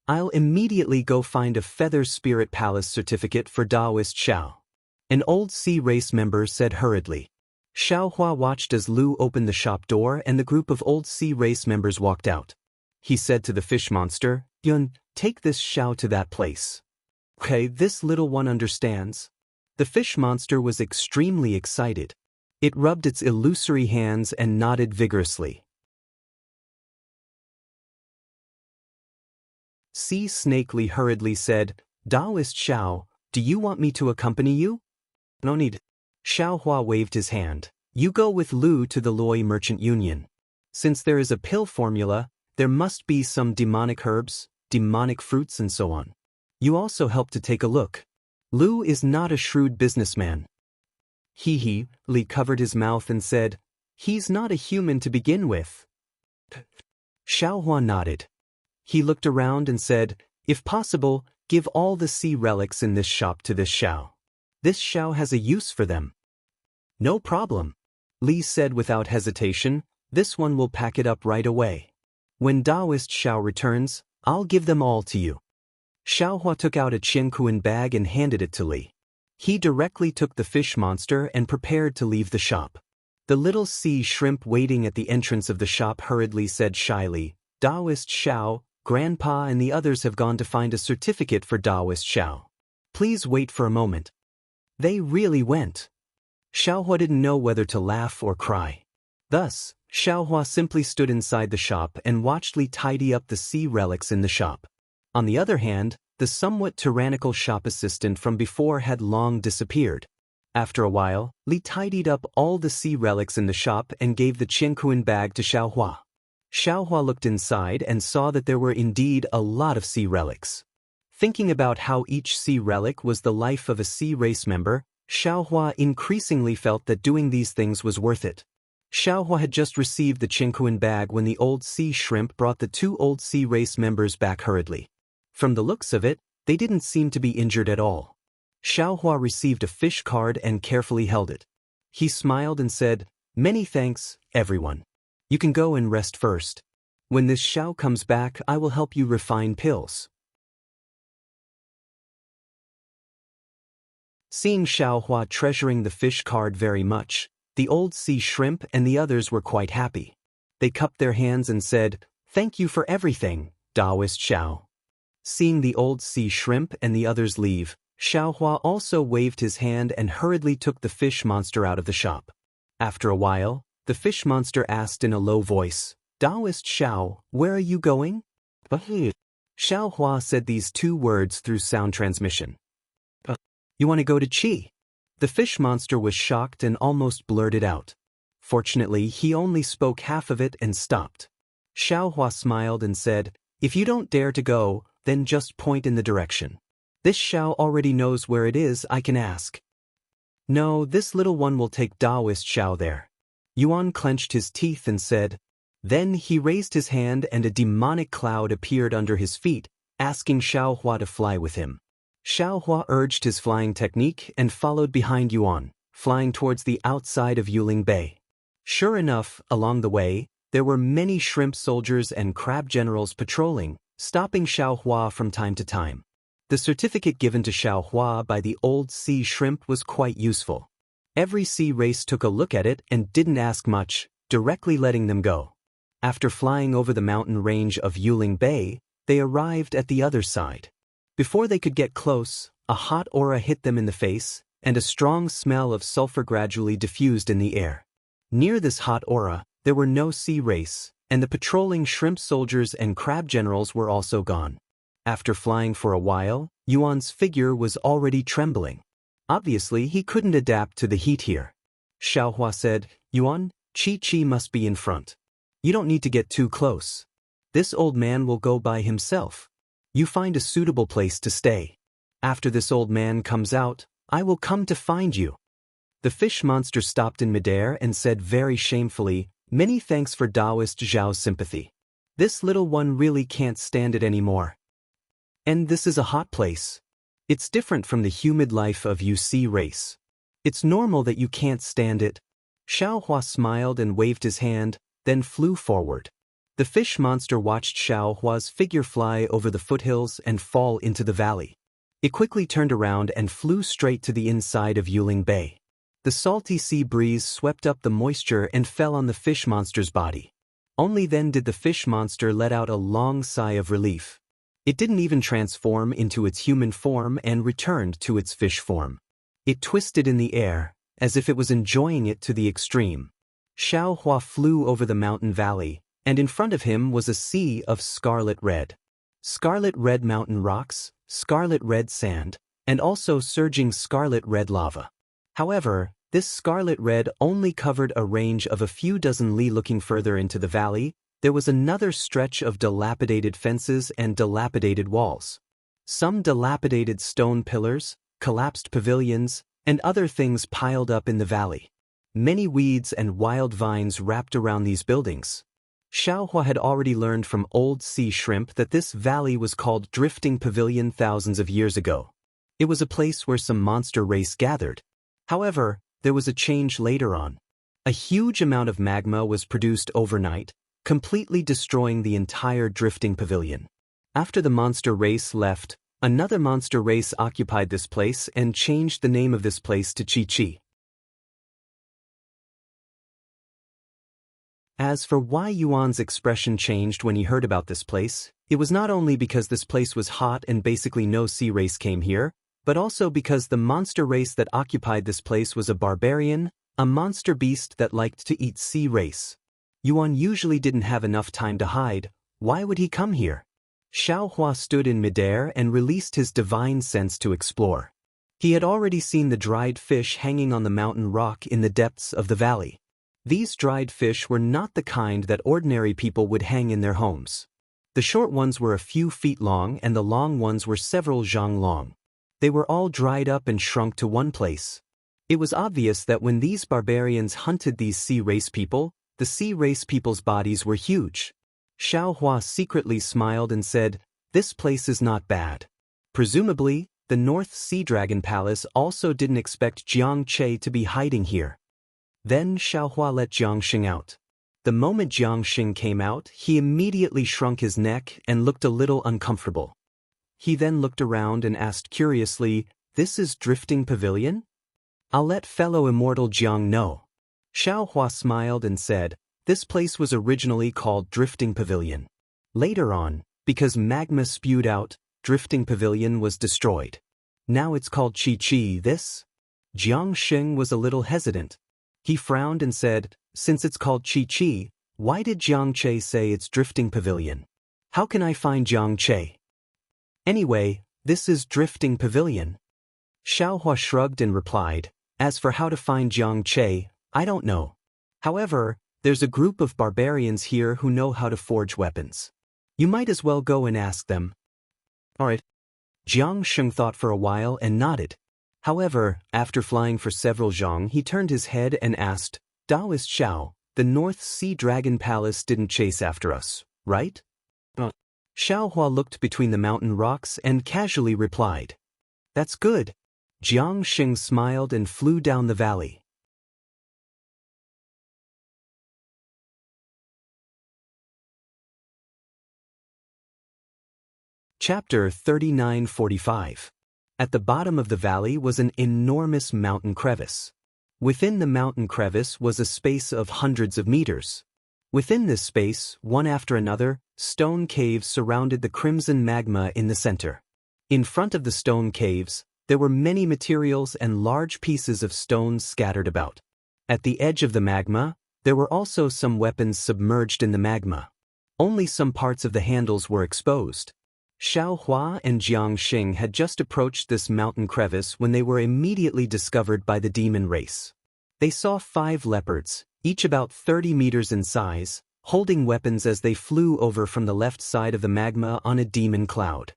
I'll immediately go find a Feather Spirit Palace certificate for Daoist Xiao," an old sea race member said hurriedly. Xiaohua watched as Lu opened the shop door and the group of old sea race members walked out. He said to the fish monster, Yun, take this Xiao to that place. Okay, this little one understands. The fish monster was extremely excited. It rubbed its illusory hands and nodded vigorously. Sea Snakely hurriedly said, Daoist Xiao, do you want me to accompany you? No need. Xiao Hua waved his hand. You go with Lu to the Loi Merchant Union. Since there is a pill formula, there must be some demonic herbs, demonic fruits and so on. You also help to take a look. Lu is not a shrewd businessman. Li covered his mouth and said, he's not a human to begin with. Xiao Hua nodded. He looked around and said, if possible, give all the sea relics in this shop to this Xiao. This Xiao has a use for them. No problem. Li said without hesitation, this one will pack it up right away. When Daoist Xiao returns, I'll give them all to you. Xiao Hua took out a Qianquan bag and handed it to Li. He directly took the fish monster and prepared to leave the shop. The little sea shrimp waiting at the entrance of the shop hurriedly said shyly, Daoist Xiao, Grandpa and the others have gone to find a certificate for Daoist Xiao. Please wait for a moment. They really went. Xiao Hua didn't know whether to laugh or cry. Thus, Xiao Hua simply stood inside the shop and watched Li tidy up the sea relics in the shop. On the other hand, the somewhat tyrannical shop assistant from before had long disappeared. After a while, Li tidied up all the sea relics in the shop and gave the Qianquan bag to Xiao Hua. Xiao Hua looked inside and saw that there were indeed a lot of sea relics. Thinking about how each sea relic was the life of a sea race member, Xiao Hua increasingly felt that doing these things was worth it. Xiao Hua had just received the Qianquan bag when the old sea shrimp brought the two old sea race members back hurriedly. From the looks of it, they didn't seem to be injured at all. Xiao Hua received a fish card and carefully held it. He smiled and said, many thanks, everyone. You can go and rest first. When this Xiao comes back, I will help you refine pills. Seeing Xiao Hua treasuring the fish card very much, the old sea shrimp and the others were quite happy. They cupped their hands and said, thank you for everything, Daoist Xiao. Seeing the old sea shrimp and the others leave, Xiao Hua also waved his hand and hurriedly took the fish monster out of the shop. After a while, the fish monster asked in a low voice, Daoist Xiao, where are you going? Xiao Hua said these two words through sound transmission. You want to go to Qi? The fish monster was shocked and almost blurted out. Fortunately, he only spoke half of it and stopped. Xiao Hua smiled and said, if you don't dare to go, then just point in the direction. This Xiao already knows where it is, I can ask. No, this little one will take Daoist Xiao there. Yuan clenched his teeth and said. Then he raised his hand and a demonic cloud appeared under his feet, asking Xiao Hua to fly with him. Xiao Hua urged his flying technique and followed behind Yuan, flying towards the outside of Yuling Bay. Sure enough, along the way, there were many shrimp soldiers and crab generals patrolling, stopping Xiao Hua from time to time. The certificate given to Xiao Hua by the old sea shrimp was quite useful. Every sea race took a look at it and didn't ask much, directly letting them go. After flying over the mountain range of Yuling Bay, they arrived at the other side. Before they could get close, a hot aura hit them in the face, and a strong smell of sulfur gradually diffused in the air. Near this hot aura, there were no sea race, and the patrolling shrimp soldiers and crab generals were also gone. After flying for a while, Yuan's figure was already trembling. Obviously, he couldn't adapt to the heat here. Xiao Hua said, Yuan, Qi must be in front. You don't need to get too close. This old man will go by himself. You find a suitable place to stay. After this old man comes out, I will come to find you. The fish monster stopped in midair and said very shamefully, many thanks for Daoist Zhao's sympathy. This little one really can't stand it anymore. And this is a hot place. It's different from the humid life of UC race. It's normal that you can't stand it. Xiao Hua smiled and waved his hand, then flew forward. The fish monster watched Xiao Hua's figure fly over the foothills and fall into the valley. It quickly turned around and flew straight to the inside of Yuling Bay. The salty sea breeze swept up the moisture and fell on the fish monster's body. Only then did the fish monster let out a long sigh of relief. It didn't even transform into its human form and returned to its fish form. It twisted in the air, as if it was enjoying it to the extreme. Xiaohua flew over the mountain valley, and in front of him was a sea of scarlet red. Scarlet red mountain rocks, scarlet red sand, and also surging scarlet red lava. However, this scarlet red only covered a range of a few dozen li. Looking further into the valley, there was another stretch of dilapidated fences and dilapidated walls. Some dilapidated stone pillars, collapsed pavilions, and other things piled up in the valley. Many weeds and wild vines wrapped around these buildings. Xiaohua had already learned from old sea shrimp that this valley was called Drifting Pavilion thousands of years ago. It was a place where some monster race gathered. However, there was a change later on. A huge amount of magma was produced overnight, completely destroying the entire Drifting Pavilion. After the monster race left, another monster race occupied this place and changed the name of this place to Chi-Chi. As for why Yuan's expression changed when he heard about this place, it was not only because this place was hot and basically no sea race came here, but also because the monster race that occupied this place was a barbarian, a monster beast that liked to eat sea race. Yuan usually didn't have enough time to hide. Why would he come here? Xiaohua stood in midair and released his divine sense to explore. He had already seen the dried fish hanging on the mountain rock in the depths of the valley. These dried fish were not the kind that ordinary people would hang in their homes. The short ones were a few feet long and the long ones were several zhang long. They were all dried up and shrunk to one place. It was obvious that when these barbarians hunted these sea race people, the sea race people's bodies were huge. Xiaohua secretly smiled and said, "This place is not bad." Presumably, the North Sea Dragon Palace also didn't expect Jiang Che to be hiding here. Then Xiaohua let Jiang Xing out. The moment Jiang Xing came out, he immediately shrunk his neck and looked a little uncomfortable. He then looked around and asked curiously, "This is Drifting Pavilion? I'll let fellow Immortal Jiang know." Xiaohua smiled and said, "This place was originally called Drifting Pavilion. Later on, because magma spewed out, Drifting Pavilion was destroyed. Now it's called Chi-Chi this?" Jiang Xing was a little hesitant. He frowned and said, "Since it's called Chi-Chi, why did Jiang Che say it's Drifting Pavilion? How can I find Jiang Che? Anyway, this is Drifting Pavilion." Xiaohua shrugged and replied, "As for how to find Jiang Che, I don't know. However, there's a group of barbarians here who know how to forge weapons. You might as well go and ask them." "Alright." Jiang Sheng thought for a while and nodded. However, after flying for several zhang, he turned his head and asked, "Daoist Xiao, the North Sea Dragon Palace didn't chase after us, right?" Xiaohua looked between the mountain rocks and casually replied, "That's good." Jiang Xing smiled and flew down the valley. Chapter 3945. At the bottom of the valley was an enormous mountain crevice. Within the mountain crevice was a space of hundreds of meters. Within this space, one after another, stone caves surrounded the crimson magma in the center. In front of the stone caves, there were many materials and large pieces of stone scattered about. At the edge of the magma, there were also some weapons submerged in the magma. Only some parts of the handles were exposed. Xiaohua and Jiang Xing had just approached this mountain crevice when they were immediately discovered by the demon race. They saw 5 leopards, each about 30 meters in size, holding weapons as they flew over from the left side of the magma on a demon cloud.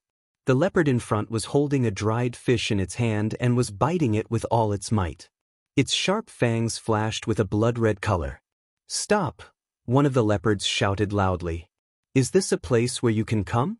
The leopard in front was holding a dried fish in its hand and was biting it with all its might. Its sharp fangs flashed with a blood-red color. "Stop!" one of the leopards shouted loudly. "Is this a place where you can come?"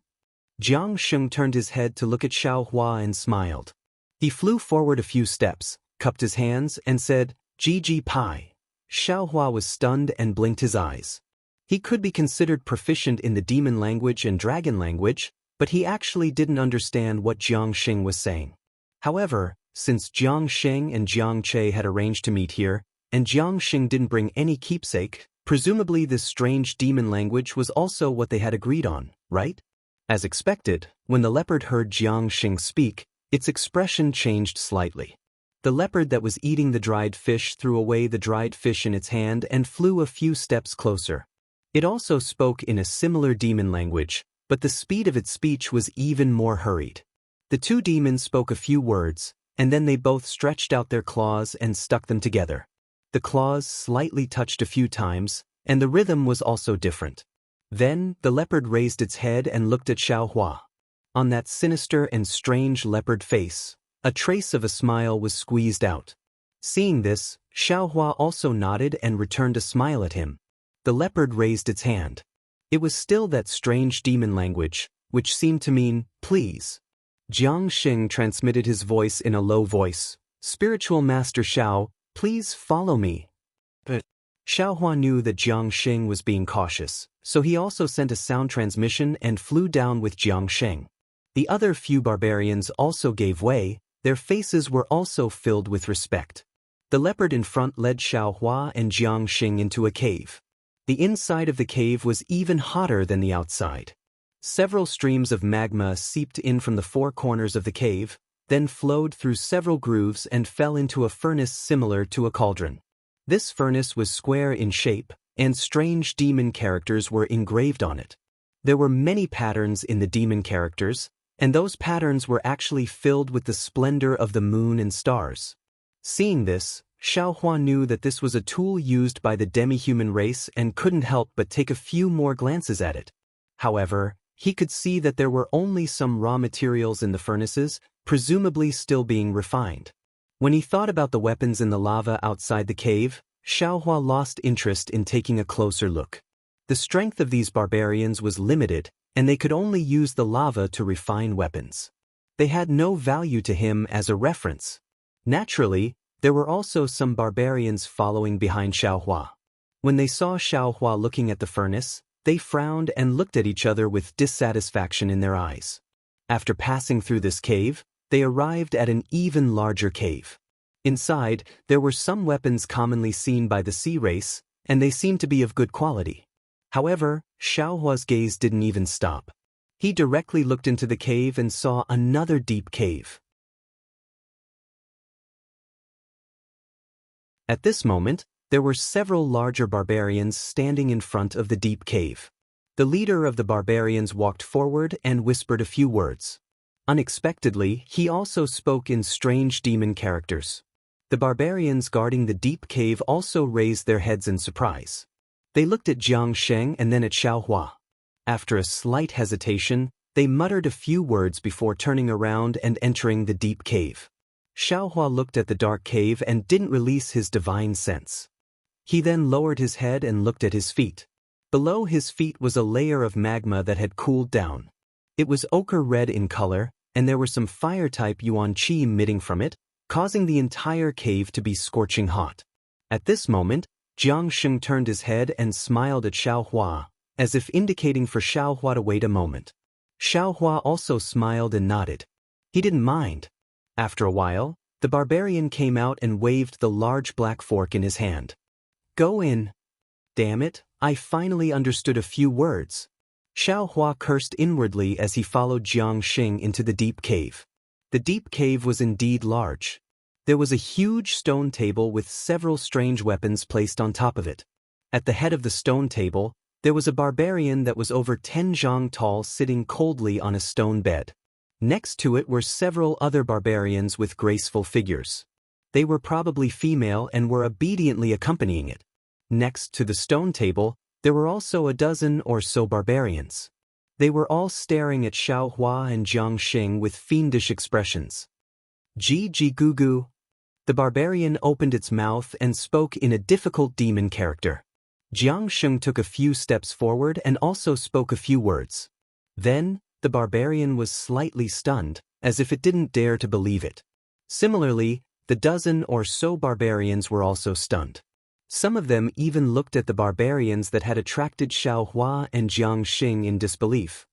Jiang Sheng turned his head to look at Xiaohua and smiled. He flew forward a few steps, cupped his hands, and said, "Ji Pai." Xiaohua was stunned and blinked his eyes. He could be considered proficient in the demon language and dragon language, but he actually didn't understand what Jiang Xing was saying. However, since Jiang Xing and Jiang Che had arranged to meet here, and Jiang Xing didn't bring any keepsake, presumably this strange demon language was also what they had agreed on, right? As expected, when the leopard heard Xianxia speak, its expression changed slightly. The leopard that was eating the dried fish threw away the dried fish in its hand and flew a few steps closer. It also spoke in a similar demon language, but the speed of its speech was even more hurried. The two demons spoke a few words, and then they both stretched out their claws and stuck them together. The claws slightly touched a few times, and the rhythm was also different. Then, the leopard raised its head and looked at Xiaohua. On that sinister and strange leopard face, a trace of a smile was squeezed out. Seeing this, Xiaohua also nodded and returned a smile at him. The leopard raised its hand. It was still that strange demon language, which seemed to mean, please. Jiangxing transmitted his voice in a low voice. Spiritual Master Xiao, please follow me. But Xiaohua knew that Jiangxing was being cautious, so he also sent a sound transmission and flew down with Jiangxing. The other few barbarians also gave way. Their faces were also filled with respect. The leopard in front led Xiaohua and Jiangxing into a cave. The inside of the cave was even hotter than the outside. Several streams of magma seeped in from the four corners of the cave, then flowed through several grooves and fell into a furnace similar to a cauldron. This furnace was square in shape, and strange demon characters were engraved on it. There were many patterns in the demon characters, and those patterns were actually filled with the splendor of the moon and stars. Seeing this, Xiaohua knew that this was a tool used by the demi-human race and couldn't help but take a few more glances at it. However, he could see that there were only some raw materials in the furnaces, presumably still being refined. When he thought about the weapons in the lava outside the cave, Xiaohua lost interest in taking a closer look. The strength of these barbarians was limited, and they could only use the lava to refine weapons. They had no value to him as a reference. Naturally, there were also some barbarians following behind Xiaohua. When they saw Xiaohua looking at the furnace, they frowned and looked at each other with dissatisfaction in their eyes. After passing through this cave, they arrived at an even larger cave. Inside, there were some weapons commonly seen by the sea race, and they seemed to be of good quality. However, Xiaohua's gaze didn't even stop. He directly looked into the cave and saw another deep cave. At this moment, there were several larger barbarians standing in front of the deep cave. The leader of the barbarians walked forward and whispered a few words. Unexpectedly, he also spoke in strange demon characters. The barbarians guarding the deep cave also raised their heads in surprise. They looked at Jiangxing and then at Xiaohua. After a slight hesitation, they muttered a few words before turning around and entering the deep cave. Xiaohua looked at the dark cave and didn't release his divine sense. He then lowered his head and looked at his feet. Below his feet was a layer of magma that had cooled down. It was ochre red in color, and there were some fire-type yuan qi emitting from it, causing the entire cave to be scorching hot. At this moment, Jiangxing turned his head and smiled at Xiaohua, as if indicating for Xiaohua to wait a moment. Xiaohua also smiled and nodded. He didn't mind. After a while, the barbarian came out and waved the large black fork in his hand. Go in. Damn it, I finally understood a few words. Xiaohua cursed inwardly as he followed Jiangxing into the deep cave. The deep cave was indeed large. There was a huge stone table with several strange weapons placed on top of it. At the head of the stone table, there was a barbarian that was over 10 zhang tall sitting coldly on a stone bed. Next to it were several other barbarians with graceful figures. They were probably female and were obediently accompanying it. Next to the stone table, there were also a dozen or so barbarians. They were all staring at Xiaohua and Jiangxing with fiendish expressions. Ji Gugu. The barbarian opened its mouth and spoke in a difficult demon character. Jiangxing took a few steps forward and also spoke a few words. Then, the barbarian was slightly stunned, as if it didn't dare to believe it. Similarly, the dozen or so barbarians were also stunned. Some of them even looked at the barbarians that had attracted Xiaohua and Jiangxing in disbelief.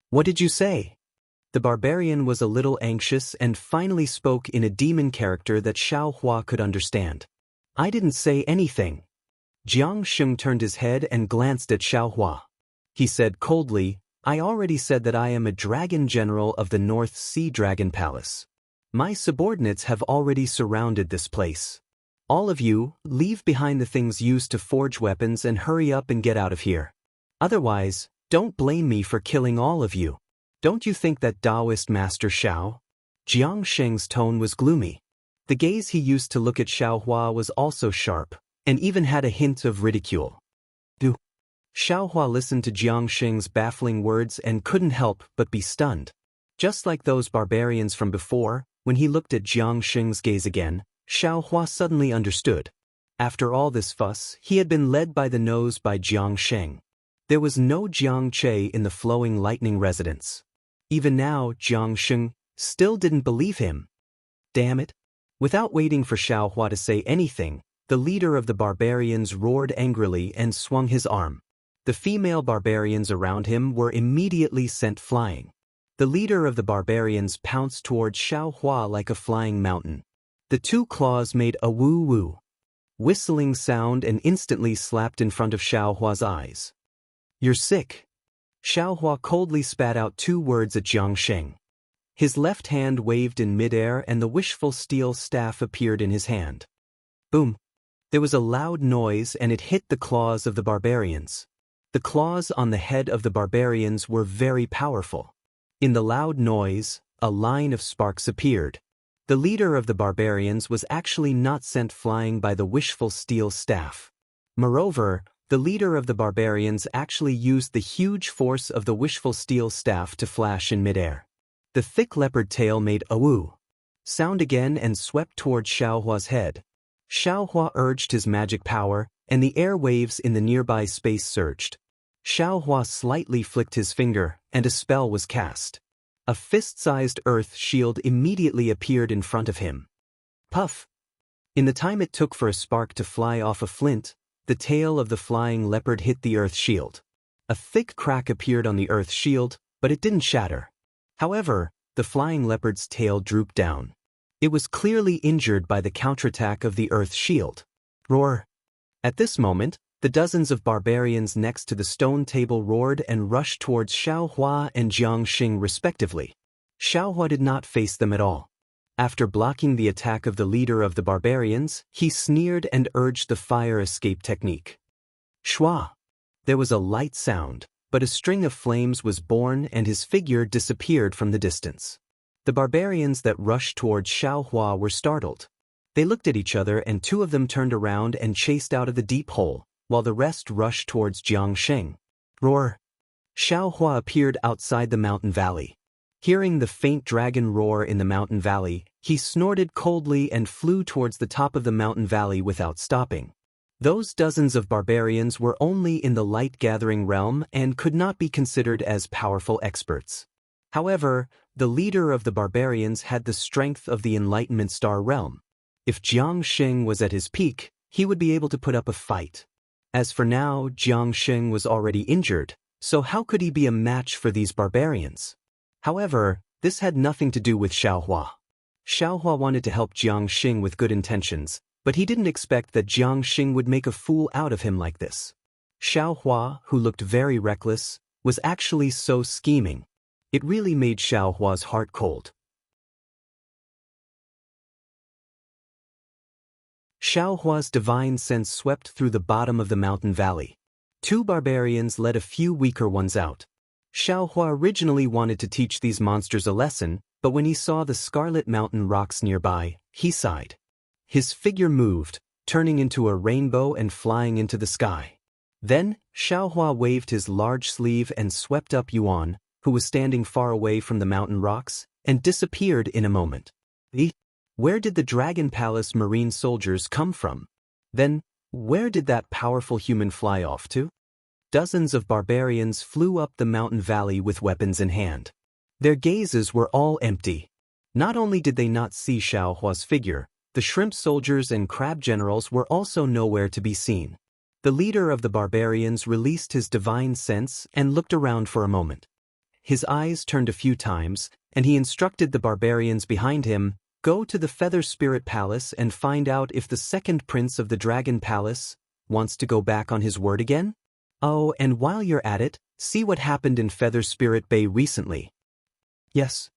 What did you say? The barbarian was a little anxious and finally spoke in a demon character that Xiaohua could understand. I didn't say anything. Jiang Sheng turned his head and glanced at Xiaohua. He said coldly, I already said that I am a dragon general of the North Sea Dragon Palace. My subordinates have already surrounded this place. All of you, leave behind the things used to forge weapons and hurry up and get out of here. Otherwise, don't blame me for killing all of you. Don't you think that Daoist Master Xiao? Jiang Sheng's tone was gloomy. The gaze he used to look at Xiaohua was also sharp, and even had a hint of ridicule. Xiaohua listened to Jiang Sheng's baffling words and couldn't help but be stunned. Just like those barbarians from before, when he looked at Jiang Sheng's gaze again, Xiaohua suddenly understood. After all this fuss, he had been led by the nose by Jiang Sheng. There was no Jiang Che in the flowing lightning residence. Even now, Jiang Sheng still didn't believe him. Damn it! Without waiting for Xiaohua to say anything, the leader of the barbarians roared angrily and swung his arm. The female barbarians around him were immediately sent flying. The leader of the barbarians pounced towards Xiaohua like a flying mountain. The two claws made a woo-woo whistling sound and instantly slapped in front of Xiaohua's eyes. You're sick. Xiaohua coldly spat out 2 words at Jiang Sheng. His left hand waved in midair and the wishful steel staff appeared in his hand. Boom! There was a loud noise and it hit the claws of the barbarians. The claws on the head of the barbarians were very powerful. In the loud noise, a line of sparks appeared. The leader of the barbarians was actually not sent flying by the wishful steel staff. Moreover, the leader of the barbarians actually used the huge force of the wishful steel staff to flash in midair. The thick leopard tail made a woo sound again and swept towards Xiaohua's head. Xiaohua urged his magic power, and the air waves in the nearby space surged. Xiaohua slightly flicked his finger, and a spell was cast. A fist-sized earth shield immediately appeared in front of him. Puff! In the time it took for a spark to fly off a flint, the tail of the flying leopard hit the earth shield. A thick crack appeared on the earth shield, but it didn't shatter. However, the flying leopard's tail drooped down. It was clearly injured by the counterattack of the earth shield. Roar! At this moment, the dozens of barbarians next to the stone table roared and rushed towards Xiaohua and Jiang Sheng respectively. Xiaohua did not face them at all. After blocking the attack of the leader of the barbarians, he sneered and urged the fire escape technique. Shua! There was a light sound, but a string of flames was born and his figure disappeared from the distance. The barbarians that rushed towards Xiaohua were startled. They looked at each other and 2 of them turned around and chased out of the deep hole, while the rest rushed towards Jiang Sheng. Roar! Xiaohua appeared outside the mountain valley. Hearing the faint dragon roar in the mountain valley, he snorted coldly and flew towards the top of the mountain valley without stopping. Those dozens of barbarians were only in the light-gathering realm and could not be considered as powerful experts. However, the leader of the barbarians had the strength of the Enlightenment Star realm. If Jiang Sheng was at his peak, he would be able to put up a fight. As for now, Jiang Sheng was already injured, so how could he be a match for these barbarians? However, this had nothing to do with Xiaohua. Xiaohua wanted to help Jiang Sheng with good intentions, but he didn't expect that Jiang Sheng would make a fool out of him like this. Xiaohua, who looked very reckless, was actually so scheming. It really made Xiaohua's heart cold. Xiaohua's divine sense swept through the bottom of the mountain valley. 2 barbarians led a few weaker ones out. Xiaohua originally wanted to teach these monsters a lesson, but when he saw the scarlet mountain rocks nearby, he sighed. His figure moved, turning into a rainbow and flying into the sky. Then, Xiaohua waved his large sleeve and swept up Yuan, who was standing far away from the mountain rocks, and disappeared in a moment. Where did the Dragon Palace marine soldiers come from? Then, where did that powerful human fly off to? Dozens of barbarians flew up the mountain valley with weapons in hand. Their gazes were all empty. Not only did they not see Xiaohua's figure, the shrimp soldiers and crab generals were also nowhere to be seen. The leader of the barbarians released his divine sense and looked around for a moment. His eyes turned a few times, and he instructed the barbarians behind him, "Go to the Feather Spirit Palace and find out if the second prince of the Dragon Palace, wants to go back on his word again? Oh, and while you're at it, see what happened in Feather Spirit Bay recently. Yes.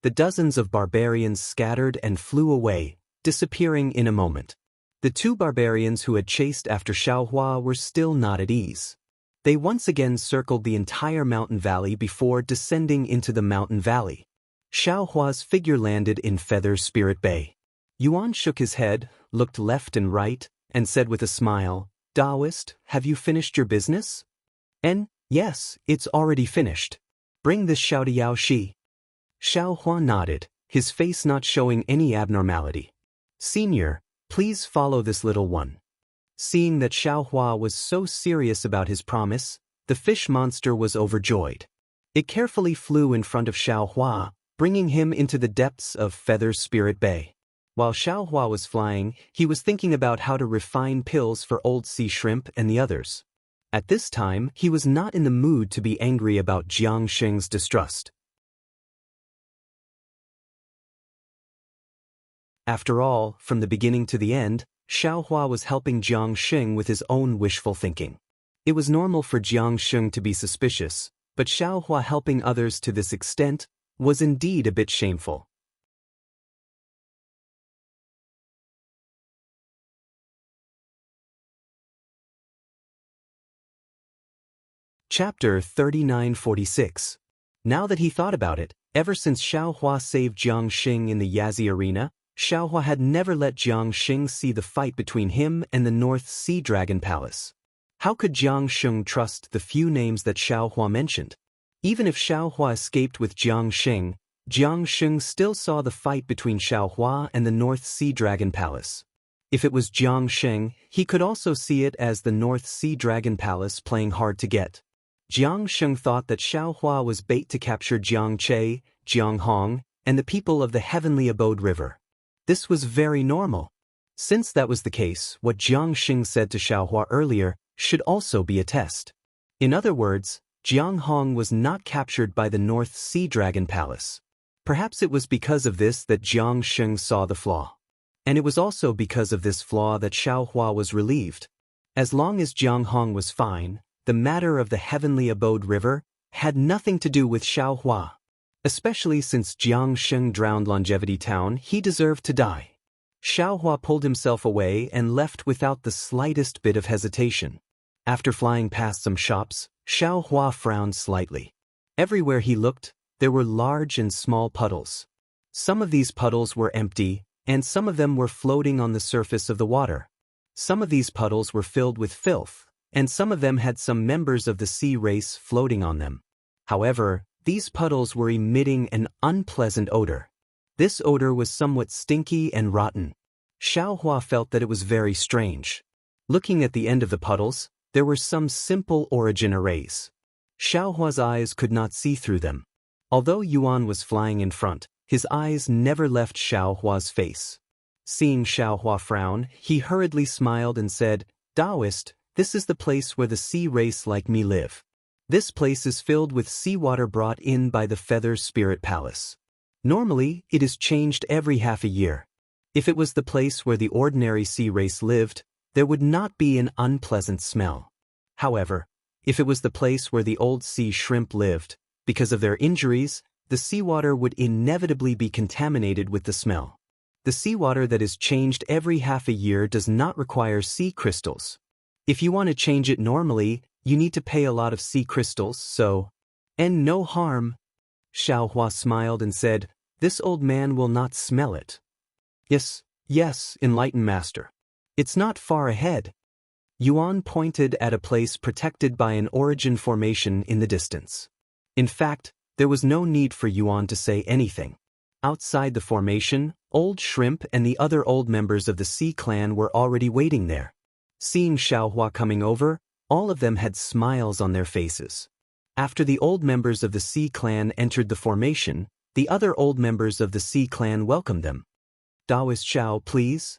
The dozens of barbarians scattered and flew away, disappearing in a moment. The two barbarians who had chased after Xiaohua were still not at ease. They once again circled the entire mountain valley before descending into the mountain valley. Xiaohua's figure landed in Feather Spirit Bay. Yuan shook his head, looked left and right, and said with a smile, "Daoist, have you finished your business?" Yes, it's already finished. Bring this Xiao to Yao Shi." Xiaohua nodded, his face not showing any abnormality. "Senior, please follow this little one." Seeing that Xiaohua was so serious about his promise, the fish monster was overjoyed. It carefully flew in front of Xiaohua, bringing him into the depths of Feather Spirit Bay. While Xiaohua was flying, he was thinking about how to refine pills for old sea shrimp and the others. At this time, he was not in the mood to be angry about Jiang Xing's distrust. After all, from the beginning to the end, Xiaohua was helping Jiang Xing with his own wishful thinking. It was normal for Jiang Xing to be suspicious, but Xiaohua helping others to this extent was indeed a bit shameful. Chapter 3946. Now that he thought about it, ever since Xiaohua saved Jiang Xing in the Yazi arena, Xiaohua had never let Jiang Xing see the fight between him and the North Sea Dragon Palace. How could Jiang Xing trust the few names that Xiaohua mentioned? Even if Xiaohua escaped with Jiang Xing still saw the fight between Xiaohua and the North Sea Dragon Palace. If it was Jiang Xing, he could also see it as the North Sea Dragon Palace playing hard to get. Jiang Xing thought that Xiaohua was bait to capture Jiang Che, Jiang Hong, and the people of the Heavenly Abode River. This was very normal. Since that was the case, what Jiang Xing said to Xiaohua earlier should also be a test. In other words, Jiang Hong was not captured by the North Sea Dragon Palace. Perhaps it was because of this that Jiang Xing saw the flaw. And it was also because of this flaw that Xiaohua was relieved. As long as Jiang Hong was fine, the matter of the Heavenly Abode River had nothing to do with Xiaohua. Especially since Jiang Xing drowned Longevity Town, he deserved to die. Xiaohua pulled himself away and left without the slightest bit of hesitation. After flying past some shops, Xiaohua frowned slightly. Everywhere he looked, there were large and small puddles. Some of these puddles were empty, and some of them were floating on the surface of the water. Some of these puddles were filled with filth, and some of them had some members of the sea race floating on them. However, these puddles were emitting an unpleasant odor. This odor was somewhat stinky and rotten. Xiaohua felt that it was very strange. Looking at the end of the puddles, there were some simple origin arrays. Xiaohua's eyes could not see through them. Although Yuan was flying in front, his eyes never left Xiaohua's face. Seeing Xiaohua frown, he hurriedly smiled and said, "Daoist, this is the place where the sea race like me live. This place is filled with seawater brought in by the Feather Spirit Palace. Normally, it is changed every half a year. If it was the place where the ordinary sea race lived, there would not be an unpleasant smell. However, if it was the place where the old sea shrimp lived, because of their injuries, the seawater would inevitably be contaminated with the smell. The seawater that is changed every half a year does not require sea crystals. If you want to change it normally, you need to pay a lot of sea crystals, and no harm." Xiaohua smiled and said, "This old man will not smell it." Yes, enlightened master. It's not far ahead." Yuan pointed at a place protected by an origin formation in the distance. In fact, there was no need for Yuan to say anything. Outside the formation, Old Shrimp and the other old members of the Sea Clan were already waiting there. Seeing Xiaohua coming over, all of them had smiles on their faces. After the old members of the Sea Clan entered the formation, the other old members of the Sea Clan welcomed them. "Daoist Xiao, please."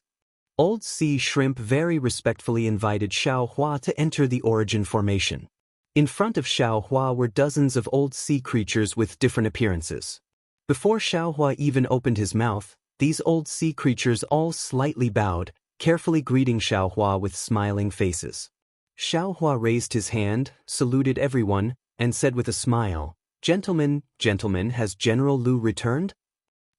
Old Sea Shrimp very respectfully invited Xiaohua to enter the origin formation. In front of Xiaohua were dozens of old sea creatures with different appearances. Before Xiaohua even opened his mouth, these old sea creatures all slightly bowed, carefully greeting Xiaohua with smiling faces. Xiaohua raised his hand, saluted everyone, and said with a smile, "Gentlemen, gentlemen, has General Lu returned?"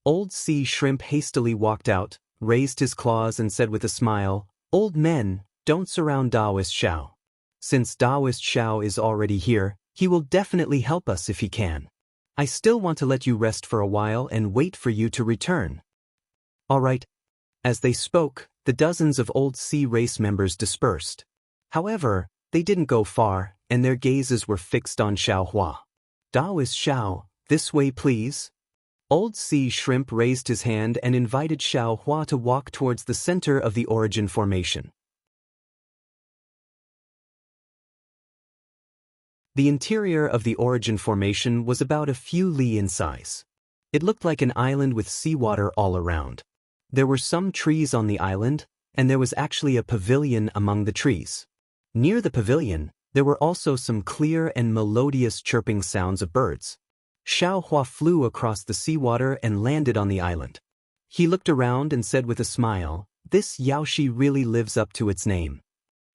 Old Sea Shrimp hastily walked out, raised his claws and said with a smile, "Old men, don't surround Daoist Xiao. Since Daoist Xiao is already here, he will definitely help us if he can. I still want to let you rest for a while and wait for you to return." "All right." As they spoke, the dozens of Old Sea race members dispersed. However, they didn't go far, and their gazes were fixed on Xiaohua. "Daoist Xiao, this way please." Old Sea Shrimp raised his hand and invited Xiaohua to walk towards the center of the origin formation. The interior of the origin formation was about a few li in size. It looked like an island with seawater all around. There were some trees on the island, and there was actually a pavilion among the trees. Near the pavilion, there were also some clear and melodious chirping sounds of birds. Xiaohua flew across the seawater and landed on the island. He looked around and said with a smile, "This Yaoshi really lives up to its name."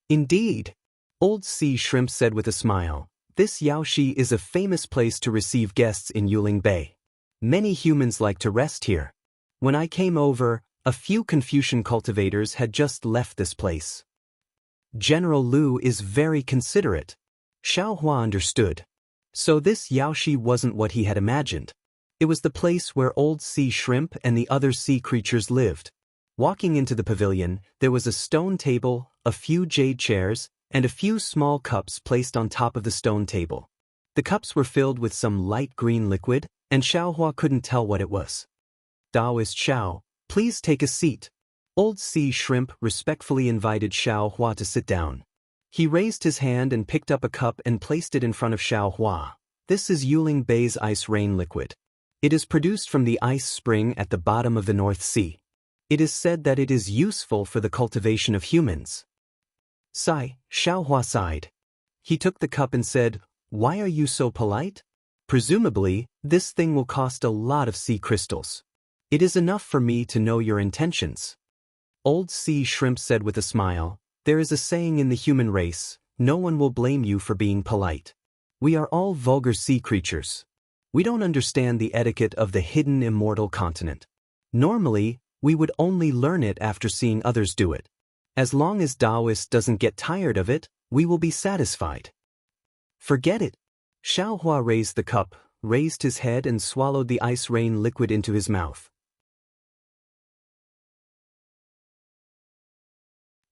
"Indeed," Old Sea Shrimp said with a smile, "this Yaoshi is a famous place to receive guests in Yuling Bay. Many humans like to rest here. When I came over, a few Confucian cultivators had just left this place." General Lu is very considerate. Xiaohua understood. So this Yaoshi wasn't what he had imagined. It was the place where Old Sea Shrimp and the other sea creatures lived. Walking into the pavilion, there was a stone table, a few jade chairs, and a few small cups placed on top of the stone table. The cups were filled with some light green liquid, and Xiaohua couldn't tell what it was. "Daoist Xiao, please take a seat." Old Sea Shrimp respectfully invited Xiaohua to sit down. He raised his hand and picked up a cup and placed it in front of Xiaohua. "This is Yuling Bay's ice rain liquid. It is produced from the ice spring at the bottom of the North Sea. It is said that it is useful for the cultivation of humans." Xiaohua sighed. He took the cup and said, "Why are you so polite? Presumably, this thing will cost a lot of sea crystals. It is enough for me to know your intentions." Old Sea Shrimp said with a smile, "There is a saying in the human race, no one will blame you for being polite. We are all vulgar sea creatures. We don't understand the etiquette of the hidden immortal continent. Normally, we would only learn it after seeing others do it. As long as Daoist doesn't get tired of it, we will be satisfied." "Forget it." Xiaohua raised the cup, raised his head and swallowed the ice rain liquid into his mouth.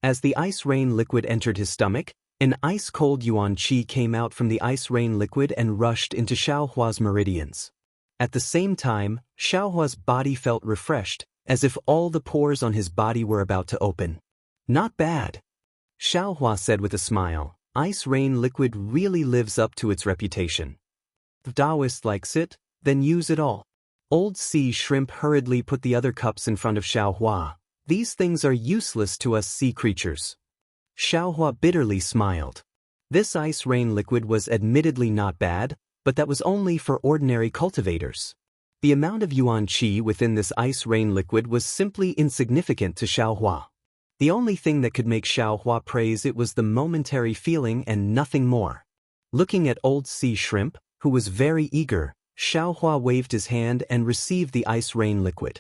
As the ice rain liquid entered his stomach, an ice-cold yuan qi came out from the ice rain liquid and rushed into Xiaohua's meridians. At the same time, Xiaohua's body felt refreshed, as if all the pores on his body were about to open. "Not bad," Xiaohua said with a smile. "Ice rain liquid really lives up to its reputation. If Daoist likes it, then use it all." Old Sea Shrimp hurriedly put the other cups in front of Xiaohua. "These things are useless to us sea creatures." Xiaohua bitterly smiled. This ice rain liquid was admittedly not bad, but that was only for ordinary cultivators. The amount of yuan qi within this ice rain liquid was simply insignificant to Xiaohua. The only thing that could make Xiaohua praise it was the momentary feeling and nothing more. Looking at Old Sea Shrimp, who was very eager, Xiaohua waved his hand and received the ice rain liquid.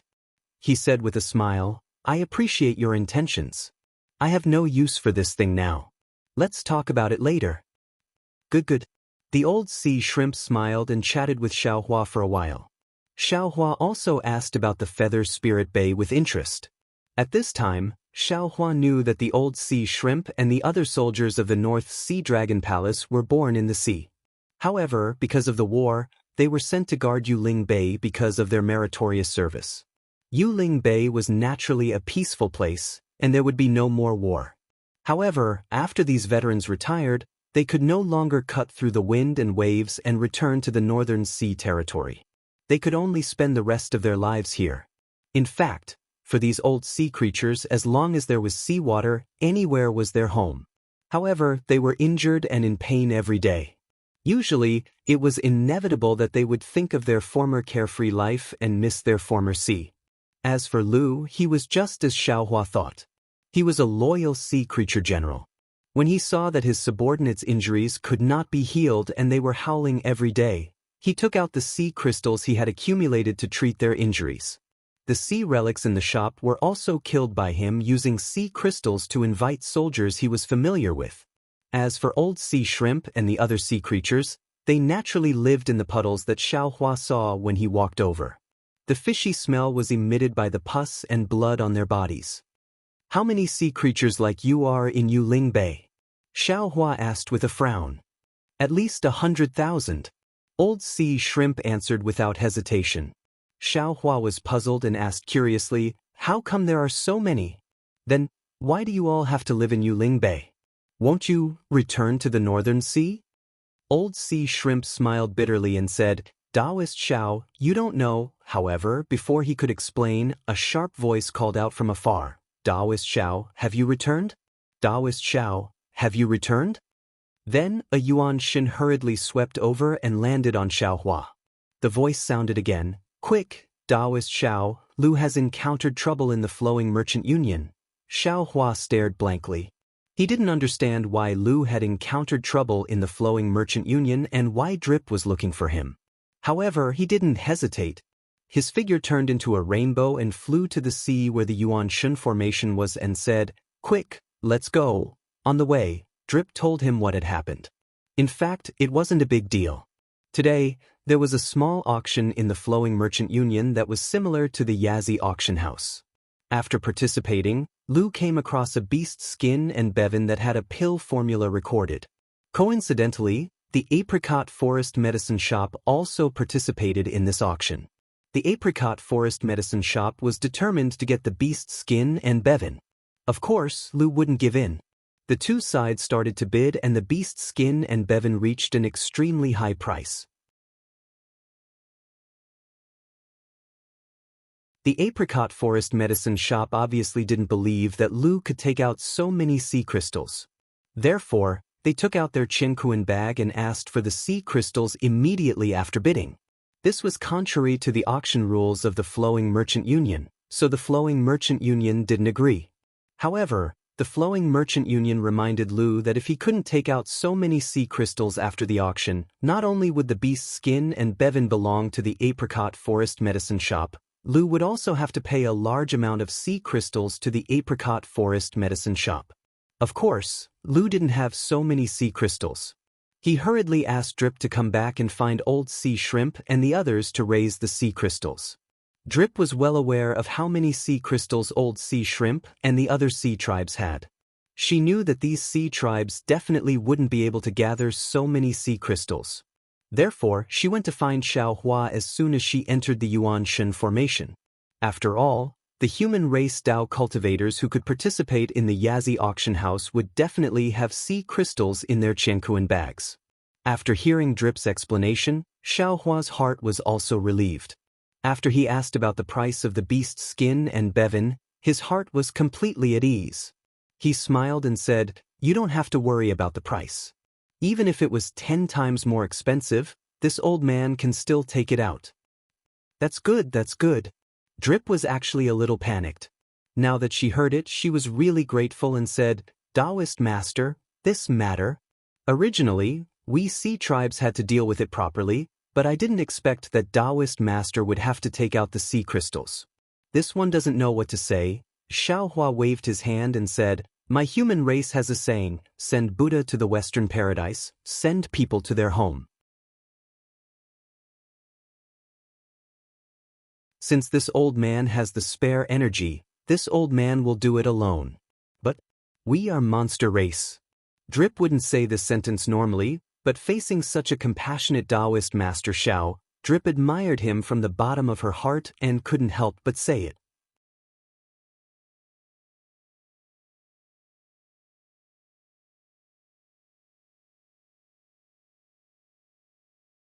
He said with a smile, "I appreciate your intentions. I have no use for this thing now. Let's talk about it later." Good. The Old Sea Shrimp smiled and chatted with Xiaohua for a while. Xiaohua also asked about the Feather Spirit Bay with interest. At this time, Xiaohua knew that the Old Sea Shrimp and the other soldiers of the North Sea Dragon Palace were born in the sea. However, because of the war, they were sent to guard Yuling Bay because of their meritorious service. Yuling Bay was naturally a peaceful place, and there would be no more war. However, after these veterans retired, they could no longer cut through the wind and waves and return to the Northern Sea territory. They could only spend the rest of their lives here. In fact, for these old sea creatures, as long as there was seawater, anywhere was their home. However, they were injured and in pain every day. Usually, it was inevitable that they would think of their former carefree life and miss their former sea. As for Lu, he was just as Xiaohua thought. He was a loyal sea creature general. When he saw that his subordinates' injuries could not be healed and they were howling every day, he took out the sea crystals he had accumulated to treat their injuries. The sea relics in the shop were also killed by him using sea crystals to invite soldiers he was familiar with. As for old sea shrimp and the other sea creatures, they naturally lived in the puddles that Xiaohua saw when he walked over. The fishy smell was emitted by the pus and blood on their bodies. "How many sea creatures like you are in Yuling Bay?" Xiaohua asked with a frown. "At least 100,000. Old sea shrimp answered without hesitation. Xiaohua was puzzled and asked curiously, "How come there are so many? Then, why do you all have to live in Yuling Bay? Won't you return to the northern sea?" Old sea shrimp smiled bitterly and said, "Daoist Xiao, you don't know." However, before he could explain, a sharp voice called out from afar, "Daoist Xiao, have you returned? Daoist Xiao, have you returned?" Then, a yuan shin hurriedly swept over and landed on Xiaohua. The voice sounded again, "Quick, Daoist Xiao, Lu has encountered trouble in the flowing merchant union." Xiaohua stared blankly. He didn't understand why Lu had encountered trouble in the flowing merchant union and why Drip was looking for him. However, he didn't hesitate. His figure turned into a rainbow and flew to the sea where the yuan shin formation was and said, "Quick, let's go." On the way, Drip told him what had happened. In fact, it wasn't a big deal. Today, there was a small auction in the flowing merchant union that was similar to the Yazi auction house. After participating, Lu came across a beast skin and bevan that had a pill formula recorded. Coincidentally, the apricot forest medicine shop also participated in this auction. The apricot forest medicine shop was determined to get the beast skin and bevan. Of course, Lu wouldn't give in. The two sides started to bid and the beast skin and bevan reached an extremely high price. The apricot forest medicine shop obviously didn't believe that Lu could take out so many sea crystals. Therefore, they took out their Qinkuan bag and asked for the sea crystals immediately after bidding. This was contrary to the auction rules of the flowing merchant union, so the flowing merchant union didn't agree. However, the flowing merchant union reminded Lu that if he couldn't take out so many sea crystals after the auction, not only would the beast skin and bevan belong to the apricot forest medicine shop, Lu would also have to pay a large amount of sea crystals to the apricot forest medicine shop. Of course, Lu didn't have so many sea crystals. He hurriedly asked Drip to come back and find old sea shrimp and the others to raise the sea crystals. Drip was well aware of how many sea crystals old sea shrimp and the other sea tribes had. She knew that these sea tribes definitely wouldn't be able to gather so many sea crystals. Therefore, she went to find Xiaohua as soon as she entered the Yuan Shen formation. After all, the human race Dao cultivators who could participate in the Yazi auction house would definitely have sea crystals in their Qiankuan bags. After hearing Drip's explanation, Xiaohua's heart was also relieved. After he asked about the price of the beast skin and bevan, his heart was completely at ease. He smiled and said, "You don't have to worry about the price. Even if it was 10 times more expensive, this old man can still take it out." That's good, that's good." Drip was actually a little panicked. Now that she heard it, she was really grateful and said, "Daoist master, this matter? Originally, we sea tribes had to deal with it properly, but I didn't expect that Daoist master would have to take out the sea crystals. This one doesn't know what to say." Xiaohua waved his hand and said, "My human race has a saying, send Buddha to the Western paradise, send people to their home. Since this old man has the spare energy, this old man will do it alone. But we are monster race." Drip wouldn't say this sentence normally, but facing such a compassionate Daoist master Xiao, Drip admired him from the bottom of her heart and couldn't help but say it.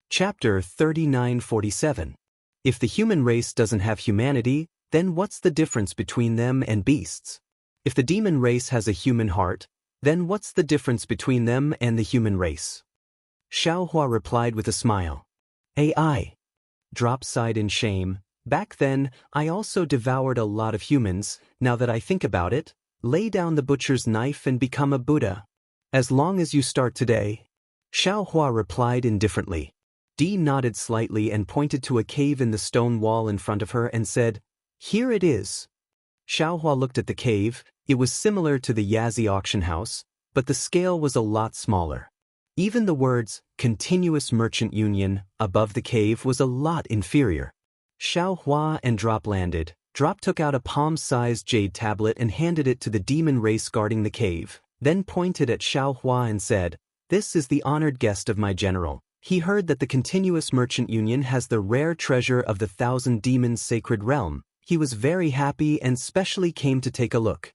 Chapter 3947. If the human race doesn't have humanity, then what's the difference between them and beasts? If the demon race has a human heart, then what's the difference between them and the human race? Xiaohua replied with a smile. "AI." Drop sighed in shame. "Back then, I also devoured a lot of humans. Now that I think about it, Lay down the butcher's knife and become a Buddha. As long as you start today. Xiao Hua replied indifferently. Di nodded slightly and pointed to a cave in the stone wall in front of her and said, "Here it is." Xiao Hua looked at the cave. It was similar to the Yazi auction house, but the scale was a lot smaller. Even the words, Continuous Merchant Union, above the cave was a lot inferior. Xiao Hua and Drop landed. Drop took out a palm-sized jade tablet and handed it to the demon race guarding the cave, then pointed at Xiao Hua and said, "This is the honored guest of my general. He heard that the Continuous Merchant Union has the rare treasure of the 1,000 Demons' sacred realm. He was very happy and specially came to take a look."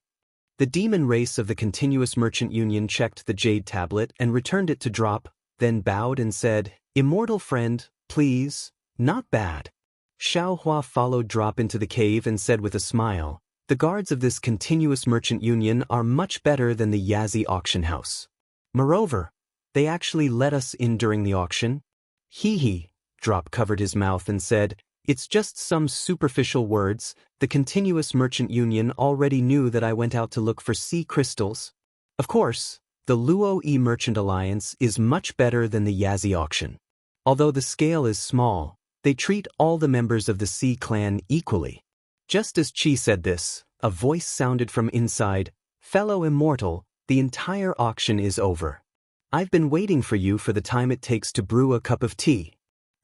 The demon race of the Continuous Merchant Union checked the jade tablet and returned it to Drop, then bowed and said, "Immortal friend, please, not bad." Xiao Hua followed Drop into the cave and said with a smile, "The guards of this Continuous Merchant Union are much better than the Yazi auction house. Moreover, they actually let us in during the auction." Hee. Drop covered his mouth and said, "It's just some superficial words. The Continuous Merchant Union already knew that I went out to look for sea crystals. Of course, the Luo E Merchant Alliance is much better than the Yazi auction. Although the scale is small, they treat all the members of the Sea clan equally." Just as Qi said this, a voice sounded from inside, "Fellow Immortal, the entire auction is over. I've been waiting for you for the time it takes to brew a cup of tea.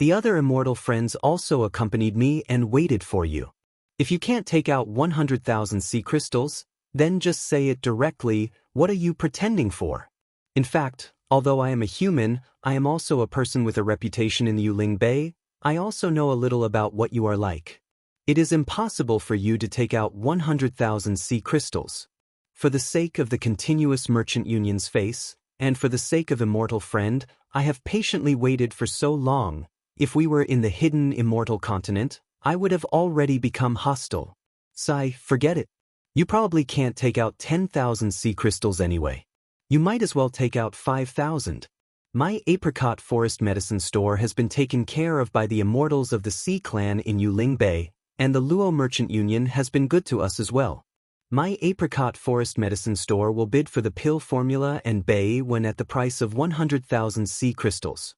The other Immortal friends also accompanied me and waited for you. If you can't take out 100,000 sea crystals, then just say it directly. What are you pretending for? In fact, although I am a human, I am also a person with a reputation in the Yuling Bay. I also know a little about what you are like. It is impossible for you to take out 100,000 sea crystals. For the sake of the Continuous Merchant Union's face, and for the sake of Immortal friend, I have patiently waited for so long. If we were in the hidden Immortal continent, I would have already become hostile. Sai, forget it. You probably can't take out 10,000 sea crystals anyway. You might as well take out 5,000. My apricot forest medicine store has been taken care of by the Immortals of the Sea clan in Yuling Bay, and the Luo Merchant Union has been good to us as well. My apricot forest medicine store will bid for the pill formula and bay when at the price of 100,000 sea crystals."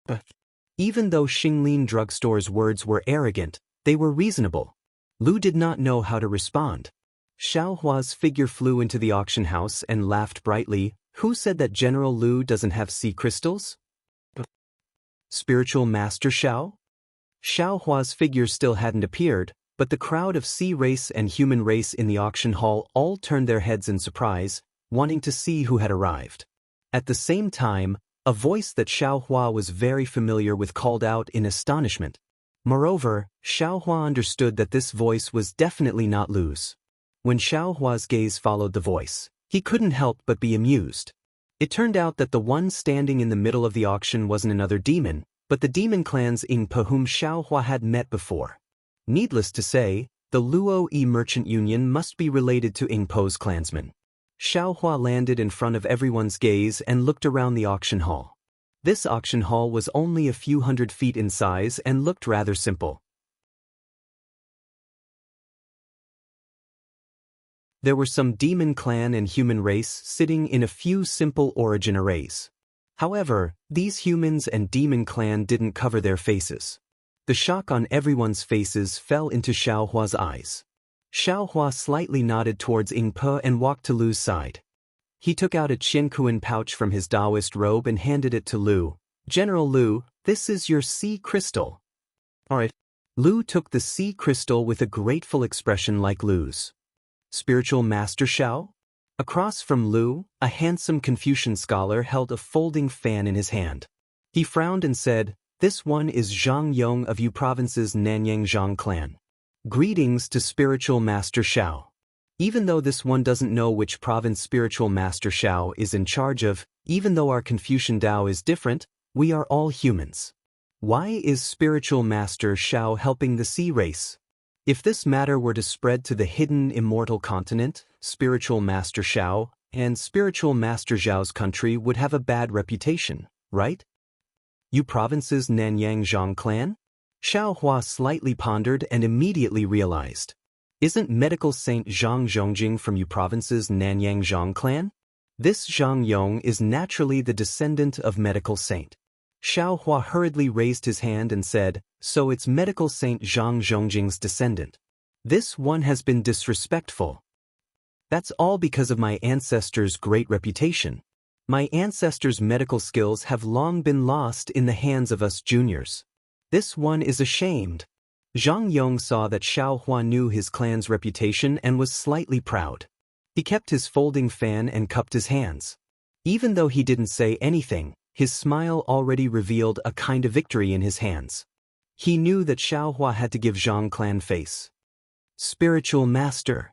But even though Xinglin Drugstore's words were arrogant, they were reasonable. Lu did not know how to respond. Xiao Hua's figure flew into the auction house and laughed brightly. "Who said that General Lu doesn't have sea crystals? Spiritual Master Xiao?" Xiao Hua's figure still hadn't appeared, but the crowd of sea race and human race in the auction hall all turned their heads in surprise, wanting to see who had arrived. At the same time, a voice that Xiao Hua was very familiar with called out in astonishment. Moreover, Xiao Hua understood that this voice was definitely not Lu's. When Xiao Hua's gaze followed the voice, he couldn't help but be amused. It turned out that the one standing in the middle of the auction wasn't another demon, but the demon clan's Ingpa whom Xiao Hua had met before. Needless to say, the Luo E Merchant Union must be related to Ingpo's clansmen. Xiao Hua landed in front of everyone's gaze and looked around the auction hall. This auction hall was only a few hundred feet in size and looked rather simple. There were some demon clan and human race sitting in a few simple origin arrays. However, these humans and demon clan didn't cover their faces. The shock on everyone's faces fell into Xiao Hua's eyes. Xiao Hua slightly nodded towards Ingpe and walked to Lu's side. He took out a Qiankuan pouch from his Daoist robe and handed it to Lu. "General Lu, this is your sea crystal." "Alright." Lu took the sea crystal with a grateful expression like Lu's. "Spiritual Master Xiao?" Across from Lu, a handsome Confucian scholar held a folding fan in his hand. He frowned and said, "This one is Zhang Yong of Yu Province's Nanyang Zhang clan. Greetings to Spiritual Master Xiao. Even though this one doesn't know which province Spiritual Master Xiao is in charge of, even though our Confucian Tao is different, we are all humans. Why is Spiritual Master Xiao helping the sea race? If this matter were to spread to the hidden Immortal continent, Spiritual Master Xiao and Spiritual Master Zhao's country would have a bad reputation, right? Yu Province's Nanyang Zhang clan?" Xiao Hua slightly pondered and immediately realized. Isn't medical saint Zhang Zhongjing from Yu Province's Nanyang Zhang clan? This Zhang Yong is naturally the descendant of medical saint. Xiao Hua hurriedly raised his hand and said, so it's medical saint Zhang Zhongjing's descendant. This one has been disrespectful. That's all because of my ancestors' great reputation. My ancestors' medical skills have long been lost in the hands of us juniors. This one is ashamed. Zhang Yong saw that Xiao Hua knew his clan's reputation and was slightly proud. He kept his folding fan and cupped his hands. Even though he didn't say anything, his smile already revealed a kind of victory in his hands. He knew that Xiao Hua had to give Zhang clan face. Spiritual master.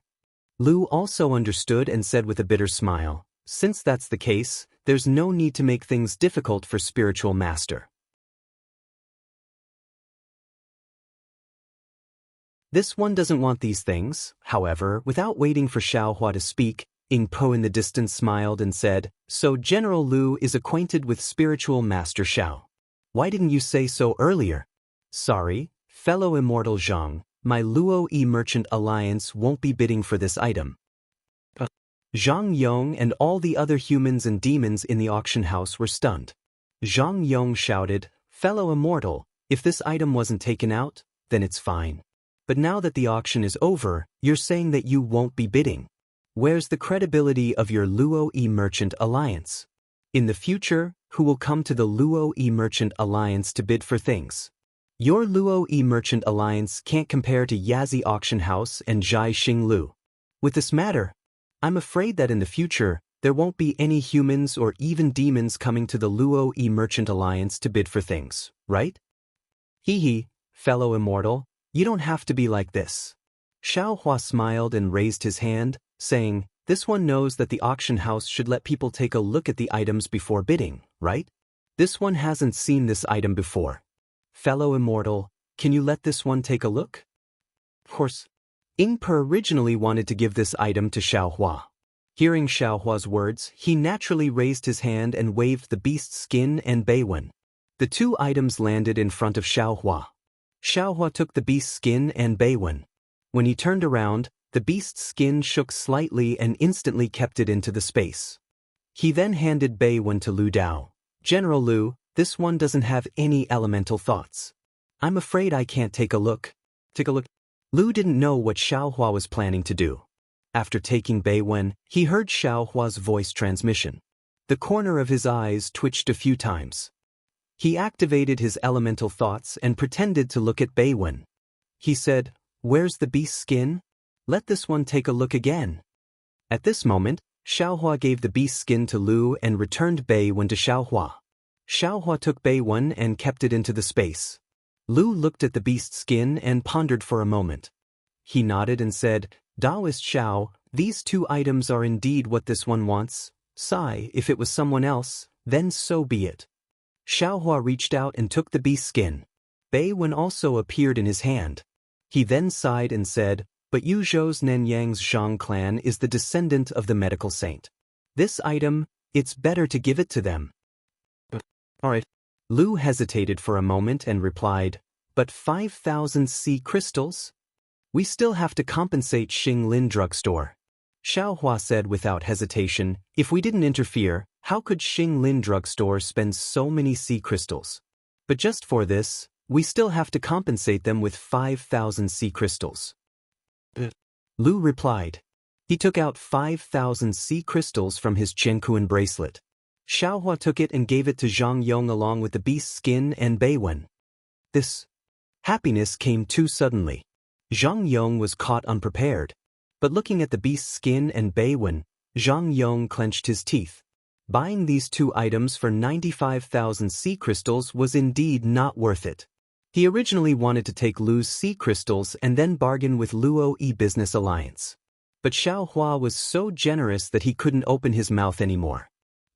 Lu also understood and said with a bitter smile, since that's the case, there's no need to make things difficult for spiritual master. This one doesn't want these things. However, without waiting for Xiao Hua to speak, Ying Po in the distance smiled and said, so General Lu is acquainted with spiritual master Xiao. Why didn't you say so earlier? Sorry, fellow immortal Zhang, my Luo Yi Merchant Alliance won't be bidding for this item. Zhang Yong and all the other humans and demons in the auction house were stunned. Zhang Yong shouted, fellow immortal, if this item wasn't taken out, then it's fine. But now that the auction is over, you're saying that you won't be bidding. Where's the credibility of your Luo Yi Merchant Alliance? In the future, who will come to the Luo Yi Merchant Alliance to bid for things? Your Luo Yi Merchant Alliance can't compare to Yazi Auction House and Zhai Xinglu. With this matter, I'm afraid that in the future, there won't be any humans or even demons coming to the Luo Yi Merchant Alliance to bid for things, right? Hee, fellow immortal. You don't have to be like this. Xiao Hua smiled and raised his hand, saying, this one knows that the auction house should let people take a look at the items before bidding, right? This one hasn't seen this item before. Fellow immortal, can you let this one take a look? Of course. Ying Po originally wanted to give this item to Xiao Hua. Hearing Xiao Hua's words, he naturally raised his hand and waved the beast's skin and Beiwen. The two items landed in front of Xiao Hua. Xiao Hua took the beast's skin and Beiwen. When he turned around, the beast's skin shook slightly and instantly kept it into the space. He then handed Beiwen to Lu Dao. General Lu, this one doesn't have any elemental thoughts. I'm afraid I can't take a look. Lu didn't know what Xiao Hua was planning to do. After taking Beiwen, he heard Xiao Hua's voice transmission. The corner of his eyes twitched a few times. He activated his elemental thoughts and pretended to look at Beiwen. He said, where's the beast's skin? Let this one take a look again. At this moment, Xiao Hua gave the beast's skin to Lu and returned Beiwen to Xiao Hua. Xiao Hua took Beiwen and kept it into the space. Lu looked at the beast's skin and pondered for a moment. He nodded and said, Daoist Xiao, these two items are indeed what this one wants. Sigh, if it was someone else, then so be it. Xiao Hua reached out and took the beast's skin. Beiwen also appeared in his hand. He then sighed and said, but Yu Zhou's Nanyang's Zhang clan is the descendant of the medical saint. This item, it's better to give it to them. Alright. Lu hesitated for a moment and replied, but 5,000 sea crystals? We still have to compensate Xing Lin drugstore. Xiao Hua said without hesitation, if we didn't interfere, how could Xing Lin drugstore spend so many sea crystals? But just for this, we still have to compensate them with 5,000 sea crystals. Lu replied. He took out 5,000 sea crystals from his Qiankuan bracelet. Xiao Hua took it and gave it to Zhang Yong along with the beast's skin and Beiwen. This happiness came too suddenly. Zhang Yong was caught unprepared. But looking at the beast's skin and Beiwen, Zhang Yong clenched his teeth. Buying these two items for 95,000 sea crystals was indeed not worth it. He originally wanted to take Lu's sea crystals and then bargain with Luo Yi Business Alliance. But Xiao Hua was so generous that he couldn't open his mouth anymore.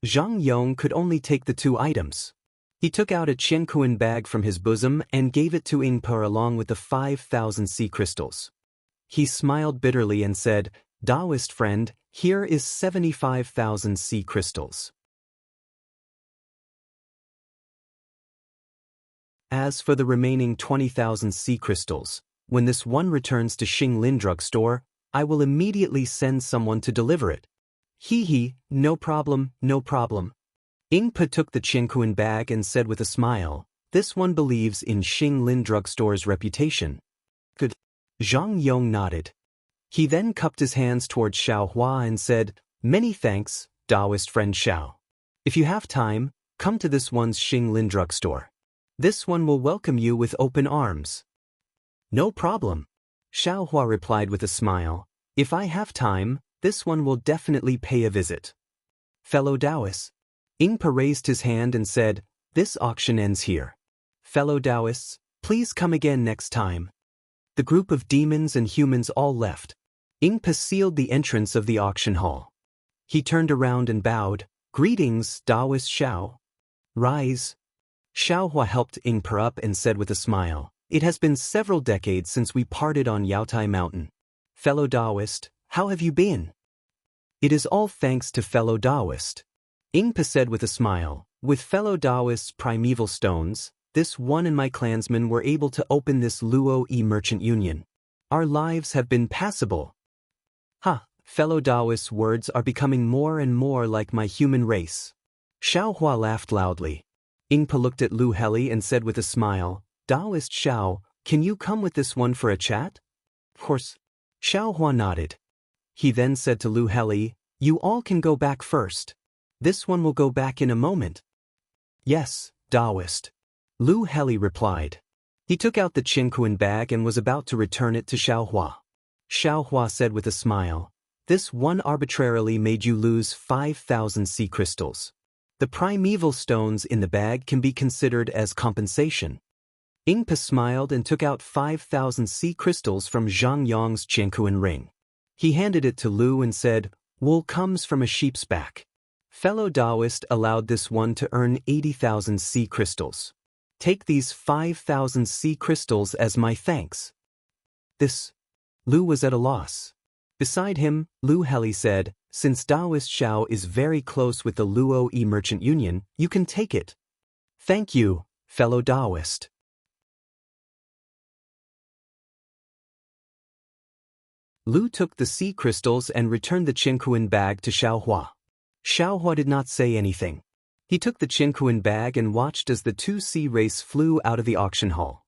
Zhang Yong could only take the two items. He took out a Qiankuan bag from his bosom and gave it to Ying Po along with the 5,000 sea crystals. He smiled bitterly and said, Daoist friend, here is 75,000 sea crystals. As for the remaining 20,000 sea crystals, When this one returns to Xing Lin drugstore, I will immediately send someone to deliver it. Hee, no problem, no problem. Ingpa took the Qianquan bag and said with a smile, this one believes in Xing Lin drugstore's reputation. Good. Zhang Yong nodded. He then cupped his hands towards Xiao Hua and said, many thanks, Daoist friend Xiao. If you have time, come to this one's Xing Lin drugstore. This one will welcome you with open arms. No problem. Xiao Hua replied with a smile. If I have time, this one will definitely pay a visit. Fellow Daoists. Ingpa raised his hand and said, this auction ends here. Fellow Daoists, please come again next time. The group of demons and humans all left. Ingpa sealed the entrance of the auction hall. He turned around and bowed. Greetings, Daoist Xiao. Rise. Xiao Hua helped Ingpa up and said with a smile, it has been several decades since we parted on Yaotai Mountain. Fellow Daoist, how have you been? It is all thanks to fellow Daoist. Ingpa said with a smile, with fellow Daoist's primeval stones, this one and my clansmen were able to open this Luo Yi merchant union. Our lives have been passable. Ha, fellow Daoist's words are becoming more and more like my human race. Xiao Hua laughed loudly. Ingpa looked at Lu Heli and said with a smile, Daoist Xiao, can you come with this one for a chat? Of course. Xiao Hua nodded. He then said to Lu Heli, you all can go back first. This one will go back in a moment. Yes, Daoist. Lu Heli replied. He took out the Qianquan bag and was about to return it to Xiao Hua. Xiao Hua said with a smile, this one arbitrarily made you lose 5,000 sea crystals. The primeval stones in the bag can be considered as compensation. Ingpa smiled and took out 5,000 sea crystals from Zhang Yong's Qianquan ring. He handed it to Lu and said, wool comes from a sheep's back. Fellow Daoist allowed this one to earn 80,000 sea crystals. Take these 5,000 sea crystals as my thanks. This. Lu was at a loss. Beside him, Lu Heli said, since Daoist Xiao is very close with the Luo Yi merchant union, you can take it. Thank you, fellow Daoist. Lu took the sea crystals and returned the Qianquan bag to Xiao Hua. Xiao Hua did not say anything. He took the Qianquan bag and watched as the two sea race flew out of the auction hall.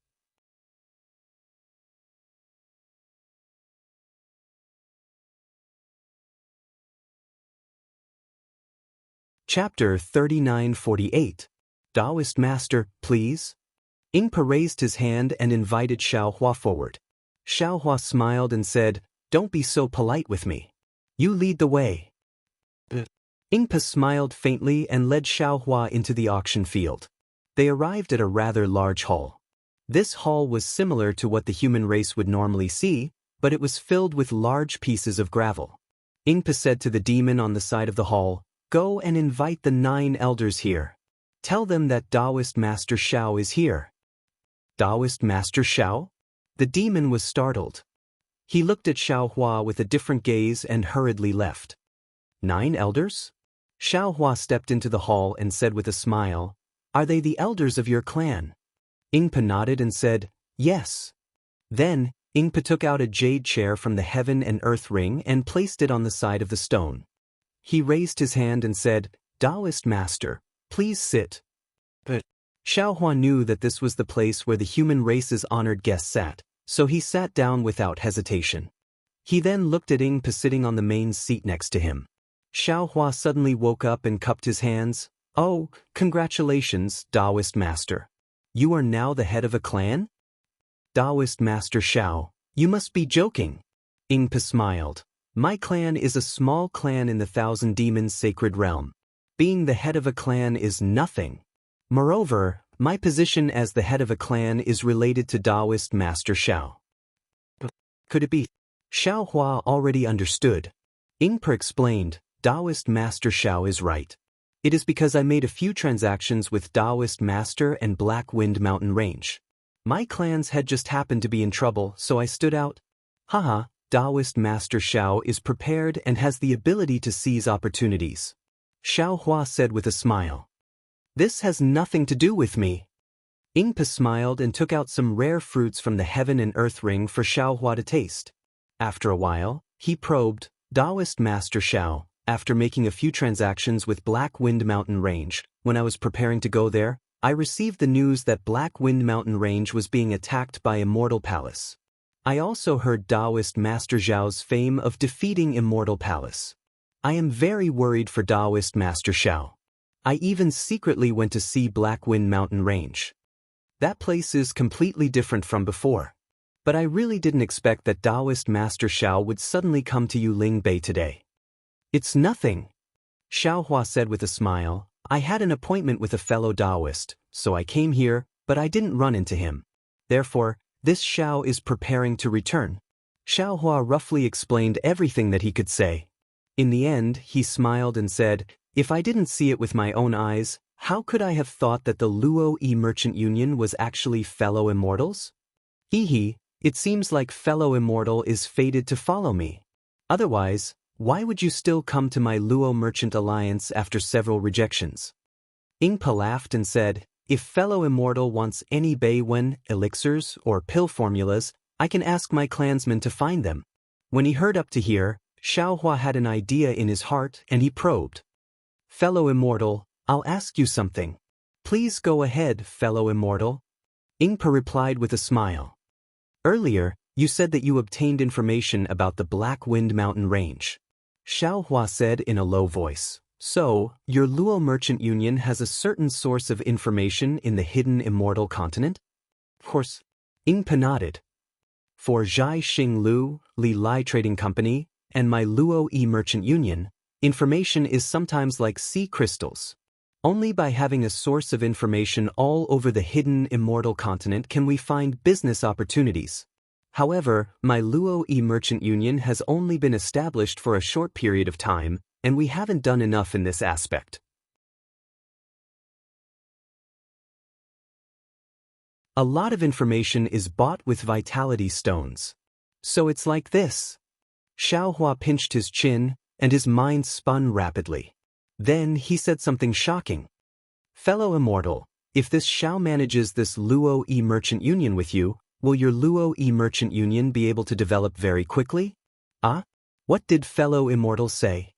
Chapter 3948. Daoist Master, please? Ingpa raised his hand and invited Xiao Hua forward. Xiao Hua smiled and said, don't be so polite with me. You lead the way. Ingpa smiled faintly and led Xiao Hua into the auction field. They arrived at a rather large hall. This hall was similar to what the human race would normally see, but it was filled with large pieces of gravel. Ingpa said to the demon on the side of the hall, go and invite the 9 elders here. Tell them that Daoist Master Xiao is here. Daoist Master Xiao? The demon was startled. He looked at Xiao Hua with a different gaze and hurriedly left. 9 elders? Xiao Hua stepped into the hall and said with a smile, are they the elders of your clan? Ingpa nodded and said, yes. Then, Ingpa took out a jade chair from the heaven and earth ring and placed it on the side of the stone. He raised his hand and said, Daoist Master, please sit. But Xiao Hua knew that this was the place where the human race's honored guests sat, so he sat down without hesitation. He then looked at Ingpa sitting on the main seat next to him. Xiao Hua suddenly woke up and cupped his hands. Oh, congratulations, Daoist Master. You are now the head of a clan? Daoist Master Xiao, you must be joking. Ingpa smiled. My clan is a small clan in the Thousand Demons Sacred Realm. Being the head of a clan is nothing. Moreover, my position as the head of a clan is related to Daoist Master Xiao. Could it be? Xiao Hua already understood. Ingpa explained, Daoist Master Xiao is right. It is because I made a few transactions with Daoist Master and Black Wind Mountain Range. My clans had just happened to be in trouble, so I stood out. Haha, Daoist Master Xiao is prepared and has the ability to seize opportunities. Xiao Hua said with a smile. This has nothing to do with me. Ingpa smiled and took out some rare fruits from the heaven and earth ring for Xiaohua to taste. After a while, he probed, Daoist Master Xiao, after making a few transactions with Black Wind Mountain Range. When I was preparing to go there, I received the news that Black Wind Mountain Range was being attacked by Immortal Palace. I also heard Daoist Master Xiao's fame of defeating Immortal Palace. I am very worried for Daoist Master Xiao. I even secretly went to see Black Wind Mountain Range. That place is completely different from before. But I really didn't expect that Daoist Master Xiao would suddenly come to Yuling Bay today. It's nothing, Xiaohua said with a smile. I had an appointment with a fellow Daoist, so I came here, but I didn't run into him. Therefore, this Xiao is preparing to return. Xiaohua roughly explained everything that he could say. In the end, he smiled and said, if I didn't see it with my own eyes, how could I have thought that the Luo Yi Merchant Union was actually fellow immortals? Hee, it seems like fellow immortal is fated to follow me. Otherwise, why would you still come to my Luo Merchant Alliance after several rejections? Ingpa laughed and said, if fellow immortal wants any Beiwen, elixirs, or pill formulas, I can ask my clansmen to find them. When he heard up to here, Xiaohua had an idea in his heart and he probed. Fellow immortal, I'll ask you something. Please go ahead, fellow immortal. Ingpa replied with a smile. Earlier, you said that you obtained information about the Black Wind Mountain Range. Xiaohua said in a low voice. So, your Luo Merchant Union has a certain source of information in the hidden Immortal continent? Of course. Ingpa nodded. For Zhai Xing Lu, Li Lai Trading Company, and my Luo Yi Merchant Union, information is sometimes like sea crystals. Only by having a source of information all over the hidden Immortal continent can we find business opportunities. However, my Luo Yi Merchant Union has only been established for a short period of time, and we haven't done enough in this aspect. A lot of information is bought with vitality stones. So it's like this. Xiaohua pinched his chin, and his mind spun rapidly. Then he said something shocking. Fellow immortal, if this Xiao manages this Luo Yi Merchant Union with you, will your Luo Yi Merchant Union be able to develop very quickly? Ah? What did fellow immortal say?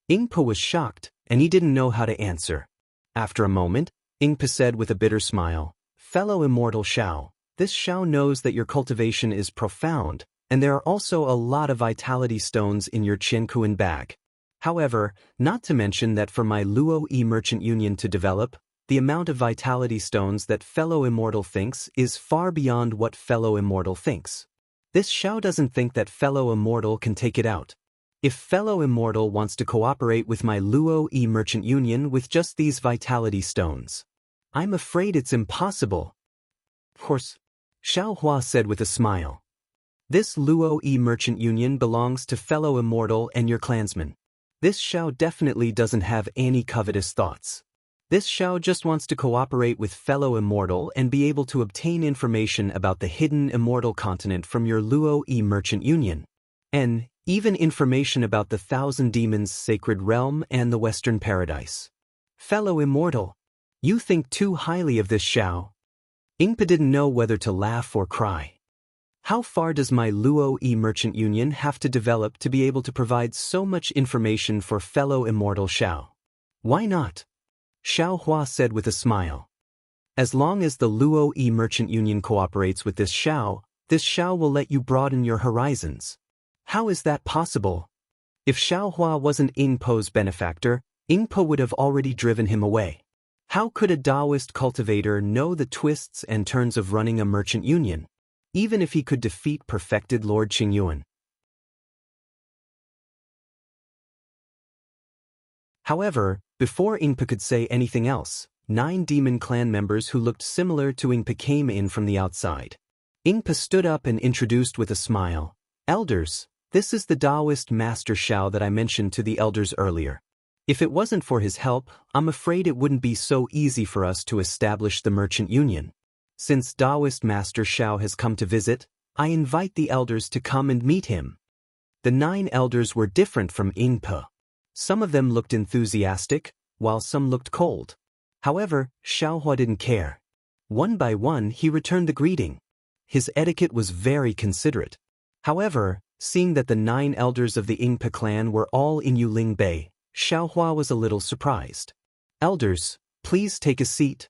Ingpa was shocked, and he didn't know how to answer. After a moment, Ingpa said with a bitter smile, fellow immortal Xiao, this Xiao knows that your cultivation is profound, and there are also a lot of vitality stones in your Qiankuan bag. However, not to mention that for my Luo Yi Merchant Union to develop, the amount of vitality stones that fellow immortal thinks is far beyond what fellow immortal thinks. This Xiao doesn't think that fellow immortal can take it out. If fellow immortal wants to cooperate with my Luo Yi Merchant Union with just these vitality stones, I'm afraid it's impossible. Of course, Xiaohua said with a smile. This Luo Yi Merchant Union belongs to fellow immortal and your clansmen. This Xiao definitely doesn't have any covetous thoughts. This Xiao just wants to cooperate with fellow immortal and be able to obtain information about the hidden Immortal continent from your Luo Yi Merchant Union. And even information about the Thousand Demons' sacred realm and the Western Paradise. Fellow immortal, you think too highly of this Xiao. Ingpa didn't know whether to laugh or cry. How far does my Luo Yi Merchant Union have to develop to be able to provide so much information for fellow immortal Xiao? Why not? Xiaohua said with a smile. As long as the Luo Yi Merchant Union cooperates with this Xiao will let you broaden your horizons. How is that possible? If Xiaohua wasn't Ingpa's benefactor, Ingpa would have already driven him away. How could a Daoist cultivator know the twists and turns of running a merchant union, even if he could defeat perfected Lord Qingyuan? However, before Ingpa could say anything else, 9 demon clan members who looked similar to Ingpa came in from the outside. Ingpa stood up and introduced with a smile, Elders, this is the Daoist Master Xiao that I mentioned to the elders earlier. If it wasn't for his help, I'm afraid it wouldn't be so easy for us to establish the merchant union. Since Daoist Master Xiao has come to visit, I invite the elders to come and meet him. The 9 elders were different from Ingpa. Some of them looked enthusiastic, while some looked cold. However, Xiaohua didn't care. One by one he returned the greeting. His etiquette was very considerate. However, seeing that the 9 elders of the Yingpa clan were all in Yuling Bay, Xiaohua was a little surprised. "Elders, please take a seat."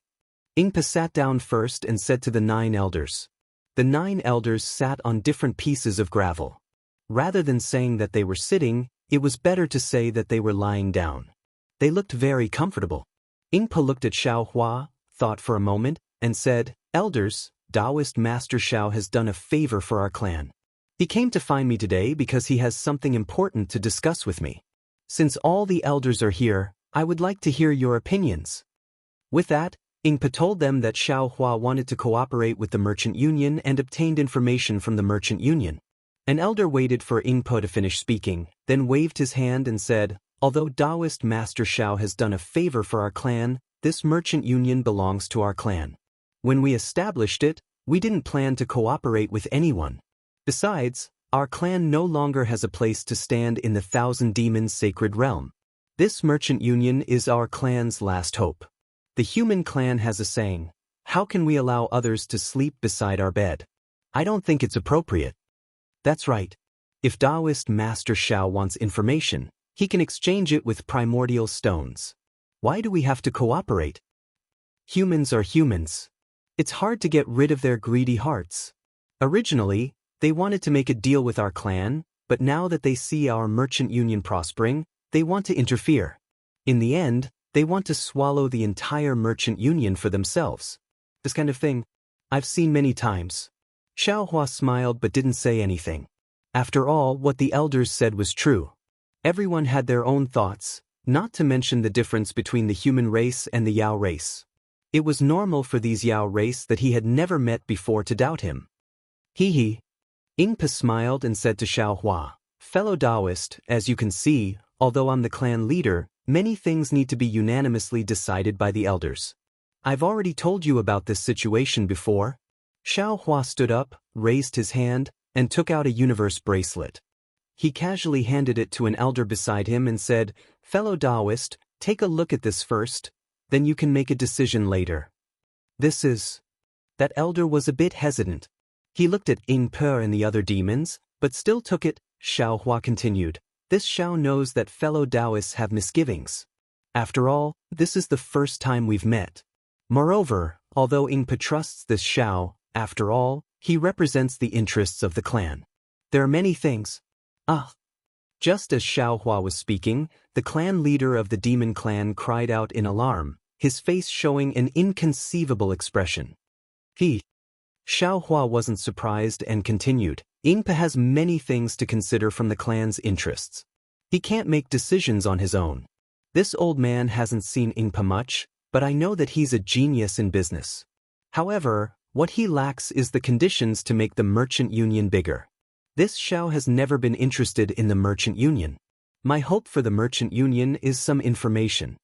Yingpa sat down first and said to the 9 elders. The 9 elders sat on different pieces of gravel. Rather than saying that they were sitting, it was better to say that they were lying down. They looked very comfortable. Yingpa looked at Xiaohua, thought for a moment, and said, "Elders, Daoist Master Xiao has done a favor for our clan. He came to find me today because he has something important to discuss with me. Since all the elders are here, I would like to hear your opinions." With that, Yingpa told them that Xiaohua wanted to cooperate with the Merchant Union and obtained information from the Merchant Union. An elder waited for Yingpa to finish speaking, then waved his hand and said, "Although Daoist Master Xiao has done a favor for our clan, this Merchant Union belongs to our clan. When we established it, we didn't plan to cooperate with anyone. Besides, our clan no longer has a place to stand in the 1,000 Demons sacred realm. This Merchant Union is our clan's last hope. The human clan has a saying, 'How can we allow others to sleep beside our bed?' I don't think it's appropriate." That's right. If Daoist Master Xiao wants information, he can exchange it with primordial stones. Why do we have to cooperate? Humans are humans. It's hard to get rid of their greedy hearts. Originally, they wanted to make a deal with our clan, but now that they see our Merchant Union prospering, they want to interfere. In the end, they want to swallow the entire Merchant Union for themselves. This kind of thing, I've seen many times. Xiaohua smiled but didn't say anything. After all, what the elders said was true. Everyone had their own thoughts, not to mention the difference between the human race and the Yao race. It was normal for these Yao race that he had never met before to doubt him. Hee. Yingpa smiled and said to Xiaohua, "Fellow Daoist, as you can see, although I'm the clan leader, many things need to be unanimously decided by the elders. I've already told you about this situation before." Xiaohua stood up, raised his hand, and took out a universe bracelet. He casually handed it to an elder beside him and said, "Fellow Daoist, take a look at this first, then you can make a decision later." This is... That elder was a bit hesitant. He looked at Yingpa and the other demons, but still took it. Xiaohua continued, "This Xiao knows that fellow Daoists have misgivings. After all, this is the first time we've met. Moreover, although Yingpa trusts this Xiao, after all, he represents the interests of the clan. There are many things." Just as Xiaohua was speaking, the clan leader of the demon clan cried out in alarm, his face showing an inconceivable expression. Xiaohua wasn't surprised and continued, "Yingpa has many things to consider from the clan's interests. He can't make decisions on his own. This old man hasn't seen Yingpa much, but I know that he's a genius in business. However, what he lacks is the conditions to make the Merchant Union bigger. This Xiao has never been interested in the Merchant Union. My hope for the Merchant Union is some information."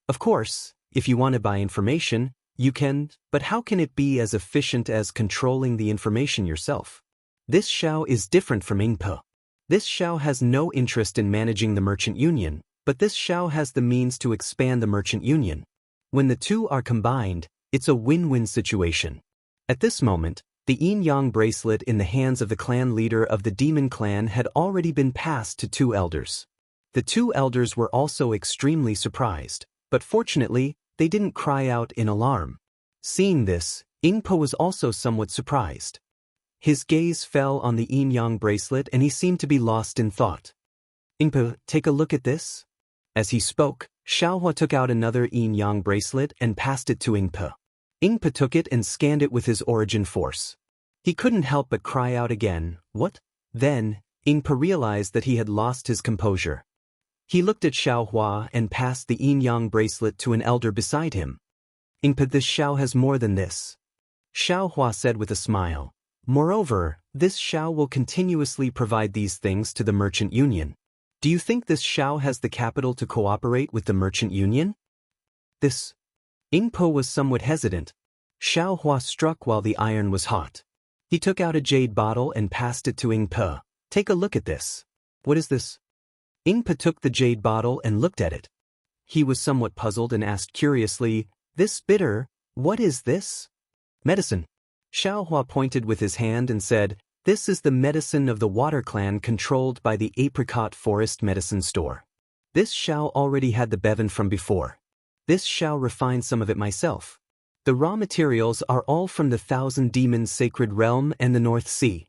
Of course, if you want to buy information, you can, but how can it be as efficient as controlling the information yourself? This Xiao is different from Yingpa. This Xiao has no interest in managing the Merchant Union, but this Xiao has the means to expand the Merchant Union. When the two are combined, it's a win-win situation. At this moment, the yin-yang bracelet in the hands of the clan leader of the demon clan had already been passed to 2 elders. The 2 elders were also extremely surprised, but fortunately, they didn't cry out in alarm. Seeing this, Yingpa was also somewhat surprised. His gaze fell on the yin-yang bracelet and he seemed to be lost in thought. "Yingpa, take a look at this." As he spoke, Xiaohua took out another yin-yang bracelet and passed it to Yingpa. Yingpa took it and scanned it with his origin force. He couldn't help but cry out again, "What?" Then, Yingpa realized that he had lost his composure. He looked at Xiaohua and passed the yin-yang bracelet to an elder beside him. "Yingpa, this Xiao has more than this." Xiaohua said with a smile, "Moreover, this Xiao will continuously provide these things to the Merchant Union. Do you think this Xiao has the capital to cooperate with the Merchant Union?" This. Yingpa was somewhat hesitant. Xiaohua struck while the iron was hot. He took out a jade bottle and passed it to Yingpa. "Take a look at this." "What is this?" Yingpa took the jade bottle and looked at it. He was somewhat puzzled and asked curiously, "This bitter, what is this?" "Medicine." Xiaohua pointed with his hand and said, "This is the medicine of the Water Clan controlled by the Apricot Forest Medicine Store. This Xiao already had the bevan from before. This Xiao refined some of it myself. The raw materials are all from the Thousand Demons Sacred Realm and the North Sea."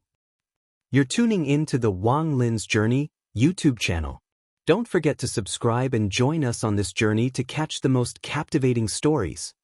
You're tuning in to the Wang Lin's Journey YouTube channel. Don't forget to subscribe and join us on this journey to catch the most captivating stories.